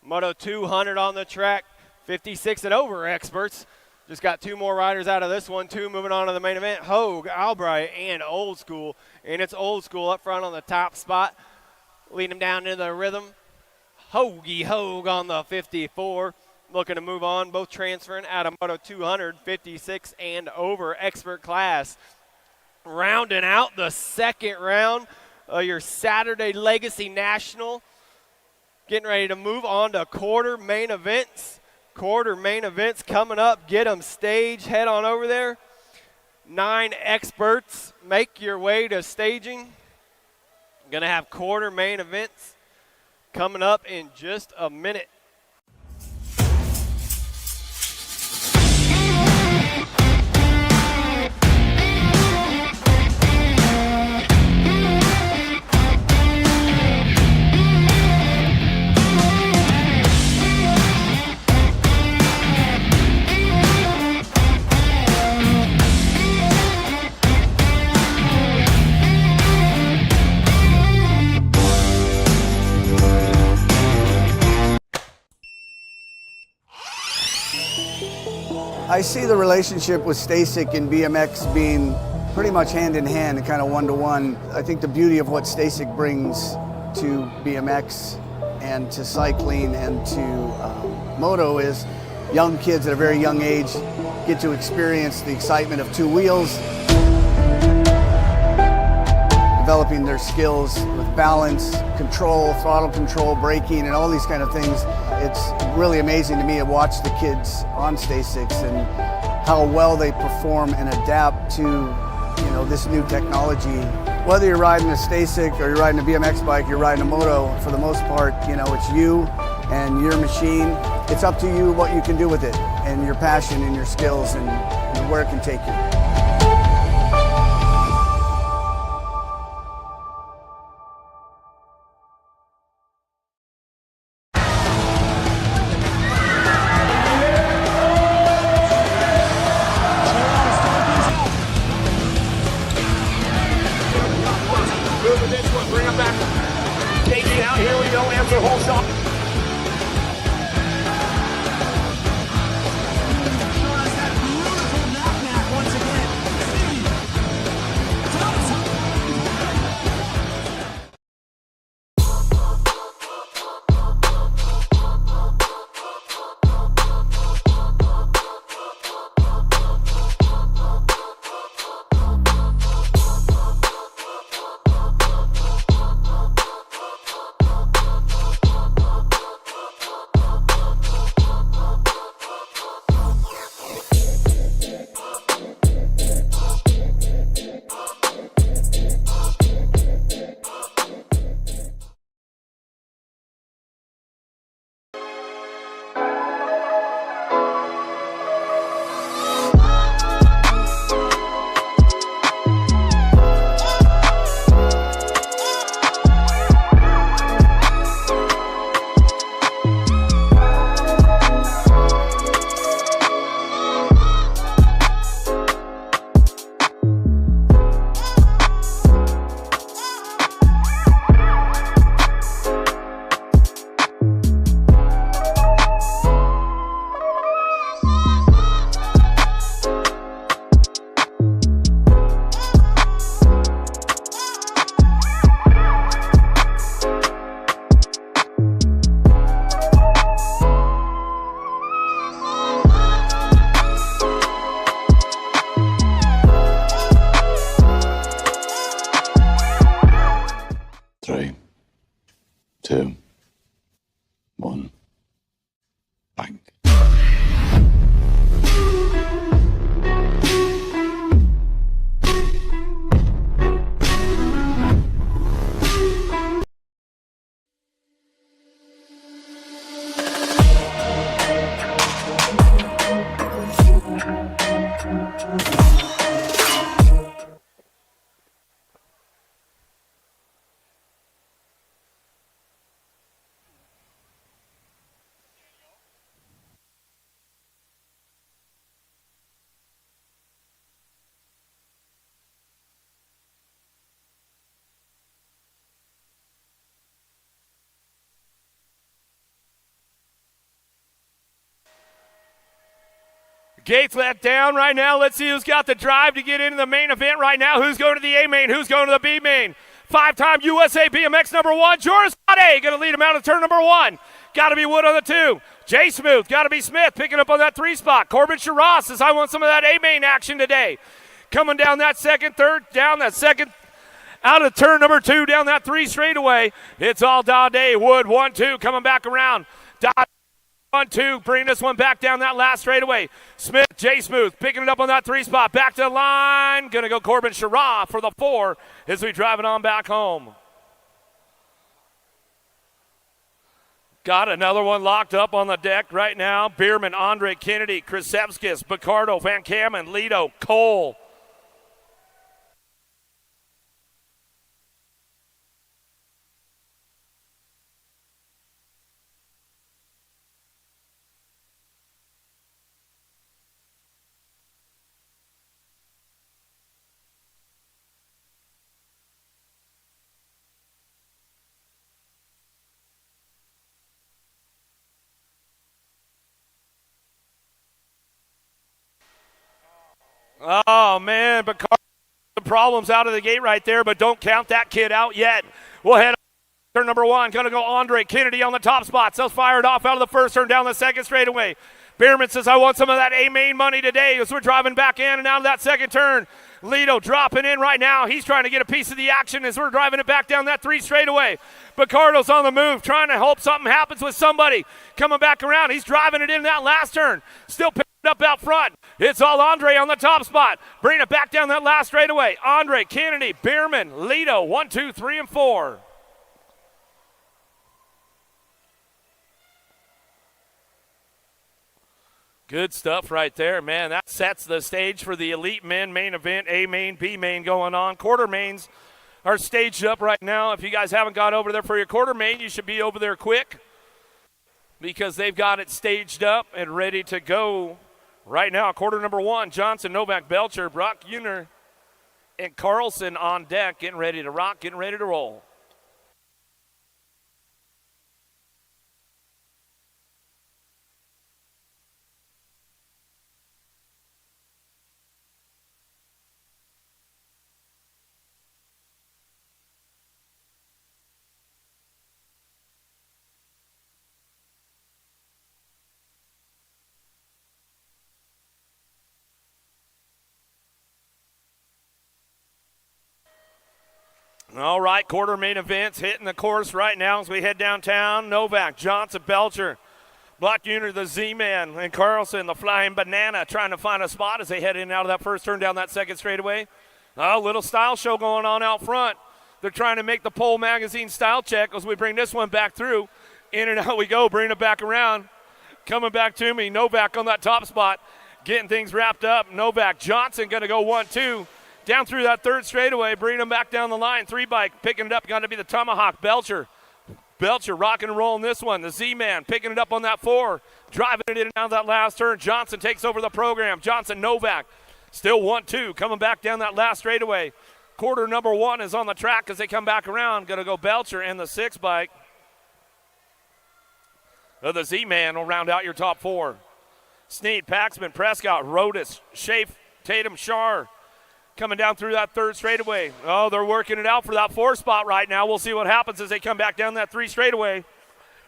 Moto 200 on the track, 56 and over experts. Just got 2 more riders out of this one, 2 moving on to the main event. Hogue, Albright, and Old School. And it's Old School up front on the top spot, leading them down into the rhythm. Hogue on the 54. Looking to move on, both transferring out of Moto 200, 56 and over expert class. Rounding out the second round of your Saturday Legacy National. Getting ready to move on to quarter main events. Quarter main events coming up. Get them staged. Head on over there. 9 experts. Make your way to staging. Going to have quarter main events coming up in just a minute. I see the relationship with Stasic and BMX being pretty much hand in hand and kind of one-to-one. I think the beauty of what Stasic brings to BMX and to cycling and to moto is young kids at a very young age get to experience the excitement of 2 wheels, developing their skills with balance, control, throttle control, braking, and all these kind of things. It's really amazing to me to watch the kids on Stasics and how well they perform and adapt to, this new technology. Whether you're riding a Stasic or you're riding a BMX bike, you're riding a moto, for the most part, it's you and your machine. It's up to you what you can do with it and your passion and your skills and where it can take you. Bring them back. Taking out. Here we go. Answer whole shot. 2, 1, bang. Gates let down right now. Let's see who's got the drive to get into the main event right now. Who's going to the A main? Who's going to the B main? 5-time USA BMX number 1, Joris Hade, going to lead him out of turn number 1. Got to be Wood on the 2. J Smooth, got to be Smith, picking up on that 3 spot. Corbin Shiraz says, I want some of that A main action today. Coming down that second, third, down that second, out of turn number 2, down that 3 straightaway. It's all Dade. Wood 1-2, coming back around. Dade 1-2, bring this one back down that last straightaway. Smith, J Smooth, picking it up on that 3 spot. Back to the line. Going to go Corbin Shiraz for the 4 as we drive it on back home. Got another one locked up on the deck right now. Bierman, Andre, Kennedy, Krasevskis, Picardo, Van Kamen, Lido, Cole. Oh, man, Picardo, some problems out of the gate right there, but don't count that kid out yet. We'll head turn number 1. Going to go Andre Kennedy on the top spot. So fired off out of the first turn down the second straightaway. Bierman says, I want some of that A-main money today as we're driving back in and out of that second turn. Lido dropping in right now. He's trying to get a piece of the action as we're driving it back down that 3 straightaway. Picardo's on the move, trying to hope something happens with somebody. Coming back around. He's driving it in that last turn. Still picking it up out front. It's all Andre on the top spot. Bring it back down that last straightaway. Andre, Kennedy, Bierman, Lido, 1, 2, 3, and 4. Good stuff right there, man. That sets the stage for the elite men main event, A main, B main going on. Quarter mains are staged up right now. If you guys haven't got over there for your quarter main, you should be over there quick because they've got it staged up and ready to go right now. Quarter number 1, Johnson, Novak, Belcher, Brock Uner, and Carlson on deck, getting ready to rock, getting ready to roll. All right, quarter main events hitting the course right now as we head downtown. Novak, Johnson, Belcher, Black Uniter, the Z-Man, and Carlson, the Flying Banana, trying to find a spot as they head in and out of that first turn down that second straightaway. A little style show going on out front. They're trying to make the Pole Magazine style check as we bring this one back through. In and out we go, bring it back around. Coming back to me, Novak on that top spot, getting things wrapped up. Novak, Johnson going to go 1-2. Down through that third straightaway, bringing them back down the line. 3 bike, picking it up, got to be the Tomahawk. Belcher rocking and rolling this one. The Z-Man picking it up on that 4, driving it in and out of that last turn. Johnson takes over the program. Johnson, Novak, still 1-2, coming back down that last straightaway. Quarter number 1 is on the track as they come back around. Going to go Belcher and the 6 bike. The Z-Man will round out your top 4. Sneed, Paxman, Prescott, Rodas, Schaaf, Tatum, Shar. Coming down through that third straightaway. Oh, they're working it out for that 4 spot right now. We'll see what happens as they come back down that 3 straightaway.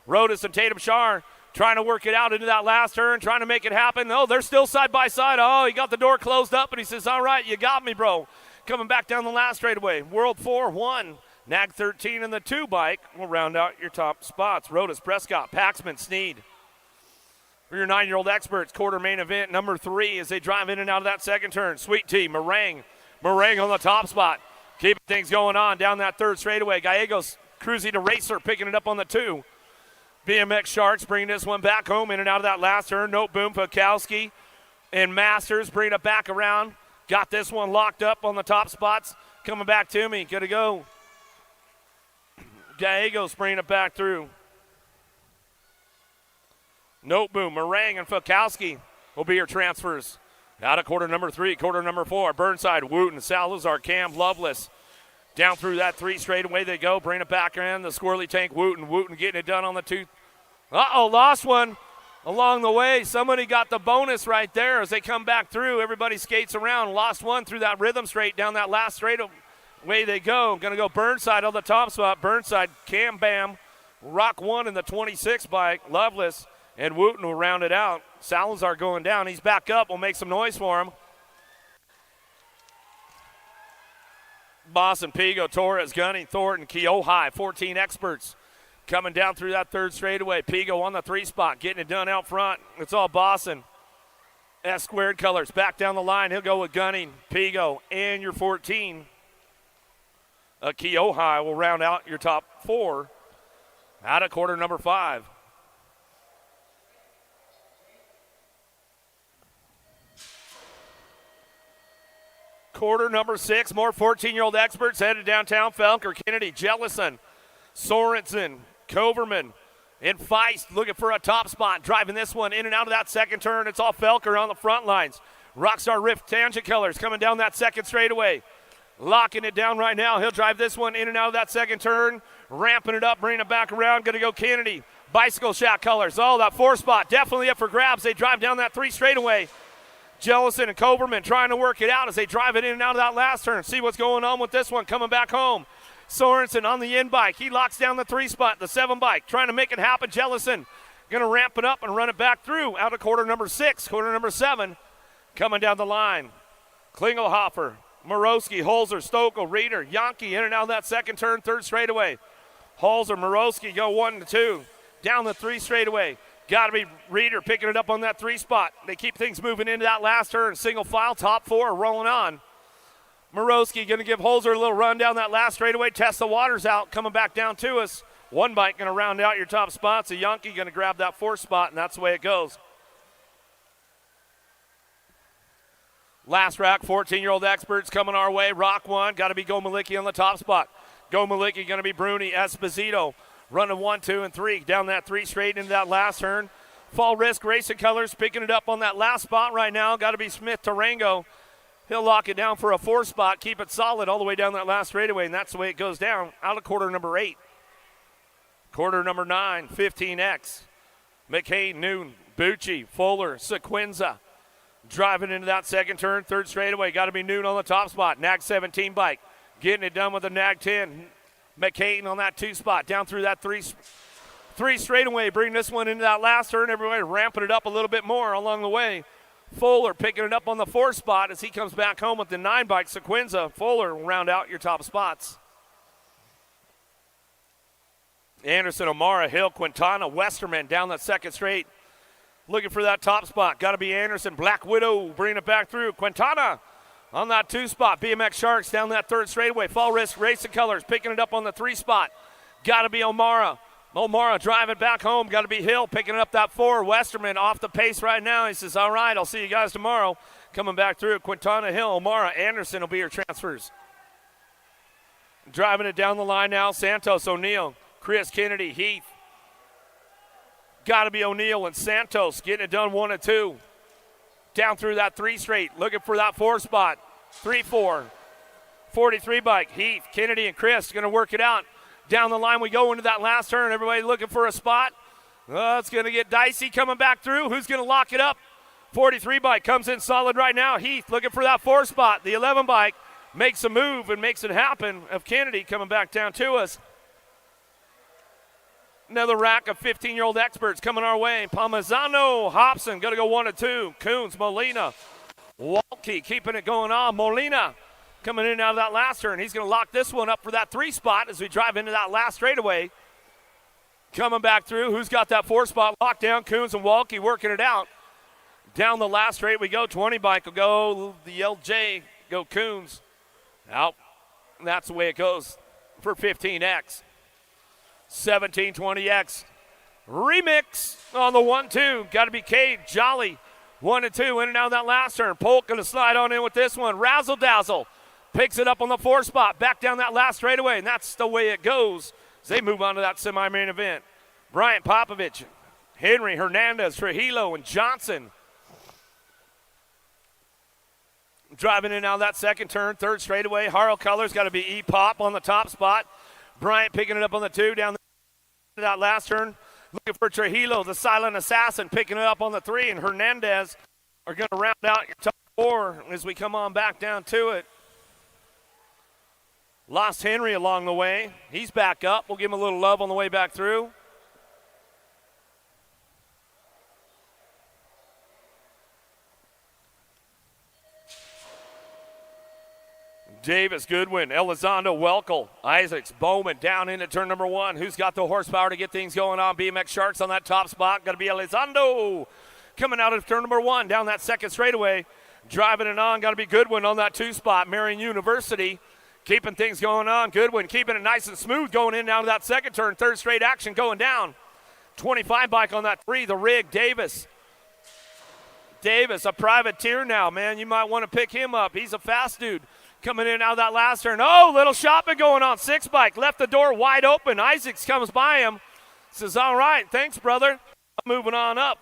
Rodas and Tatum Shar trying to work it out into that last turn, trying to make it happen. Oh, they're still side by side. Oh, he got the door closed up, and he says, all right, you got me, bro. Coming back down the last straightaway. World 4, 1, Nag 13 and the 2 bike will round out your top spots. Rodas, Prescott, Paxman, Sneed. For your 9-year-old experts, quarter main event number 3 as they drive in and out of that second turn. Sweet Tea, Meringue on the top spot. Keeping things going on down that third straightaway. Gallegos cruising to Racer, picking it up on the 2. BMX Sharks bringing this one back home in and out of that last turn. Note Boom, Fakowski, and Masters bringing it back around. Got this one locked up on the top spots. Coming back to me. Good to go. Gallegos bringing it back through. Note Boom, Meringue, and Fakowski will be your transfers. Out of quarter number 3, quarter number 4. Burnside, Wooten, Salazar, Cam, Loveless. Down through that 3 straightaway they go. Bring it back in. The Squirrely Tank, Wooten getting it done on the 2. Lost one along the way. Somebody got the bonus right there as they come back through. Everybody skates around. Lost one through that rhythm straight down that last straightaway they go. Going to go Burnside on the top spot. Burnside, Cam Bam, Rock 1 in the 26 bike. Loveless and Wooten will round it out. Salazar going down. He's back up. We'll make some noise for him. Boston, Pigo, Torres, Gunning, Thornton, Keohai, 14 experts coming down through that third straightaway. Pigo on the 3 spot, getting it done out front. It's all Boston. S squared colors back down the line. He'll go with Gunning, Pigo, and your 14. Keohai will round out your top 4 out of quarter number 5. Quarter number 6, more 14-year-old experts headed downtown. Felker, Kennedy, Jellison, Sorensen, Coverman, and Feist looking for a top spot. Driving this one in and out of that second turn. It's all Felker on the front lines. Rockstar Rift Tangent Colors coming down that second straightaway. Locking it down right now. He'll drive this one in and out of that second turn. Ramping it up, bringing it back around. Going to go Kennedy. Bicycle Shack Colors. Oh, that 4 spot definitely up for grabs. They drive down that 3 straightaway. Jellison and Coverman trying to work it out as they drive it in and out of that last turn. See what's going on with this one coming back home. Sorensen on the in bike. He locks down the 3 spot, the 7 bike, trying to make it happen. Jellison going to ramp it up and run it back through out of quarter number 6, quarter number 7. Coming down the line. Klingelhofer, Morosky, Holzer, Stokel, Reeder, Yankee in and out of that second turn, 3rd straightaway. Holzer, Morosky go 1 to 2. Down the 3 straightaway. Got to be Reeder picking it up on that 3 spot. They keep things moving into that last turn. Single file, top 4 rolling on. Morosky going to give Holzer a little run down that last straightaway. Test the waters out, coming back down to us. 1 bike going to round out your top spots. A Yankee going to grab that 4th spot, and that's the way it goes. Last rack, 14-year-old experts coming our way. Rock 1, got to be Go Malicki on the top spot. Go Malicki going to be Bruni, Esposito. Running 1, 2, and 3 down that 3 straight into that last turn. Fall Risk Racing Colors picking it up on that last spot right now. Got to be Smith Tarango. He'll lock it down for a 4 spot, keep it solid all the way down that last straightaway, and that's the way it goes down out of quarter number 8. Quarter number 9, 15X. McCain, Noon, Bucci, Fuller, Sequenza. Driving into that second turn, 3rd straightaway. Got to be Noon on the top spot. Nag 17 bike. Getting it done with the Nag 10. McCain on that 2 spot, down through that 3 straightaway, bring this one into that last turn. Everybody ramping it up a little bit more along the way. Fuller picking it up on the 4 spot as he comes back home with the 9 bike. Sequenza, Fuller will round out your top spots. Anderson, O'Mara, Hill, Quintana, Westerman down that 2nd straight. Looking for that top spot. Got to be Anderson. Black Widow bringing it back through. Quintana on that 2 spot. BMX Sharks down that 3rd straightaway. Fall Risk Racing Colors picking it up on the 3 spot. Got to be O'Mara. O'Mara driving back home. Got to be Hill picking up that 4. Westerman off the pace right now. He says, all right, I'll see you guys tomorrow. Coming back through. Quintana, Hill, O'Mara, Anderson will be your transfers. Driving it down the line now. Santos, O'Neill, Chris Kennedy, Heath. Got to be O'Neill and Santos getting it done 1 and 2. Down through that 3 straight, looking for that 4 spot. 3-4. 43 bike. Heath, Kennedy, and Chris going to work it out. Down the line we go into that last turn. Everybody looking for a spot. It's going to get dicey coming back through. Who's going to lock it up? 43 bike comes in solid right now. Heath looking for that 4 spot. The 11 bike makes a move and makes it happen of Kennedy coming back down to us. Another rack of 15-year-old experts coming our way. Palmazano, Hobson, going to go 1 and 2. Coons, Molina, Walke keeping it going on. Molina coming in and out of that last turn. He's going to lock this one up for that 3 spot as we drive into that last straightaway. Coming back through, who's got that 4 spot locked down? Coons and Walke working it out. Down the last straight we go. 20 bike will go the LJ, go Coons. Out. And that's the way it goes for 15X. 1720X. Remix on the 1-2. Got to be Cade. Jolly. 1 and 2. In and out of that last turn. Polk going to slide on in with this one. Razzle Dazzle. Picks it up on the 4 spot. Back down that last straightaway. And that's the way it goes as they move on to that semi-main event. Bryant Popovich, Henry, Hernandez, Trujillo, and Johnson. Driving in and out of that second turn. 3rd straightaway. Harrell Colors got to be E-Pop on the top spot. Bryant picking it up on the 2 down that last turn. Looking for Trujillo, the silent assassin, picking it up on the 3. And Hernandez are going to round out your top 4 as we come on back down to it. Lost Henry along the way. He's back up. We'll give him a little love on the way back through. Davis, Goodwin, Elizondo, Welkel, Isaacs, Bowman down into turn number 1. Who's got the horsepower to get things going on? BMX Sharks on that top spot. Got to be Elizondo. Coming out of turn number 1 down that second straightaway. Driving it on. Got to be Goodwin on that 2 spot. Marion University keeping things going on. Goodwin keeping it nice and smooth going in down to that second turn. 3rd straight action going down. 25 bike on that 3. The rig, Davis. Davis, a privateer now, man. You might want to pick him up. He's a fast dude. Coming in out of that last turn. Oh, little shopping going on. 6 bike. Left the door wide open. Isaacs comes by him. Says, all right, thanks, brother. I'm moving on up.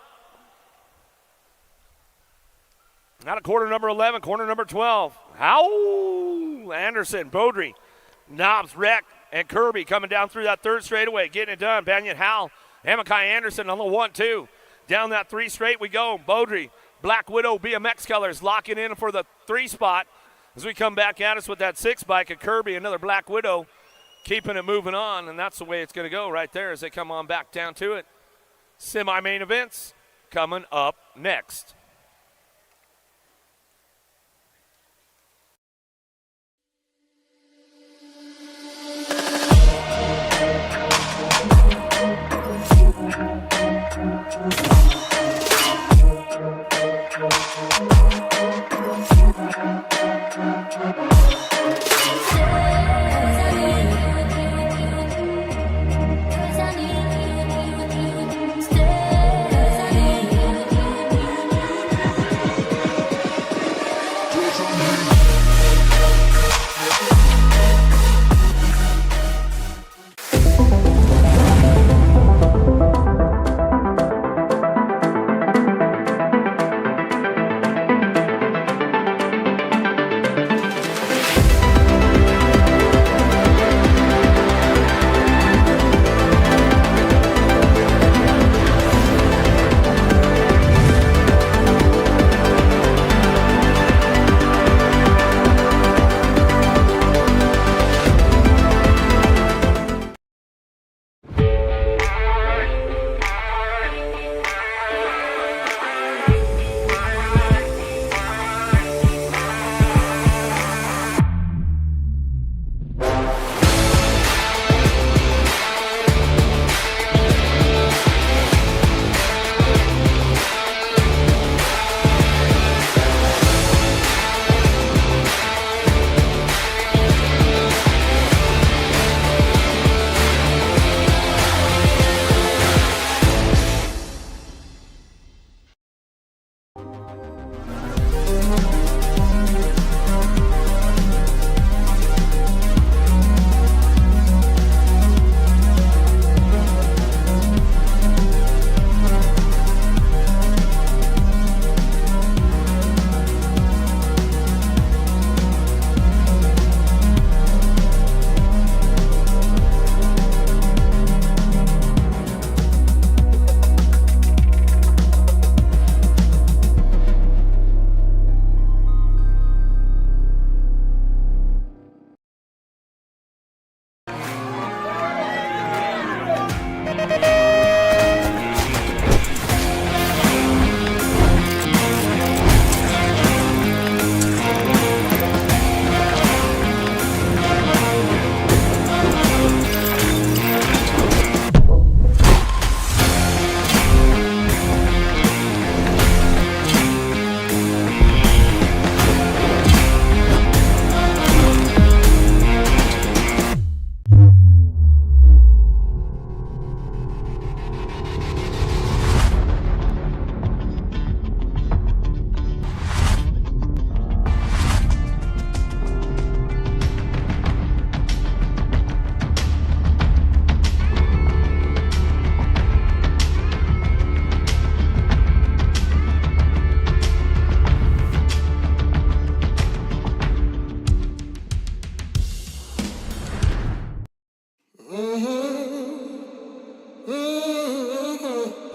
Out of quarter number 11, quarter number 12. How? Anderson, Beaudry, Knobs, Reck, and Kirby coming down through that 3rd straightaway. Getting it done. Banyan Howell, Amakai Anderson on the 1-2. Down that 3 straight we go. Beaudry, Black Widow BMX colors locking in for the 3 spot. As we come back at us with that 6 bike at Kirby, another Black Widow, keeping it moving on, and that's the way it's going to go right there as they come on back down to it. Semi-main events coming up next.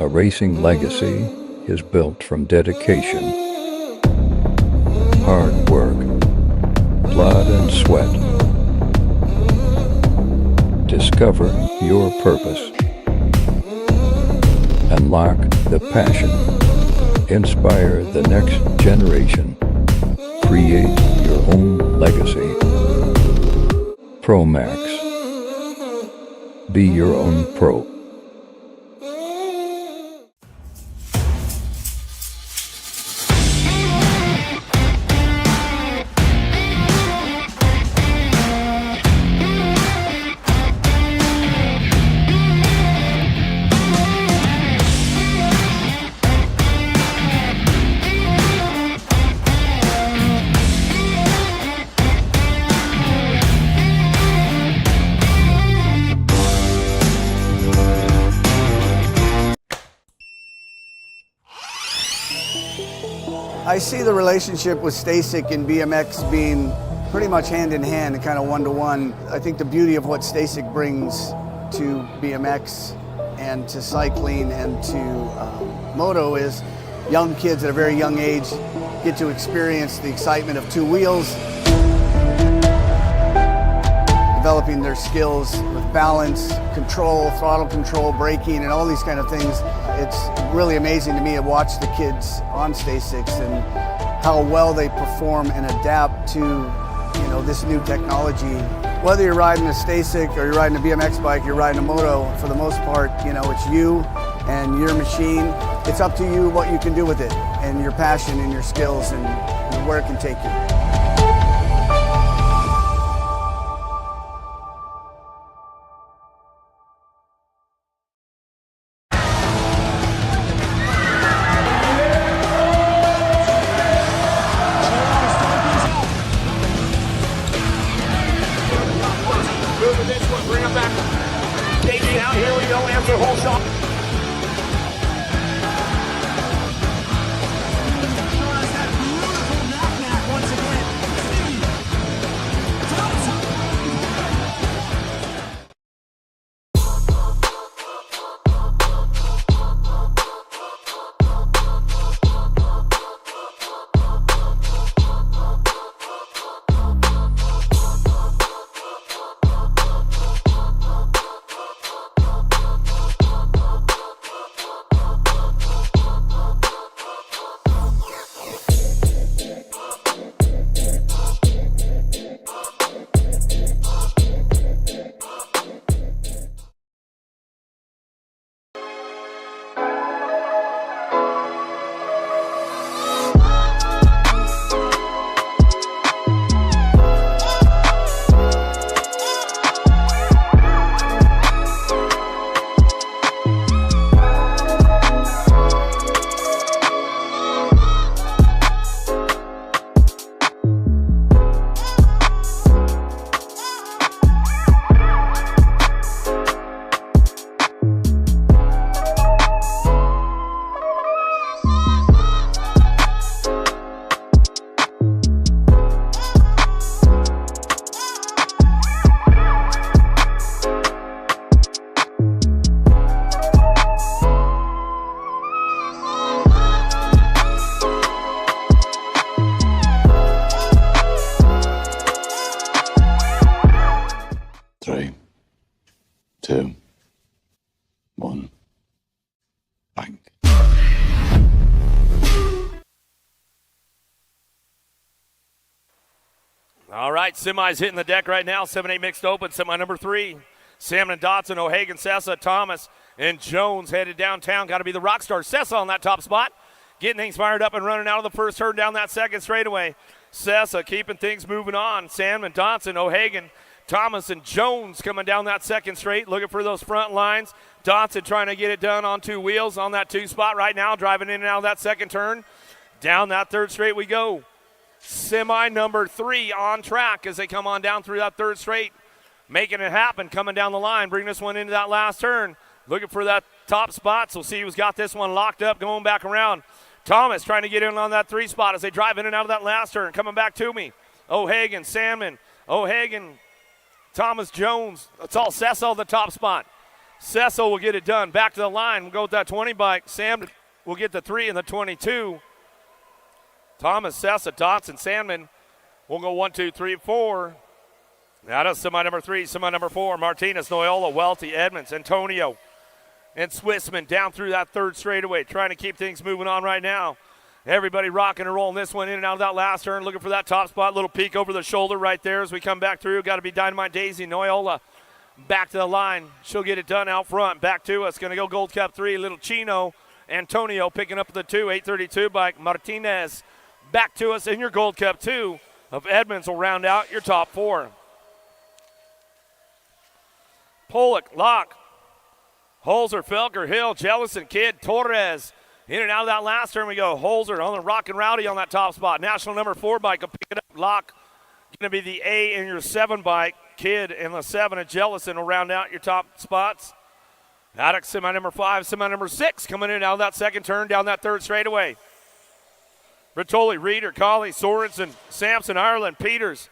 A racing legacy is built from dedication, hard work, blood and sweat. Discover your purpose. Unlock the passion. Inspire the next generation. Create your own legacy. Promax. Be your own pro. I see the relationship with Stasic and BMX being pretty much hand in hand and kind of one-to-one. I think the beauty of what Stasic brings to BMX and to cycling and to moto is young kids at a very young age get to experience the excitement of two wheels, developing their skills with balance, control, throttle control, braking, and all these kind of things. It's really amazing to me to watch the kids on Stasics and how well they perform and adapt to, this new technology. Whether you're riding a Stasic or you're riding a BMX bike, you're riding a moto, for the most part, it's you and your machine. It's up to you what you can do with it and your passion and your skills and where it can take you. 3, 2, 1, bang. All right, semis hitting the deck right now. 7-8 mixed open, semi number 3. Salmon and Dotson, O'Hagan, Sessa, Thomas, and Jones headed downtown. Got to be the rock star Sessa on that top spot. Getting things fired up and running out of the first turn down that second straightaway. Sessa keeping things moving on. Salmon, Dotson, O'Hagan, Thomas, and Jones coming down that second straight, looking for those front lines. Dotson trying to get it done on two wheels on that 2 spot right now, driving in and out of that second turn. Down that third straight we go. Semi number 3 on track as they come on down through that third straight. Making it happen, coming down the line, bringing this one into that last turn. Looking for that top spot, so we'll see who's got this one locked up, going back around. Thomas trying to get in on that 3 spot as they drive in and out of that last turn. Coming back to me. O'Hagan, Salmon, O'Hagan, Thomas, Jones. It's all Sessa on the top spot. Cecil will get it done. Back to the line. We'll go with that 20 bike. Sam will get the 3 and the 22. Thomas, Sessa, Dotson, Sandman will go 1, 2, 3, 4. Out of semi number 3, semi number 4. Martinez, Noyola, Welty, Edmonds, Antonio, and Swissman down through that third straightaway, trying to keep things moving on right now. Everybody rocking and rolling this one in and out of that last turn, looking for that top spot. Little peek over the shoulder right there as we come back through. Got to be Dynamite Daisy. Noyola back to the line. She'll get it done out front. Back to us. Going to go Gold Cup 3. Little Chino. Antonio picking up the 2. 832 bike. Martinez back to us in your Gold Cup 2 of Edmonds will round out your top 4. Pollock, Locke, Holzer, Felker, Hill, Jellison, Kidd, Torres. In and out of that last turn we go. Holzer on the Rock and Rowdy on that top spot. National number 4 bike will pick it up. Locke going to be the A in your 7 bike. Kidd and the 7 and Jellison will round out your top spots. Attic, semi number 5, semi number 6 coming in out of that second turn down that third straightaway. Bertoli, Reeder, Colley, Sorensen, Sampson, Ireland, Peters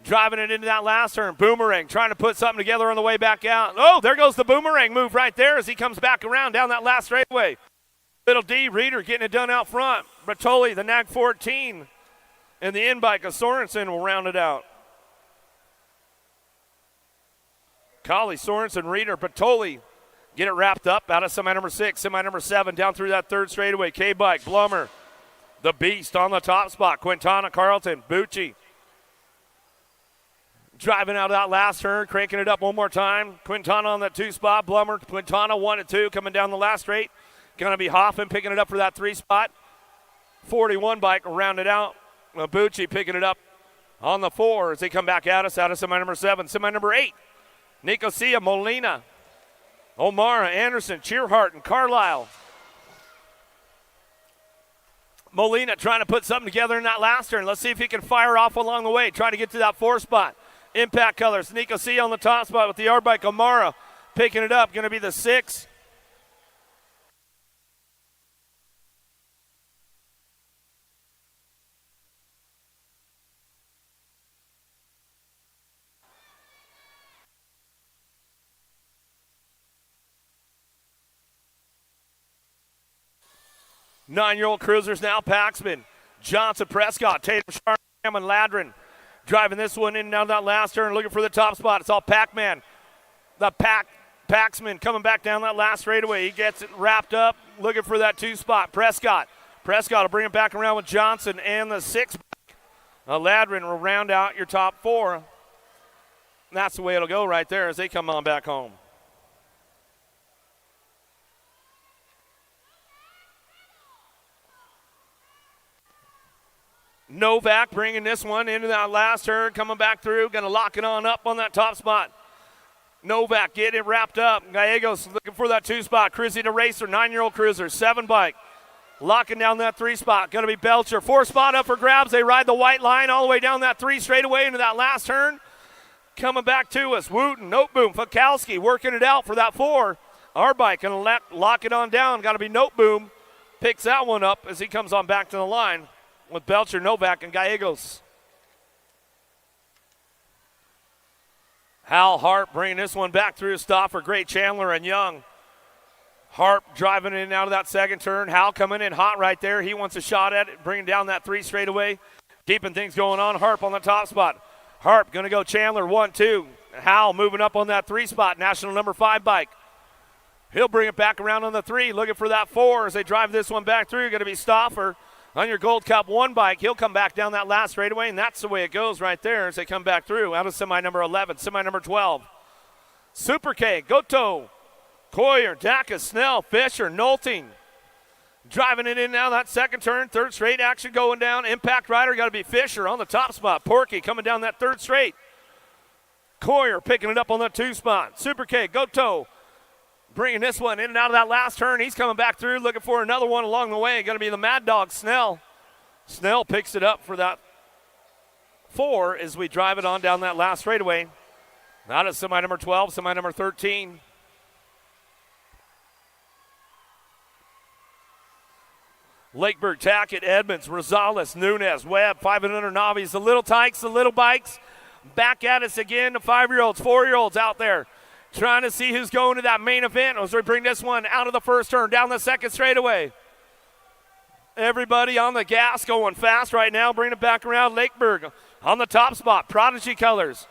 driving it into that last turn. Boomerang trying to put something together on the way back out. Oh, there goes the boomerang move right there as he comes back around down that last straightaway. Little D, Reeder getting it done out front. Bertoli, the Nag 14, and the in-bike of Sorensen will round it out. Colley, Sorensen, Reeder, Bertoli get it wrapped up out of semi number 6, semi number 7, down through that third straightaway. K-bike, Blummer, the Beast on the top spot. Quintana, Carlton, Bucci driving out of that last turn, cranking it up one more time. Quintana on that 2 spot. Blummer, Quintana 1 and 2 coming down the last straight. Going to be Hoffman picking it up for that 3 spot. 41 bike will round it out. Bucci picking it up on the 4 as they come back at us out of semi number 7. Semi number 8, Nicosia, Molina, O'Mara, Anderson, Cheerhart, and Carlisle. Molina trying to put something together in that last turn. Let's see if he can fire off along the way, trying to get to that 4 spot. Impact Colors, Nicosia on the top spot with the yard bike. O'Mara picking it up, going to be the 6. Nine-year-old cruisers now. Paxman, Johnson, Prescott, Tatum, Sharp, and Ladrin driving this one in and out of that last turn, looking for the top spot. It's all Pac-Man. The Paxman coming back down that last straightaway. He gets it wrapped up, looking for that 2 spot. Prescott will bring it back around with Johnson and the 6. Ladrin will round out your top 4. And that's the way it'll go right there as they come on back home. Novak bringing this one into that last turn, coming back through, going to lock it on up on that top spot. Novak getting it wrapped up. Gallegos looking for that 2 spot. Crizzy to Racer, 9-year-old cruiser, 7 bike. Locking down that 3 spot. Going to be Belcher. 4 spot up for grabs. They ride the white line all the way down that 3 straightaway into that last turn. Coming back to us, Wooten, Noteboom, Fakowski working it out for that 4. Our bike going to lock it on down. Got to be Noteboom. Picks that one up as he comes on back to the line with Belcher, Novak, and Gallegos. Hal Harp bringing this one back through a stop for Great Chandler and Young. Harp driving in and out of that second turn. Hal coming in hot right there. He wants a shot at it, bringing down that 3 straightaway. Keeping things going on. Harp on the top spot. Harp going to go Chandler 1, 2. Hal moving up on that 3 spot. National number 5 bike. He'll bring it back around on the 3, looking for that 4 as they drive this one back through. Going to be Stauffer on your Gold Cup 1 bike. He'll come back down that last straightaway, and that's the way it goes right there as they come back through out of semi number 11, semi number 12. Super K, Goto, Coyer, Dacus, Snell, Fisher, Nolting. Driving it in now that second turn, third straight action going down. Impact rider got to be Fisher on the top spot. Porky coming down that third straight. Coyer picking it up on the 2 spot. Super K, Goto bringing this one in and out of that last turn. He's coming back through, looking for another one along the way. Going to be the Mad Dog, Snell. Snell picks it up for that 4 as we drive it on down that last straightaway. Out of semi number 12, semi number 13. Lakeburg, Tackett, Edmonds, Rosales, Nunez, Webb, 500 Navis, the little tykes, the little bikes. Back at us again, the 5-year-olds, 4-year-olds out there. Trying to see who's going to that main event as we bring this one out of the first turn, down the second straightaway. Everybody on the gas going fast right now. Bring it back around. Lakeburg on the top spot. Prodigy colors.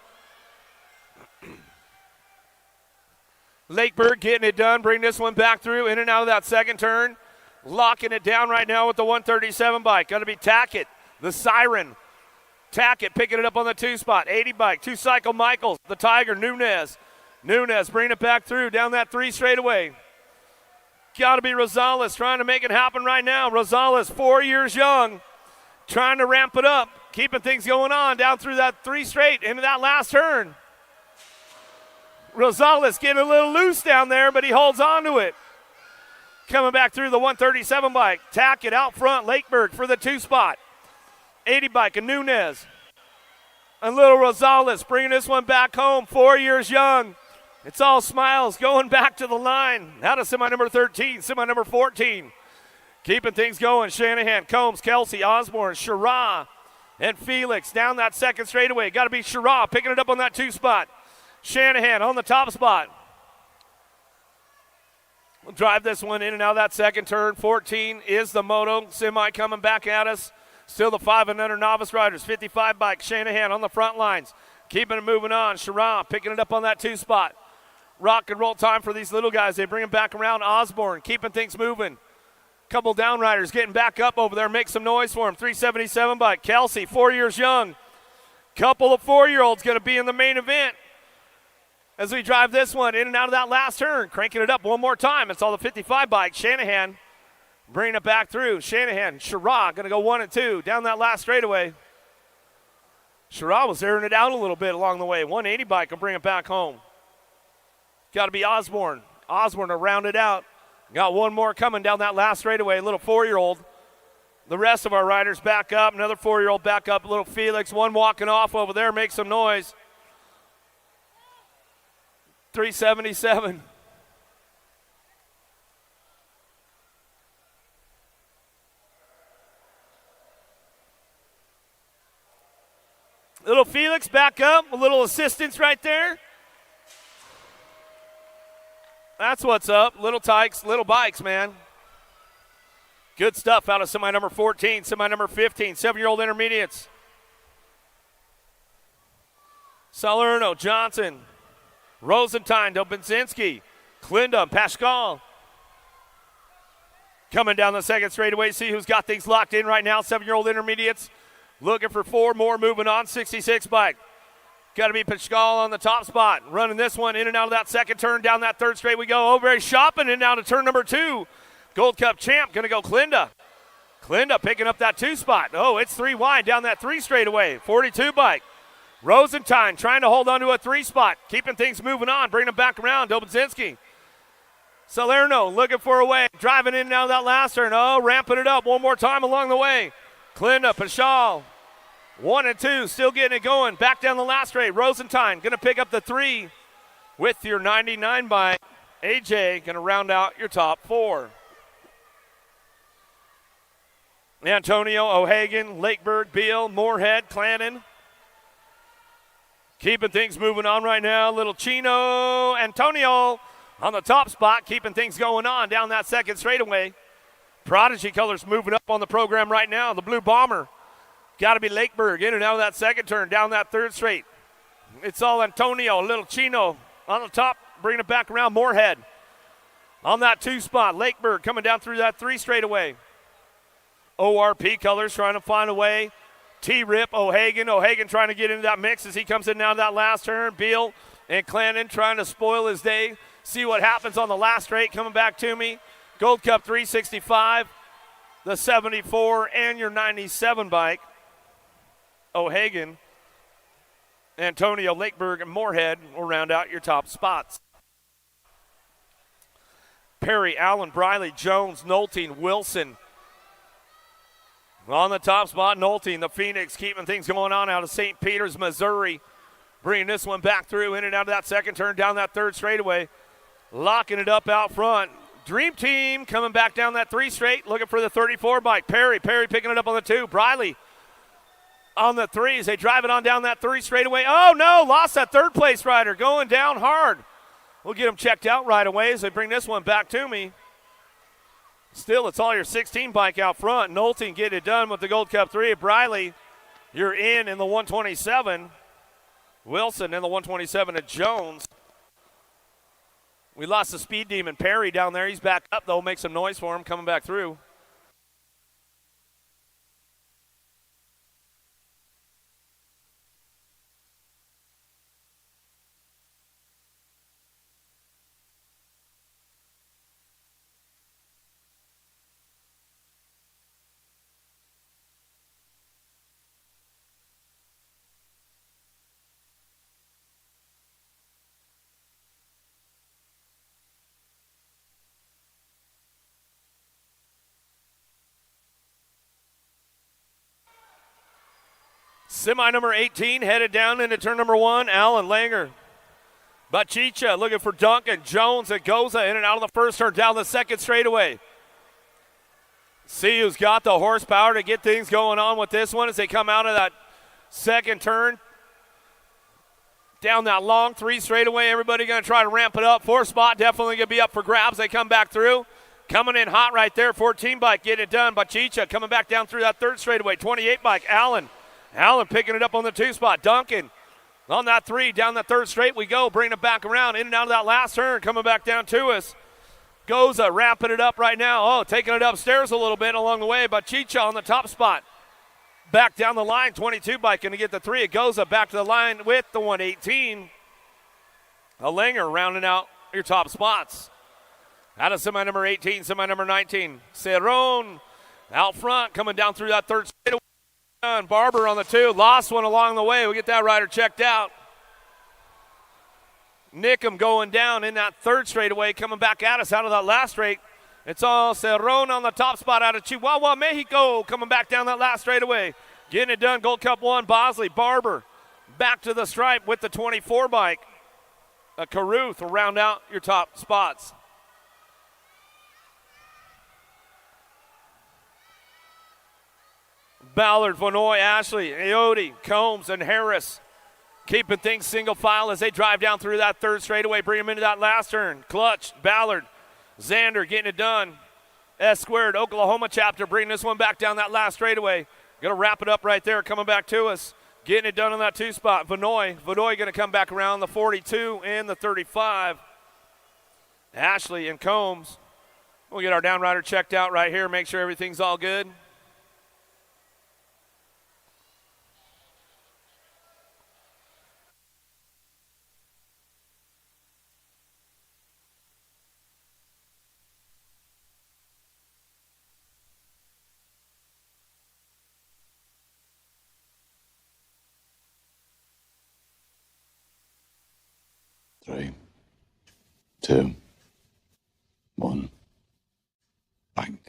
Lakeburg getting it done. Bring this one back through, in and out of that second turn. Locking it down right now with the 137 bike. Going to be Tackett, the Siren. Tackett picking it up on the 2 spot. 80 bike. 2 Cycle Michaels. The Tiger, Nunez. Nunez bringing it back through, down that 3 straightaway. Got to be Rosales trying to make it happen right now. Rosales, 4 years young, trying to ramp it up, keeping things going on down through that 3 straight into that last turn. Rosales getting a little loose down there, but he holds on to it. Coming back through the 137 bike. Tackett out front, Lakeburg for the 2 spot. 80 bike and Nunez. And little Rosales bringing this one back home, 4 years young. It's all smiles going back to the line. Out of semi number 13, semi number 14. Keeping things going. Shanahan, Combs, Kelsey, Osborne, Shara, and Felix down that second straightaway. Got to be Shara picking it up on that 2 spot. Shanahan on the top spot. We'll drive this one in and out of that second turn. 14 is the moto. Semi coming back at us. Still the 5 and under novice riders. 55 bike. Shanahan on the front lines. Keeping it moving on. Shara picking it up on that 2 spot. Rock and roll time for these little guys. They bring them back around. Osborne keeping things moving. Couple down riders getting back up over there. Make some noise for him. 377 bike. Kelsey, 4 years young. Couple of 4-year-olds going to be in the main event as we drive this one in and out of that last turn. Cranking it up one more time. It's all the 55 bike. Shanahan bringing it back through. Shanahan, Shara going to go 1 and 2 down that last straightaway. Shara was airing it out a little bit along the way. 180 bike will bring it back home. Got to be Osborne. Osborne to round it out. Got one more coming down that last straightaway, a little 4-year-old. The rest of our riders back up. Another 4-year-old back up, little Felix. One walking off over there, make some noise. 377. Little Felix back up, a little assistance right there. That's what's up. Little tykes, little bikes, man. Good stuff out of semi number 14, semi number 15, 7-year-old intermediates. Salerno, Johnson, Rosentine, Dobinzinski, Clinda, Pascal. Coming down the second straightaway, see who's got things locked in right now. 7-year-old intermediates looking for 4 more, moving on. 66 bike. Got to be Pascal on the top spot. Running this one in and out of that second turn. Down that third straight we go. Over shopping and down to turn number 2. Gold Cup champ going to go Clinda. Clinda picking up that 2 spot. Oh, it's 3 wide down that 3 straightaway. 42 bike. Rosentine trying to hold on to a 3 spot. Keeping things moving on. Bringing them back around. Dobinzinski. Salerno looking for a way. Driving in and out of that last turn. Oh, ramping it up one more time along the way. Clinda, Pascal. 1 and 2, still getting it going. Back down the last straight. Rosentine going to pick up the 3 with your 99 bike. AJ going to round out your top 4. Antonio, O'Hagan, Lakeburg, Beal, Moorhead, Clannon. Keeping things moving on right now. Little Chino, Antonio on the top spot, keeping things going on down that second straightaway. Prodigy colors moving up on the program right now. The Blue Bomber. Got to be Lakeburg in and out of that second turn, down that third straight. It's all Antonio, little Chino on the top, bringing it back around. Moorhead on that 2 spot. Lakeburg coming down through that 3 straightaway. ORP colors trying to find a way. T-Rip, O'Hagan. O'Hagan trying to get into that mix as he comes in now to that last turn. Beal and Clannon trying to spoil his day. See what happens on the last straight. Coming back to me. Gold Cup 365, the 74, and your 97 bike. O'Hagan, Antonio, Lakeburg, and Moorhead will round out your top spots. Perry, Allen, Briley, Jones, Nolting, Wilson. On the top spot, Nolting, the Phoenix, keeping things going on out of St. Peters, Missouri. Bringing this one back through, in and out of that second turn, down that third straightaway. Locking it up out front. Dream Team coming back down that 3 straight, looking for the 34 bike. Perry picking it up on the 2. Briley on the 3s. They drive it on down that 3 straightaway. Oh, no, lost that third place rider, going down hard. We'll get them checked out right away as they bring this one back to me. Still, it's all your 16 bike out front. Nolte get it done with the Gold Cup 3. Briley, you're in the 127. Wilson in the 127 at Jones. We lost the speed demon Perry down there. He's back up, though. Make some noise for him coming back through. Semi number 18 headed down into turn number 1, Allen Langer. Bachicha looking for Duncan. Jones and Goza in and out of the first turn, down the second straightaway. See who's got the horsepower to get things going on with this one as they come out of that second turn. Down that long 3 straightaway, everybody going to try to ramp it up. 4th spot definitely going to be up for grabs. They come back through. Coming in hot right there, 14 bike, get it done. Bachicha coming back down through that 3rd straightaway. 28 bike, Allen. Allen picking it up on the 2 spot. Duncan on that 3, down the 3rd straight we go. Bringing it back around, in and out of that last turn, coming back down to us. Goza wrapping it up right now. Oh, taking it upstairs a little bit along the way. Bachicha on the top spot. Back down the line, 22 bike going to get the 3. It goes back to the line with the 118. A Langer rounding out your top spots. Out of semi number 18, semi number 19. Cerrone out front, coming down through that 3rd straightaway. Barber on the 2, lost one along the way. We'll get that rider checked out. Nickham going down in that 3rd straightaway, coming back at us out of that last straight. It's all Cerrone on the top spot out of Chihuahua, Mexico, coming back down that last straightaway. Getting it done, Gold Cup 1, Bosley. Barber back to the stripe with the 24 bike. A Caruth will round out your top spots. Ballard, Vanoy, Ashley, Ayoade, Combs, and Harris keeping things single file as they drive down through that 3rd straightaway, bring them into that last turn. Clutch, Ballard, Xander getting it done. S squared, Oklahoma chapter, bringing this one back down that last straightaway. Going to wrap it up right there, coming back to us. Getting it done on that 2 spot. Vanoy going to come back around the 42 and the 35. Ashley and Combs. We'll get our down rider checked out right here, make sure everything's all good. Three, two, one, bang.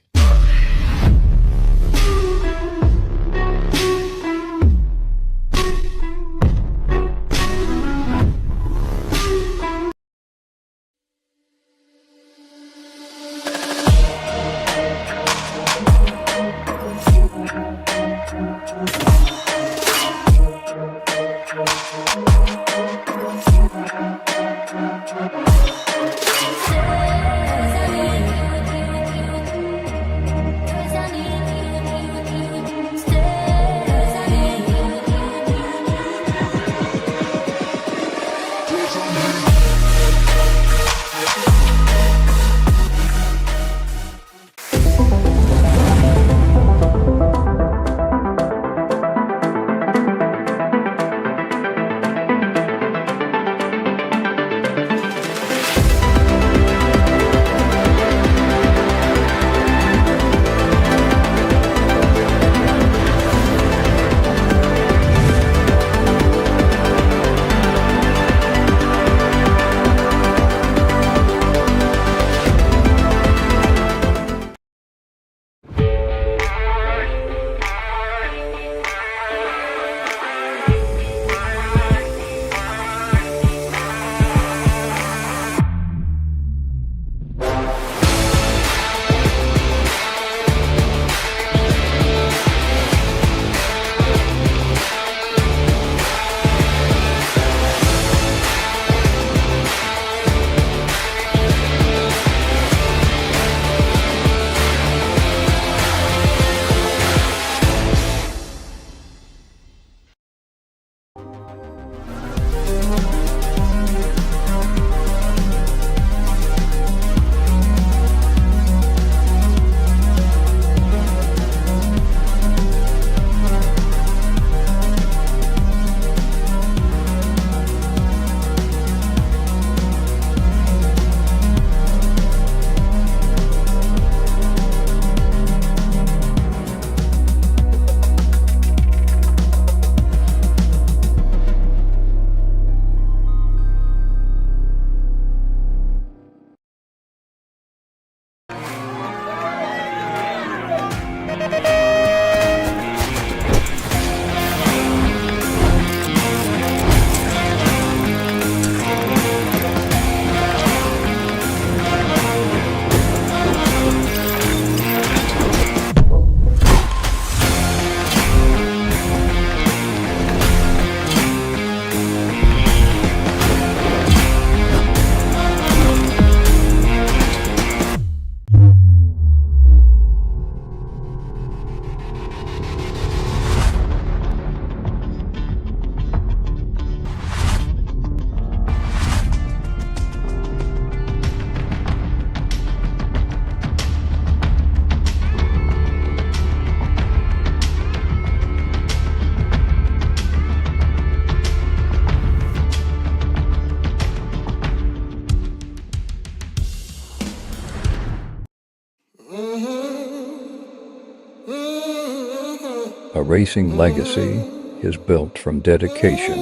A racing legacy is built from dedication,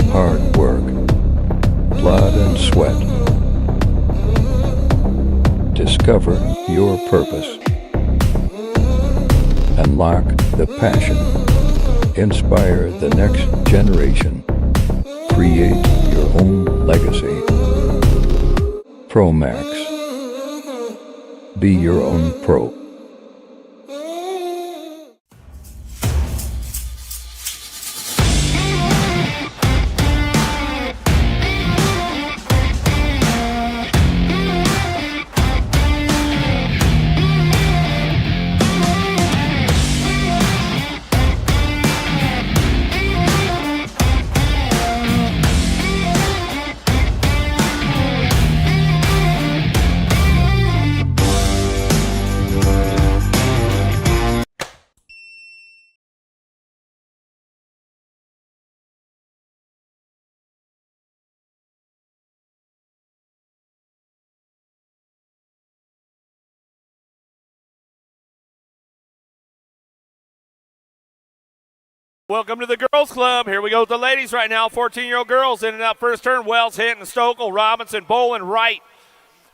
hard work, blood and sweat. Discover your purpose. Unlock the passion. Inspire the next generation. Create your own legacy. Promax. Be your own pro. Welcome to the Girls Club. Here we go with the ladies right now. 14-year-old girls in and out first turn. Wells, Hinton, Stokel, Robinson, Bolin, Wright.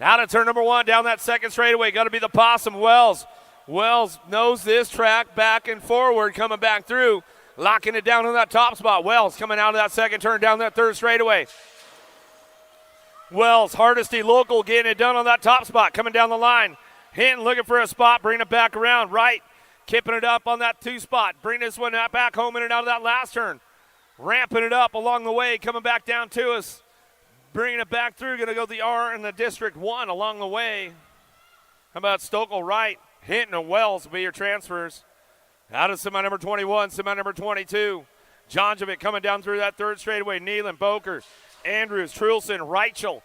Out of turn number one, down that second straightaway. Got to be the Possum, Wells. Wells knows this track, back and forward, coming back through. Locking it down on that top spot. Wells coming out of that second turn, down that third straightaway. Wells, Hardesty, local, getting it done on that top spot, coming down the line. Hinton looking for a spot, bringing it back around. Wright. Kipping it up on that two spot. Bring this one back home in and out of that last turn. Ramping it up along the way. Coming back down to us. Bringing it back through. Going to go the R and the District 1 along the way. How about Stokel, Wright, Hinton, and Wells will be your transfers. Out of semi number 21, semi number 22. Jonjovic coming down through that third straightaway. Nealon, Boker, Andrews, Trulson, Reichel.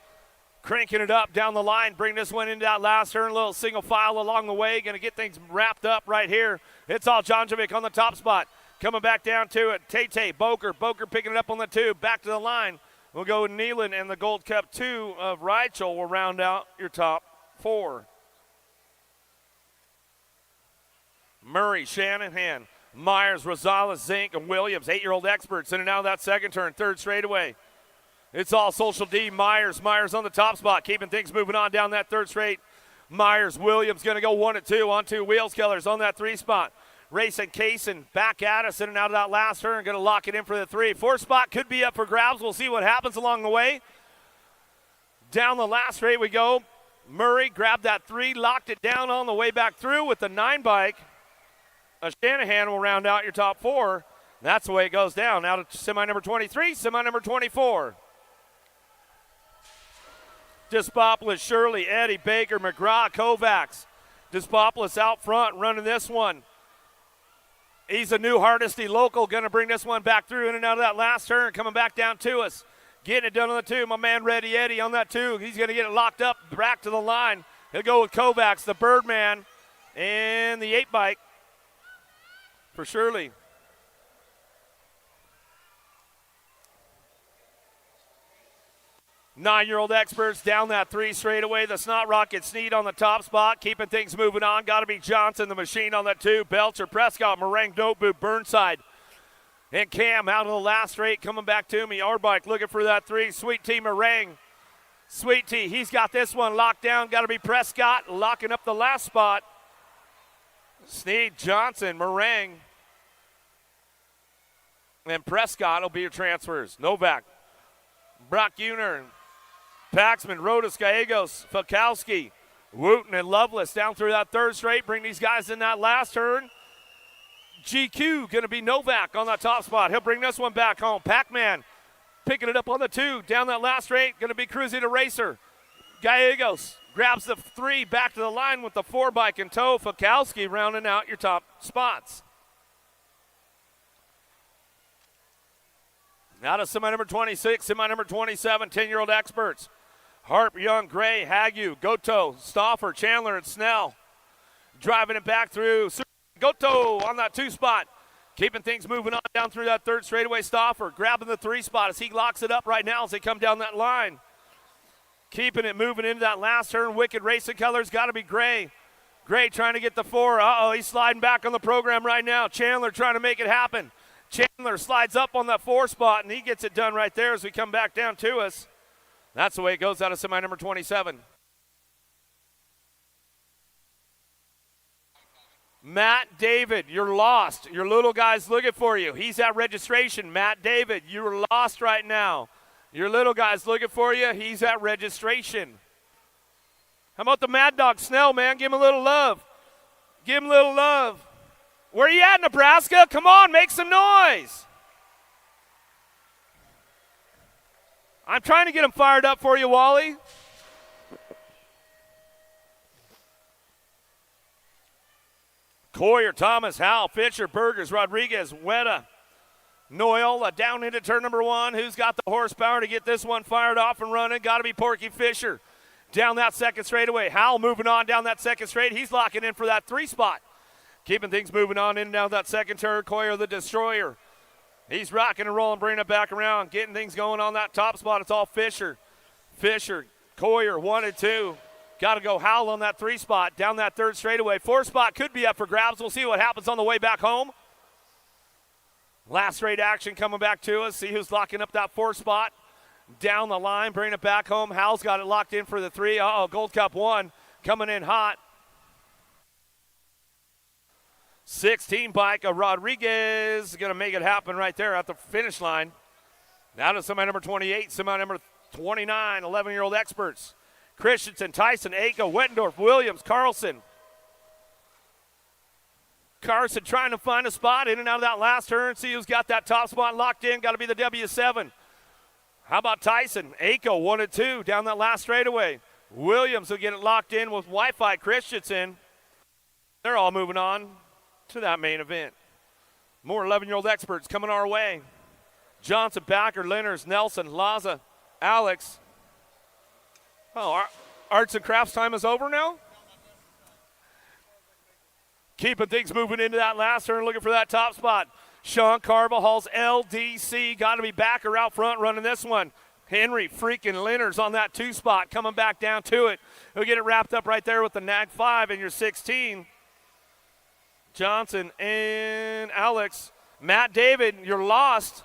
Cranking it up down the line, bring this one into that last turn, a little single file along the way, going to get things wrapped up right here. It's all Jonjovic on the top spot. Coming back down to it, Tate, Boker picking it up on the two, back to the line. We'll go with Nealon and the Gold Cup 2 of Reichel will round out your top four. Murray, Shanahan, Myers, Rosales, Zink, and Williams, 8-year-old experts in and out of that second turn, third straightaway. It's all Social D. Myers on the top spot, keeping things moving on down that third straight. Myers, Williams going to go 1 and 2 on two wheels. Keller's on that three spot. Racing Kaysen back at us in and out of that last turn. Going to lock it in for the three. Fourth spot could be up for grabs. We'll see what happens along the way. Down the last straight we go. Murray grabbed that three, locked it down on the way back through with the 9 bike. A Shanahan will round out your top four. That's the way it goes down. Now to semi number 23, semi number 24. Despopoulos, Shirley, Eddie, Baker, McGraw, Kovacs. Despopoulos out front running this one. He's a new Hardesty local, going to bring this one back through in and out of that last turn, coming back down to us. Getting it done on the two. My man Ready Eddie on that two. He's going to get it locked up back to the line. He'll go with Kovacs, the Birdman, and the 8 bike for Shirley. 9-year-old experts down that three straightaway. The Snot Rocket Sneed on the top spot, keeping things moving on. Got to be Johnson, the machine on that two. Belcher, Prescott, Meringue, Noteboot, Burnside. And Cam out of the last straight, coming back to me. Arbike looking for that three. Sweet Tea, Meringue. Sweet Tea, he's got this one locked down. Got to be Prescott locking up the last spot. Sneed, Johnson, Meringue. And Prescott will be your transfers. Novak, Brock Uner, Paxman, Rodas, Gallegos, Falkowski, Wooten, and Lovelace down through that third straight. Bring these guys in that last turn. GQ going to be Novak on that top spot. He'll bring this one back home. Pac-Man picking it up on the two. Down that last straight, going to be Cruzy to Racer. Gallegos grabs the three back to the line with the 4 bike in tow. Falkowski rounding out your top spots. Now to semi number 26, semi number 27, 10-year-old experts. Harp, Young, Gray, Hagu, Goto, Stauffer, Chandler, and Snell. Driving it back through. Goto on that 2 spot. Keeping things moving on down through that third straightaway. Stauffer grabbing the 3 spot as he locks it up right now as they come down that line. Keeping it moving into that last turn. Wicked Racing Colors got to be Gray. Gray trying to get the 4. Uh-oh, he's sliding back on the program right now. Chandler trying to make it happen. Chandler slides up on that 4 spot, and he gets it done right there as we come back down to us. That's the way it goes out of semi number 27. Matt David, you're lost. Your little guy's looking for you. He's at registration. Matt David, you're lost right now. Your little guy's looking for you. He's at registration. How about the Mad Dog Snell, man? Give him a little love. Give him a little love. Where you at, Nebraska? Come on, make some noise. I'm trying to get him fired up for you, Wally. Coyer, Thomas, Howell, Fisher, Burgers, Rodriguez, Weta, Noyola down into turn number 1. Who's got the horsepower to get this one fired off and running? Got to be Porky Fisher. Down that second straightaway. Howell moving on down that second straight. He's locking in for that 3 spot. Keeping things moving on in and down that second turn. Coyer, the destroyer. He's rocking and rolling, bringing it back around, getting things going on that top spot. It's all Fisher. Fisher, Coyer, 1 and 2. Got to go Howell on that 3 spot, down that third straightaway. 4 spot could be up for grabs. We'll see what happens on the way back home. Last straight action coming back to us. See who's locking up that 4 spot. Down the line, bringing it back home. Howell's got it locked in for the 3. Uh-oh, Gold Cup 1 coming in hot. 16 bike of Rodriguez. Going to make it happen right there at the finish line. Now to semi number 28, semi number 29, 11-year-old experts. Christensen, Tyson, Aiko, Wettendorf, Williams, Carlson. Carson trying to find a spot in and out of that last turn. See who's got that top spot locked in. Got to be the W7. How about Tyson? Aiko, 1 and 2 down that last straightaway. Williams will get it locked in with Wi-Fi Christensen. They're all moving on to that main event. More 11-year-old experts coming our way. Johnson, Packer, Lenners, Nelson, Laza, Alex. Oh, our arts and crafts time is over now? Keeping things moving into that last turn, looking for that top spot. Sean Carvajal's LDC got to be back or out front running this one. Henry freaking Lenners on that 2 spot, coming back down to it. He'll get it wrapped up right there with the Nag 5 and your 16. Johnson and Alex. Matt David, you're lost.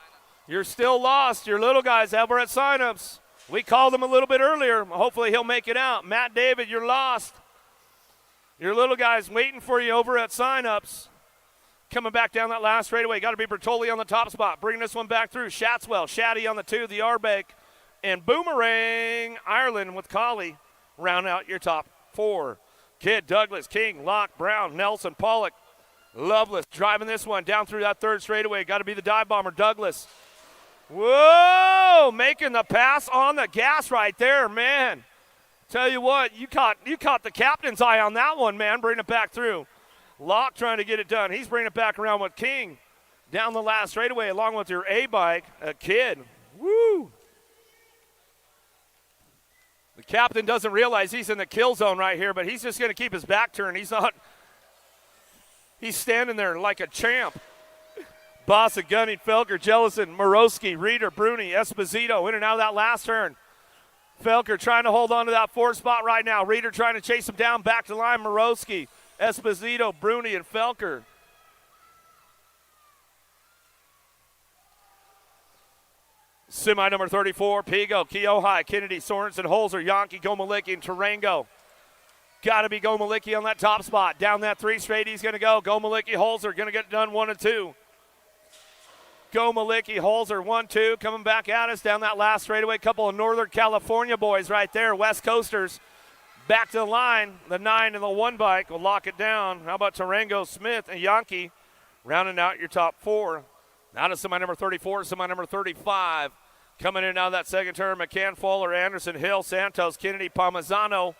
You're still lost. Your little guys over at signups. We called him a little bit earlier. Hopefully he'll make it out. Matt David, you're lost. Your little guy's waiting for you over at signups. Coming back down that last straightaway. Got to be Bertoli on the top spot. Bringing this one back through. Shatswell, Shaddy on the 2, the Arbeck, and Boomerang Ireland with Colley. Round out your top 4. Kidd, Douglas, King, Locke, Brown, Nelson, Pollock, Loveless driving this one down through that third straightaway. Got to be the dive bomber, Douglas. Whoa, making the pass on the gas right there, man. Tell you what, you caught the captain's eye on that one, man. Bring it back through. Locke trying to get it done. He's bringing it back around with King down the last straightaway along with your A-bike, a Kidd. Woo! The captain doesn't realize he's in the kill zone right here, but he's just going to keep his back turned. He's standing there like a champ. Bossa, Gunning, Felker, Jellison, Morosky, Reeder, Bruni, Esposito in and out of that last turn. Felker trying to hold on to that 4 spot right now. Reeder trying to chase him down, back to the line. Morosky, Esposito, Bruni, and Felker. Semi number 34, Pigo, Keohai, Kennedy, Sorensen, Holzer, Yankee, Gomalicki, and Tarango. Got to be Gomalicki on that top spot. Down that 3 straight, he's going to go. Gomalicki, Holzer, going to get done 1 and 2. Gomalicki, Holzer, 1-2, coming back at us down that last straightaway. Couple of Northern California boys right there, West Coasters. Back to the line, the 9 and the 1 bike will lock it down. How about Tarango, Smith, and Yankee rounding out your top 4. Now to semi number 34, semi number 35. Coming in now that second turn, McCann, Fowler, Anderson, Hill, Santos, Kennedy, Palmazano,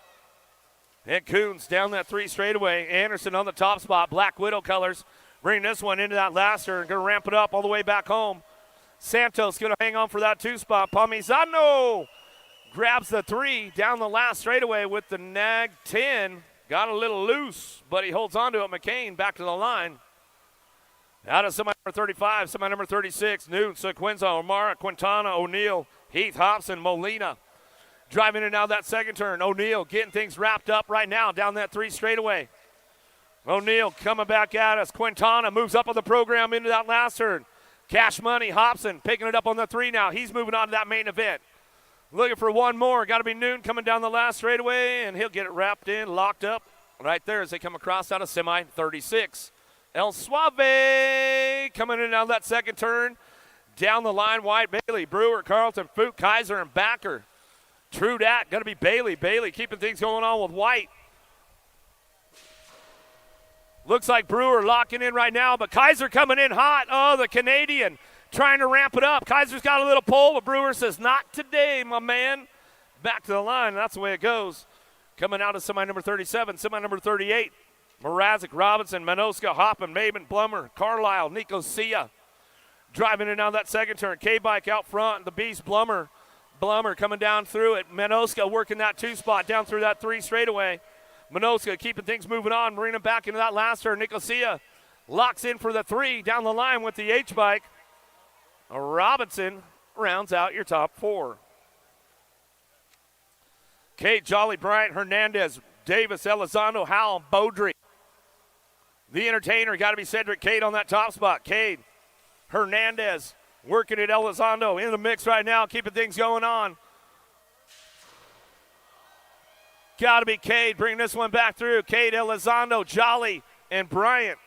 and Coons down that 3 straightaway. Anderson on the top spot, Black Widow colors. Bring this one into that last turn. Going to ramp it up all the way back home. Santos going to hang on for that 2 spot. Palmazano grabs the 3 down the last straightaway with the Nag 10. Got a little loose, but he holds on to it. McCain back to the line. Out of semi number 35, semi number 36, Newton, Sequenza, O'Mara, Quintana, O'Neill, Heath, Hobson, Molina. Driving in now that second turn. O'Neill getting things wrapped up right now down that 3 straightaway. O'Neal coming back at us. Quintana moves up on the program into that last turn. Cash Money, Hobson picking it up on the 3 now. He's moving on to that main event. Looking for one more. Got to be Noon coming down the last straightaway, and he'll get it wrapped in, locked up right there as they come across out of semi 36. El Suave coming in out of that second turn. Down the line, White, Bailey, Brewer, Carlton, Fook, Kaiser, and Backer. True dat, going to be Bailey. Bailey keeping things going on with White. Looks like Brewer locking in right now, but Kaiser coming in hot. Oh, the Canadian trying to ramp it up. Kaiser's got a little pull, but Brewer says, not today, my man. Back to the line, that's the way it goes. Coming out of semi number 37, semi number 38. Mrazek, Robinson, Manoska, Hoppin, Maben, Blummer, Carlisle, Nico Sia. Driving in on that second turn. K-Bike out front, the Beast, Blummer. Blummer coming down through it. Manoska working that 2 spot down through that 3 straightaway. Manoska keeping things moving on, bringing him back into that last turn. Nicosia locks in for the 3 down the line with the H-Bike. Robinson rounds out your top 4. Kate, Jolly, Bryant, Hernandez, Davis, Elizondo, Howell, Beaudry. The entertainer got to be Cedric Cade on that top spot. Cade, Hernandez working at Elizondo in the mix right now, keeping things going on. Got to be Cade bringing this one back through. Cade, Elizondo, Jolly, and Bryant.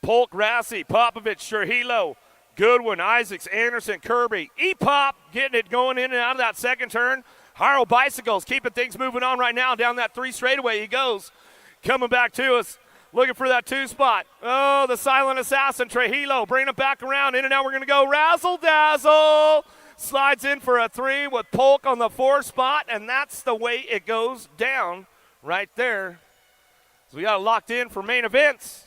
Polk, Rassi, Popovich, Sherhilo, Goodwin, Isaacs, Anderson, Kirby. E-Pop getting it going in and out of that second turn. Haro Bicycles keeping things moving on right now. Down that 3 straightaway he goes. Coming back to us. Looking for that 2 spot. Oh, the silent assassin, Trujillo, bringing it back around. In and out, we're going to go razzle-dazzle. Slides in for a 3 with Polk on the 4 spot, and that's the way it goes down right there. So we got it locked in for main events.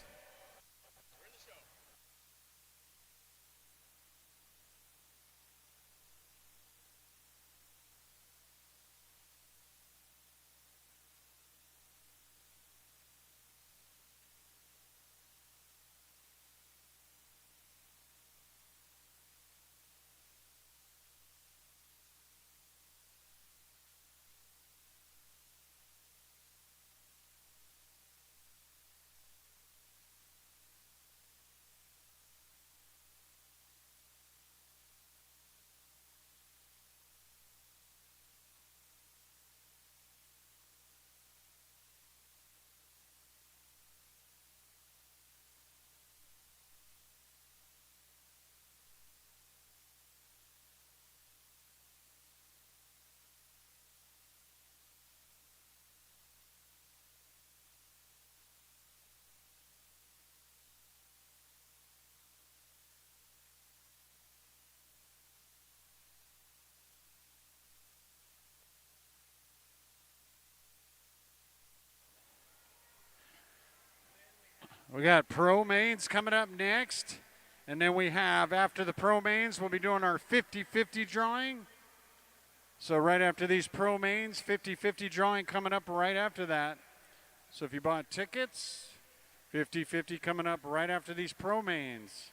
We got Pro Mains coming up next. And then we have, after the Pro Mains, we'll be doing our 50-50 drawing. So right after these Pro Mains, 50-50 drawing coming up right after that. So if you bought tickets, 50-50 coming up right after these Pro Mains.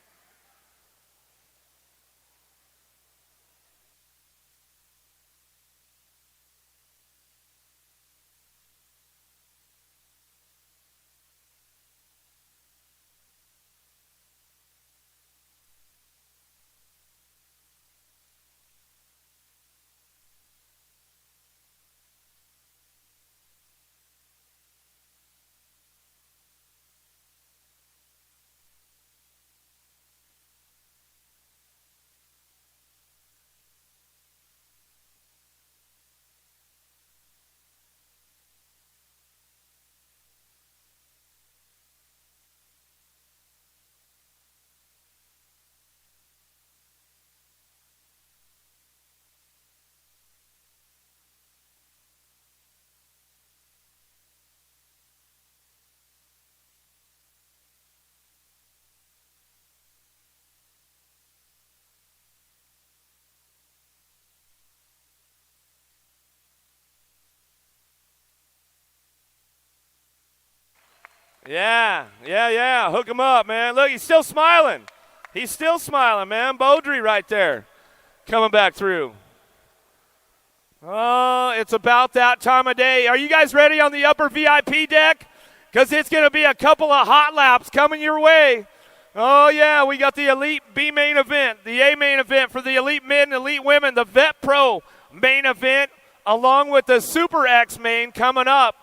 Yeah. Hook him up, man. Look, he's still smiling. He's still smiling, man. Beaudry right there coming back through. Oh, it's about that time of day. Are you guys ready on the upper VIP deck? Because it's going to be a couple of hot laps coming your way. Oh, yeah, we got the Elite B main event, the A main event for the Elite Mid and Elite Women, the Vet Pro main event, along with the Super X main coming up.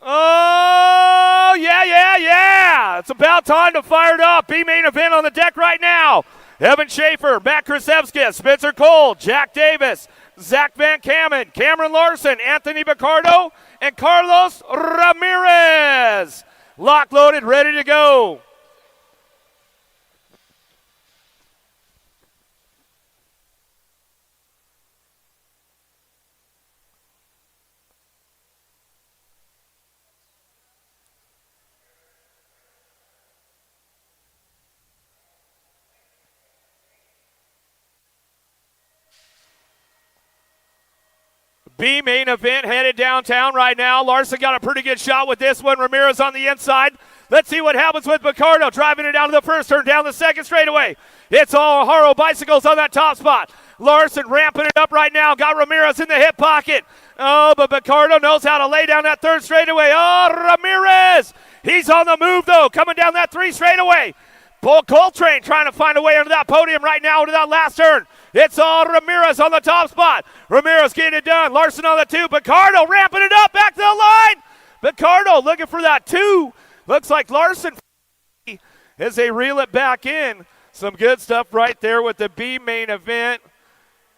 Oh, yeah. It's about time to fire it up. B-main event on the deck right now. Evan Schaefer, Matt Krasevskis, Spencer Cole, Jack Davis, Zach Van Kamen, Cameron Larson, Anthony Picardo, and Carlos Ramirez. Lock loaded, ready to go. B main event headed downtown right now. Larson got a pretty good shot with this one. Ramirez on the inside. Let's see what happens with Picardo driving it down to the first turn, down the second straightaway. It's all Haro bicycles on that top spot. Larson ramping it up right now. Got Ramirez in the hip pocket. Oh, but Picardo knows how to lay down that third straightaway. Oh, Ramirez. He's on the move, though, coming down that three straightaway. Paul Coltrane trying to find a way under that podium right now to that last turn. It's all Ramirez on the top spot. Ramirez getting it done. Larson on the two. Picardo ramping it up back to the line. Picardo looking for that two. Looks like Larson as they reel it back in. Some good stuff right there with the B main event.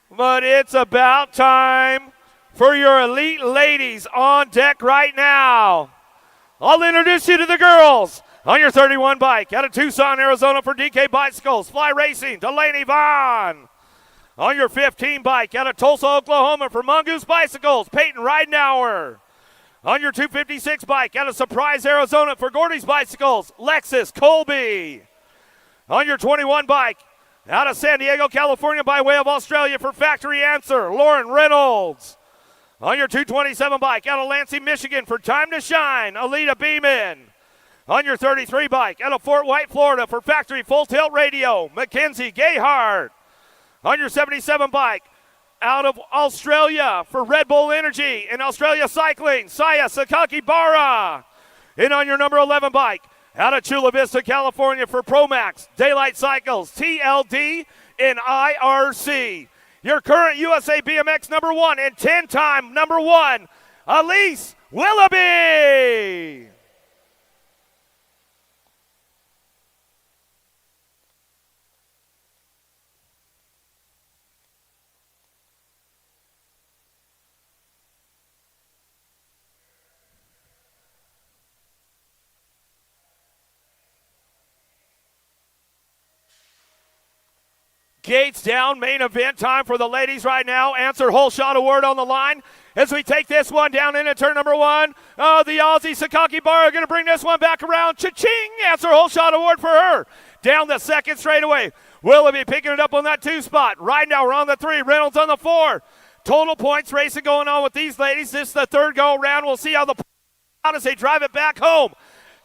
But it's about time for your elite ladies on deck right now. I'll introduce you to the girls. On your 31 bike, out of Tucson, Arizona for DK Bicycles, Fly Racing, Delaney Vaughn. On your 15 bike, out of Tulsa, Oklahoma for Mongoose Bicycles, Peyton Ridenauer. On your 256 bike, out of Surprise, Arizona for Gordy's Bicycles, Lexus Colby. On your 21 bike, out of San Diego, California by way of Australia for Factory Answer, Lauren Reynolds. On your 227 bike, out of Lansing, Michigan for Time to Shine, Alita Beeman. On your 33 bike, out of Fort White, Florida for Factory Full Tilt Radio, Mackenzie Gayhart. On your 77 bike, out of Australia for Red Bull Energy and Australia Cycling, Saya Sakaki Bara. And on your number 11 bike, out of Chula Vista, California for Promax, Daylight Cycles, TLD, and IRC. Your current USA BMX number one and 10-time number one, Elise Willoughby. Gates down, main event time for the ladies right now. Answer Whole Shot Award on the line as we take this one down into turn number one. Oh, the Aussie Sakaki Bar are going to bring this one back around. Cha-ching! Answer Whole Shot Award for her. Down the second straightaway. Willoughby picking it up on that two spot. Ridenauer on the three, Reynolds on the four. Total points racing going on with these ladies. This is the third go around. We'll see how as they drive it back home.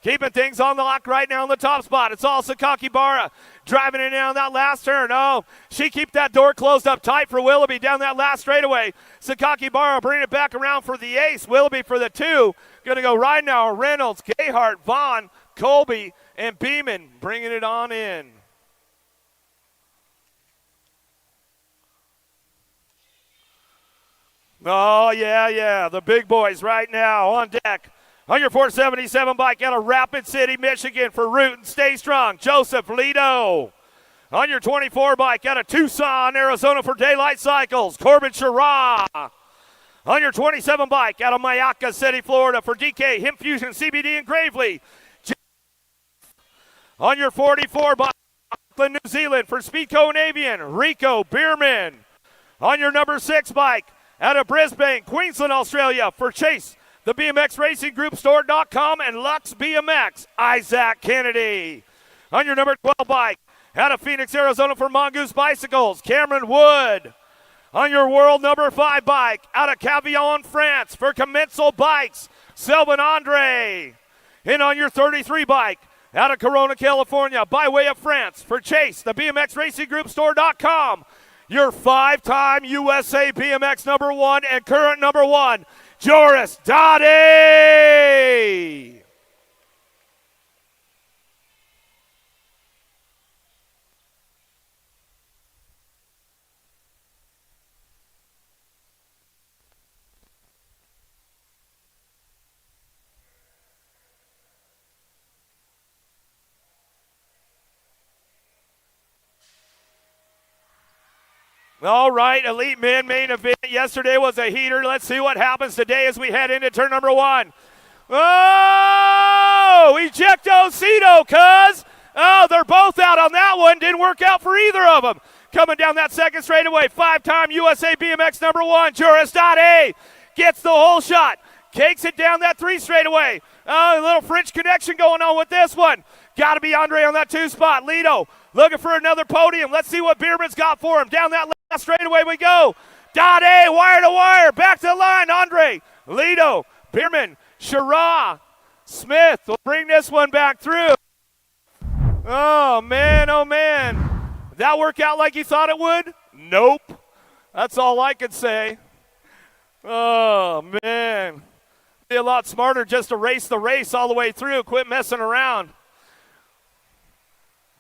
Keeping things on the lock right now in the top spot. It's all Sakaki Bara driving it down that last turn. Oh, she keep that door closed up tight for Willoughby down that last straightaway. Sakaki Bara bringing it back around for the ace. Willoughby for the two. Going to go right now. Reynolds, Gayhart, Vaughn, Colby, and Beeman bringing it on in. Oh, yeah. The big boys right now on deck. On your 477 bike out of Rapid City, Michigan for Root and Stay Strong, Joseph Lido. On your 24 bike out of Tucson, Arizona for Daylight Cycles, Corbin Sherrah. On your 27 bike, out of Mayaca City, Florida, for DK, Hemp Fusion CBD in Gravely. On your 44 bike, Auckland, New Zealand, for Speedco and Avian, Rico Bierman. On your number 6 bike, out of Brisbane, Queensland, Australia, for Chase, the BMX Racing Group Store.com, and Lux BMX, Isaac Kennedy. On your number 12 bike, out of Phoenix, Arizona, for Mongoose Bicycles, Cameron Wood. On your world number 5 bike, out of Cavillon, France, for Commensal Bikes, Selvin Andre. And on your 33 bike, out of Corona, California, by way of France, for Chase, the BMX Racing Group Store.com, your 5-time USA BMX number 1 and current number 1, Joris Dottie. All right, Elite Men main event. Yesterday was a heater. Let's see what happens today as we head into turn number 1. Oh, ejectocito, cuz. Oh, they're both out on that one. Didn't work out for either of them. Coming down that second straightaway, 5-time USA BMX number 1, Joris Dottie gets the whole shot. Cakes it down that 3 straightaway. Oh, a little French connection going on with this one. Got to be Andre on that 2 spot. Lido looking for another podium. Let's see what Bierman's got for him. Down that last straightaway we go. Dottie, wire to wire. Back to the line. Andre, Lido, Bierman, Shara, Smith will bring this one back through. Oh, man, oh, man. Did that work out like you thought it would? Nope. That's all I could say. Oh, man. Be a lot smarter just to race the race all the way through. Quit messing around.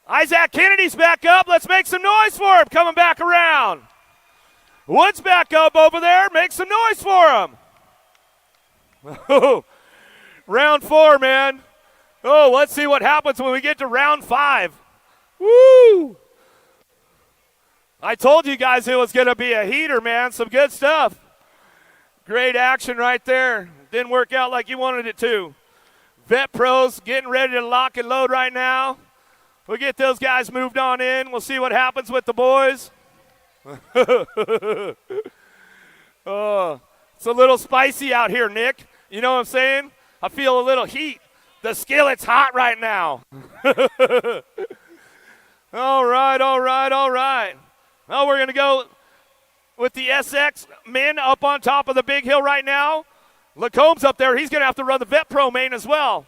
Isaac Kennedy's back up. Let's make some noise for him coming back around. Wood's back up over there. Make some noise for him. Round 4, man. Oh, let's see what happens when we get to round 5. Woo! I told you guys it was going to be a heater, man. Some good stuff. Great action right there. Didn't work out like you wanted it to. Vet Pros getting ready to lock and load right now. We'll get those guys moved on in. We'll see what happens with the boys. Oh, it's a little spicy out here, Nick. You know what I'm saying? I feel a little heat. The skillet's hot right now. All right, all right, all right. Well, we're going to go with the SX men up on top of the big hill right now. Lacomb's up there. He's going to have to run the Vet Pro main as well.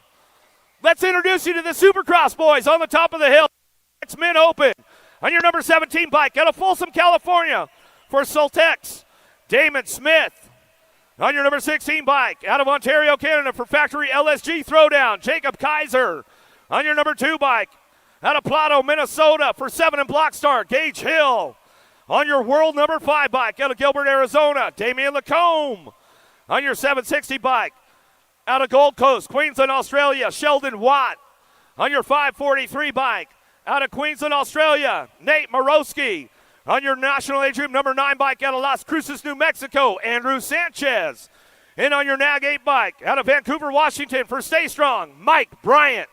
Let's introduce you to the Supercross boys on the top of the hill. X-Men Open on your number 17 bike out of Folsom, California for Soltex, Damon Smith. On your number 16 bike out of Ontario, Canada for Factory LSG Throwdown, Jacob Kaiser. On your number 2 bike out of Plato, Minnesota for 7 and Blockstar, Gage Hill. On your world number 5 bike out of Gilbert, Arizona, Damian Lacombe. On your 760 bike out of Gold Coast, Queensland, Australia, Sheldon Watt. On your 543 bike, out of Queensland, Australia, Nate Morosky. On your National Age Group number 9 bike, out of Las Cruces, New Mexico, Andrew Sanchez. And on your NAG 8 bike, out of Vancouver, Washington, for Stay Strong, Mike Bryant.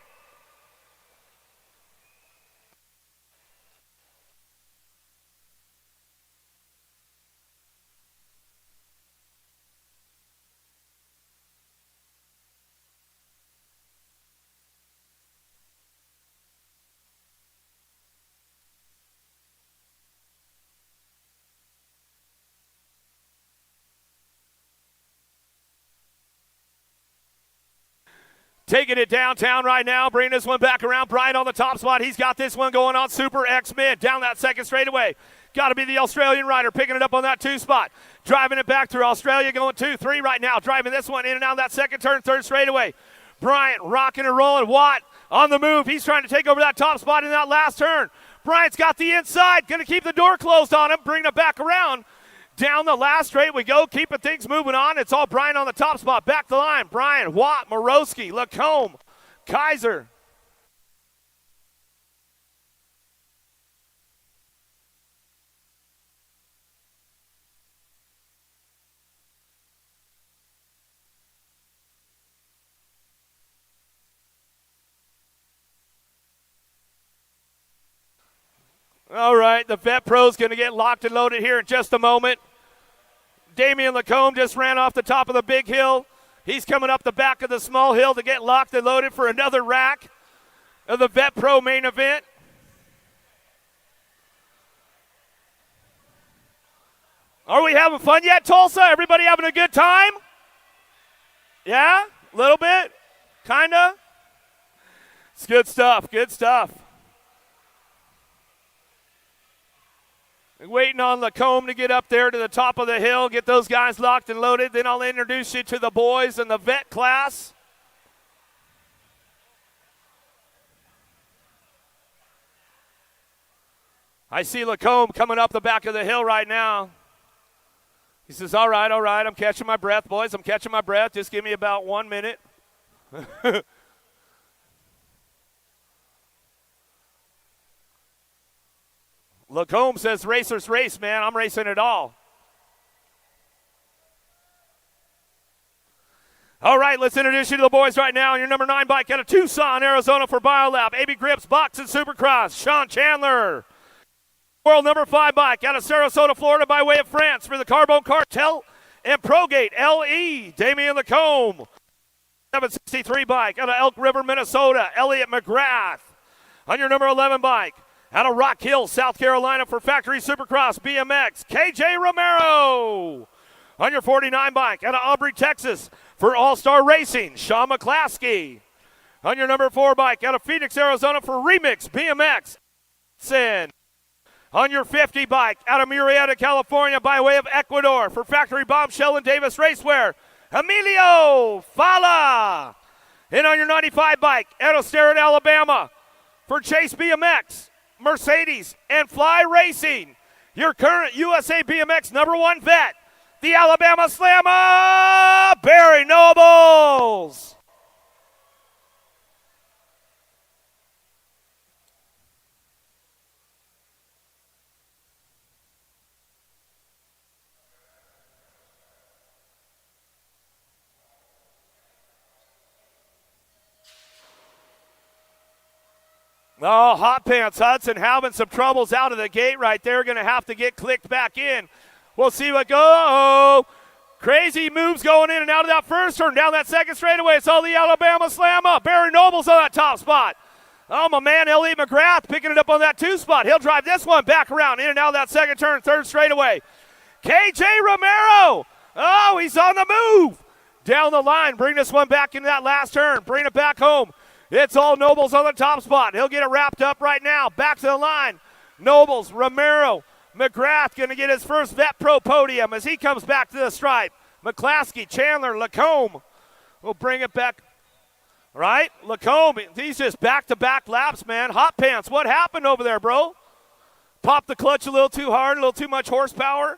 Taking it downtown right now, bringing this one back around. Brian on the top spot. He's got this one going on Super X mid. Down that second straightaway. Got to be the Australian rider picking it up on that 2 spot. Driving it back through Australia, going 2-3 right now. Driving this one in and out that second turn, third straightaway. Bryant rocking and rolling. Watt on the move. He's trying to take over that top spot in that last turn. Bryant's got the inside. Going to keep the door closed on him. Bring it back around. Down the last straight we go, keeping things moving on. It's all Brian on the top spot. Back the line. Brian, Watt, Morosky, Lacombe, Kaiser. All right, the vet pro's going to get locked and loaded here in just a moment. Damian Lacombe just ran off the top of the big hill. He's coming up the back of the small hill to get locked and loaded for another rack of the vet pro main event. Are we having fun yet, Tulsa? Everybody having a good time? Yeah? A little bit? Kinda? It's good stuff, good stuff. Waiting on Lacombe to get up there to the top of the hill, get those guys locked and loaded. Then I'll introduce you to the boys in the vet class. I see Lacombe coming up the back of the hill right now. He says, all right, I'm catching my breath, boys. I'm catching my breath. Just give me about 1 minute. Lacombe says, racers race, man. I'm racing it all. All right, let's introduce you to the boys right now. Your number 9 bike out of Tucson, Arizona for BioLab. AB Grips, Box, and Supercross, Sean Chandler. World number 5 bike out of Sarasota, Florida by way of France for the Carbone Cartel and Progate LE, Damian Lacombe. 763 bike out of Elk River, Minnesota, Elliot McGrath. On your number 11 bike out of Rock Hill, South Carolina for Factory Supercross BMX, KJ Romero. On your 49 bike out of Aubrey, Texas for All-Star Racing, Sean McClaskey. On your number 4 bike out of Phoenix, Arizona for Remix BMX, Sin. On your 50 bike out of Murrieta, California by way of Ecuador for Factory Bombshell and Davis Racewear, Emilio Fala. And on your 95 bike out of Sterrett, Alabama for Chase BMX, Mercedes, and Fly Racing, your current USA BMX number 1 vet, the Alabama Slammer, Barry Nobles. Oh, Hot Pants Hudson having some troubles out of the gate right there. Going to have to get clicked back in. We'll see what goes. Crazy moves going in and out of that first turn. Down that second straightaway. It's all the Alabama Slam up. Barry Nobles on that top spot. Oh, my man, Elliot McGrath picking it up on that 2 spot. He'll drive this one back around in and out of that second turn, third straightaway. KJ Romero. Oh, he's on the move. Down the line. Bring this one back into that last turn. Bring it back home. It's all Nobles on the top spot. He'll get it wrapped up right now. Back to the line. Nobles, Romero, McGrath going to get his first Vet Pro podium as he comes back to the stripe. McClaskey, Chandler, Lacombe will bring it back. Right? Lacombe, he's just back-to-back laps, man. Hot Pants, what happened over there, bro? Popped the clutch a little too hard, a little too much horsepower.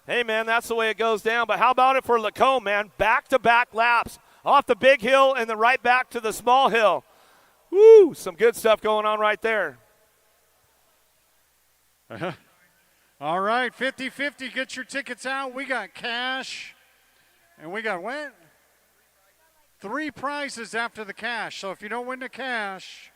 Hey, man, that's the way it goes down. But how about it for Lacombe, man? Back-to-back laps. Off the big hill and then right back to the small hill. Woo, some good stuff going on right there. All right, 50-50, get your tickets out. We got cash, and we got what? 3 prizes after the cash. So if you don't win the cash.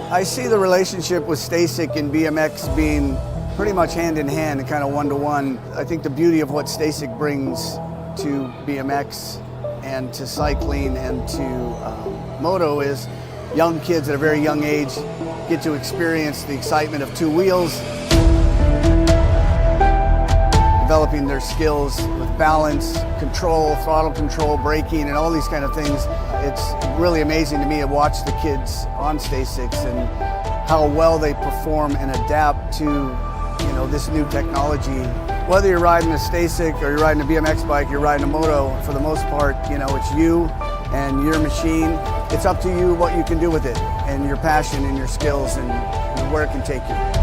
I see the relationship with Stasic and BMX being pretty much hand in hand and kind of one-to-one. I think the beauty of what Stasic brings to BMX and to cycling and to moto is young kids at a very young age get to experience the excitement of 2 wheels, developing their skills with balance, control, throttle control, braking, and all these kind of things. It's really amazing to me to watch the kids on Stasics and how well they perform and adapt to this new technology. Whether you're riding a Stasic or you're riding a BMX bike, you're riding a moto, for the most part, it's you and your machine. It's up to you what you can do with it and your passion and your skills and where it can take you.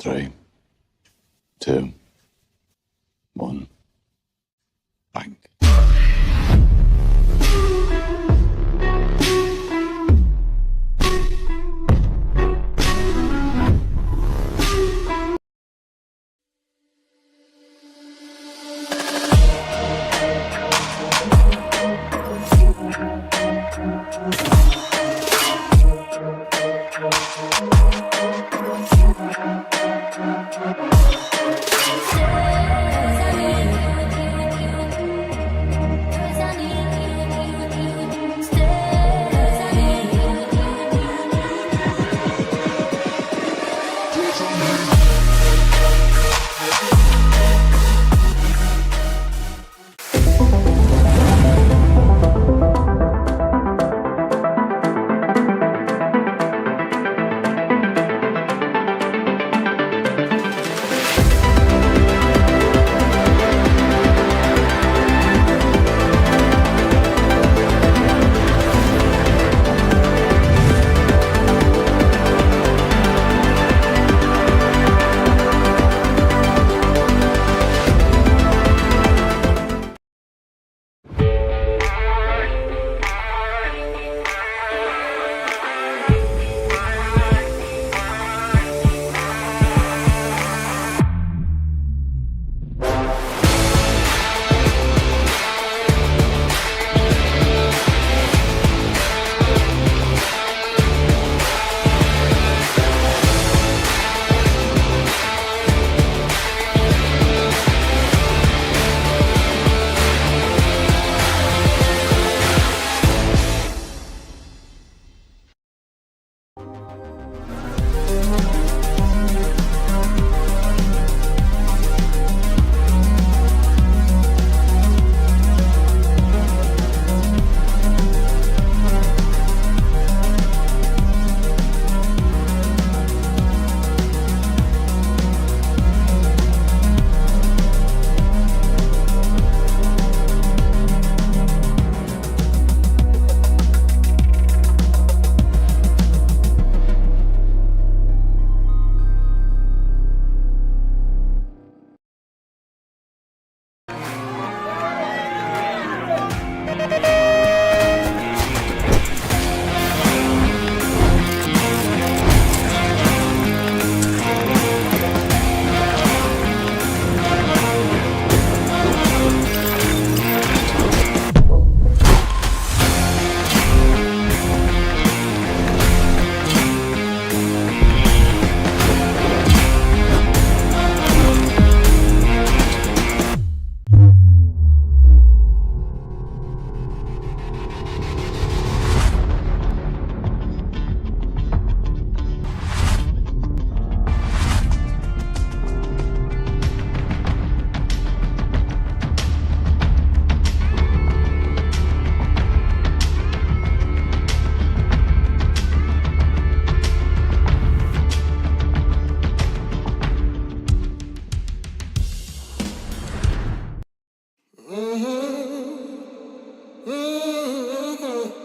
3, 2, 1, bang.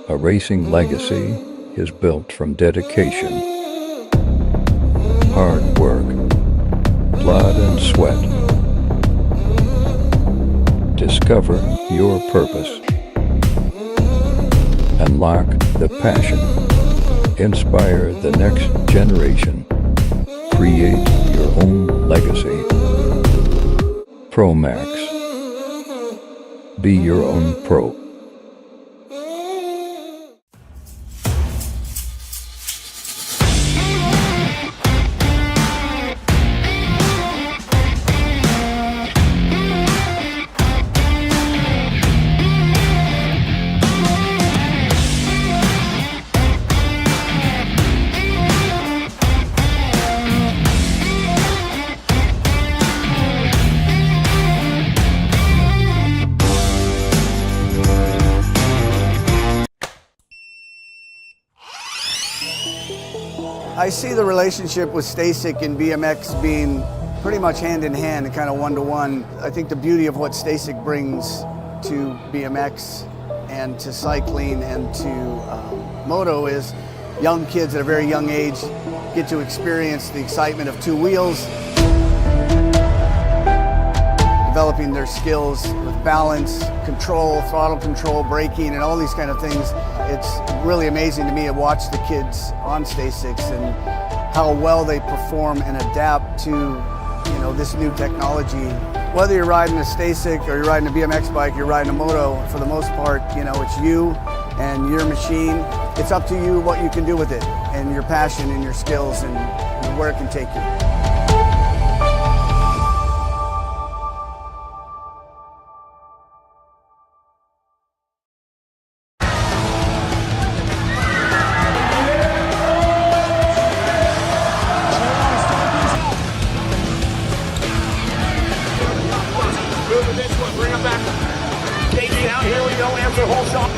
A racing legacy is built from dedication, hard work, blood and sweat. Discover your purpose. Unlock the passion. Inspire the next generation. Create your own legacy. Promax. Be your own pro. I see the relationship with Stasic and BMX being pretty much hand in hand and kind of one-to-one. I think the beauty of what Stasic brings to BMX and to cycling and to moto is young kids at a very young age get to experience the excitement of two wheels, developing their skills with balance, control, throttle control, braking, and all these kind of things. It's really amazing to me to watch the kids on Stasics and how well they perform and adapt to this new technology. Whether you're riding a Stasic or you're riding a BMX bike, you're riding a moto, for the most part, it's you and your machine. It's up to you what you can do with it and your passion and your skills and where it can take you. Bring him back. Gates down. Here we go. After whole shot.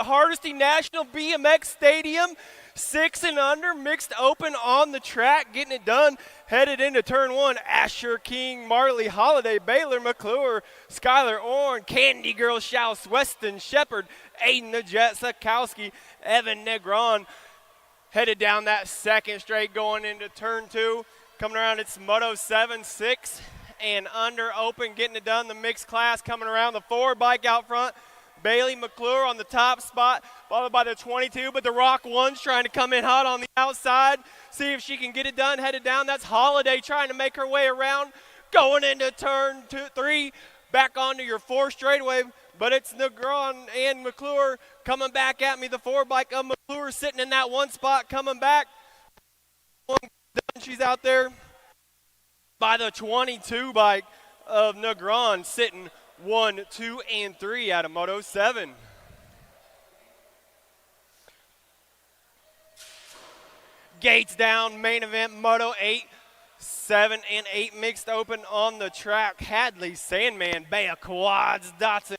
Hardesty National BMX Stadium, 6 and under, mixed open on the track, getting it done. Headed into turn 1, Asher King, Marley Holiday, Baylor McClure, Skylar Orn, Candy Girl Shouse, Weston Shepard, Aiden the Jet Sakowski, Evan Negron. Headed down that second straight going into turn 2. Coming around, it's Moto 7, 6 and under open, getting it done. The mixed class coming around, the 4 bike out front. Bailey McClure on the top spot, followed by the 22, but the Rock 1's trying to come in hot on the outside, see if she can get it done. Headed down, that's Holiday trying to make her way around, going into turn 3, back onto your 4 straightaway, but it's Negron and McClure coming back at me. The 4 bike of McClure sitting in that 1 spot, coming back. She's out there by the 22 bike of Negron, sitting 1, 2, and 3 out of Moto 7. Gates down, main event, Moto 8, 7 and 8 mixed open on the track. Hadley, Sandman, Bea Quads, Dotson,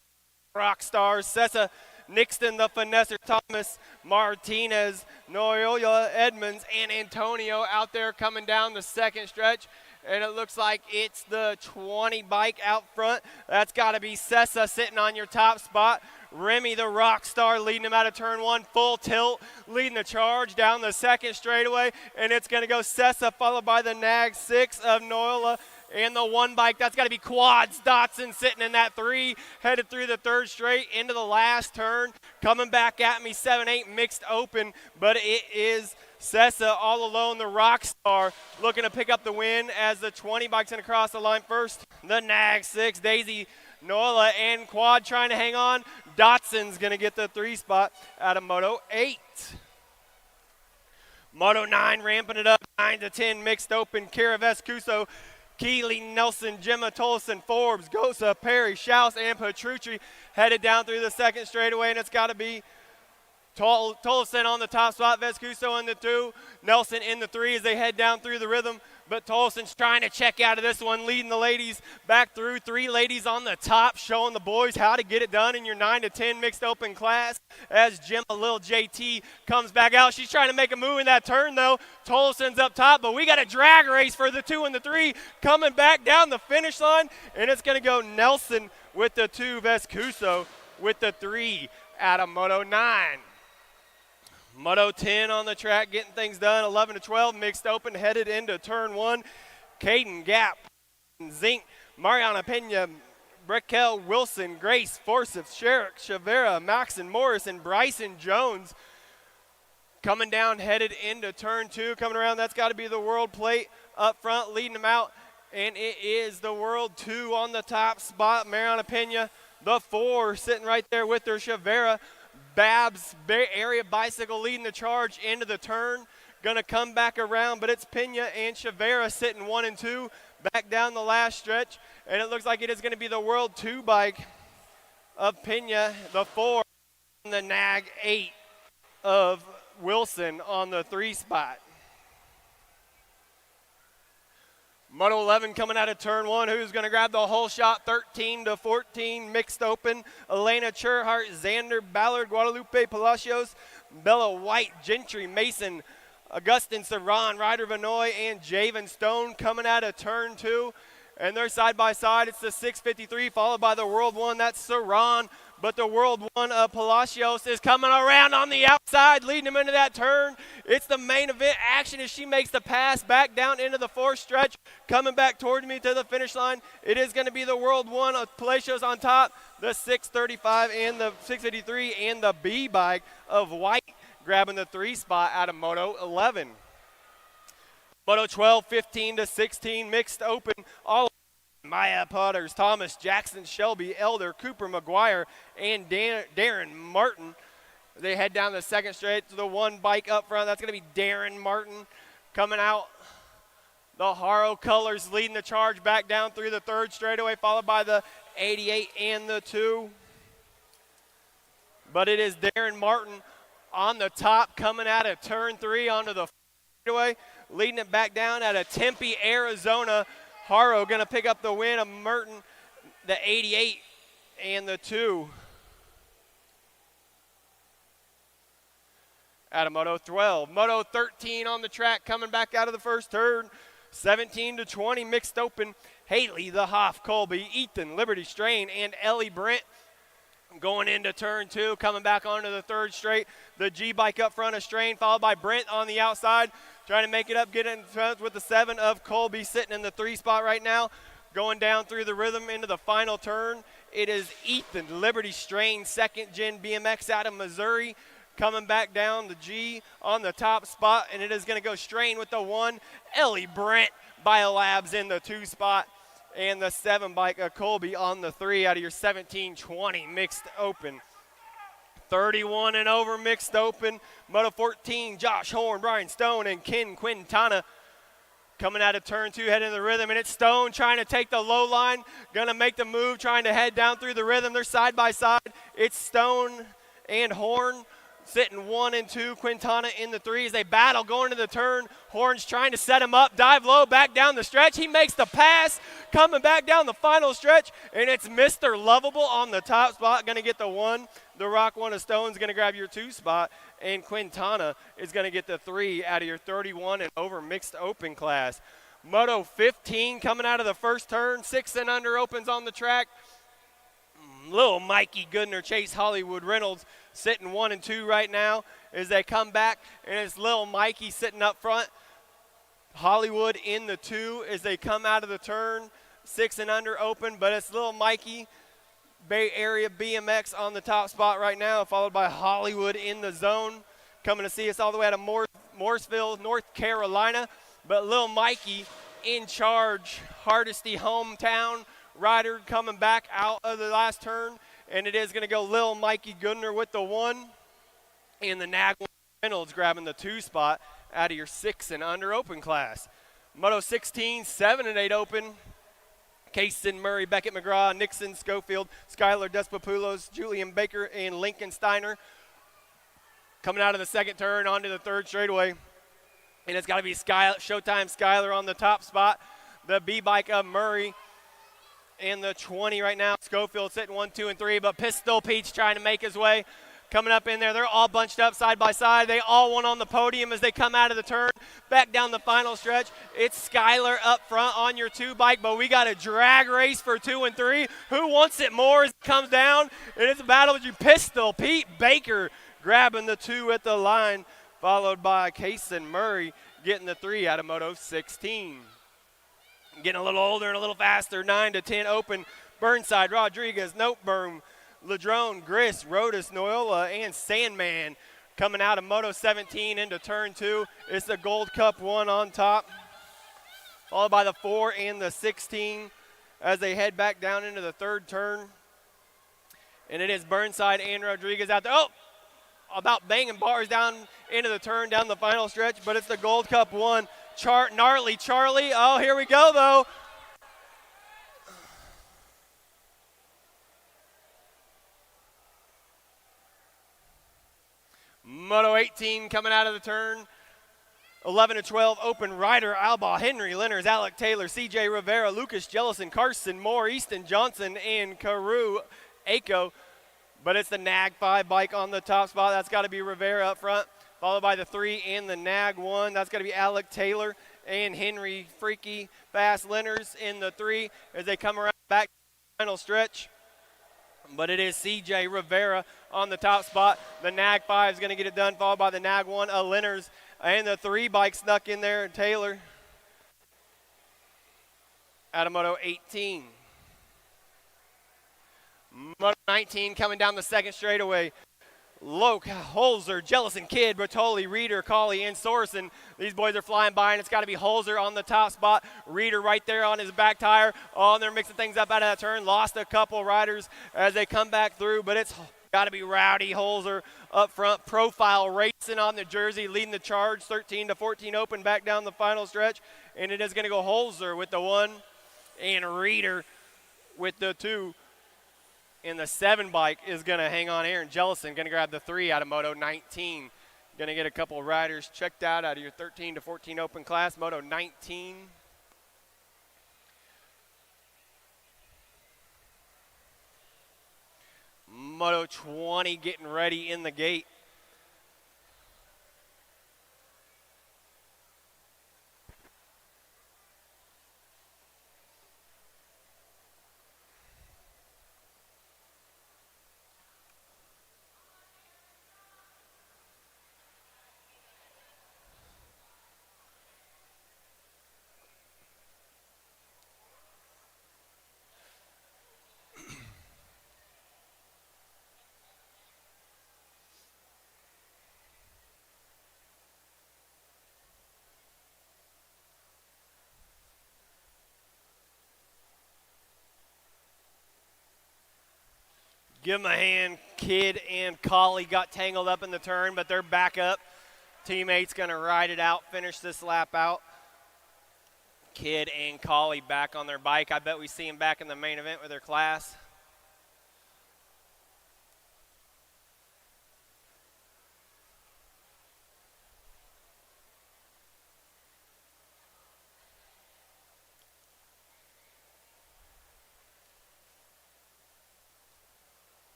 Rockstar, Sessa, Nixon, the Finesser, Thomas, Martinez, Noyola, Edmonds, and Antonio out there coming down the second stretch. And it looks like it's the 20 bike out front. That's got to be Sessa sitting on your top spot. Remy, the rock star, leading him out of turn 1, full tilt, leading the charge down the second straightaway. And it's going to go Sessa, followed by the Nag 6 of Noyola. And the 1 bike, that's got to be Quads, Dotson sitting in that 3, headed through the 3rd straight into the last turn. Coming back at me, 7-8 mixed open, but it is Sessa all alone, the rock star, looking to pick up the win as the 20 bike's going to cross the line first. The Nag 6, Daisy, Nola, and Quad trying to hang on. Dotson's going to get the 3 spot out of Moto 8. Moto 9 ramping it up, 9 to 10 mixed open. Kira Vescuso, Keely, Nelson, Gemma, Tolson, Forbes, Gosa, Perry, Schaus, and Petrucci headed down through the second straightaway, and it's got to be Tolson on the top spot, Vescuso in the 2, Nelson in the 3 as they head down through the rhythm. but Tolson's trying to check out of this one, leading the ladies back through. 3 ladies on the top, showing the boys how to get it done in your 9 to 10 mixed open class. As Gemma Lil JT comes back out, she's trying to make a move in that turn though. Tolson's up top, but we got a drag race for the 2 and the 3 coming back down the finish line, and it's going to go Nelson with the 2, Vescuso with the 3 out of Moto 9. Moto 10 on the track, getting things done. 11 to 12, mixed open, headed into turn 1. Caden Gap, Zink, Mariana Pena, Brekel Wilson, Grace, Forsyth, Sherrick, Chavera, Maxon Morris, and Bryson Jones coming down, headed into turn 2. Coming around, that's got to be the world plate up front, leading them out. And it is the world 2 on the top spot. Mariana Pena, the 4, sitting right there with her. Chavera, Babs, Bay Area Bicycle leading the charge into the turn. Going to come back around, but it's Pena and Chavera sitting 1 and 2 back down the last stretch. And it looks like it is going to be the World 2 bike of Pena, the 4, and the Nag 8 of Wilson on the 3 spot. Moto 11 coming out of turn 1. Who's going to grab the whole shot? 13 to 14 mixed open. Elena Cherhart, Xander Ballard, Guadalupe Palacios, Bella White, Gentry Mason, Augustin Serran, Ryder Vanoy, and Javen Stone coming out of turn 2. And they're side by side. It's the 653 followed by the World 1. That's Serran. But the World 1 of Palacios is coming around on the outside, leading him into that turn. It's the main event action as she makes the pass back down into the 4th stretch, coming back toward me to the finish line. It is going to be the World 1 of Palacios on top, the 635 and the 653 and the B bike of White grabbing the 3 spot out of Moto 11. Moto 12, 15 to 16 mixed open, all Maya Potters, Thomas, Jackson, Shelby, Elder, Cooper, McGuire, and Darren Martin. They head down the 2nd straight to the 1 bike up front. That's going to be Darren Martin coming out. The Haro colors leading the charge back down through the 3rd straightaway, followed by the 88 and the 2. But it is Darren Martin on the top coming out of turn 3 onto the straightaway, leading it back down out of Tempe, Arizona. Haro going to pick up the win of Merton, the 88 and the 2. Out of Moto 12. Moto 13 on the track coming back out of the 1st turn. 17 to 20 mixed open. Haley, the Hoff, Colby, Ethan, Liberty Strain, and Ellie Brent going into turn 2, coming back onto the 3rd straight. The G bike up front of Strain, followed by Brent on the outside, trying to make it up, get in front with the 7 of Colby, sitting in the 3 spot right now, going down through the rhythm into the final turn. It is Ethan, Liberty Strain, 2nd gen BMX out of Missouri, coming back down the G on the top spot, and it is going to go Strain with the 1. Ellie Brent, Biolabs in the 2 spot, and the 7 bike of Colby on the 3 out of your 17-20 mixed open. 31 and over mixed open. Moto 14, Josh Horn, Brian Stone, and Ken Quintana coming out of turn 2, heading to the rhythm. And it's Stone trying to take the low line, going to make the move, trying to head down through the rhythm. They're side by side. It's Stone and Horn sitting 1 and 2. Quintana in the 3 as they battle going to the turn. Horn's trying to set him up, dive low, back down the stretch. He makes the pass, coming back down the final stretch, and it's Mr. Lovable on the top spot, going to get the 1. The Rock 1 of Stone's going to grab your 2 spot, and Quintana is going to get the 3 out of your 31 and over mixed open class. Moto 15 coming out of the 1st turn, 6 and under opens on the track. Little Mikey Goodner, Chase Hollywood Reynolds sitting 1 and 2 right now as they come back, and it's Little Mikey sitting up front. Hollywood in the 2 as they come out of the turn, 6 and under open, but it's Little Mikey, Bay Area BMX on the top spot right now, followed by Hollywood in the zone, coming to see us all the way out of Morrisville, North Carolina. But Little Mikey in charge, Hardesty hometown rider coming back out of the last turn, and it is going to go Lil Mikey Goodner with the 1, and the Nag Reynolds grabbing the 2 spot out of your 6 and under open class. Moto 16, 7 and 8 open. Kaysen Murray, Beckett McGraw, Nixon Schofield, Skylar Despopoulos, Julian Baker, and Lincoln Steiner coming out of the 2nd turn onto the 3rd straightaway. And it's got to be Showtime Skyler on the top spot. The B bike of Murray in the 20 right now. Schofield sitting 1, 2, and 3, but Pistol Pete's trying to make his way. Coming up in there, they're all bunched up side by side. They all won on the podium as they come out of the turn. Back down the final stretch, it's Skyler up front on your 2 bike, but we got a drag race for 2 and 3. Who wants it more as it comes down? And it's a battle between Pistol Pete Baker grabbing the 2 at the line, followed by Kason Murray getting the 3 out of Moto 16. Getting a little older and a little faster, 9 to 10 open. Burnside, Rodriguez, Noteburn, Ladrone, Griss, Rodas, Noyola, and Sandman coming out of Moto 17 into turn 2. It's the Gold Cup 1 on top, followed by the 4 and the 16 as they head back down into the third turn. And it is Burnside and Rodriguez out there. Oh, about banging bars down into the turn, down the final stretch, but it's the Gold Cup 1. Gnarly Charlie. Oh, here we go, though. Moto 18 coming out of the turn. 11 to 12 open. Ryder, Alba, Henry, Lenners, Alec Taylor, CJ Rivera, Lucas Jellison, Carson Moore, Easton Johnson, and Carew Aiko. But it's the Nag 5 bike on the top spot. That's got to be Rivera up front, followed by the 3 and the Nag 1. That's got to be Alec Taylor and Henry Freaky Fast Lenners in the 3 as they come around back to the final stretch. But it is CJ Rivera on the top spot. The Nag 5 is going to get it done, followed by the Nag 1, Lenners, and the 3 bike snuck in there, Taylor out of Moto 18. Moto 19 coming down the second straightaway. Loke, Holzer, Jellison, Kidd, Bertoli, Reeder, Colley, and Sorensen. These boys are flying by, and it's got to be Holzer on the top spot. Reeder right there on his back tire. Oh, and they're mixing things up out of that turn. Lost a couple riders as they come back through, but it's got to be Rowdy Holzer up front. Profile racing on the jersey, leading the charge. 13 to 14 open back down the final stretch. And it is going to go Holzer with the 1 and Reeder with the 2. And the 7 bike is going to hang on. Aaron Jellison going to grab the 3 out of Moto 19. Going to get a couple of riders checked out of your 13 to 14 open class, Moto 19. Moto 20 getting ready in the gate. Give them a hand. Kidd and Colley got tangled up in the turn, but they're back up. Teammates going to ride it out, finish this lap out. Kidd and Colley back on their bike. I bet we see them back in the main event with their class.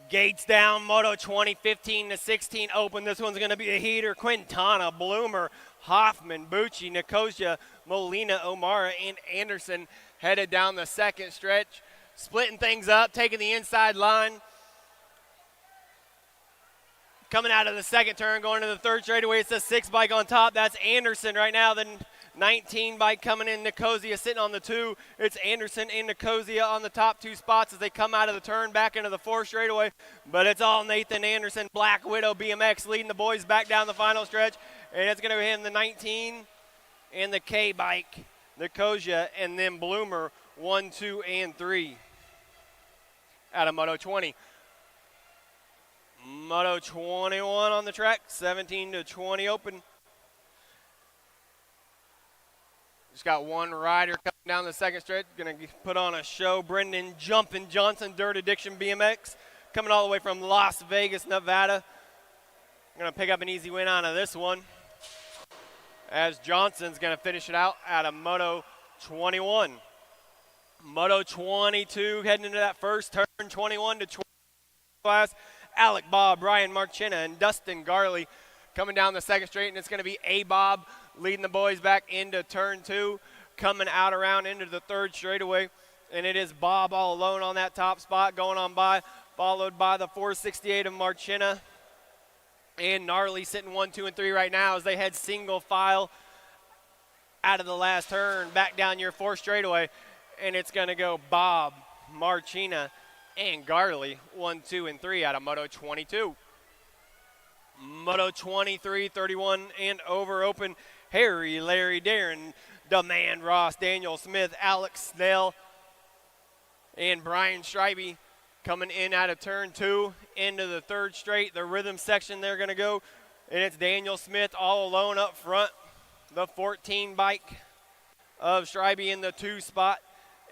Gates down, Moto 20, 15 to 16 open. This one's going to be a heater. Quintana, Bloomer, Hoffman, Bucci, Nicosia, Molina, O'Mara, and Anderson headed down the second stretch. Splitting things up, taking the inside line. Coming out of the second turn, going to the third straightaway. It's a 6 bike on top. That's Anderson right now. Then 19 bike coming in. Nicosia sitting on the 2. It's Anderson and Nicosia on the top 2 spots as they come out of the turn back into the 4th straightaway. But it's all Nathan Anderson, Black Widow BMX leading the boys back down the final stretch. And it's going to be him, the 19 and the K bike, Nicosia, and then Bloomer 1, 2, and 3 out of Moto 20. Moto 21 on the track, 17 to 20 open. Just got one rider coming Down the second stretch, going to put on a show. Brendan Jumpin' Johnson, Dirt Addiction BMX, coming all the way from Las Vegas, Nevada. Going to pick up an easy win out of this one, as Johnson's going to finish it out at a Moto 21. Moto 22 heading into that first turn, 21 to 20 class. Alec Bob, Brian Marchena, and Dustin Garley coming down the second straight, and it's going to be A-Bob leading the boys back into turn 2, coming out around into the third straightaway, and it is Bob all alone on that top spot going on by, followed by the 468 of Marchena, and Gnarly sitting 1, 2, and 3 right now as they head single file out of the last turn, back down your fourth straightaway, and it's going to go Bob, Marchena, and Garley, 1, 2, and 3 out of Moto 22. Moto 23, 31 and over open. Harry, Larry, Darren, Demand, Ross, Daniel Smith, Alex Snell, and Brian Schreibe coming in out of turn 2 into the third straight. The rhythm section they're going to go, and it's Daniel Smith all alone up front. The 14 bike of Schreibe in the 2 spot,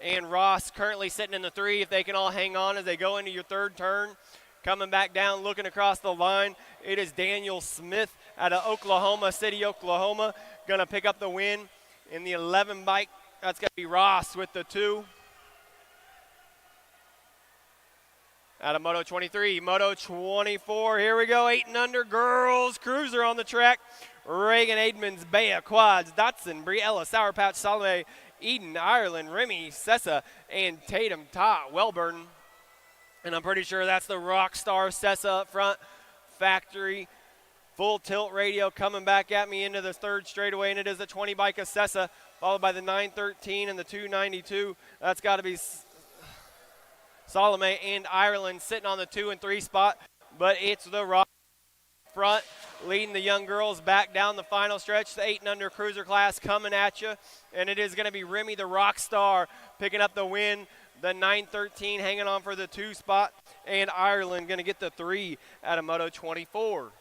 and Ross currently sitting in the 3 if they can all hang on as they go into your third turn. Coming back down, looking across the line, it is Daniel Smith out of Oklahoma City, Oklahoma, going to pick up the win in the 11 bike. That's going to be Ross with the 2. Out of Moto 23, Moto 24, here we go, 8 and under girls cruiser on the track. Reagan Edmonds, Bea, Quads, Dotson, Briella, Sour Patch, Salome, Eden, Ireland, Remy, Sessa, and Tatum, Tot, Welburn. And I'm pretty sure that's the Rockstar Sessa up front. Factory, full tilt radio coming back at me into the third straightaway, and it is the 20 bike of Sessa, followed by the 913 and the 292. That's got to be Salome and Ireland sitting on the 2 and 3 spot, but it's the Rock front leading the young girls back down the final stretch. The 8 and under cruiser class coming at you, and it is going to be Remy the Rockstar picking up the win. The 913 hanging on for the 2 spot, and Ireland going to get the 3 out of Moto 24.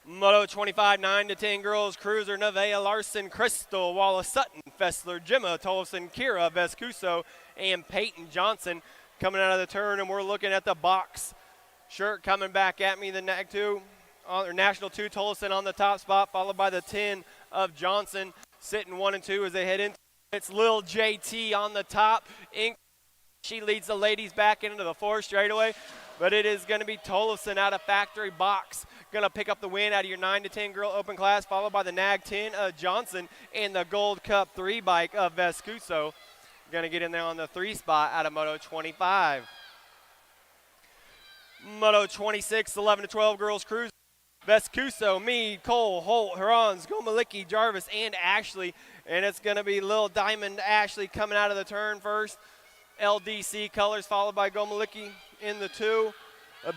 Moto 25, 9 to 10 girls cruiser, Nevaeh Larson, Crystal, Wallace Sutton, Fessler, Gemma Tolson, Kira Vescuso, and Peyton Johnson coming out of the turn, and we're looking at the box shirt coming back at me, the National 2 Tolson on the top spot, followed by the 10 of Johnson sitting 1 and 2 as they head into. It's Lil JT on the top. She leads the ladies back into the 4 straightaway, but it is going to be Tolson out of factory box going to pick up the win out of your 9 to 10 girl open class, followed by the Nag 10 of Johnson and the Gold Cup 3 bike of Vescuso. Going to get in there on the 3 spot out of Moto 25. Moto 26, 11 to 12 girls cruise. Vescuso, Meade, Cole, Holt, Herons, Gomalicki, Jarvis, and Ashley. And it's going to be Lil Diamond Ashley coming out of the turn first. LDC colors followed by Gomalicki in the 2.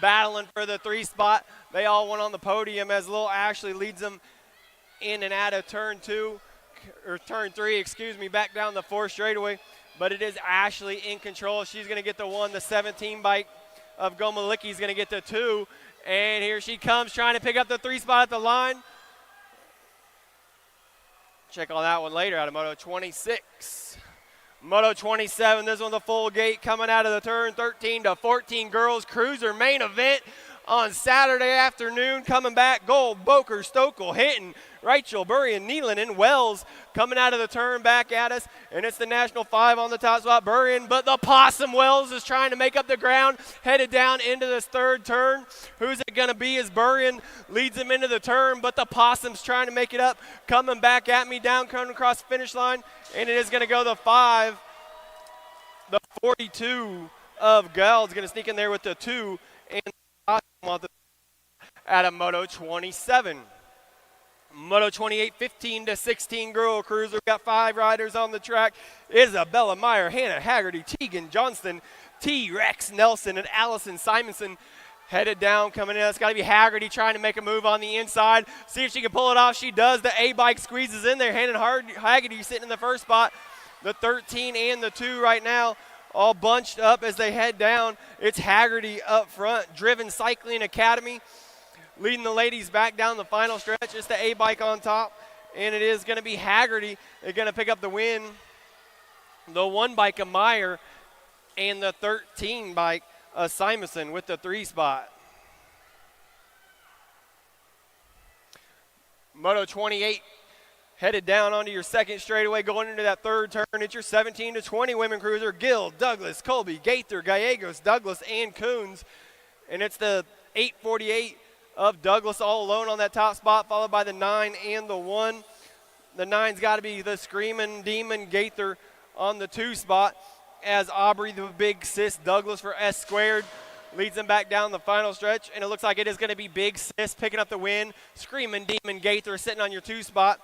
Battling for the 3 spot. They all went on the podium as Lil Ashley leads them in and out of turn 3, back down the 4 straightaway. But it is Ashley in control. She's going to get the 1. The 17 bike of Gomalicki is going to get the 2. And here she comes trying to pick up the 3 spot at the line. Check on that one later out of Moto 26. Moto 27, this one's the full gate coming out of the turn, 13 to 14 girls cruiser main event on Saturday afternoon. Coming back, Gold, Boker, Stokel, Hinton, Rachel, Burrian, Nealon, and Wells coming out of the turn back at us. And it's the National 5 on the top spot, Burrian, but the Possum Wells is trying to make up the ground, headed down into this third turn. Who's it going to be as Burrian leads him into the turn, but the Possum's trying to make it up, coming back at me down, coming across the finish line, and it is going to go the 5. The 42 of Gald's going to sneak in there with the 2, and out of Moto 27. Moto 28, 15 to 16 girl cruiser. We've got 5 riders on the track. Isabella Meyer, Hannah Haggerty, Tegan Johnston, T-Rex Nelson, and Allison Simonson headed down, coming in. It's got to be Haggerty trying to make a move on the inside. See if she can pull it off. She does. The A-bike squeezes in there. Hannah Haggerty sitting in the first spot. The 13 and the 2 right now all bunched up as they head down. It's Haggerty up front. Driven Cycling Academy leading the ladies back down the final stretch. It's the A-bike on top. and it is going to be Haggerty. They're going to pick up the win. The 1 bike of Meyer and the 13 bike of Simonson with the 3 spot. Moto 28 headed down onto your second straightaway, going into that third turn. It's your 17 to 20 women cruiser. Gill, Douglas, Colby, Gaither, Gallegos, Douglas, and Coons. And it's the 848 of Douglas all alone on that top spot, followed by the 9 and the 1. The 9's got to be the Screaming Demon Gaither on the 2 spot, as Aubrey, the big sis Douglas for S squared, leads them back down the final stretch. And it looks like it is going to be big sis picking up the win. Screaming Demon Gaither sitting on your 2 spot,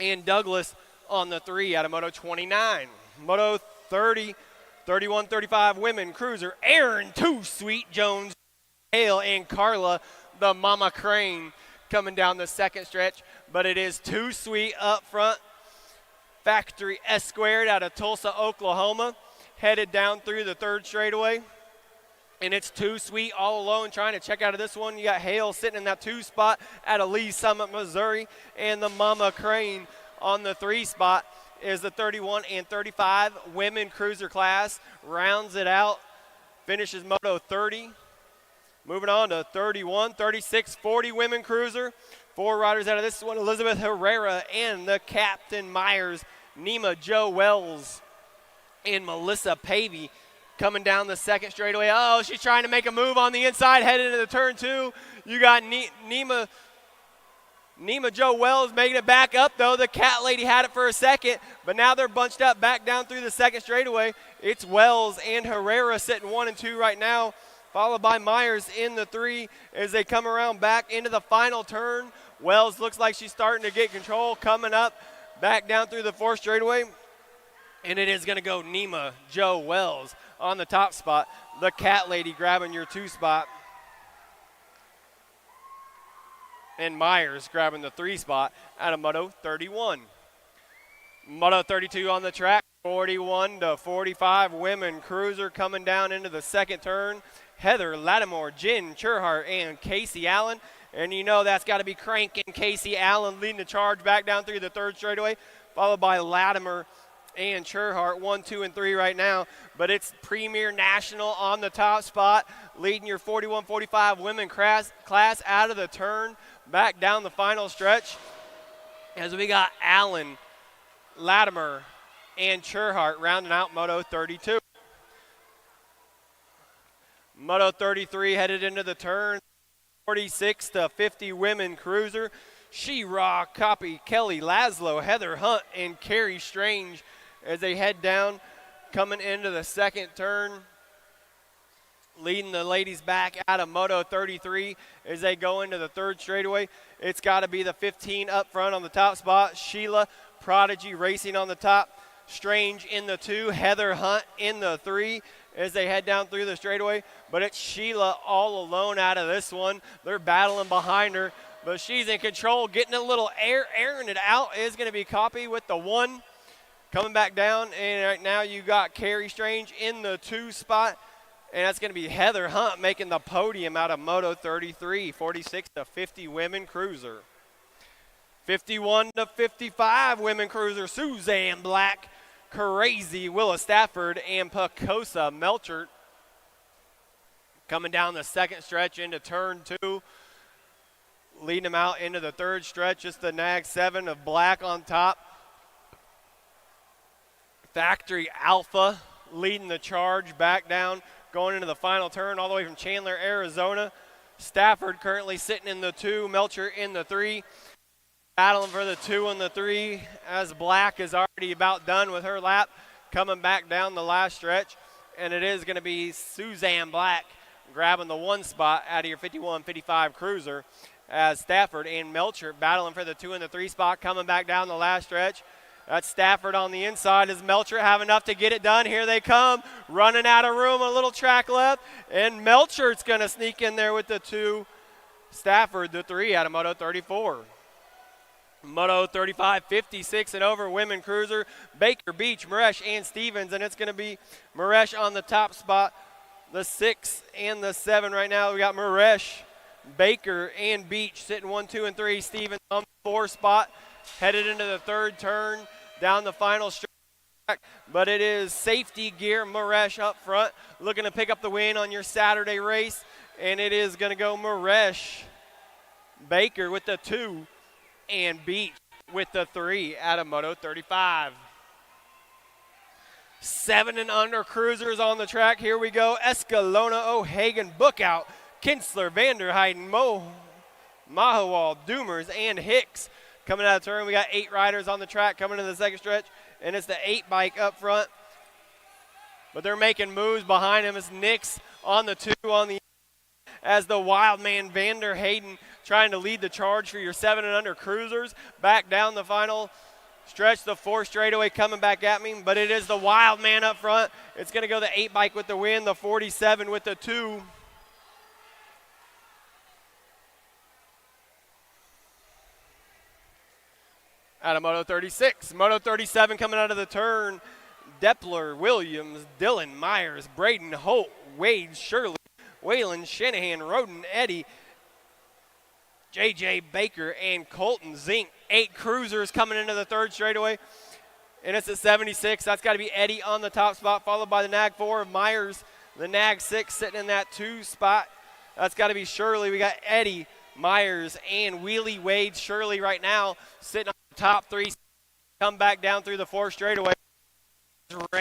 and Douglas on the 3 out of Moto 29. Moto 30, 31-35 women cruiser. Aaron Too Sweet Jones, Hale, and Carla, the Mama Crane, coming down the second stretch. But it is Too Sweet up front. Factory S squared out of Tulsa, Oklahoma, headed down through the third straightaway. And it's Too Sweet all alone trying to check out of this one. You got Hale sitting in that 2 spot out of Lee Summit, Missouri. And the Mama Crane on the 3 spot is the 31 and 35 women cruiser class. Rounds it out, finishes Moto 30. Moving on to 31, 36, 40 women cruiser. 4 riders out of this one, Elizabeth Herrera and the Captain Myers, Nima Joe Wells and Melissa Pavey coming down the second straightaway. Oh, she's trying to make a move on the inside, headed into the turn 2. You got Nima Joe Wells making it back up, though. The Cat Lady had it for a second, but now they're bunched up back down through the second straightaway. It's Wells and Herrera sitting 1 and 2 right now, followed by Myers in the 3 as they come around back into the final turn. Wells looks like she's starting to get control, coming up back down through the 4th straightaway. And it is going to go Nima Joe Wells on the top spot. The Cat Lady grabbing your 2 spot. And Myers grabbing the 3 spot out of Moto 31. Moto 32 on the track. 41 to 45 women cruiser coming down into the second turn. Heather Lattimore, Jen Churhart, and Casey Allen. And you know that's got to be cranking Casey Allen leading the charge back down through the 3rd straightaway, followed by Lattimore and Churhart, 1, 2, and 3 right now. But it's Premier National on the top spot, leading your 41-45 women class out of the turn, back down the final stretch. As we got Allen, Lattimore, and Churhart rounding out Moto 32. Moto 33 headed into the turn. 46 to 50 women cruiser. She-Ra, Copy, Kelly Laszlo, Heather Hunt, and Carrie Strange as they head down, coming into the second turn. Leading the ladies back out of Moto 33 as they go into the 3rd straightaway. It's got to be the 15 up front on the top spot. Sheila, Prodigy racing on the top. Strange in the 2, Heather Hunt in the 3 as they head down through the straightaway. But it's Sheila all alone out of this one. They're battling behind her, but she's in control, getting a little airing it out. Is going to be Copy with the 1 coming back down. And right now you got Carrie Strange in the 2 spot. And that's going to be Heather Hunt making the podium out of Moto 33, 46 to 50 women cruiser. 51 to 55 women cruiser, Suzanne Black, Crazy Willa Stafford, and Pacosa Melchert coming down the second stretch into turn 2. Leading them out into the 3rd stretch, just the nag 7 of Black on top. Factory Alpha leading the charge back down, going into the final turn all the way from Chandler, Arizona. Stafford currently sitting in the 2, Melcher in the 3. Battling for the 2 and the 3 as Black is already about done with her lap, coming back down the last stretch. And it is going to be Suzanne Black grabbing the 1 spot out of your 51-55 cruiser as Stafford and Melcher battling for the 2 and the 3 spot, coming back down the last stretch. That's Stafford on the inside. Does Melcher have enough to get it done? Here they come, running out of room, a little track left. And Melcher's going to sneak in there with the 2. Stafford, the 3 out of Moto 34. Moto 35, 56 and over women cruiser. Baker, Beach, Maresh, and Stevens. And it's going to be Maresh on the top spot. The 6 and the 7 right now. We got Maresh, Baker, and Beach sitting 1, 2, and 3. Stevens on the 4 spot. headed into the third turn down the final stretch. But it is Safety Gear Maresh up front, looking to pick up the win on your Saturday race. And it is going to go Maresh Baker with the 2 and Beach with the 3 out of Moto 35. 7 and under cruisers on the track. Here we go. Escalona, O'Hagan, Bookout, Kinsler, Vanderheiden, Mahawal, Doomers, and Hicks coming out of the turn. We got 8 riders on the track coming into the second stretch, and it's the 8 bike up front. But they're making moves behind him. It's Nix on the 2 on the as the wild man Vanderheiden trying to lead the charge for your 7 and under cruisers. Back down the final stretch, the 4 straightaway coming back at me, but it is the wild man up front. It's going to go the 8 bike with the win, the 47 with the 2. Out of Moto 36. Moto 37 coming out of the turn. Depler, Williams, Dylan, Myers, Braden, Holt, Wade, Shirley, Waylon, Shanahan, Roden, Eddie, J.J. Baker, and Colton Zink. 8 cruisers coming into the third straightaway. And it's at 76. That's got to be Eddie on the top spot, followed by the Nag 4 of Myers. The Nag 6 sitting in that 2 spot. That's got to be Shirley. We got Eddie, Myers, and Wheelie Wade. Shirley right now sitting on the top 3. Come back down through the 4 straightaway.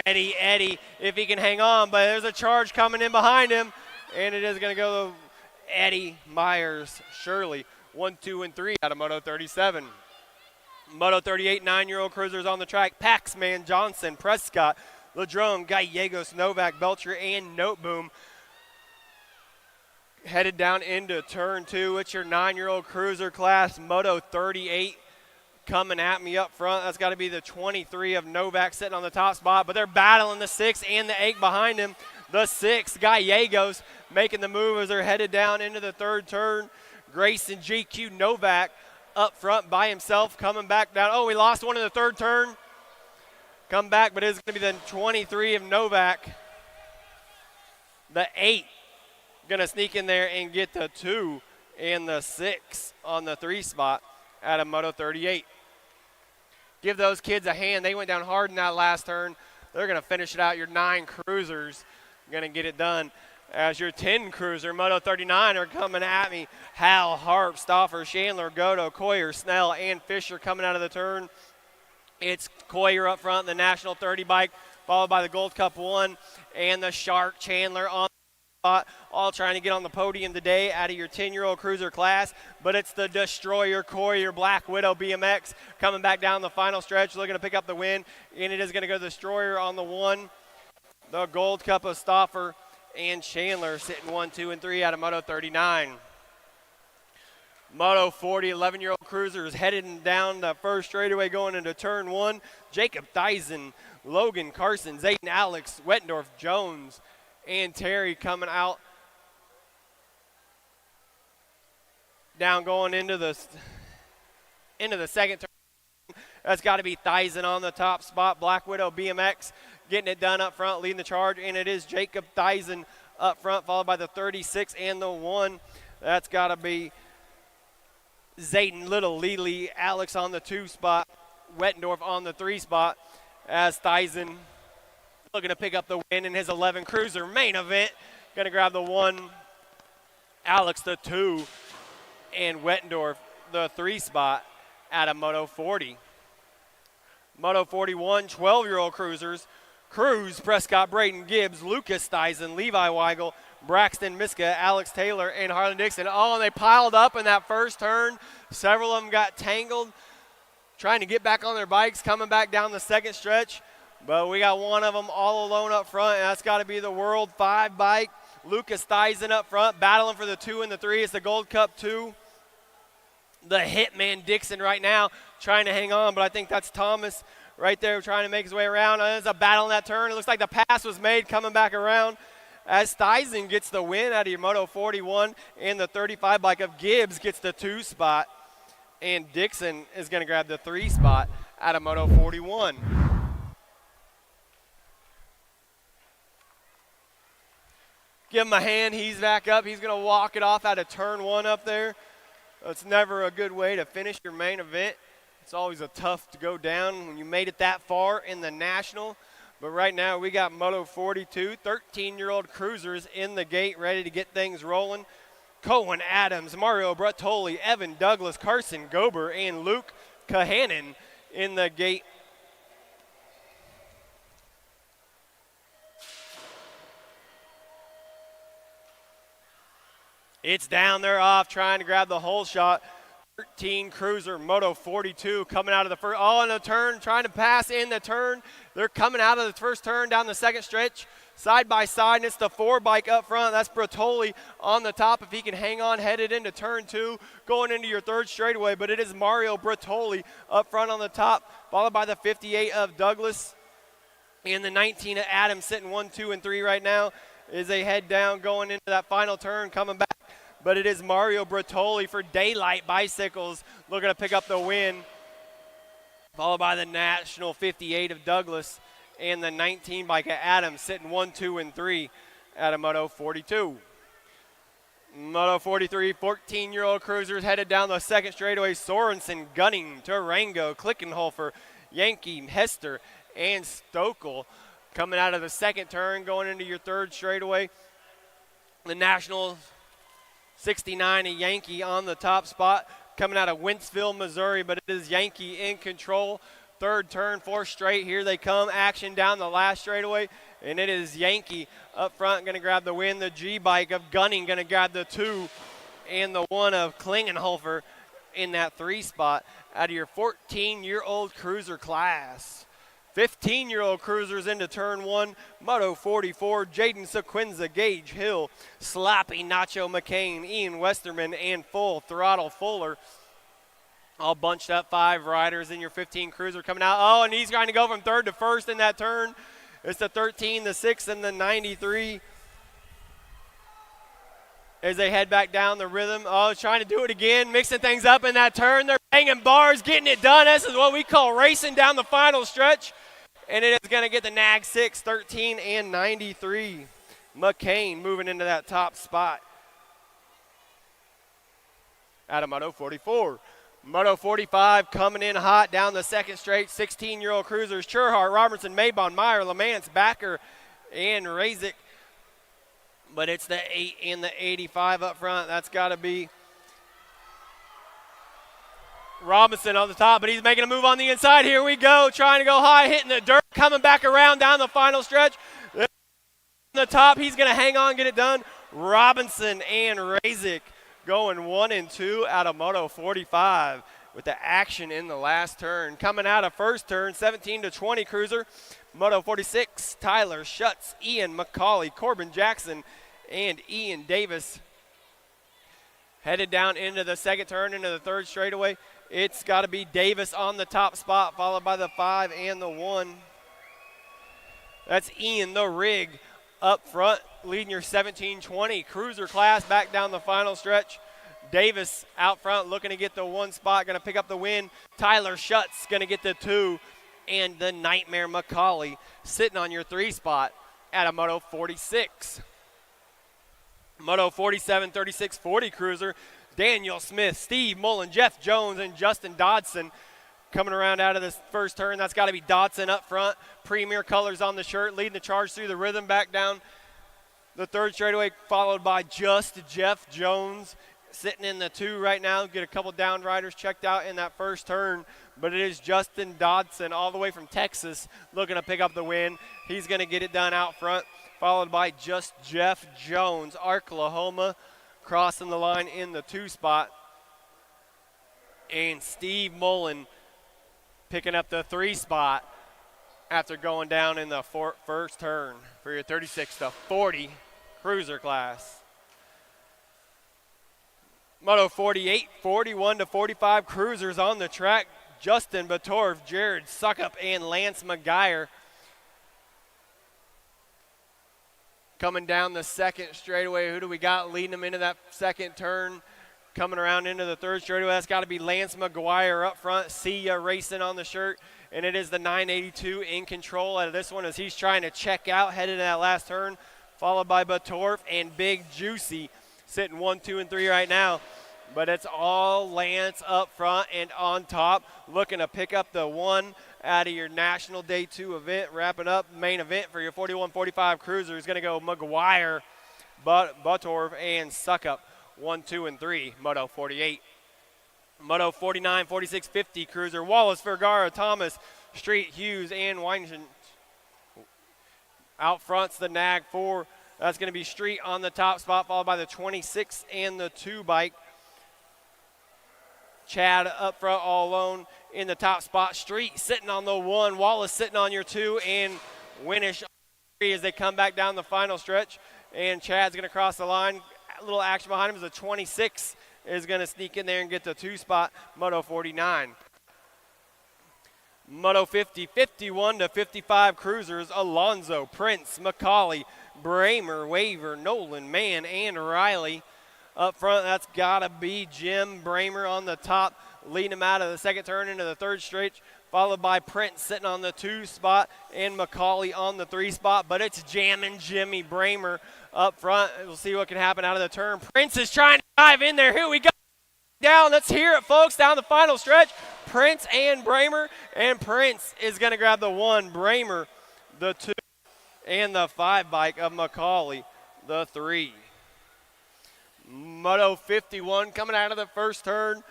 Ready, Eddie, if he can hang on. But there's a charge coming in behind him. And it is going to go to Eddie, Myers, Shirley. 1, 2, and 3 out of Moto 37. Moto 38, 9-year-old cruisers on the track. Paxman, Johnson, Prescott, Ladrone, Gallegos, Novak, Belcher, and Noteboom. Headed down into turn 2. It's your 9-year-old cruiser class. Moto 38 coming at me up front. That's got to be the 23 of Novak sitting on the top spot. But they're battling the 6 and the 8 behind him. The 6, Gallegos, making the move as they're headed down into the third turn. Grayson GQ Novak up front by himself, coming back down. Oh, we lost one in the third turn. Come back, but it's going to be the 23 of Novak. The 8 going to sneak in there and get the 2 and the 6 on the 3 spot out of Moto 38. Give those kids a hand. They went down hard in that last turn. They're going to finish it out. Your 9 cruisers going to get it done. As your 10 cruiser, Moto 39 are coming at me. Hal, Harp, Stauffer, Chandler, Godo, Coyer, Snell, and Fisher coming out of the turn. It's Coyer up front, the National 30 bike, followed by the Gold Cup 1 and the Shark Chandler on the spot, all trying to get on the podium today out of your 10-year-old cruiser class. But it's the Destroyer Coyer Black Widow BMX coming back down the final stretch, looking to pick up the win. And it is going to go Destroyer on the 1. The Gold Cup of Stauffer and Chandler sitting 1, 2, and 3 out of Moto 39. Moto 40, 11-year-old cruisers heading down the first straightaway going into turn 1. Jacob Theisen, Logan Carson, Zayden Alex, Wettendorf, Jones, and Terry coming out. Down going into the second turn. That's got to be Theisen on the top spot. Black Widow BMX getting it done up front, leading the charge, and it is Jacob Theisen up front, followed by the 36 and the 1. That's got to be Zayden Little, Lely, Alex on the 2 spot, Wettendorf on the 3 spot, as Theisen looking to pick up the win in his 11 cruiser main event. Going to grab the 1, Alex the 2, and Wettendorf the 3 spot out of Moto 40. Moto 41, 12-year-old cruisers. Cruz, Prescott, Brayton, Gibbs, Lucas Theisen, Levi Weigel, Braxton Miska, Alex Taylor, and Harlan Dixon. Oh, and they piled up in that first turn. Several of them got tangled, trying to get back on their bikes, coming back down the second stretch. But we got one of them all alone up front, and that's got to be the World 5 bike. Lucas Theisen up front, battling for the 2 and the 3. It's the Gold Cup 2. The Hitman Dixon right now trying to hang on, but I think that's Thomas right there trying to make his way around. There's a battle in that turn. It looks like the pass was made coming back around as Theisen gets the win out of your Moto 41, and the 35 bike of Gibbs gets the 2 spot, and Dixon is going to grab the 3 spot out of Moto 41. Give him a hand. He's back up. He's going to walk it off out of turn 1 up there. It's never a good way to finish your main event. It's always a tough to go down when you made it that far in the national. But right now we got Moto 42, 13-year-old cruisers in the gate ready to get things rolling. Cohen Adams, Mario Bertoli, Evan Douglas, Carson Gober, and Luke Kahanen in the gate. It's down there off, trying to grab the hole shot. 13 cruiser, Moto 42 coming out of the first, all in the turn, trying to pass in the turn. They're coming out of the first turn down the second stretch, side by side, and it's the 4 bike up front. That's Bertoli on the top if he can hang on, headed into turn 2, going into your third straightaway. But it is Mario Bertoli up front on the top, followed by the 58 of Douglas and the 19 of Adams sitting 1, 2, and 3 right now as they head down going into that final turn, coming back. But it is Mario Bertoli for Daylight Bicycles looking to pick up the win, followed by the national 58 of Douglas and the 19 bike of Adams sitting 1, 2, and 3 out of Moto 42. Moto 43, 14-year-old cruisers headed down the second straightaway. Sorensen, Gunning, Tarango, Klickenhofer, Yankee, Hester, and Stokel coming out of the second turn, going into your third straightaway. The national 69, a Yankee on the top spot, coming out of Wentzville, Missouri, but it is Yankee in control. Third turn, 4 straight. Here they come. Action down the last straightaway, and it is Yankee up front going to grab the win. The G-bike of Gunning going to grab the 2, and the 1 of Klingenhofer in that 3 spot out of your 14-year-old cruiser class. 15-year-old cruisers into turn 1, Moto 44, Jaden Sequenza, Gage Hill, Sloppy, Nacho McCain, Ian Westerman, and Full Throttle Fuller. All bunched up, 5 riders in your 15 cruiser coming out. Oh, and he's trying to go from third to first in that turn. It's the 13, the 6, and the 93. As they head back down the rhythm. Oh, trying to do it again, mixing things up in that turn. They're banging bars, getting it done. This is what we call racing down the final stretch. And it is going to get the nag 6, 13, and 93. McCain moving into that top spot out of Moto 44. Moto 45 coming in hot down the second straight. 16-year-old cruisers, Churhart, Robertson, Maybon, Meyer, Lamance, Backer, and Razik. But it's the 8 and the 85 up front. That's got to be Robinson on the top, but he's making a move on the inside. Here we go, trying to go high, hitting the dirt, coming back around down the final stretch. On the top, he's going to hang on, get it done. Robinson and Razik going 1 and 2 out of Moto 45 with the action in the last turn. Coming out of first turn, 17 to 20 cruiser, Moto 46, Tyler Schutz, Ian McCauley, Corbin Jackson, and Ian Davis. Headed down into the second turn, into the third straightaway. It's got to be Davis on the top spot, followed by the 5 and the 1. That's Ian the Rig up front, leading your 17-20 cruiser class back down the final stretch. Davis out front looking to get the 1 spot, going to pick up the win. Tyler Schutz going to get the 2, and the Nightmare McCauley sitting on your 3 spot at a Moto 46. Moto 47, 36, 40 cruiser. Daniel Smith, Steve Mullen, Jeff Jones, and Justin Dodson coming around out of this first turn. That's got to be Dodson up front. Premier colors on the shirt, leading the charge through the rhythm back down the third straightaway, followed by just Jeff Jones sitting in the 2 right now. Get a couple down riders checked out in that first turn, but it is Justin Dodson all the way from Texas looking to pick up the win. He's going to get it done out front, followed by just Jeff Jones, Oklahoma, crossing the line in the 2 spot. And Steve Mullen picking up the 3 spot after going down in the first turn for your 36 to 40 cruiser class. Moto 48, 41 to 45 cruisers on the track. Justin Batorf, Jared Suckup, and Lance McGuire coming down the second straightaway. Who do we got leading them into that second turn? Coming around into the third straightaway, that's got to be Lance McGuire up front. See ya racing on the shirt. And it is the 982 in control out of this one as he's trying to check out, headed to that last turn, followed by Batorf and Big Juicy sitting 1, 2, and 3 right now. but it's all Lance up front and on top, looking to pick up the one out of your National Day 2 event. Wrapping up main event for your 41-45 cruiser is going to go McGuire, Buttorf, and Suckup, 1, 2, and 3, Moto 48. Moto 49, 46, 50 cruiser, Wallace, Vergara, Thomas, Street, Hughes, and Weinstein. Out front's the Nag 4. That's going to be Street on the top spot, followed by the 26 and the 2 bike. Chad up front all alone in the top spot. Street sitting on the 1. Wallace sitting on your 2. And Winish on 3 as they come back down the final stretch. And Chad's going to cross the line. A little action behind him as the 26 is going to sneak in there and get the 2 spot, Moto 49. Moto 50, 51 to 55 cruisers, Alonzo, Prince, McCauley, Bramer, Waver, Nolan, Mann, and Riley. Up front, that's got to be Jim Bramer on the top, leading him out of the second turn into the third stretch, followed by Prince sitting on the 2 spot and McCauley on the 3 spot, but it's jamming Jimmy Bramer up front. We'll see what can happen out of the turn. Prince is trying to dive in there. Here we go. Down. Let's hear it, folks, down the final stretch. Prince and Bramer, and Prince is going to grab the 1, Bramer the 2, and the 5 bike of McCauley the 3. Moto 51 coming out of the first turn,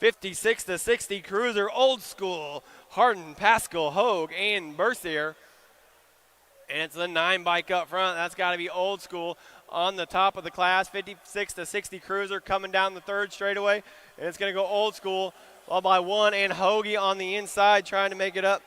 56 to 60 cruiser, Old School, Hardin, Pascal, Hogue, and Bercier. And it's the 9 bike up front. That's got to be Old School on the top of the class. 56 to 60 cruiser coming down the third straightaway. And it's going to go Old School, followed by 1 and Hoagie on the inside trying to make it up.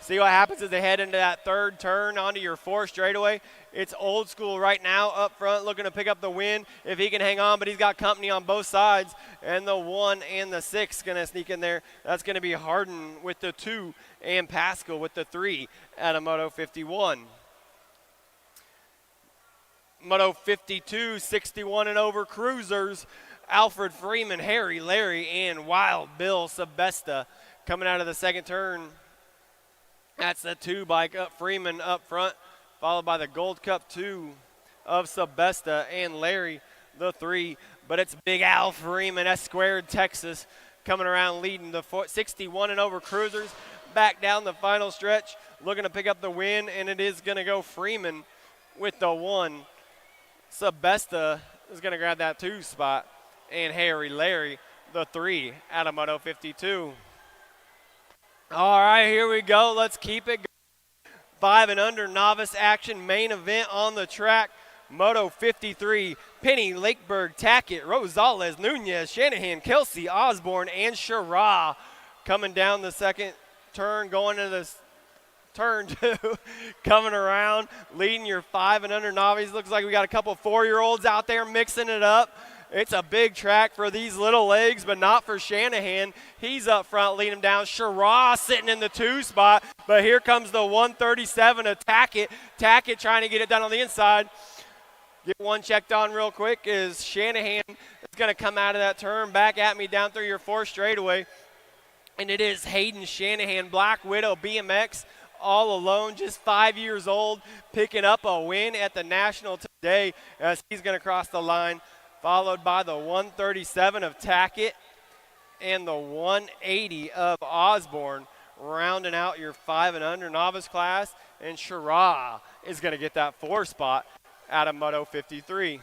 See what happens as they head into that third turn onto your 4th straightaway. It's Old School right now up front looking to pick up the win if he can hang on, but he's got company on both sides. And the 1 and the 6 going to sneak in there. That's going to be Hardin with the 2 and Pascal with the 3 at a Moto 51. Moto 52, 61 and over cruisers, Alfred Freeman, Harry, Larry, and Wild Bill Sebesta coming out of the second turn. That's the 2 bike up Freeman up front, followed by the Gold Cup 2 of Sebesta and Larry the 3. But it's Big Al Freeman, S Squared, Texas, coming around leading the 61 and over cruisers. Back down the final stretch, looking to pick up the win, and it is going to go Freeman with the 1. Sebesta is going to grab that 2 spot, and Harry Larry the 3 out of Moto 52. All right, here we go. Let's keep it going. 5 and under novice action, main event on the track. Moto 53, Penny, Lakeberg, Tackett, Rosales, Nunez, Shanahan, Kelsey, Osborne, and Shara coming down the second turn, going into this turn 2, coming around, leading your 5 and under novice. Looks like we got a couple 4-year-olds out there mixing it up. It's a big track for these little legs, but not for Shanahan. He's up front leading him down. Shara sitting in the 2 spot, but here comes the 137 of Tackett. Tackett trying to get it done on the inside. Get one checked on real quick is Shanahan is going to come out of that turn back at me down through your 4th straightaway. And it is Hayden Shanahan, Black Widow BMX, all alone, just 5 years old, picking up a win at the National today as he's going to cross the line, followed by the 137 of Tackett and the 180 of Osborne, rounding out your 5 and under novice class. And Shara is going to get that 4 spot out of Moto 53.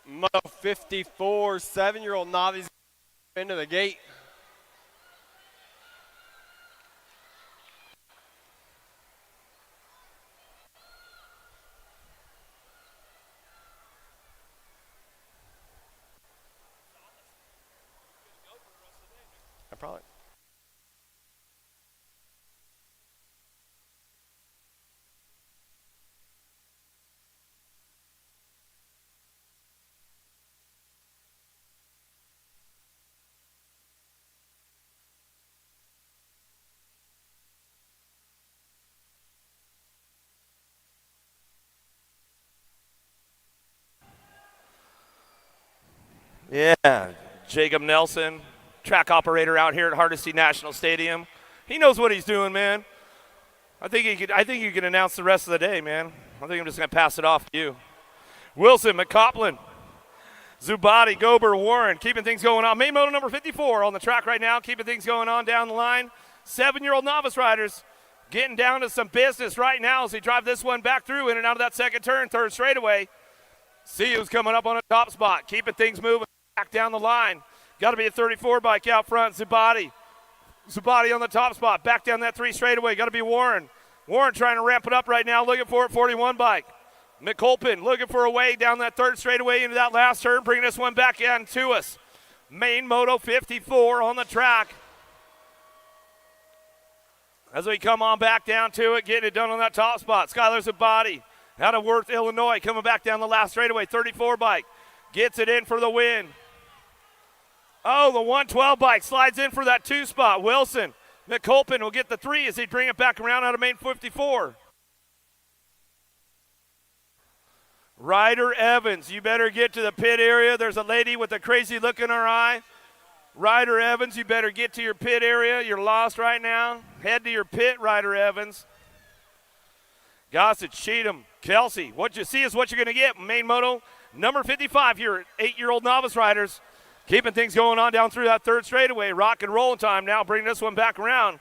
Moto 54, 7-year-old novice into the gate. Probably. Yeah, Jacob Nelson, track operator out here at Hardesty National Stadium. He knows what he's doing, man. I think you can announce the rest of the day, man. I think I'm just going to pass it off to you. Wilson, McCoplin, Zubati, Gober, Warren, keeping things going on. Main moto number 54 on the track right now, keeping things going on down the line. 7-year-old novice riders getting down to some business right now as they drive this one back through in and out of that second turn, third straightaway. See who's coming up on a top spot, keeping things moving back down the line. Got to be a 34 bike out front, Zubati. Zubati on the top spot, back down that 3 straightaway. Got to be Warren. Warren trying to ramp it up right now, looking for it, 41 bike. McColpin looking for a way down that third straightaway into that last turn, bringing this one back in to us. Main moto 54 on the track. As we come on back down to it, getting it done on that top spot. Skylar Zubati out of Worth, Illinois, coming back down the last straightaway, 34 bike. Gets it in for the win. Oh, the 112 bike slides in for that 2 spot. Wilson, McColpin will get the 3 as they bring it back around out of main 54. Ryder Evans, you better get to the pit area. There's a lady with a crazy look in her eye. Ryder Evans, you better get to your pit area. You're lost right now. Head to your pit, Ryder Evans. Gossett, Cheatham, Kelsey. What you see is what you're going to get. Main moto number 55 here at 8-year-old novice riders. Keeping things going on down through that third straightaway. Rock and roll time now, bringing this one back around.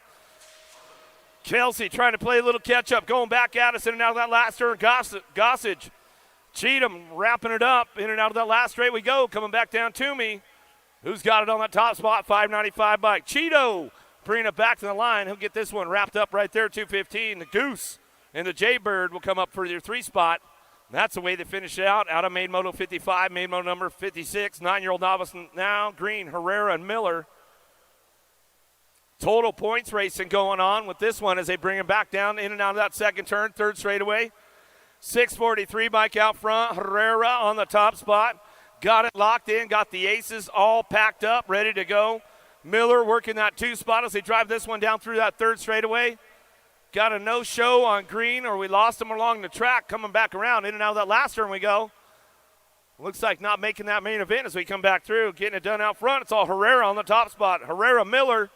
Kelsey trying to play a little catch-up, going back at us in and out of that last turn. Gossage. Cheatham wrapping it up. In and out of that last straight we go. Coming back down to me. Who's got it on that top spot? 595 bike. Cheeto bringing it back to the line. He'll get this one wrapped up right there, 215. The Goose and the Jaybird will come up for your 3 spot. That's the way they finish it out of main moto 55, main moto number 56. 9-year-old novice now, Green, Herrera, and Miller. Total points racing going on with this one as they bring him back down in and out of that second turn, third straightaway. 643 bike out front, Herrera on the top spot. Got it locked in, got the aces all packed up, ready to go. Miller working that 2 spot as they drive this one down through that third straightaway. Got a no-show on Green, or we lost him along the track, coming back around. In and out of that last turn we go. Looks like not making that main event as we come back through. Getting it done out front. It's all Herrera on the top spot. Herrera, Miller,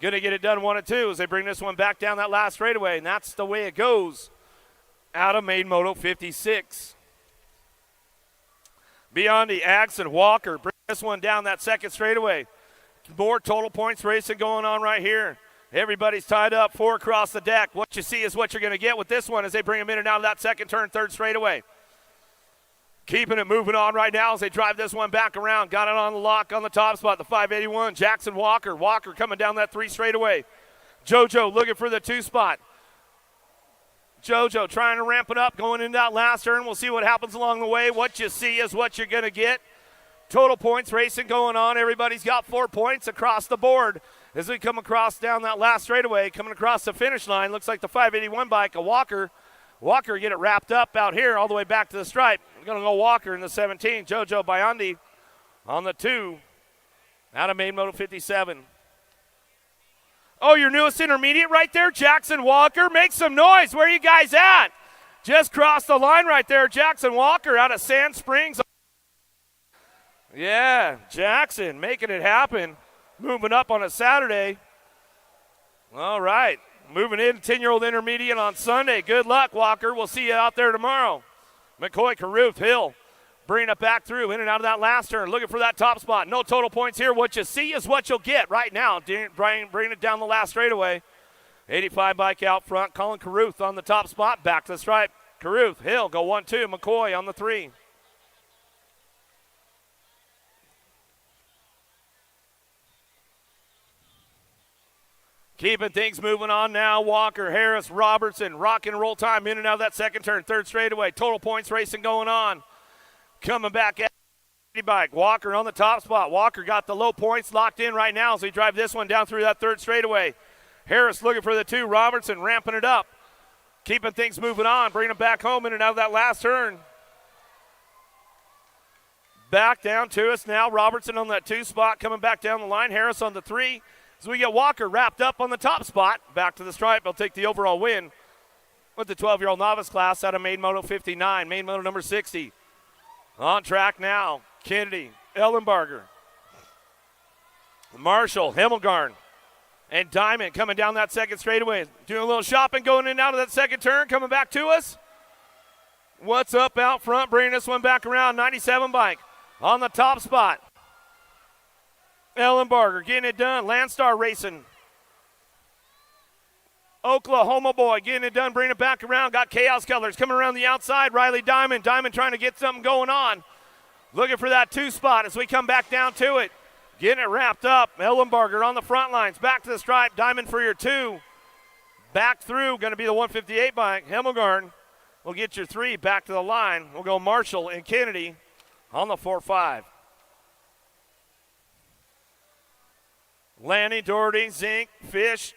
going to get it done 1 and 2 as they bring this one back down that last straightaway. And that's the way it goes out of main moto 56. Biondi, Agson, Walker bring this one down that second straightaway. More total points racing going on right here. Everybody's tied up, 4 across the deck. What you see is what you're going to get with this one as they bring them in and out of that second turn, third straightaway. Keeping it moving on right now as they drive this one back around. Got it on the lock on the top spot, the 581. Jackson Walker. Walker coming down that 3 straightaway. JoJo looking for the 2 spot. JoJo trying to ramp it up, going into that last turn. We'll see what happens along the way. What you see is what you're going to get. Total points racing going on. Everybody's got 4 points across the board as we come across down that last straightaway, coming across the finish line. Looks like the 581 bike, a Walker. Walker get it wrapped up out here all the way back to the stripe. We're going to go Walker in the 17. JoJo Biondi on the 2 out of main moto 57. Oh, your newest intermediate right there, Jackson Walker. Make some noise. Where are you guys at? Just crossed the line right there, Jackson Walker out of Sand Springs. Yeah, Jackson making it happen. Moving up on a Saturday. All right. Moving in 10-year-old intermediate on Sunday. Good luck, Walker. We'll see you out there tomorrow. McCoy, Caruth, Hill. Bringing it back through in and out of that last turn. Looking for that top spot. No total points here. What you see is what you'll get right now. Brian bringing it down the last straightaway. 85 bike out front. Colin Caruth on the top spot. Back to the stripe. Caruth, Hill, go 1-2. McCoy on the 3. Keeping things moving on now. Walker, Harris, Robertson, rock and roll time in and out of that second turn, third straightaway. Total points racing going on. Coming back at bike. Walker on the top spot. Walker got the low points locked in right now as we drive this one down through that third straightaway. Harris looking for the 2. Robertson ramping it up. Keeping things moving on. Bringing them back home in and out of that last turn. Back down to us now. Robertson on that 2 spot coming back down the line. Harris on the 3. So we get Walker wrapped up on the top spot. Back to the stripe. He'll take the overall win with the 12-year-old novice class out of main moto 59. Main moto number 60. On track now. Kennedy, Ellenbarger, Marshall, Himmelgarn. And Diamond coming down that second straightaway. Doing a little shopping, going in and out of that second turn, coming back to us. What's up out front, bringing this one back around. 97 bike on the top spot. Ellenbarger getting it done. Landstar racing. Oklahoma boy getting it done, bringing it back around. Got Chaos Colors coming around the outside. Riley Diamond. Diamond trying to get something going on. Looking for that 2 spot as we come back down to it. Getting it wrapped up. Ellenbarger on the front lines. Back to the stripe. Diamond for your 2. Back through. Going to be the 158 bike. Hemmelgarn will get your 3 back to the line. We'll go Marshall and Kennedy on the 4-5. Lanny, Doherty, Zink, Fish,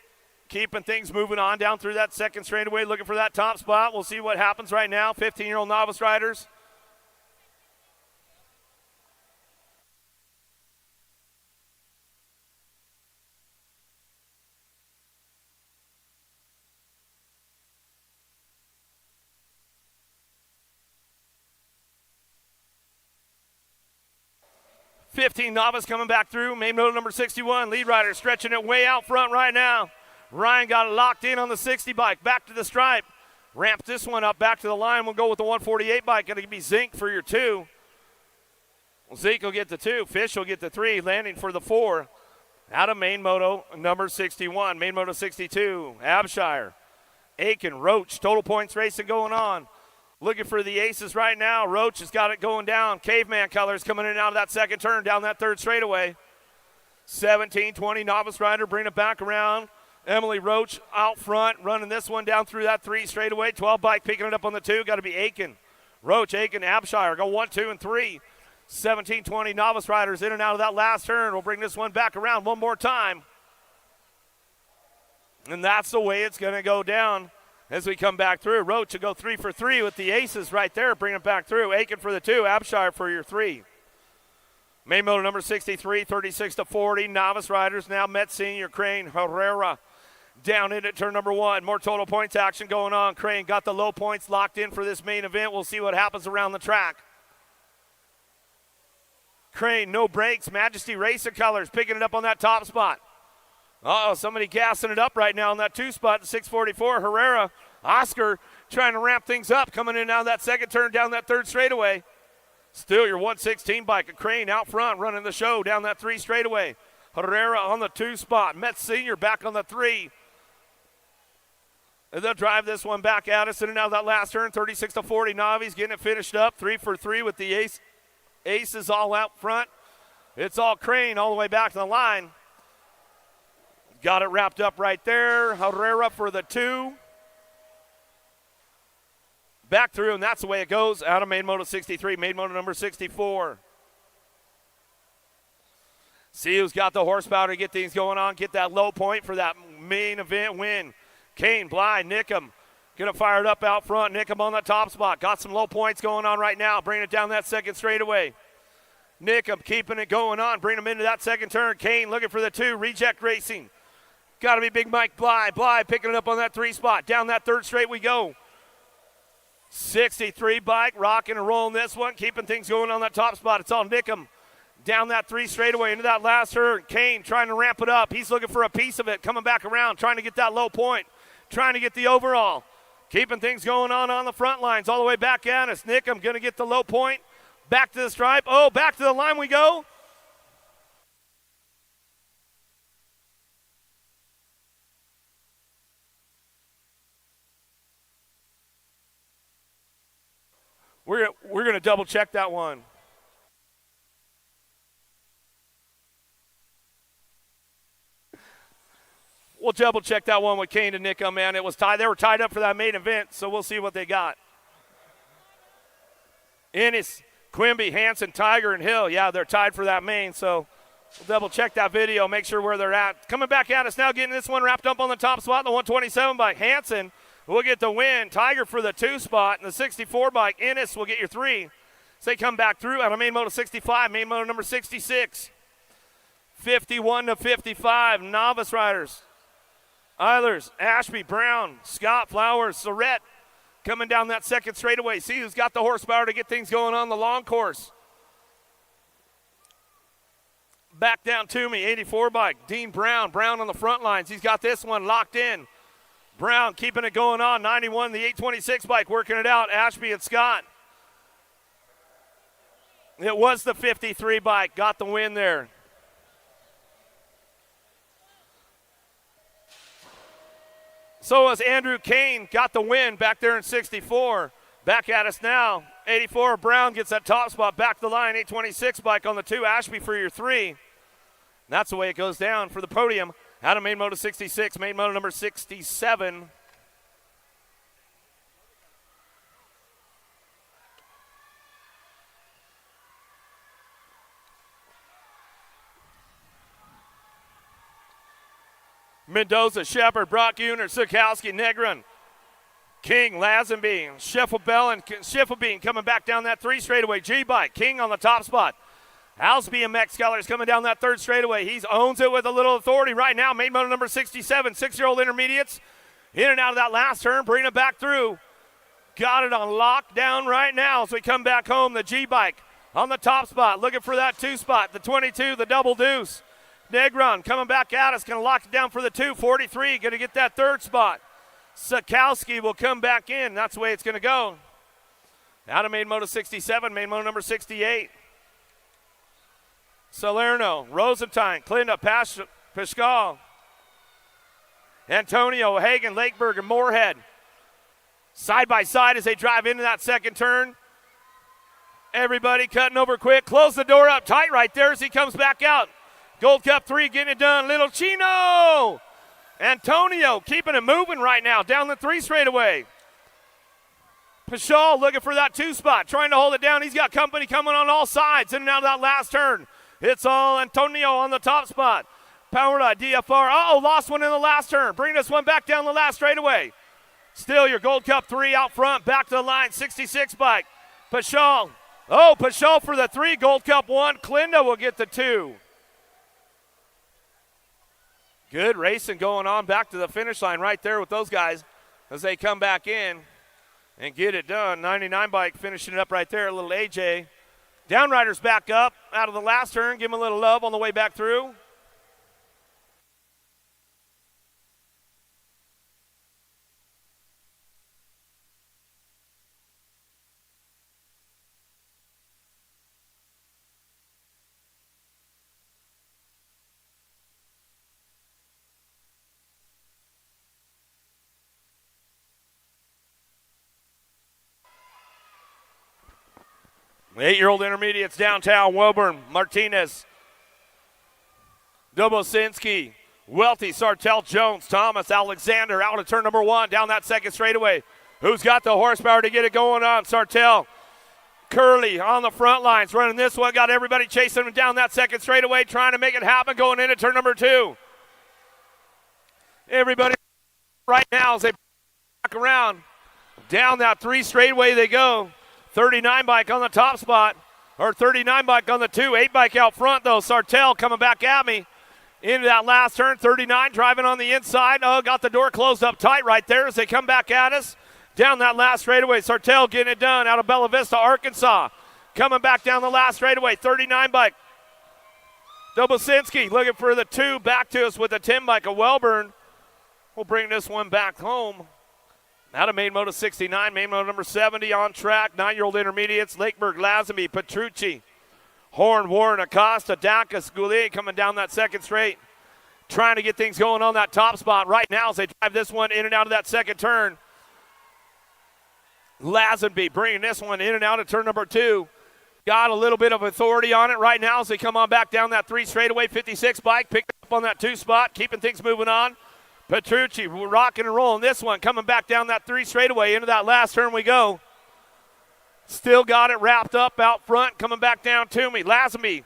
keeping things moving on down through that second straightaway, looking for that top spot. We'll see what happens right now. 15-year-old novice riders. '15 novice coming back through. Main motor number 61. Lead rider stretching it way out front right now. Ryan got it locked in on the 60 bike. Back to the stripe. Ramp this one up back to the line. We'll go with the 148 bike. Going to be Zink for your 2. Zeke will get the 2. Fish will get the 3. Landing for the 4. Out of main moto number 61. Main moto 62. Abshire. Aiken. Roach. Total points racing going on. Looking for the aces right now. Roach has got it going down. Caveman Colors coming in and out of that second turn down that third straightaway. 17-20 novice rider bringing it back around. Emily Roach out front running this one down through that 3 straightaway. 12 bike picking it up on the 2. Got to be Aiken. Roach, Aiken, Abshire. Go 1, 2, and 3. 17-20 novice riders in and out of that last turn. We'll bring this one back around one more time. And that's the way it's going to go down. As we come back through, Roach will go 3 for 3 with the aces right there. Bring it back through. Aiken for the 2. Abshire for your 3. Main motor number 63, 36-40. Novice riders now Met Senior, Crane, Herrera. Down in at turn number 1. More total points action going on. Crane got the low points locked in for this main event. We'll see what happens around the track. Crane, no brakes. Majesty Racing Colors picking it up on that top spot. Somebody gassing it up right now on that 2 spot, the 644. Herrera, Oscar trying to ramp things up, coming in out that second turn down that third straightaway. Still your 116 bike, a Crane out front running the show down that 3 straightaway. Herrera on the 2 spot. Met Senior back on the 3. And they'll drive this one back at us in and out of that last turn, 36-40. Navi's getting it finished up, 3 for 3 with the aces all out front. It's all Crane all the way back to the line. Got it wrapped up right there. Herrera for the 2. Back through, and that's the way it goes. Out of main moto 63, main moto number 64. See who's got the horsepower to get things going on. Get that low point for that main event win. Kane, Bly, Nickham. Get it fired up out front. Nickham on the top spot. Got some low points going on right now. Bringing it down that second straightaway. Nickham keeping it going on. Bring him into that second turn. Kane looking for the 2. Reject Racing. Got to be Big Mike Bly. Bly picking it up on that 3 spot. Down that third straight we go. 63 bike, rocking and rolling this one. Keeping things going on that top spot. It's all Nickham. Down that 3 straightaway into that last turn. Kane trying to ramp it up. He's looking for a piece of it. Coming back around. Trying to get that low point. Trying to get the overall. Keeping things going on the front lines. All the way back at us. Nickham going to get the low point. Back to the stripe. Oh, back to the line we go. We're going to double check that one. We'll double check that one with Kane and Nickham, man. It was tied. They were tied up for that main event, so we'll see what they got. Ennis, Quimby, Hanson, Tiger, and Hill. Yeah, they're tied for that main, so we'll double check that video, make sure where they're at. Coming back at us now, getting this one wrapped up on the top spot, the 127 bike. Hanson will get the win. Tiger for the 2 spot, and the 64 bike. Ennis will get your 3. So they come back through out of main moto 65, main moto number 66. 51-55, novice riders. Eilers, Ashby, Brown, Scott, Flowers, Surrett coming down that second straightaway. See who's got the horsepower to get things going on the long course. Back down to me, 84 bike, Dean Brown. Brown on the front lines. He's got this one locked in. Brown keeping it going on. 91, the 826 bike, working it out. Ashby and Scott. It was the 53 bike, got the win there. So was Andrew Kane, got the win back there in 64. Back at us now. 84, Brown gets that top spot, back to the line. 826 bike on the 2, Ashby for your 3. And that's the way it goes down for the podium. Out of main moto 66, main moto number 67. Mendoza, Shepard, Brock Uner, Sikowski, Negron, King, Lazenby, Schiffelbein coming back down that 3 straightaway. G-Bike, King on the top spot. House BMX Colors coming down that 3rd straightaway. He owns it with a little authority right now. Main moto number 67, 6-year-old intermediates. In and out of that last turn, bringing it back through. Got it on lockdown right now as we come back home. The G-Bike on the top spot, looking for that 2 spot. The 22, the double deuce. Negron coming back at us, going to lock it down for the 2. 43, going to get that 3rd spot. Sikowski will come back in. That's the way it's going to go. Out of main moto 67, main moto number 68. Salerno, Rosentine, Clinda, Pascal, Antonio, Hagen, Lakeberg, and Moorhead. Side by side as they drive into that 2nd turn. Everybody cutting over quick. Close the door up tight right there as he comes back out. Gold Cup 3 getting it done. Little Chino. Antonio keeping it moving right now down the 3 straightaway. Paschal looking for that 2 spot, trying to hold it down. He's got company coming on all sides in and out of that last turn. It's all Antonio on the top spot. Powered DFR. Uh-oh, lost one in the last turn. Bring this one back down the last straightaway. Still your Gold Cup 3 out front. Back to the line, 66 bike. Paschal. Oh, Paschal for the 3. Gold Cup 1. Clinda will get the 2. Good racing going on back to the finish line right there with those guys as they come back in and get it done. 99 bike finishing it up right there, a little AJ. Downriders back up out of the last turn. Give him a little love on the way back through. The 8-year-old intermediates downtown. Woburn, Martinez, Dobosinski, Welty, Sartell, Jones, Thomas, Alexander out of turn number 1 down that 2nd straightaway. Who's got the horsepower to get it going on? Sartell. Curley on the front lines running this one. Got everybody chasing him down that 2nd straightaway, trying to make it happen going into turn number 2. Everybody right now as they back around. Down that 3 straightaway they go. 39 bike on the top spot, or 39 bike on the 2. 8 bike out front though. Sartell coming back at me into that last turn. 39 driving on the inside. Oh, got the door closed up tight right there as they come back at us. Down that last straightaway. Sartell getting it done out of Bella Vista, Arkansas. Coming back down the last straightaway. 39 bike. Dobosinski looking for the 2 back to us with the 10 bike of Welburn. We'll bring this one back home. Out of main moto 69, main moto number 70 on track. 9-year-old intermediates, Lakeberg, Lazenby, Petrucci, Horn, Warren, Acosta, Dacus, Goulet coming down that 2nd straight. Trying to get things going on that top spot right now as they drive this one in and out of that 2nd turn. Lazenby bringing this one in and out of turn number 2. Got a little bit of authority on it right now as they come on back down that 3 straightaway. 56 bike, picked up on that 2 spot, keeping things moving on. Petrucci rocking and rolling this one, coming back down that 3 straightaway. Into that last turn we go. Still got it wrapped up out front, coming back down to me. Lazenby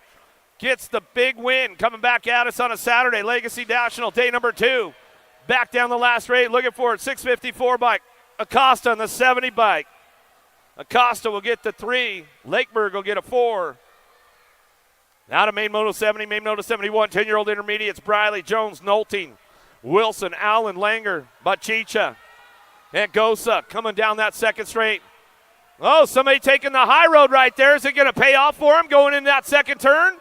gets the big win, coming back at us on a Saturday. Legacy National, day number 2. Back down the last straight, looking for it. 654 bike. Acosta on the 70 bike. Acosta will get the 3. Lakeberg will get a 4. Out of main moto 70, main moto 71. 10-year-old intermediates, Briley, Jones, Nolting, Wilson, Allen, Langer, Bachicha, and Gosa coming down that 2nd straight. Oh, somebody taking the high road right there. Is it going to pay off for him going into that 2nd turn?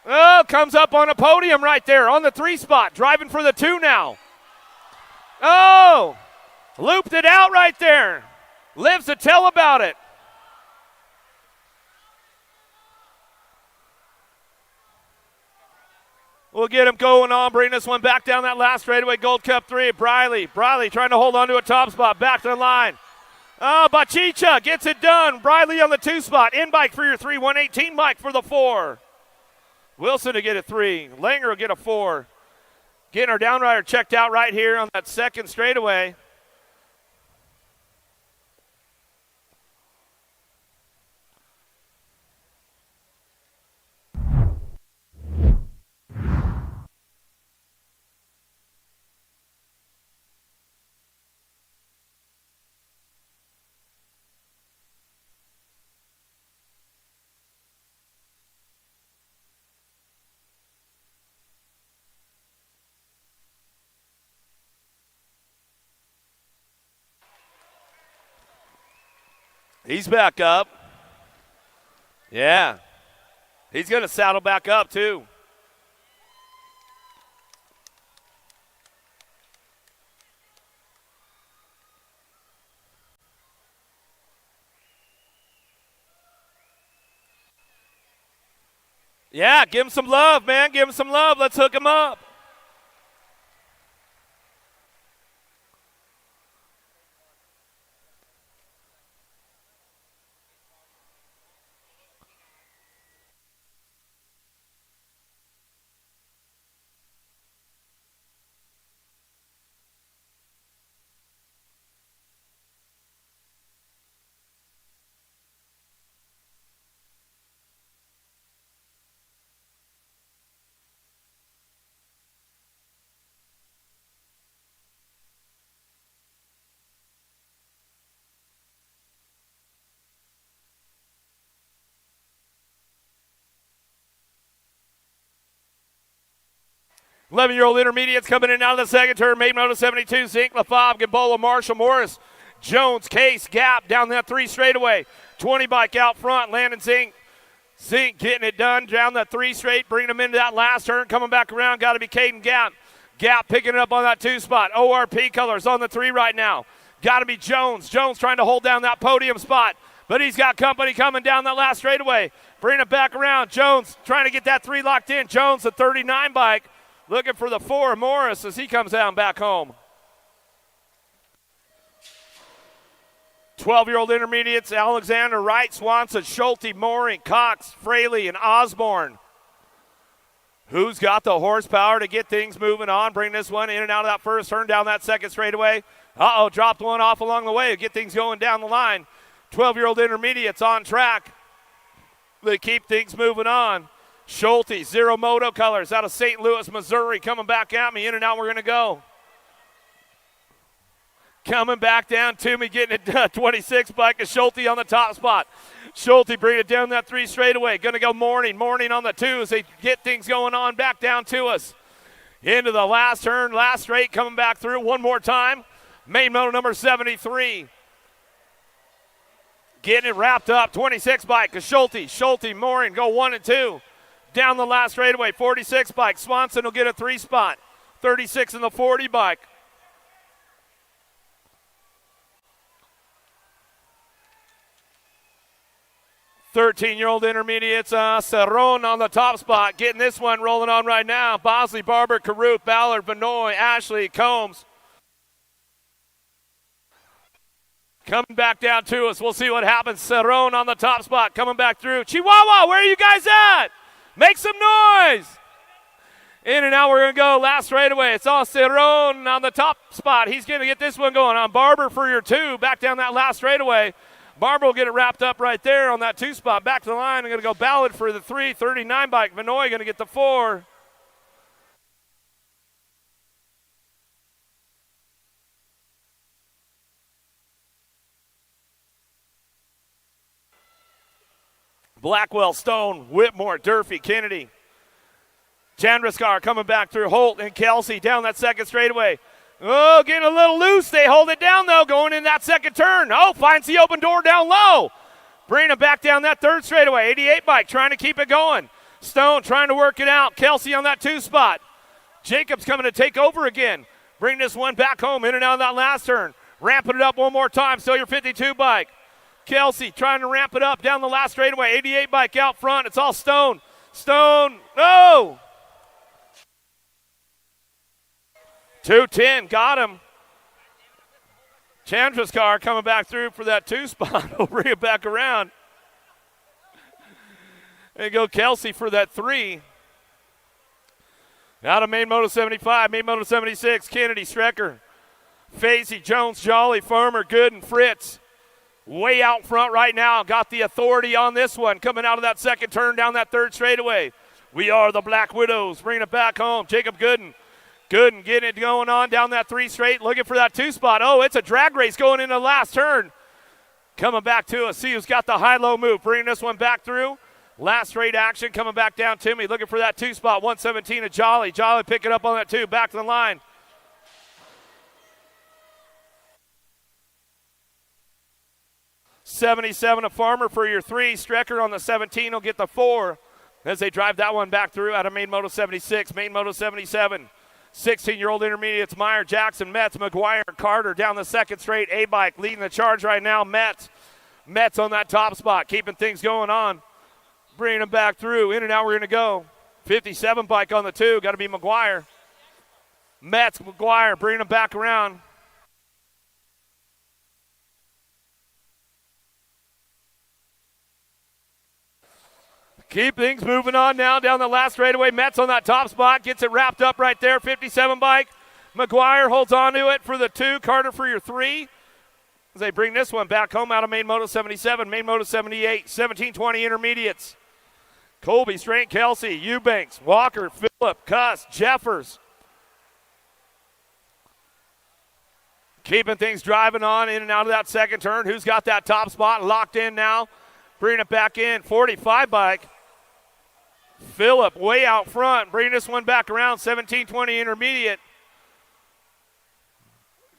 Oh, comes up on a podium right there on the 3 spot, driving for the 2 now. Oh, looped it out right there. Lives to tell about it. We'll get him going on, bring this one back down that last straightaway. Gold Cup 3, Briley trying to hold on to a top spot, back to the line. Oh, Bachicha gets it done. Briley on the 2 spot. In bike for your 3, 118 bike for the 4. Wilson to get a 3. Langer will get a 4. Getting our downrider checked out right here on that second straightaway. He's back up. Yeah. He's going to saddle back up, too. Yeah, give him some love, man. Give him some love. Let's hook him up. Eleven-year-old intermediates coming in out of the second turn. Maiden Moto 72, Zink, LaFave, Gamboa, Marshall, Morris, Jones, Case, Gap down that 3 straightaway. 20 bike out front, Landon Zink. Zink getting it done down that 3 straight, bringing them into that last turn. Coming back around, got to be Caden Gap. Gap picking it up on that 2 spot. ORP colors on the 3 right now. Got to be Jones. Jones trying to hold down that podium spot, but he's got company coming down that last straightaway. Bring it back around. Jones trying to get that 3 locked in. Jones, the 39 bike. Looking for the 4, Morris, as he comes down back home. 12-year-old intermediates, Alexander, Wright, Swanson, Schulte, Mooring, Cox, Fraley, and Osborne. Who's got the horsepower to get things moving on? Bring this one in and out of that first turn, down that second straightaway. Dropped one off along the way. Get things going down the line. 12-year-old intermediates on track. They keep things moving on. Schulte, Zero Moto colors out of St. Louis, Missouri, coming back at me. In and out we're going to go. Coming back down to me, getting it done. 26 bike of Schulte on the top spot. Schulte bring it down that 3 straightaway. Going to go Morning on the 2 as they get things going on back down to us. Into the last turn, last straight, coming back through one more time. Main Moto number 73. Getting it wrapped up. 26 bike of Schulte, Mooring, go 1 and 2. Down the last straightaway, 46 bike. Swanson will get a 3 spot. 36 in the 40 bike. Thirteen-year-old intermediates, Cerrone on the top spot. Getting this one rolling on right now. Bosley, Barber, Caruth, Ballard, Benoit, Ashley, Combs. Coming back down to us. We'll see what happens. Cerrone on the top spot. Coming back through. Chihuahua, where are you guys at? Make some noise. In and out we're going to go. Last straightaway. It's all Cerrone on the top spot. He's going to get this one going on. Barber for your 2. Back down that last straightaway. Barber will get it wrapped up right there on that 2 spot. Back to the line. I'm going to go Ballard for the 3. 39 bike. Benoit going to get the 4. Blackwell, Stone, Whitmore, Durfee, Kennedy. Chandraskar coming back through. Holt and Kelsey down that second straightaway. Oh, getting a little loose. They hold it down, though, going in that second turn. Oh, finds the open door down low. Bringing it back down that 3rd straightaway. 88 bike trying to keep it going. Stone trying to work it out. Kelsey on that 2 spot. Jacobs coming to take over again. Bring this one back home, in and out of that last turn. Ramping it up one more time, still your 52 bike. Kelsey trying to ramp it up down the last straightaway. 88 bike out front. It's all Stone. Stone, no! 210, got him. Chandra's car coming back through for that 2 spot. We'll bring it back around. There you go, Kelsey for that 3. Out of main moto 75, main moto 76, Kennedy, Strecker, Fazy, Jones, Jolly, Farmer, Good, and Fritz. Way out front right now. Got the authority on this one. Coming out of that second turn down that 3rd straightaway. We are the Black Widows. Bringing it back home. Jacob Gooden. Gooden getting it going on down that 3 straight. Looking for that 2 spot. Oh, it's a drag race going into the last turn. Coming back to us. See who's got the high-low move. Bringing this one back through. Last straight action coming back down to me. Looking for that 2 spot. 117 to Jolly. Jolly picking up on that 2. Back to the line. $77 a Farmer for your 3. Strecker on the 17 will get the 4 as they drive that one back through out of main moto 76, main moto 77. 16-year-old intermediates, Meyer, Jackson, Metz, McGuire, Carter down the 2nd straight. A-Bike leading the charge right now. Metz on that top spot, keeping things going on. Bringing them back through. In and out we're going to go. 57 bike on the 2. Got to be McGuire. Metz, McGuire bringing them back around. Keep things moving on now down the last straightaway. Metz on that top spot. Gets it wrapped up right there. 57 bike. McGuire holds on to it for the 2. Carter for your 3. As they bring this one back home out of main moto 77, main moto 78. 17-20 intermediates. Colby, Strain, Kelsey, Eubanks, Walker, Phillip, Cuss, Jeffers. Keeping things driving on in and out of that second turn. Who's got that top spot locked in now? Bringing it back in. 45 bike. Phillip way out front. Bringing this one back around. 17-20 intermediate.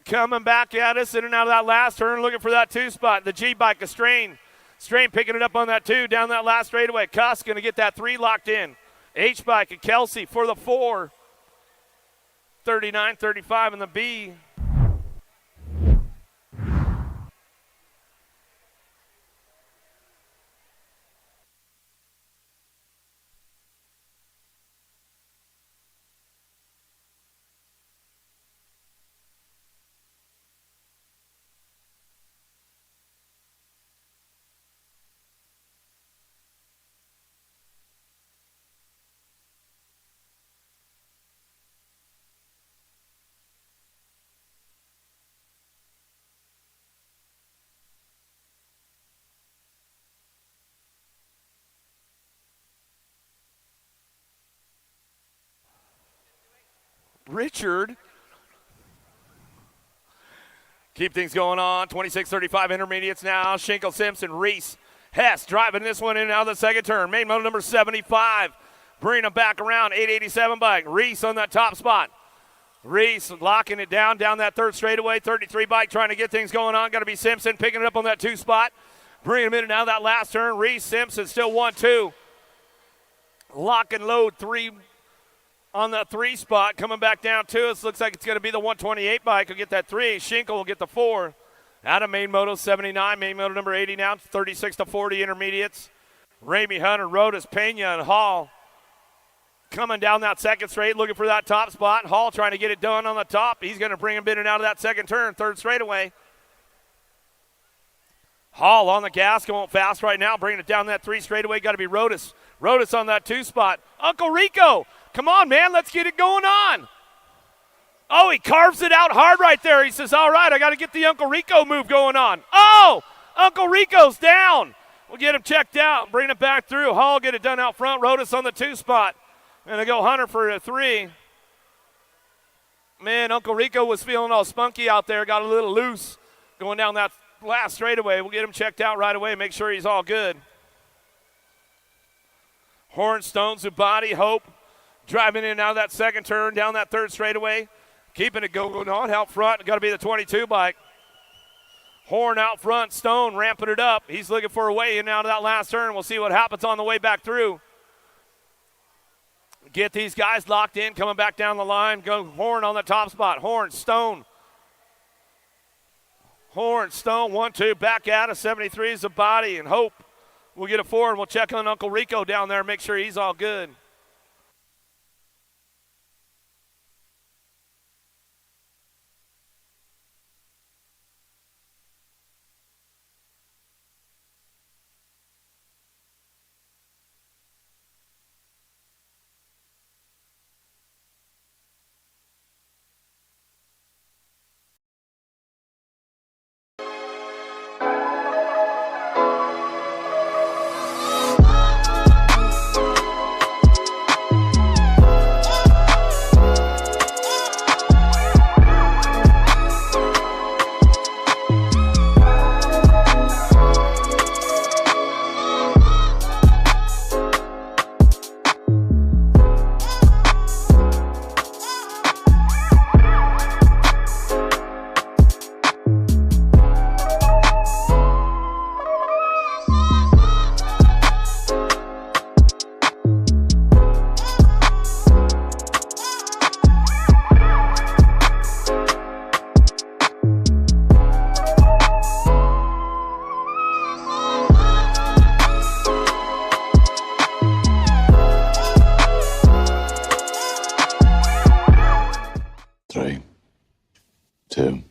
Coming back at us in and out of that last turn. Looking for that 2 spot. The G-Bike, a Strain. Strain picking it up on that 2 down that last straightaway. Cuss going to get that 3 locked in. H-Bike and Kelsey for the 4. 39-35 in the B. Richard. Keep things going on. 26-35 intermediates now. Schinkel, Simpson, Reese, Hess driving this one in and out of the second turn. Main moto number 75. Bringing them back around. 887 bike. Reese on that top spot. Reese locking it down that 3rd straightaway. 33 bike trying to get things going on. Got to be Simpson picking it up on that 2 spot. Bringing him in and out of that last turn. Reese, Simpson still 1-2. Lock and load 3 on that 3 spot. Coming back down to us. Looks like it's going to be the 128 bike. Will get that 3. Schinkel will get the 4. Out of main moto 79. Main moto number 80 now. 36-40 intermediates. Ramey, Hunter, Rodas, Pena, and Hall. Coming down that 2nd straight, looking for that top spot. Hall trying to get it done on the top. He's going to bring him in and out of that second turn, 3rd straightaway. Hall on the gas, going fast right now, bringing it down that 3 straightaway. Got to be Rodas. Rodas on that 2 spot. Uncle Rico, come on, man, let's get it going on. Oh, he carves it out hard right there. He says, all right, I got to get the Uncle Rico move going on. Oh, Uncle Rico's down. We'll get him checked out, bring it back through. Hall get it done out front. Rodas on the 2 spot. And they go Hunter for a 3. Man, Uncle Rico was feeling all spunky out there. Got a little loose going down that last straightaway. We'll get him checked out right away, make sure he's all good. Hornstone, Zubati, Hope driving in and out of that second turn, down that 3rd straightaway. Keeping it going on out front. Got to be the 22 bike. Horn out front. Stone ramping it up. He's looking for a way in and out of that last turn. We'll see what happens on the way back through. Get these guys locked in, coming back down the line. Go Horn on the top spot. Horn, Stone. Horn, Stone, 1-2, back out of 73 is the body, and Hope will get a 4, and we'll check on Uncle Rico down there, make sure he's all good. Three, two,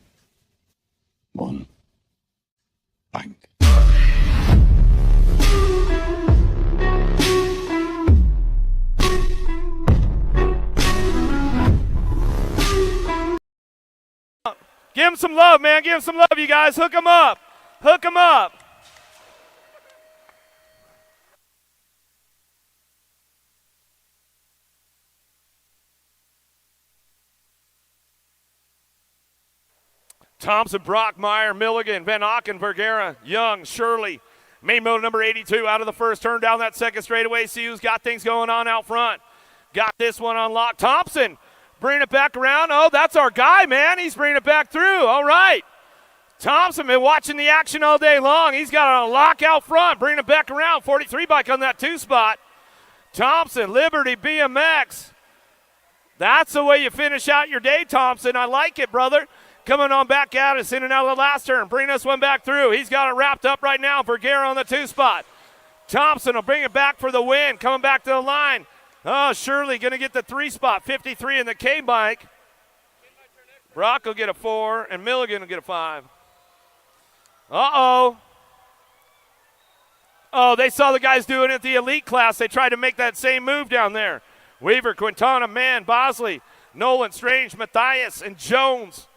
one, bang. Give him some love, man. Give him some love, you guys. Hook him up. Hook him up. Thompson, Brockmeyer, Milligan, Van Auken, Vergara, Young, Shirley. Main motor number 82 out of the first turn down that second straightaway. See who's got things going on out front. Got this one unlocked. Thompson bringing it back around. Oh, that's our guy, man. He's bringing it back through. All right. Thompson been watching the action all day long. He's got a lock out front. Bringing it back around. 43 bike on that 2 spot. Thompson, Liberty BMX. That's the way you finish out your day, Thompson. I like it, brother. Coming on back at us in and out of the last turn. Bring this one back through. He's got it wrapped up right now. Vergara on the 2 spot. Thompson will bring it back for the win. Coming back to the line. Oh, Shirley going to get the 3 spot. 53 in the K bike. Brock will get a 4, and Milligan will get a 5. Uh-oh. Oh, they saw the guys doing it at the elite class. They tried to make that same move down there. Weaver, Quintana, Mann, Bosley, Nolan, Strange, Matthias, and Jones.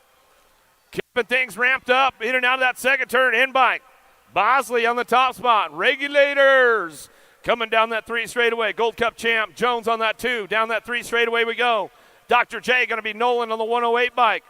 Keeping things ramped up in and out of that second turn. In bike. Bosley on the top spot. Regulators coming down that 3 straightaway. Gold Cup champ. Jones on that 2. Down that 3 straightaway we go. Dr. J going to be Nolan on the 108 bike.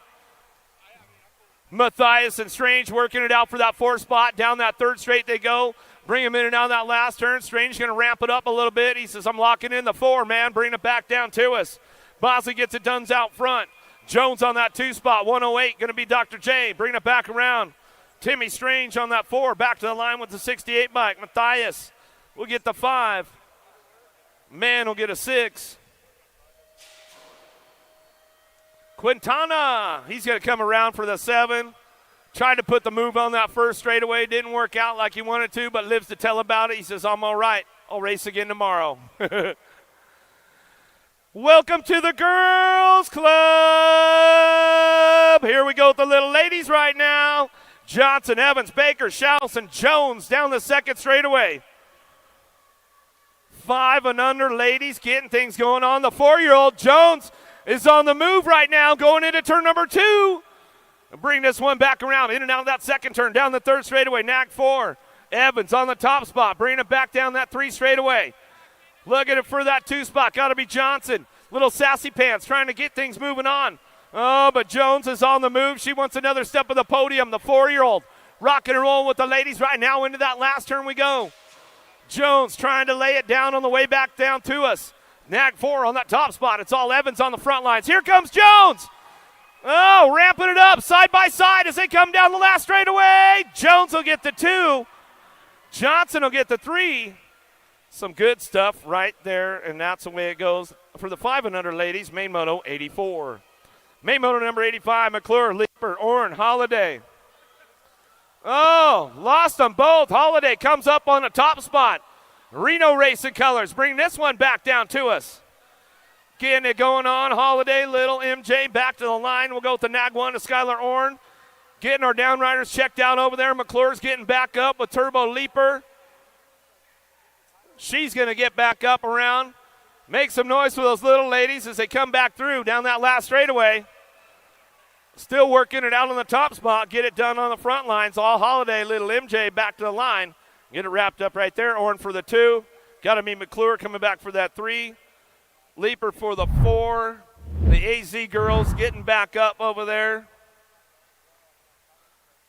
Matthias and Strange working it out for that 4 spot. Down that 3rd straight they go. Bring him in and out of that last turn. Strange going to ramp it up a little bit. He says, I'm locking in the 4, man. Bring it back down to us. Bosley gets it done out front. Jones on that 2 spot, 108, going to be Dr. J. Bring it back around. Timmy Strange on that 4, back to the line with the 68 bike. Matthias will get the 5. Mann will get a 6. Quintana, he's going to come around for the 7. Tried to put the move on that 1st straightaway. Didn't work out like he wanted to, but lives to tell about it. He says, I'm all right. I'll race again tomorrow. Welcome to the Girls Club. Here we go with the little ladies right now. Johnson, Evans, Baker, Shalson, Jones down the 2nd straightaway. 5 and under ladies getting things going on. The 4-year-old Jones is on the move right now going into turn number 2. Bring this one back around in and out of that 2nd turn down the 3rd straightaway. Nag 4. Evans on the top spot. Bringing it back down that 3 straightaway. Looking for that 2 spot. Got to be Johnson. Little sassy pants trying to get things moving on. Oh, but Jones is on the move. She wants another step of the podium. The 4-year-old rocking and rolling with the ladies right now. Into that last turn we go. Jones trying to lay it down on the way back down to us. Nag 4 on that top spot. It's all Evans on the front lines. Here comes Jones. Oh, ramping it up side by side as they come down the last straightaway. Jones will get the 2. Johnson will get the 3. Some good stuff right there, and that's the way it goes for the 5 and under ladies. Main moto 84. Main moto number 85, McClure, Leaper, Orrin, Holiday. Oh, lost them both. Holiday comes up on the top spot. Reno Racing Colors bring this one back down to us. Getting it going on. Holiday, little MJ back to the line. We'll go with the nag one to Skylar Orrin. Getting our downriders checked out over there. McClure's getting back up with Turbo Leaper. She's going to get back up around. Make some noise for those little ladies as they come back through down that last straightaway. Still working it out on the top spot. Get it done on the front lines. All Holiday, little MJ back to the line. Get it wrapped up right there. Orrin for the 2. Got to be McClure coming back for that 3. Leaper for the 4. The AZ girls getting back up over there.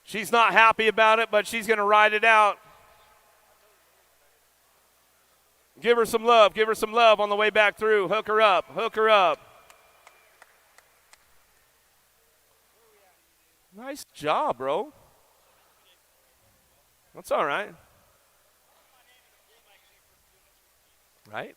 She's not happy about it, but she's going to ride it out. Give her some love. Give her some love on the way back through. Hook her up. Hook her up. Nice job, bro. That's all right. Right?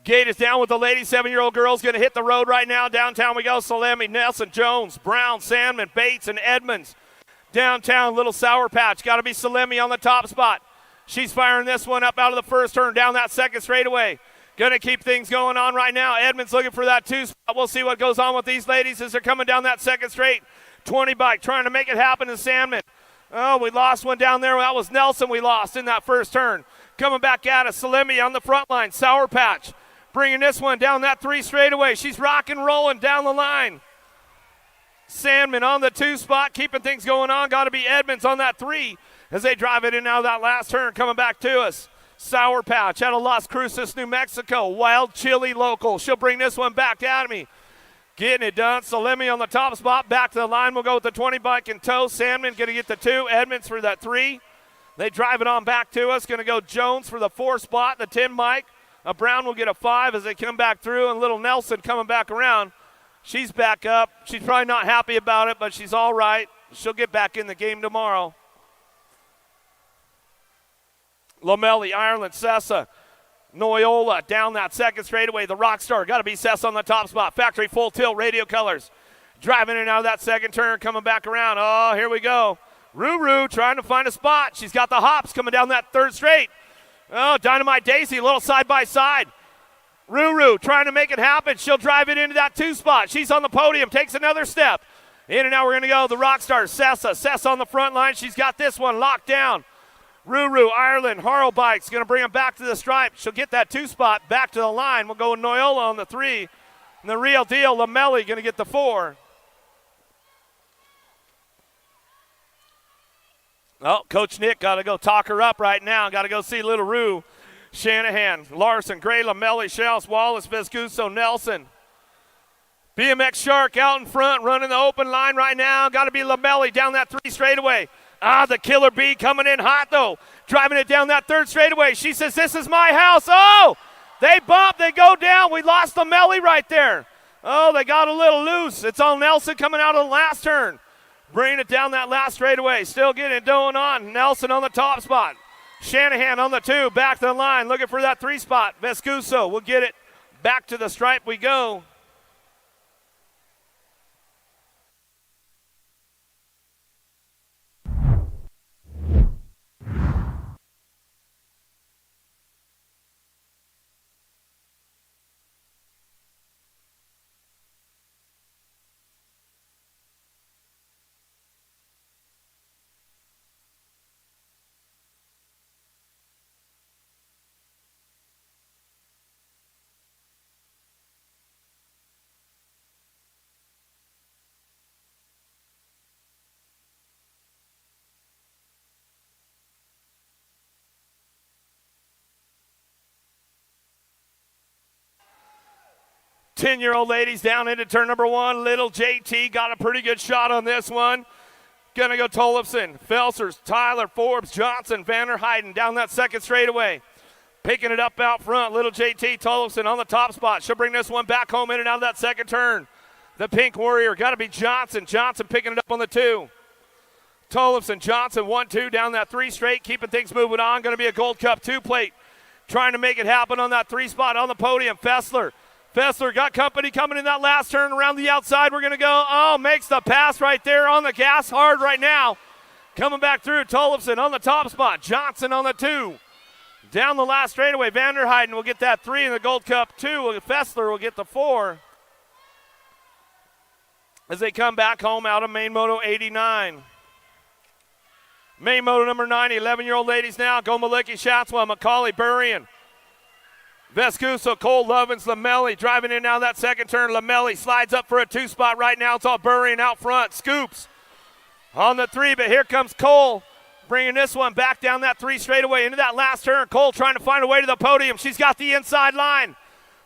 Gate is down with the ladies. 7-year-old girls going to hit the road right now. Downtown we go. Salemi, Nelson, Jones, Brown, Sandman, Bates, and Edmonds. Downtown, little Sour Patch. Got to be Salemi on the top spot. She's firing this one up out of the first turn, down that second straightaway. Going to keep things going on right now. Edmonds looking for that 2 spot. We'll see what goes on with these ladies as they're coming down that second straight. 20 bike trying to make it happen to Sandman. Oh, we lost one down there. That was Nelson we lost in that first turn. Coming back at us, Salemi on the front line. Sour Patch bringing this one down that 3 straightaway. She's rock and rolling down the line. Sandman on the 2 spot, keeping things going on. Got to be Edmonds on that 3 as they drive it in out of that last turn. Coming back to us. Sour Patch out of Las Cruces, New Mexico. Wild Chili local. She'll bring this one back at me. Getting it done. Salemi on the top spot. Back to the line. We'll go with the 20 bike in tow. Sandman going to get the 2. Edmonds for that 3. They drive it on back to us. Going to go Jones for the 4 spot. The 10 bike. Brown will get a 5 as they come back through. And little Nelson coming back around. She's back up. She's probably not happy about it, but she's all right. She'll get back in the game tomorrow. Lomelli, Ireland, Sessa, Noyola down that second straightaway. The Rockstar, got to be Sessa on the top spot. Factory full tilt, radio colors. Driving in out of that second turn, coming back around. Oh, here we go. Ruru trying to find a spot. She's got the hops coming down that third straight. Oh, Dynamite Daisy, a little side by side. Ruru trying to make it happen. She'll drive it into that 2 spot. She's on the podium, takes another step. In and out we're going to go. The Rockstar, Sessa. Sessa on the front line. She's got this one locked down. Ruru, Ireland, Harl Bikes going to bring them back to the stripe. She'll get that 2 spot back to the line. We'll go with Noyola on the 3. And the real deal, Lamelli going to get the 4. Oh, Coach Nick got to go talk her up right now. Got to go see little Rue. Shanahan, Larson, Gray, Lamelli, Shells, Wallace, Vescuso, Nelson. BMX Shark out in front, running the open line right now. Got to be Lamelli down that 3 straightaway. The Killer Bee coming in hot, though. Driving it down that 3rd straightaway. She says, this is my house. Oh, they bump. They go down. We lost Lamelli right there. Oh, they got a little loose. It's on Nelson coming out of the last turn. Bringing it down that last straightaway. Still getting it going on. Nelson on the top spot. Shanahan on the 2. Back to the line. Looking for that 3 spot. Vescuso will get it. Back to the stripe we go. Ten-year-old ladies down into turn number 1. Little JT got a pretty good shot on this one. Gonna go Tollefson, Felsers, Tyler, Forbes, Johnson, Vanderheiden down that second straightaway. Picking it up out front, little JT Tollefson on the top spot. She'll bring this one back home in and out of that second turn. The Pink Warrior, got to be Johnson. Johnson picking it up on the 2. Tollefson, Johnson, 1-2 down that 3 straight, keeping things moving on. Going to be a Gold Cup 2 plate. Trying to make it happen on that 3 spot on the podium. Fessler got company coming in that last turn around the outside. We're going to go, makes the pass right there on the gas hard right now. Coming back through, Tollefson on the top spot. Johnson on the 2. Down the last straightaway, Vanderheiden will get that 3 in the Gold Cup 2. Fessler will get the 4. As they come back home out of main moto 89. Main moto number 90, 11-year-old ladies now. Go Malicki, Shatswell, McCauley, Burrian. Vescuso, Cole, Lovins, Lamelli driving in now that second turn. Lamelli slides up for a 2 spot right now. It's all Burrian out front. Scoops on the 3, but here comes Cole bringing this one back down that 3 straightaway into that last turn. Cole trying to find a way to the podium. She's got the inside line.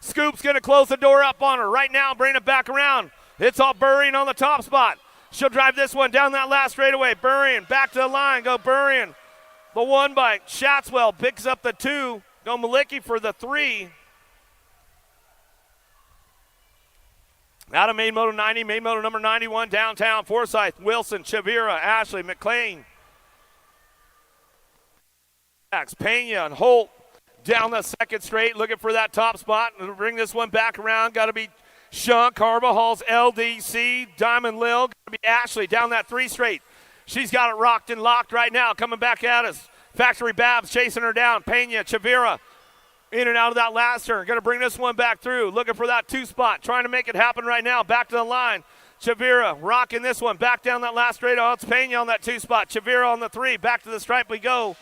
Scoops going to close the door up on her right now, bring it back around. It's all Burrian on the top spot. She'll drive this one down that last straightaway. Burrian back to the line. Go Burrian. The 1 bike. Shatswell picks up the 2. Go Malicki for the 3. Out of main moto 90, main moto number 91, downtown. Forsyth, Wilson, Chavira, Ashley, McLean. Pena and Holt down the second straight, looking for that top spot. And bring this one back around. Got to be Sean Carvajal's LDC. Diamond Lil. Got to be Ashley down that 3 straight. She's got it rocked and locked right now. Coming back at us. Factory Babs chasing her down. Pena, Chavira in and out of that last turn. Going to bring this one back through. Looking for that 2 spot. Trying to make it happen right now. Back to the line. Chavira rocking this one. Back down that last straight. Oh, it's Pena on that 2 spot. Chavira on the 3. Back to the stripe we go.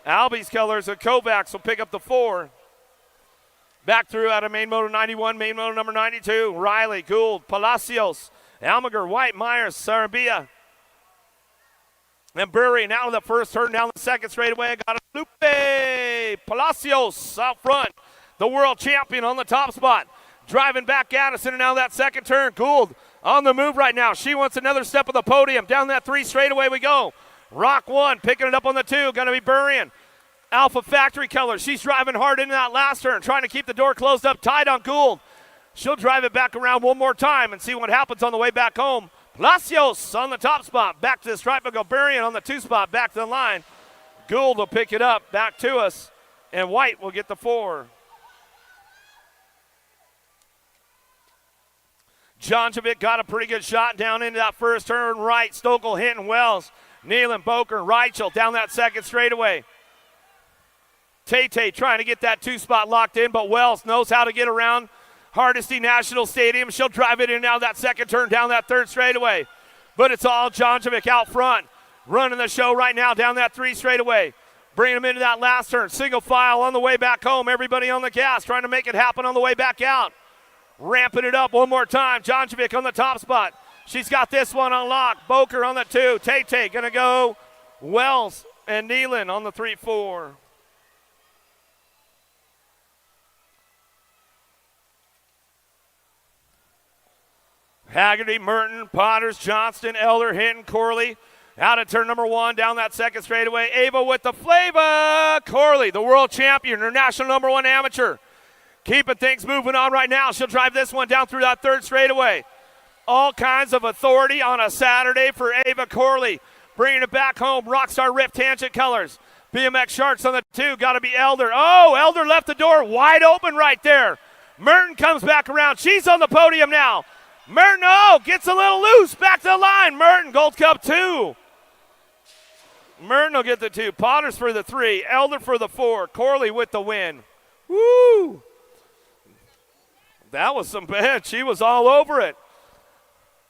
Albie's colors and Kovacs will pick up the 4. Back through out of main moto 91, main moto number 92. Riley, Gould, Palacios, Almager, White, Myers, Sarabia, and Burry. Now the first turn down the second straightaway. I got a Lupe Palacios out front. The world champion on the top spot. Driving back at us in and out of that second turn. Gould on the move right now. She wants another step of the podium. Down that 3 straightaway we go. Rock 1, picking it up on the 2. Going to be Burrian. Alpha Factory Colors. She's driving hard into that last turn, trying to keep the door closed up tight on Gould. She'll drive it back around one more time and see what happens on the way back home. Palacios on the top spot. Back to the stripe. We'll go Burrian on the 2 spot. Back to the line. Gould will pick it up. Back to us. And White will get the 4. Jonjovic got a pretty good shot down into that first turn right. Stokel, Hinton, Wells, Nealon, Boker, Reichel down that second straightaway. Tay trying to get that 2 spot locked in, but Wells knows how to get around Hardesty National Stadium. She'll drive it in now that second turn down that 3rd straightaway. But it's all Jonjovic out front, running the show right now down that 3 straightaway. Bringing them into that last turn. Single file on the way back home. Everybody on the gas trying to make it happen on the way back out. Ramping it up one more time. Jonjovic on the top spot. She's got this one on lock. Boker on the 2. Tay going to go. Wells and Nealon on the 3-4. Haggerty, Merton, Potters, Johnston, Elder, Hinton, Corley. Out of turn number 1, down that second straightaway. Ava with the flavor. Corley, the world champion, her national number 1 amateur. Keeping things moving on right now. She'll drive this one down through that 3rd straightaway. All kinds of authority on a Saturday for Ava Corley. Bringing it back home. Rockstar Rip Tangent Colors. BMX Sharks on the 2. Got to be Elder. Oh, Elder left the door wide open right there. Merton comes back around. She's on the podium now. Merton, gets a little loose. Back to the line. Merton, Gold Cup 2. Merton will get the 2. Potters for the 3. Elder for the 4. Corley with the win. Woo! That was some bad. She was all over it.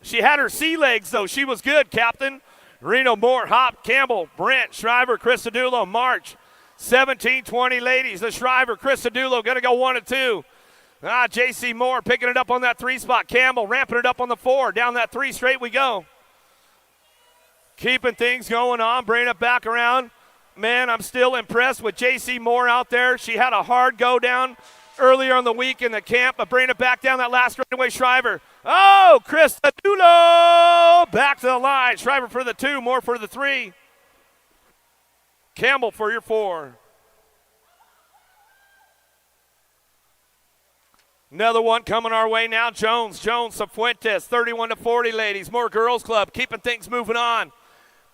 She had her sea legs, though. She was good, Captain. Reno, Moore, Hop, Campbell, Brent, Shriver, Christodulo, March. 17-20 ladies. The Shriver, Christodulo going to go 1 and 2. J.C. Moore picking it up on that 3 spot. Campbell ramping it up on the 4. Down that 3 straight we go. Keeping things going on, bringing it back around. Man, I'm still impressed with J.C. Moore out there. She had a hard go down earlier in the week in the camp, but bringing it back down that last straightaway. Shriver Oh, Christodulo back to the line. Schreiber for the 2, Moore for the 3. Campbell for your 4. Another one coming our way now. Jones, Cifuentes, 31-40, ladies. More girls club, keeping things moving on.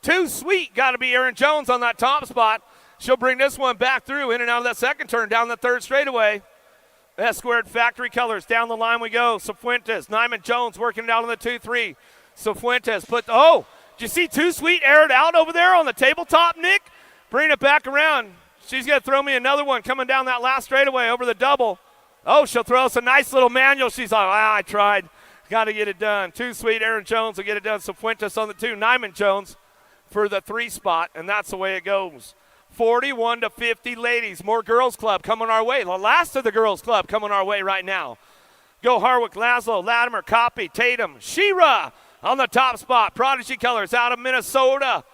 Too sweet, got to be Aaron Jones on that top spot. She'll bring this one back through, in and out of that second turn, down the third straightaway. S-squared factory colors, down the line we go. Cifuentes, Nyman Jones working it out on the 2-3. Cifuentes did you see Too Sweet air it out over there on the tabletop, Nick? Bring it back around. She's going to throw me another one coming down that last straightaway over the double. Oh, she'll throw us a nice little manual. She's like, I tried. Got to get it done. Too Sweet, Aaron Jones will get it done. Cifuentes on the 2. Nyman Jones for the 3 spot, and that's the way it goes. 41-50, ladies. More girls club coming our way. The last of the girls club coming our way right now. Go Harwick, Laszlo, Latimer, Copy, Tatum, Shira on the top spot. Prodigy colors out of Minnesota.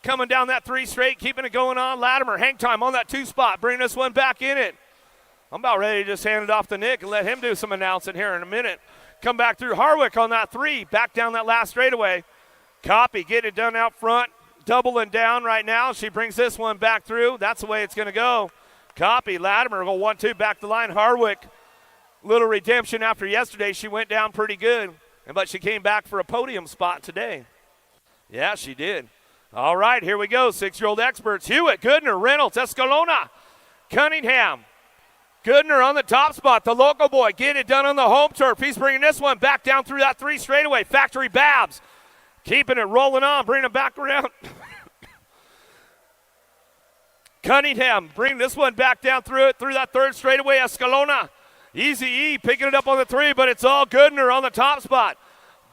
Coming down that 3 straight, keeping it going on. Latimer, hang time on that 2 spot. Bring this one back in it. I'm about ready to just hand it off to Nick and let him do some announcing here in a minute. Come back through Harwick on that 3. Back down that last straightaway. Copy, get it done out front. Doubling down right now. She brings this one back through. That's the way it's going to go. Copy, Latimer go 1-2 back the line. Harwick, little redemption after yesterday. She went down pretty good, but she came back for a podium spot today. Yeah, she did. All right, here we go. 6-year-old experts. Hewitt, Goodner, Reynolds, Escalona, Cunningham. Goodner on the top spot. The local boy, get it done on the home turf. He's bringing this one back down through that 3 straightaway. Factory Babs. Keeping it rolling on, bringing it back around. Cunningham, bring this one back down through that 3rd straightaway. Escalona, Easy E picking it up on the 3, but it's all Goodner on the top spot.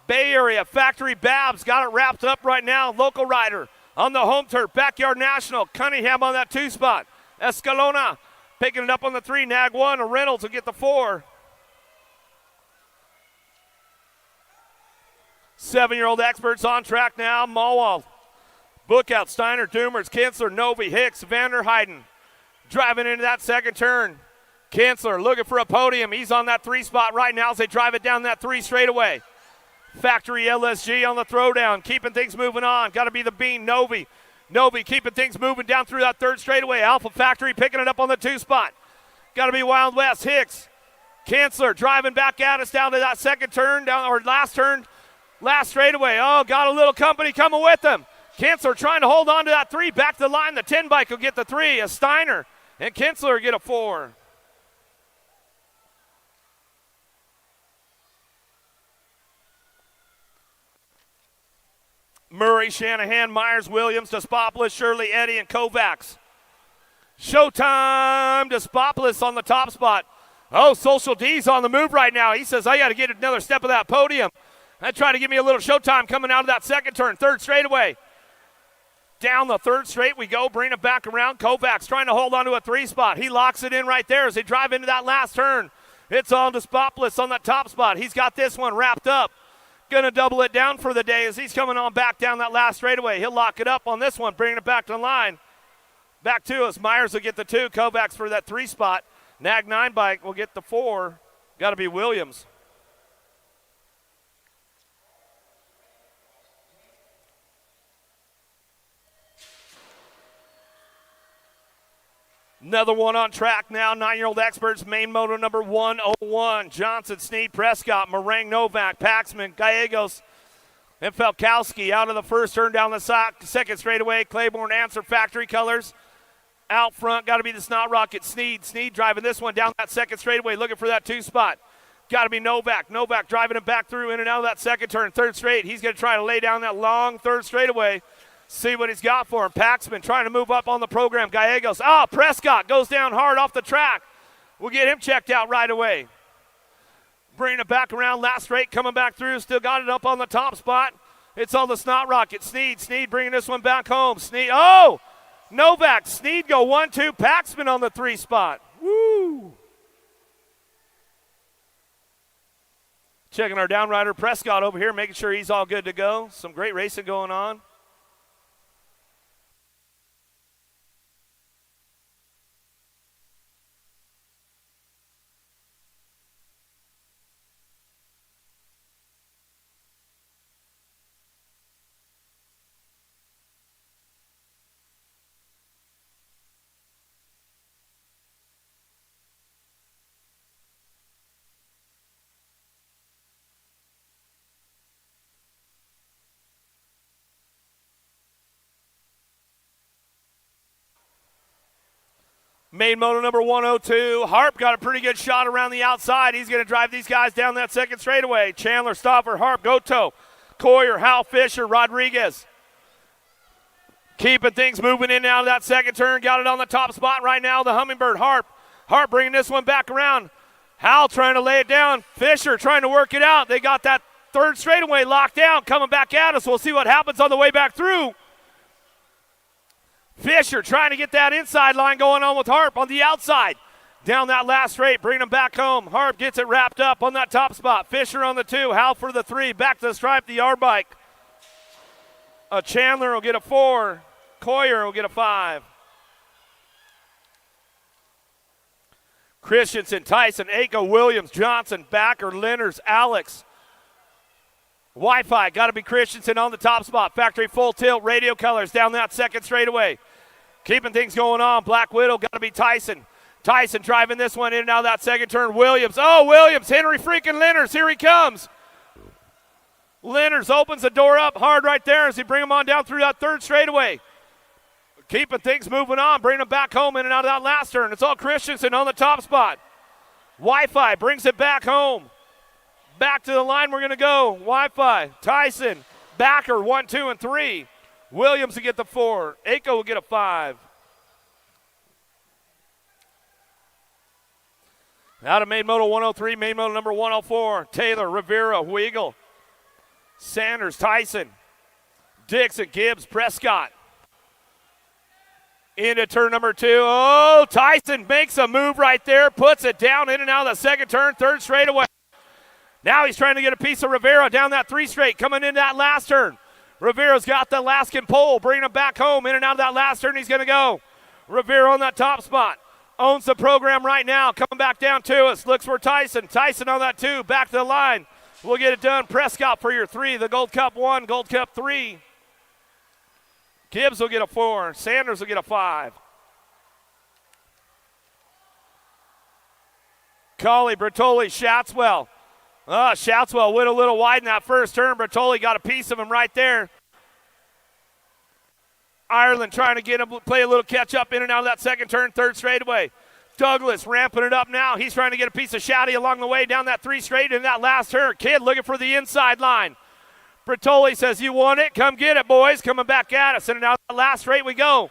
Bay Area, Factory Babs got it wrapped up right now. Local rider on the home turf, Backyard National. Cunningham on that 2 spot. Escalona picking it up on the 3, nag 1, and Reynolds will get the 4. 7-year-old experts on track now. Mulwald, Bookout, Steiner, Doomers, Kinsler, Novi, Hicks, Vanderheiden. Driving into that second turn. Kinsler looking for a podium. He's on that 3 spot right now as they drive it down that 3 straightaway. Factory LSG on the throwdown, keeping things moving on. Got to be the Bean, Novi. Novi keeping things moving down through that 3rd straightaway. Alpha Factory picking it up on the 2 spot. Got to be Wild West, Hicks. Kinsler driving back at us down to that second turn, last straightaway. Oh, got a little company coming with them. Kinsler trying to hold on to that 3. Back to the line. The 10 bike will get the 3. As Steiner and Kinsler get a 4. Murray, Shanahan, Myers, Williams, Despopoulos, Shirley, Eddy, and Kovacs. Showtime. Despopoulos on the top spot. Oh, Social D's on the move right now. He says, I got to get another step of that podium. I try to give me a little showtime coming out of that second turn. 3rd straightaway. Down the 3rd straight we go. Bring it back around. Kovacs trying to hold on to a 3 spot. He locks it in right there as they drive into that last turn. It's on Despopoulos on the top spot. He's got this one wrapped up. Going to double it down for the day as he's coming on back down that last straightaway. He'll lock it up on this one, bringing it back to the line. Back to us. Myers will get the 2. Kovacs for that 3 spot. Nag 9 bike will get the 4. Got to be Williams. Another one on track now. 9-year-old experts, main moto number 101. Johnson, Sneed, Prescott, Meringue, Novak, Paxman, Gallegos, and Felkowski out of the first turn down the second straightaway. Claiborne, Answer, Factory colors. Out front, got to be the Snot Rocket, Sneed. Sneed driving this one down that second straightaway, looking for that 2 spot. Got to be Novak. Novak driving him back through in and out of that second turn. 3rd straight, he's going to try to lay down that long 3rd straightaway. See what he's got for him. Paxman trying to move up on the program. Gallegos. Prescott goes down hard off the track. We'll get him checked out right away. Bringing it back around. Last straight coming back through. Still got it up on the top spot. It's all the Snot Rocket. Sneed bringing this one back home. Novak. Sneed go 1-2. Paxman on the 3 spot. Woo! Checking our downrider Prescott over here, making sure he's all good to go. Some great racing going on. Main moto number 102. Harp got a pretty good shot around the outside. He's going to drive these guys down that second straightaway. Chandler, Stoffer, Harp, Goto, Coyer, Hal, Fisher, Rodriguez. Keeping things moving in and out of that second turn. Got it on the top spot right now, the Hummingbird. Harp bringing this one back around. Hal trying to lay it down. Fisher trying to work it out. They got that third straightaway locked down, coming back at us. We'll see what happens on the way back through. Fisher trying to get that inside line going on with Harp on the outside. Down that last straight, bringing him back home. Harp gets it wrapped up on that top spot. Fisher on the 2, Hal for the 3. Back to the stripe, the yard bike. Chandler will get a 4. Coyer will get a 5. Christensen, Tyson, Aiko, Williams, Johnson, Backer, Lenners, Alex. Wi-Fi, got to be Christensen on the top spot. Factory full tilt, radio colors down that second straightaway. Keeping things going on. Black Widow, got to be Tyson. Tyson driving this one in and out of that second turn. Williams, Williams, Henry freaking Lenners, here he comes. Lenners opens the door up hard right there as he bring him on down through that third straightaway. Keeping things moving on, bringing him back home in and out of that last turn. It's all Christensen on the top spot. Wi-Fi brings it back home. Back to the line we're going to go. Wi-Fi, Tyson, Backer, 1, 2, and 3. Williams will get the 4. Aiko will get a 5. Out of main moto 103, main moto number 104. Taylor, Rivera, Weigel, Sanders, Tyson, Dixon, Gibbs, Prescott. Into turn number 2. Tyson makes a move right there, puts it down in and out of the second turn, third straightaway. Now he's trying to get a piece of Rivera down that 3 straight, coming in that last turn. Rivera's got the Alaskan pole, bringing him back home in and out of that last turn. He's going to go. Rivera on that top spot. Owns the program right now, coming back down to us. Looks for Tyson. Tyson on that 2, back to the line. We'll get it done. Prescott for your 3, the Gold Cup 1, Gold Cup 3. Gibbs will get a 4. Sanders will get a 5. Colley, Bertoli, Shatswell. Shatswell went a little wide in that first turn. Bertoli got a piece of him right there. Ireland trying to get him, play a little catch up in and out of that second turn, third straightaway. Douglas ramping it up now. He's trying to get a piece of Shaddy along the way down that 3 straight in that last turn. Kid looking for the inside line. Bertoli says, you want it? Come get it, boys. Coming back at us. And now that last straight we go.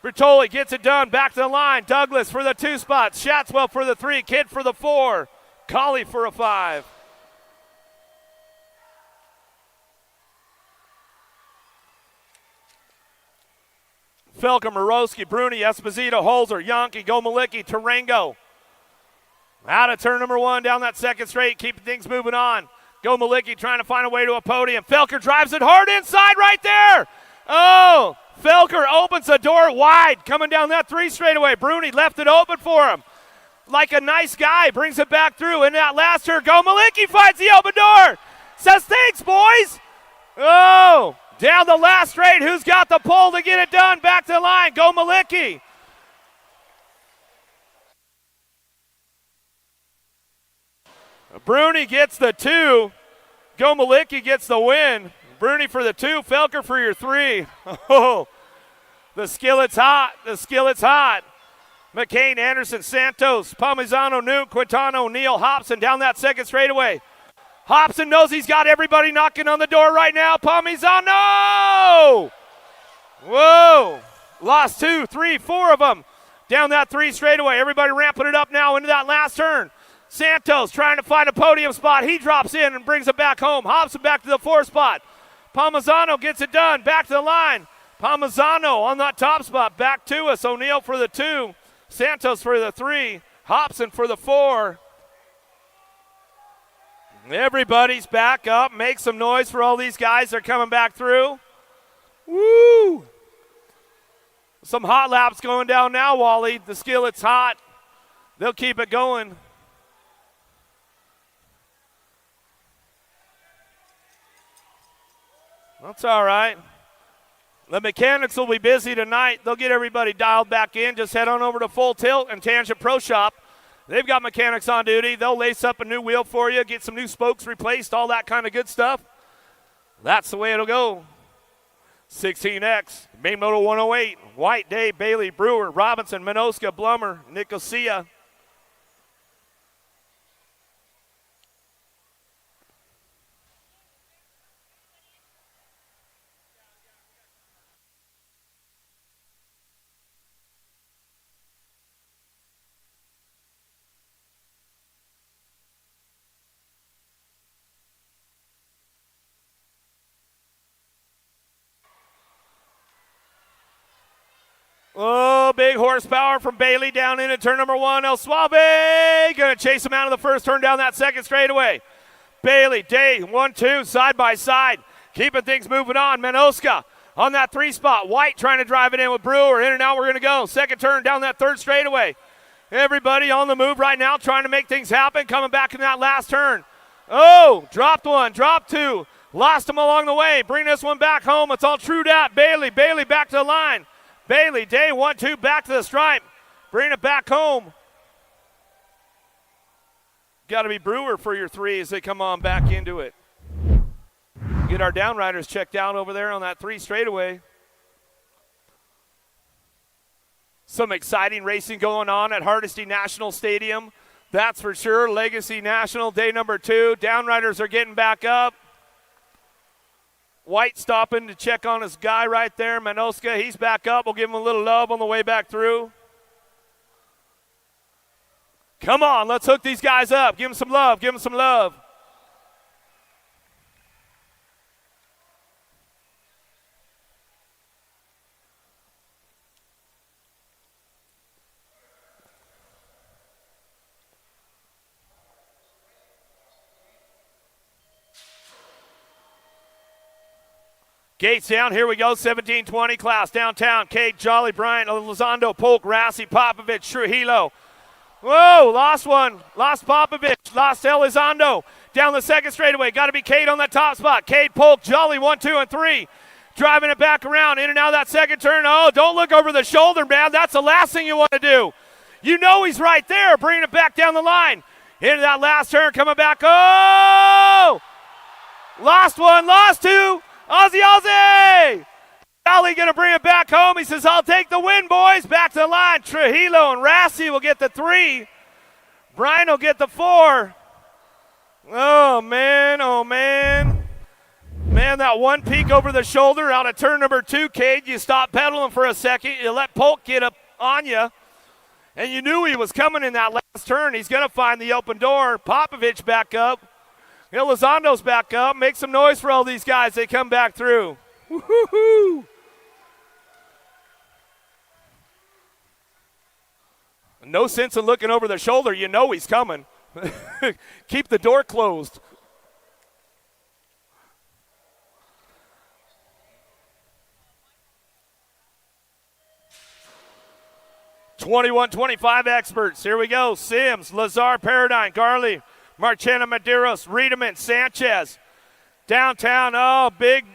Bertoli gets it done. Back to the line. Douglas for the 2 spots. Shatswell for the 3. Kid for the 4. Colley for a 5. Felker, Morosky, Bruni, Esposito, Holzer, Yankee, Gomalicki, Tarango. Out of turn number 1 down that second straight, keeping things moving on. Gomalicki trying to find a way to a podium. Felker drives it hard inside right there. Felker opens the door wide, coming down that 3 straightaway. Bruni left it open for him. Like a nice guy, brings it back through. In that last turn, Gomalicki finds the open door. Says, thanks, boys. Down the last straight, who's got the pull to get it done? Back to the line, Gomalicki. Bruni gets the 2. Gomalicki gets the win. Bruni for the 2, Felker for your 3. The skillet's hot. The skillet's hot. McCain, Anderson, Santos, Palmisano, Nuke, Quintano, Neal, Hobson down that second straightaway. Hobson knows he's got everybody knocking on the door right now. Palmisano! Whoa! Lost 2, 3, 4 of them. Down that 3 straightaway. Everybody ramping it up now into that last turn. Santos trying to find a podium spot. He drops in and brings it back home. Hobson back to the 4 spot. Palmisano gets it done. Back to the line. Palmisano on that top spot. Back to us. O'Neill for the 2. Santos for the 3. Hobson for the 4. Everybody's back up. Make some noise for all these guys that are coming back through. Woo! Some hot laps going down now, Wally. The skillet's hot. They'll keep it going. That's all right. The mechanics will be busy tonight. They'll get everybody dialed back in. Just head on over to Full Tilt and Tangent Pro Shop. They've got mechanics on duty. They'll lace up a new wheel for you, get some new spokes replaced, all that kind of good stuff. That's the way it'll go. 16X, main moto 108, White, Day, Bailey, Brewer, Robinson, Minoska, Blummer, Nicosia. Oh, big horsepower from Bailey down into turn number 1. El Suave going to chase him out of the first turn down that second straightaway. Bailey, Day, 1-2, side by side. Keeping things moving on. Menoska on that 3 spot. White trying to drive it in with Brewer. In and out we're going to go. Second turn down that third straightaway. Everybody on the move right now trying to make things happen. Coming back in that last turn. Oh, dropped 1, dropped 2. Lost him along the way. Bring this one back home. It's all trued out. Bailey back to the line. Bailey, Day, 1-2, back to the stripe. Bring it back home. Got to be Brewer for your 3 as they come on back into it. Get our downriders checked out over there on that 3 straightaway. Some exciting racing going on at Hardesty National Stadium. That's for sure. Legacy National, day number 2. Downriders are getting back up. White stopping to check on his guy right there. Manoska, he's back up. We'll give him a little love on the way back through. Come on, let's hook these guys up. Give them some love, give them some love. Gates down, here we go, 1720 class, downtown. Cade, Jolly, Bryant, Elizondo, Polk, Rassi, Popovich, Trujillo. Whoa, lost one, lost Popovich, lost Elizondo. Down the second straightaway, got to be Cade on that top spot. Cade, Polk, Jolly, 1, 2, and 3. Driving it back around, in and out of that second turn. Oh, don't look over the shoulder, man. That's the last thing you want to do. You know he's right there, bringing it back down the line. Into that last turn, coming back. Oh! Lost 1, lost 2. Ozzy! Jolly going to bring it back home. He says, I'll take the win, boys. Back to the line. Trujillo and Rassi will get the 3. Brian will get the 4. Oh, man, oh, man. Man, that one peek over the shoulder out of turn number 2, Cade. You stop pedaling for a second. You let Polk get up on you. And you knew he was coming in that last turn. He's going to find the open door. Popovich back up. Elizondo's back up. Make some noise for all these guys. They come back through. Woo-hoo-hoo. No sense in looking over the shoulder. You know he's coming. Keep the door closed. (21-25) experts. Here we go. Sims, Lazar, Paradigm, Garley, Marchena, Medeiros, Riedemann, Sanchez. Downtown, oh, big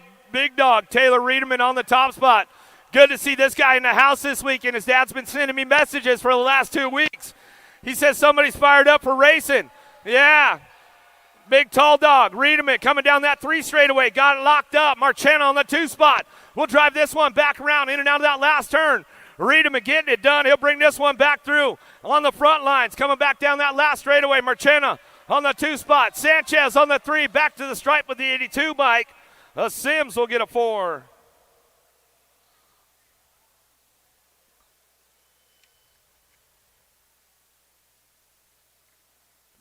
dog. Taylor Riedemann on the top spot. Good to see this guy in the house this weekend. His dad's been sending me messages for the last 2 weeks. He says somebody's fired up for racing. Yeah. Big tall dog. Riedemann coming down that 3 straightaway. Got it locked up. Marchena on the 2 spot. We'll drive this one back around in and out of that last turn. Riedemann getting it done. He'll bring this one back through on the front lines. Coming back down that last straightaway. Marchena on the 2 spot. Sanchez on the 3. Back to the stripe with the 82 bike. Sims will get a 4.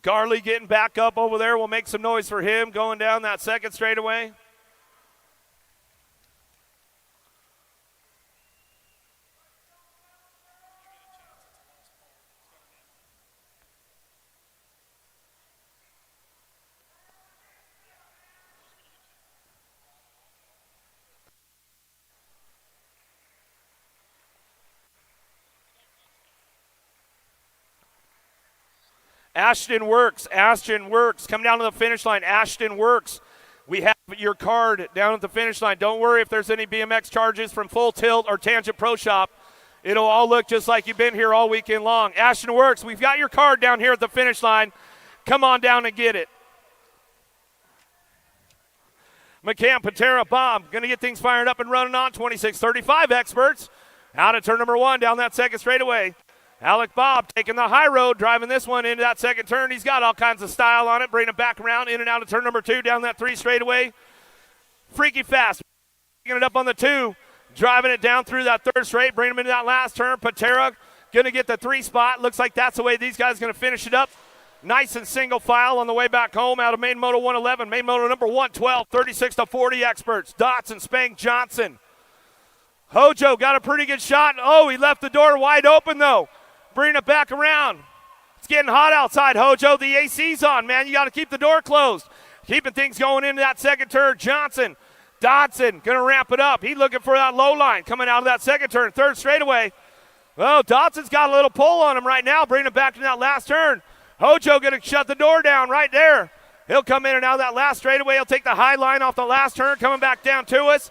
Garley getting back up over there. We'll make some noise for him going down that second straightaway. Ashton Works, come down to the finish line. Ashton Works, we have your card down at the finish line. Don't worry if there's any BMX charges from Full Tilt or Tangent Pro Shop. It'll all look just like you've been here all weekend long. Ashton Works, we've got your card down here at the finish line. Come on down and get it. McCann, Patera, Bob, going to get things fired up and running on 26-35 experts. Out of turn number 1 down that second straightaway. Alec Bob taking the high road, driving this one into that second turn. He's got all kinds of style on it, bringing it back around in and out of turn number 2 down that 3 straightaway. Freaky fast, bringing it up on the 2, driving it down through that 3rd straight, bringing him into that last turn. Patera going to get the 3 spot. Looks like that's the way these guys are going to finish it up. Nice and single file on the way back home out of main moto 111. Main moto number 112, 36-40 experts. Dotson, Spank, Johnson. Hojo got a pretty good shot. Oh, he left the door wide open, though. Bring it back around. It's getting hot outside, Hojo. The AC's on, man. You got to keep the door closed. Keeping things going into that second turn. Johnson, Dodson going to ramp it up. He's looking for that low line coming out of that second turn. 3rd straightaway. Well, Dodson's got a little pull on him right now. Bringing it back to that last turn. Hojo going to shut the door down right there. He'll come in and out of that last straightaway. He'll take the high line off the last turn, coming back down to us.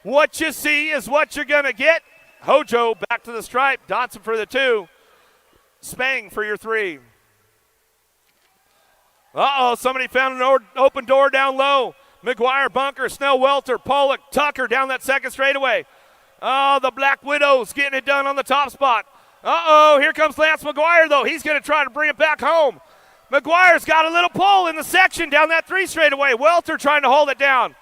What you see is what you're going to get. Hojo back to the stripe. Dodson for the 2. Spang for your 3. Somebody found an open door down low. McGuire, Bunker, Snell, Welter, Pollock, Tucker down that second straightaway. The Black Widows getting it done on the top spot. Here comes Lance McGuire, though. He's going to try to bring it back home. McGuire's got a little pull in the section down that 3 straightaway. Welter trying to hold it down.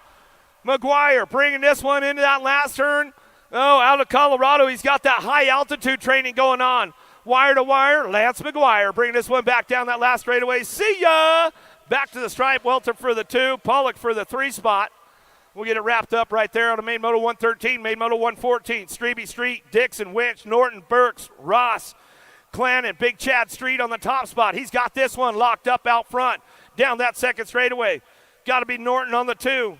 McGuire bringing this one into that last turn. Out of Colorado, he's got that high altitude training going on. Wire to wire, Lance McGuire bringing this one back down that last straightaway. See ya! Back to the stripe, Welter for the 2, Pollock for the 3 spot. We'll get it wrapped up right there on the main moto 113, main moto 114. Strebe Street, Dixon, Winch, Norton, Burks, Ross, Clannon, Big Chad Street on the top spot. He's got this one locked up out front, down that second straightaway. Got to be Norton on the 2.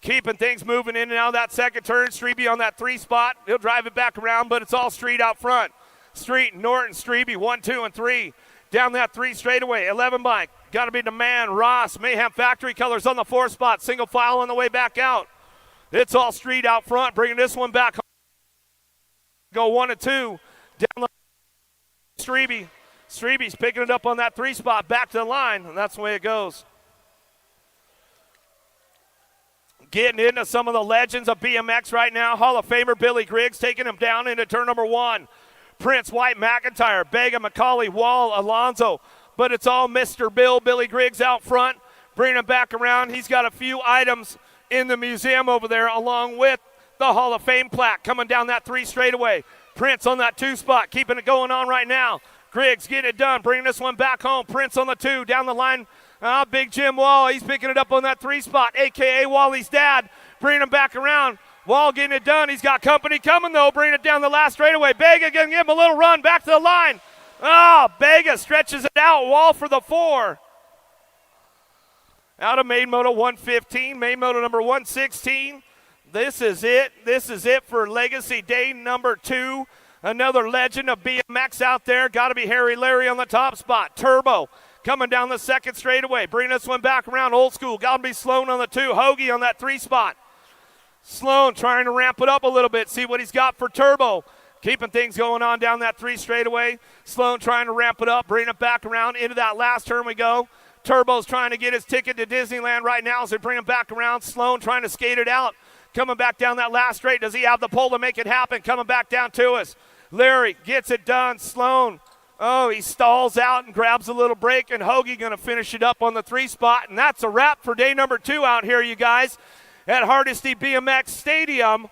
Keeping things moving in and out of that second turn. Strebe on that 3 spot. He'll drive it back around, but it's all Street out front. Street, Norton, Strebe, 1, 2, and 3. Down that 3 straightaway. 11 bike. Got to be the man, Ross. Mayhem Factory Colors on the 4 spot. Single file on the way back out. It's all Street out front, bringing this one back home. Go 1 and 2. Down the Strebe. Strebe's picking it up on that 3 spot. Back to the line, and that's the way it goes. Getting into some of the legends of BMX right now. Hall of Famer Billy Griggs taking him down into turn number 1. Prince, White, McIntyre, Bega, McCauley, Wall, Alonzo. But it's all Mr. Billy Griggs out front. Bringing him back around. He's got a few items in the museum over there along with the Hall of Fame plaque coming down that 3 straightaway. Prince on that 2 spot, keeping it going on right now. Griggs getting it done, bringing this one back home. Prince on the 2, down the line. Big Jim Wall, he's picking it up on that 3 spot, a.k.a. Wally's dad, bringing him back around. Wall getting it done. He's got company coming, though, bringing it down the last straightaway. Bega going to give him a little run back to the line. Bega stretches it out. Wall for the 4. Out of main moto 115, main moto number 116. This is it. This is it for Legacy Day number 2. Another legend of BMX out there. Got to be Harry Larry on the top spot. Turbo coming down the second straightaway. Bringing this one back around old school. Got to be Sloan on the 2. Hoagie on that 3 spot. Sloan trying to ramp it up a little bit. See what he's got for Turbo. Keeping things going on down that 3 straightaway. Sloan trying to ramp it up. Bring it back around. Into that last turn we go. Turbo's trying to get his ticket to Disneyland right now as they bring him back around. Sloan trying to skate it out. Coming back down that last straight. Does he have the pull to make it happen? Coming back down to us. Larry gets it done. Sloan. He stalls out and grabs a little break, and Hoagie going to finish it up on the 3 spot. And that's a wrap for day number 2 out here, you guys, at Hardesty BMX Stadium.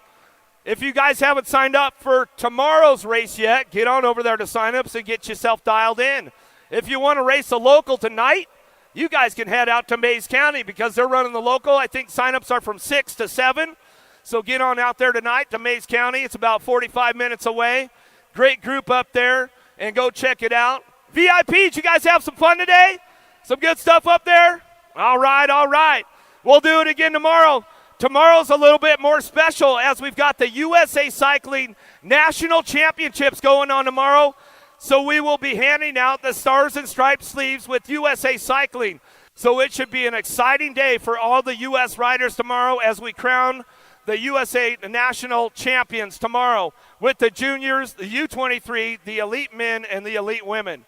If you guys haven't signed up for tomorrow's race yet, get on over there to sign-ups and get yourself dialed in. If you want to race a local tonight, you guys can head out to Mays County because they're running the local. I think sign-ups are from 6 to 7. So get on out there tonight to Mays County. It's about 45 minutes away. Great group up there, and go check it out. VIPs, you guys have some fun today? Some good stuff up there? All right. We'll do it again tomorrow. Tomorrow's a little bit more special as we've got the USA Cycling National Championships going on tomorrow. So we will be handing out the Stars and Stripes sleeves with USA Cycling. So it should be an exciting day for all the U.S. riders tomorrow as we crown the USA National Champions tomorrow with the juniors, the U23, the elite men, and the elite women.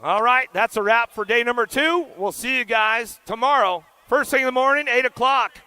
All right, that's a wrap for day number 2. We'll see you guys tomorrow First thing in the morning, 8 o'clock.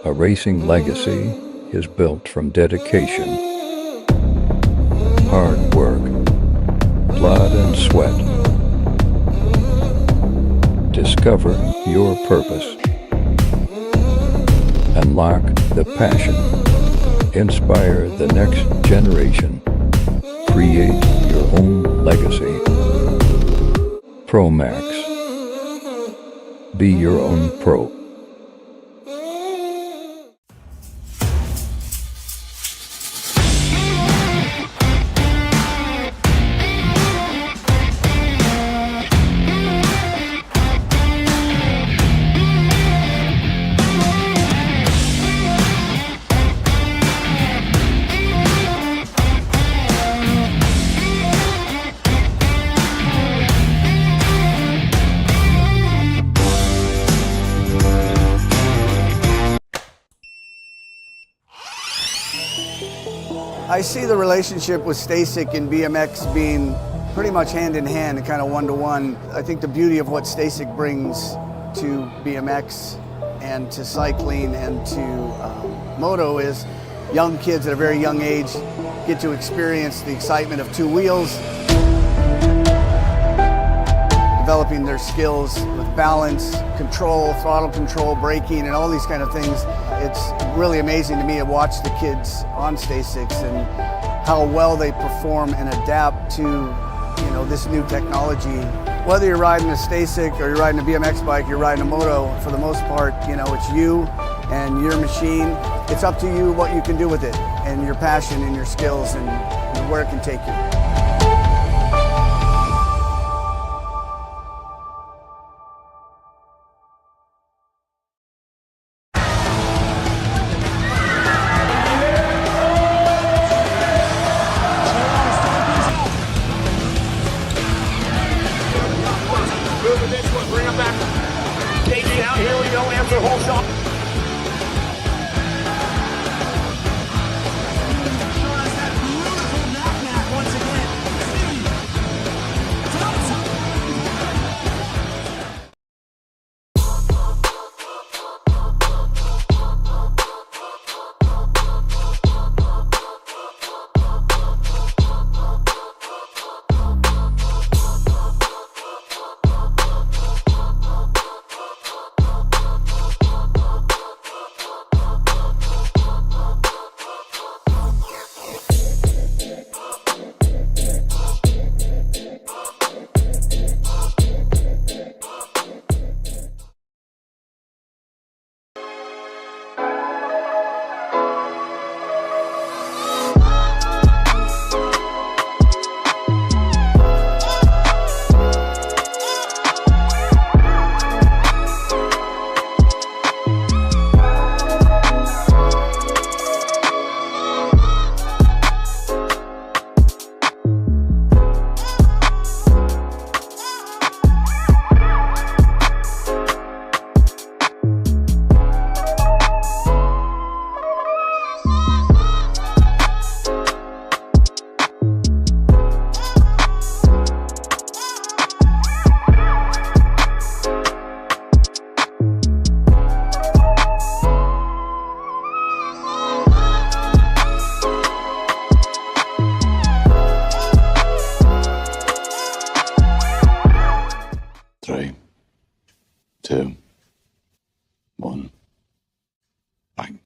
A racing legacy is built from dedication, hard work, blood and sweat. Discover your purpose. Unlock the passion. Inspire the next generation. Create your own legacy. Promax. Be your own pro. I see the relationship with Stasic and BMX being pretty much hand in hand and kind of one-to-one. I think the beauty of what Stasic brings to BMX and to cycling and to moto is young kids at a very young age get to experience the excitement of two wheels. developing their skills with balance, control, throttle control, braking, and all these kind of things. It's really amazing to me to watch the kids on Stasics and how well they perform and adapt to this new technology. Whether you're riding a Stasic or you're riding a BMX bike, you're riding a moto, for the most part, it's you and your machine. It's up to you what you can do with it and your passion and your skills and where it can take you. Moving this one, bring him back. Take it out, here we go, after whole shot. Three, two, one, bank.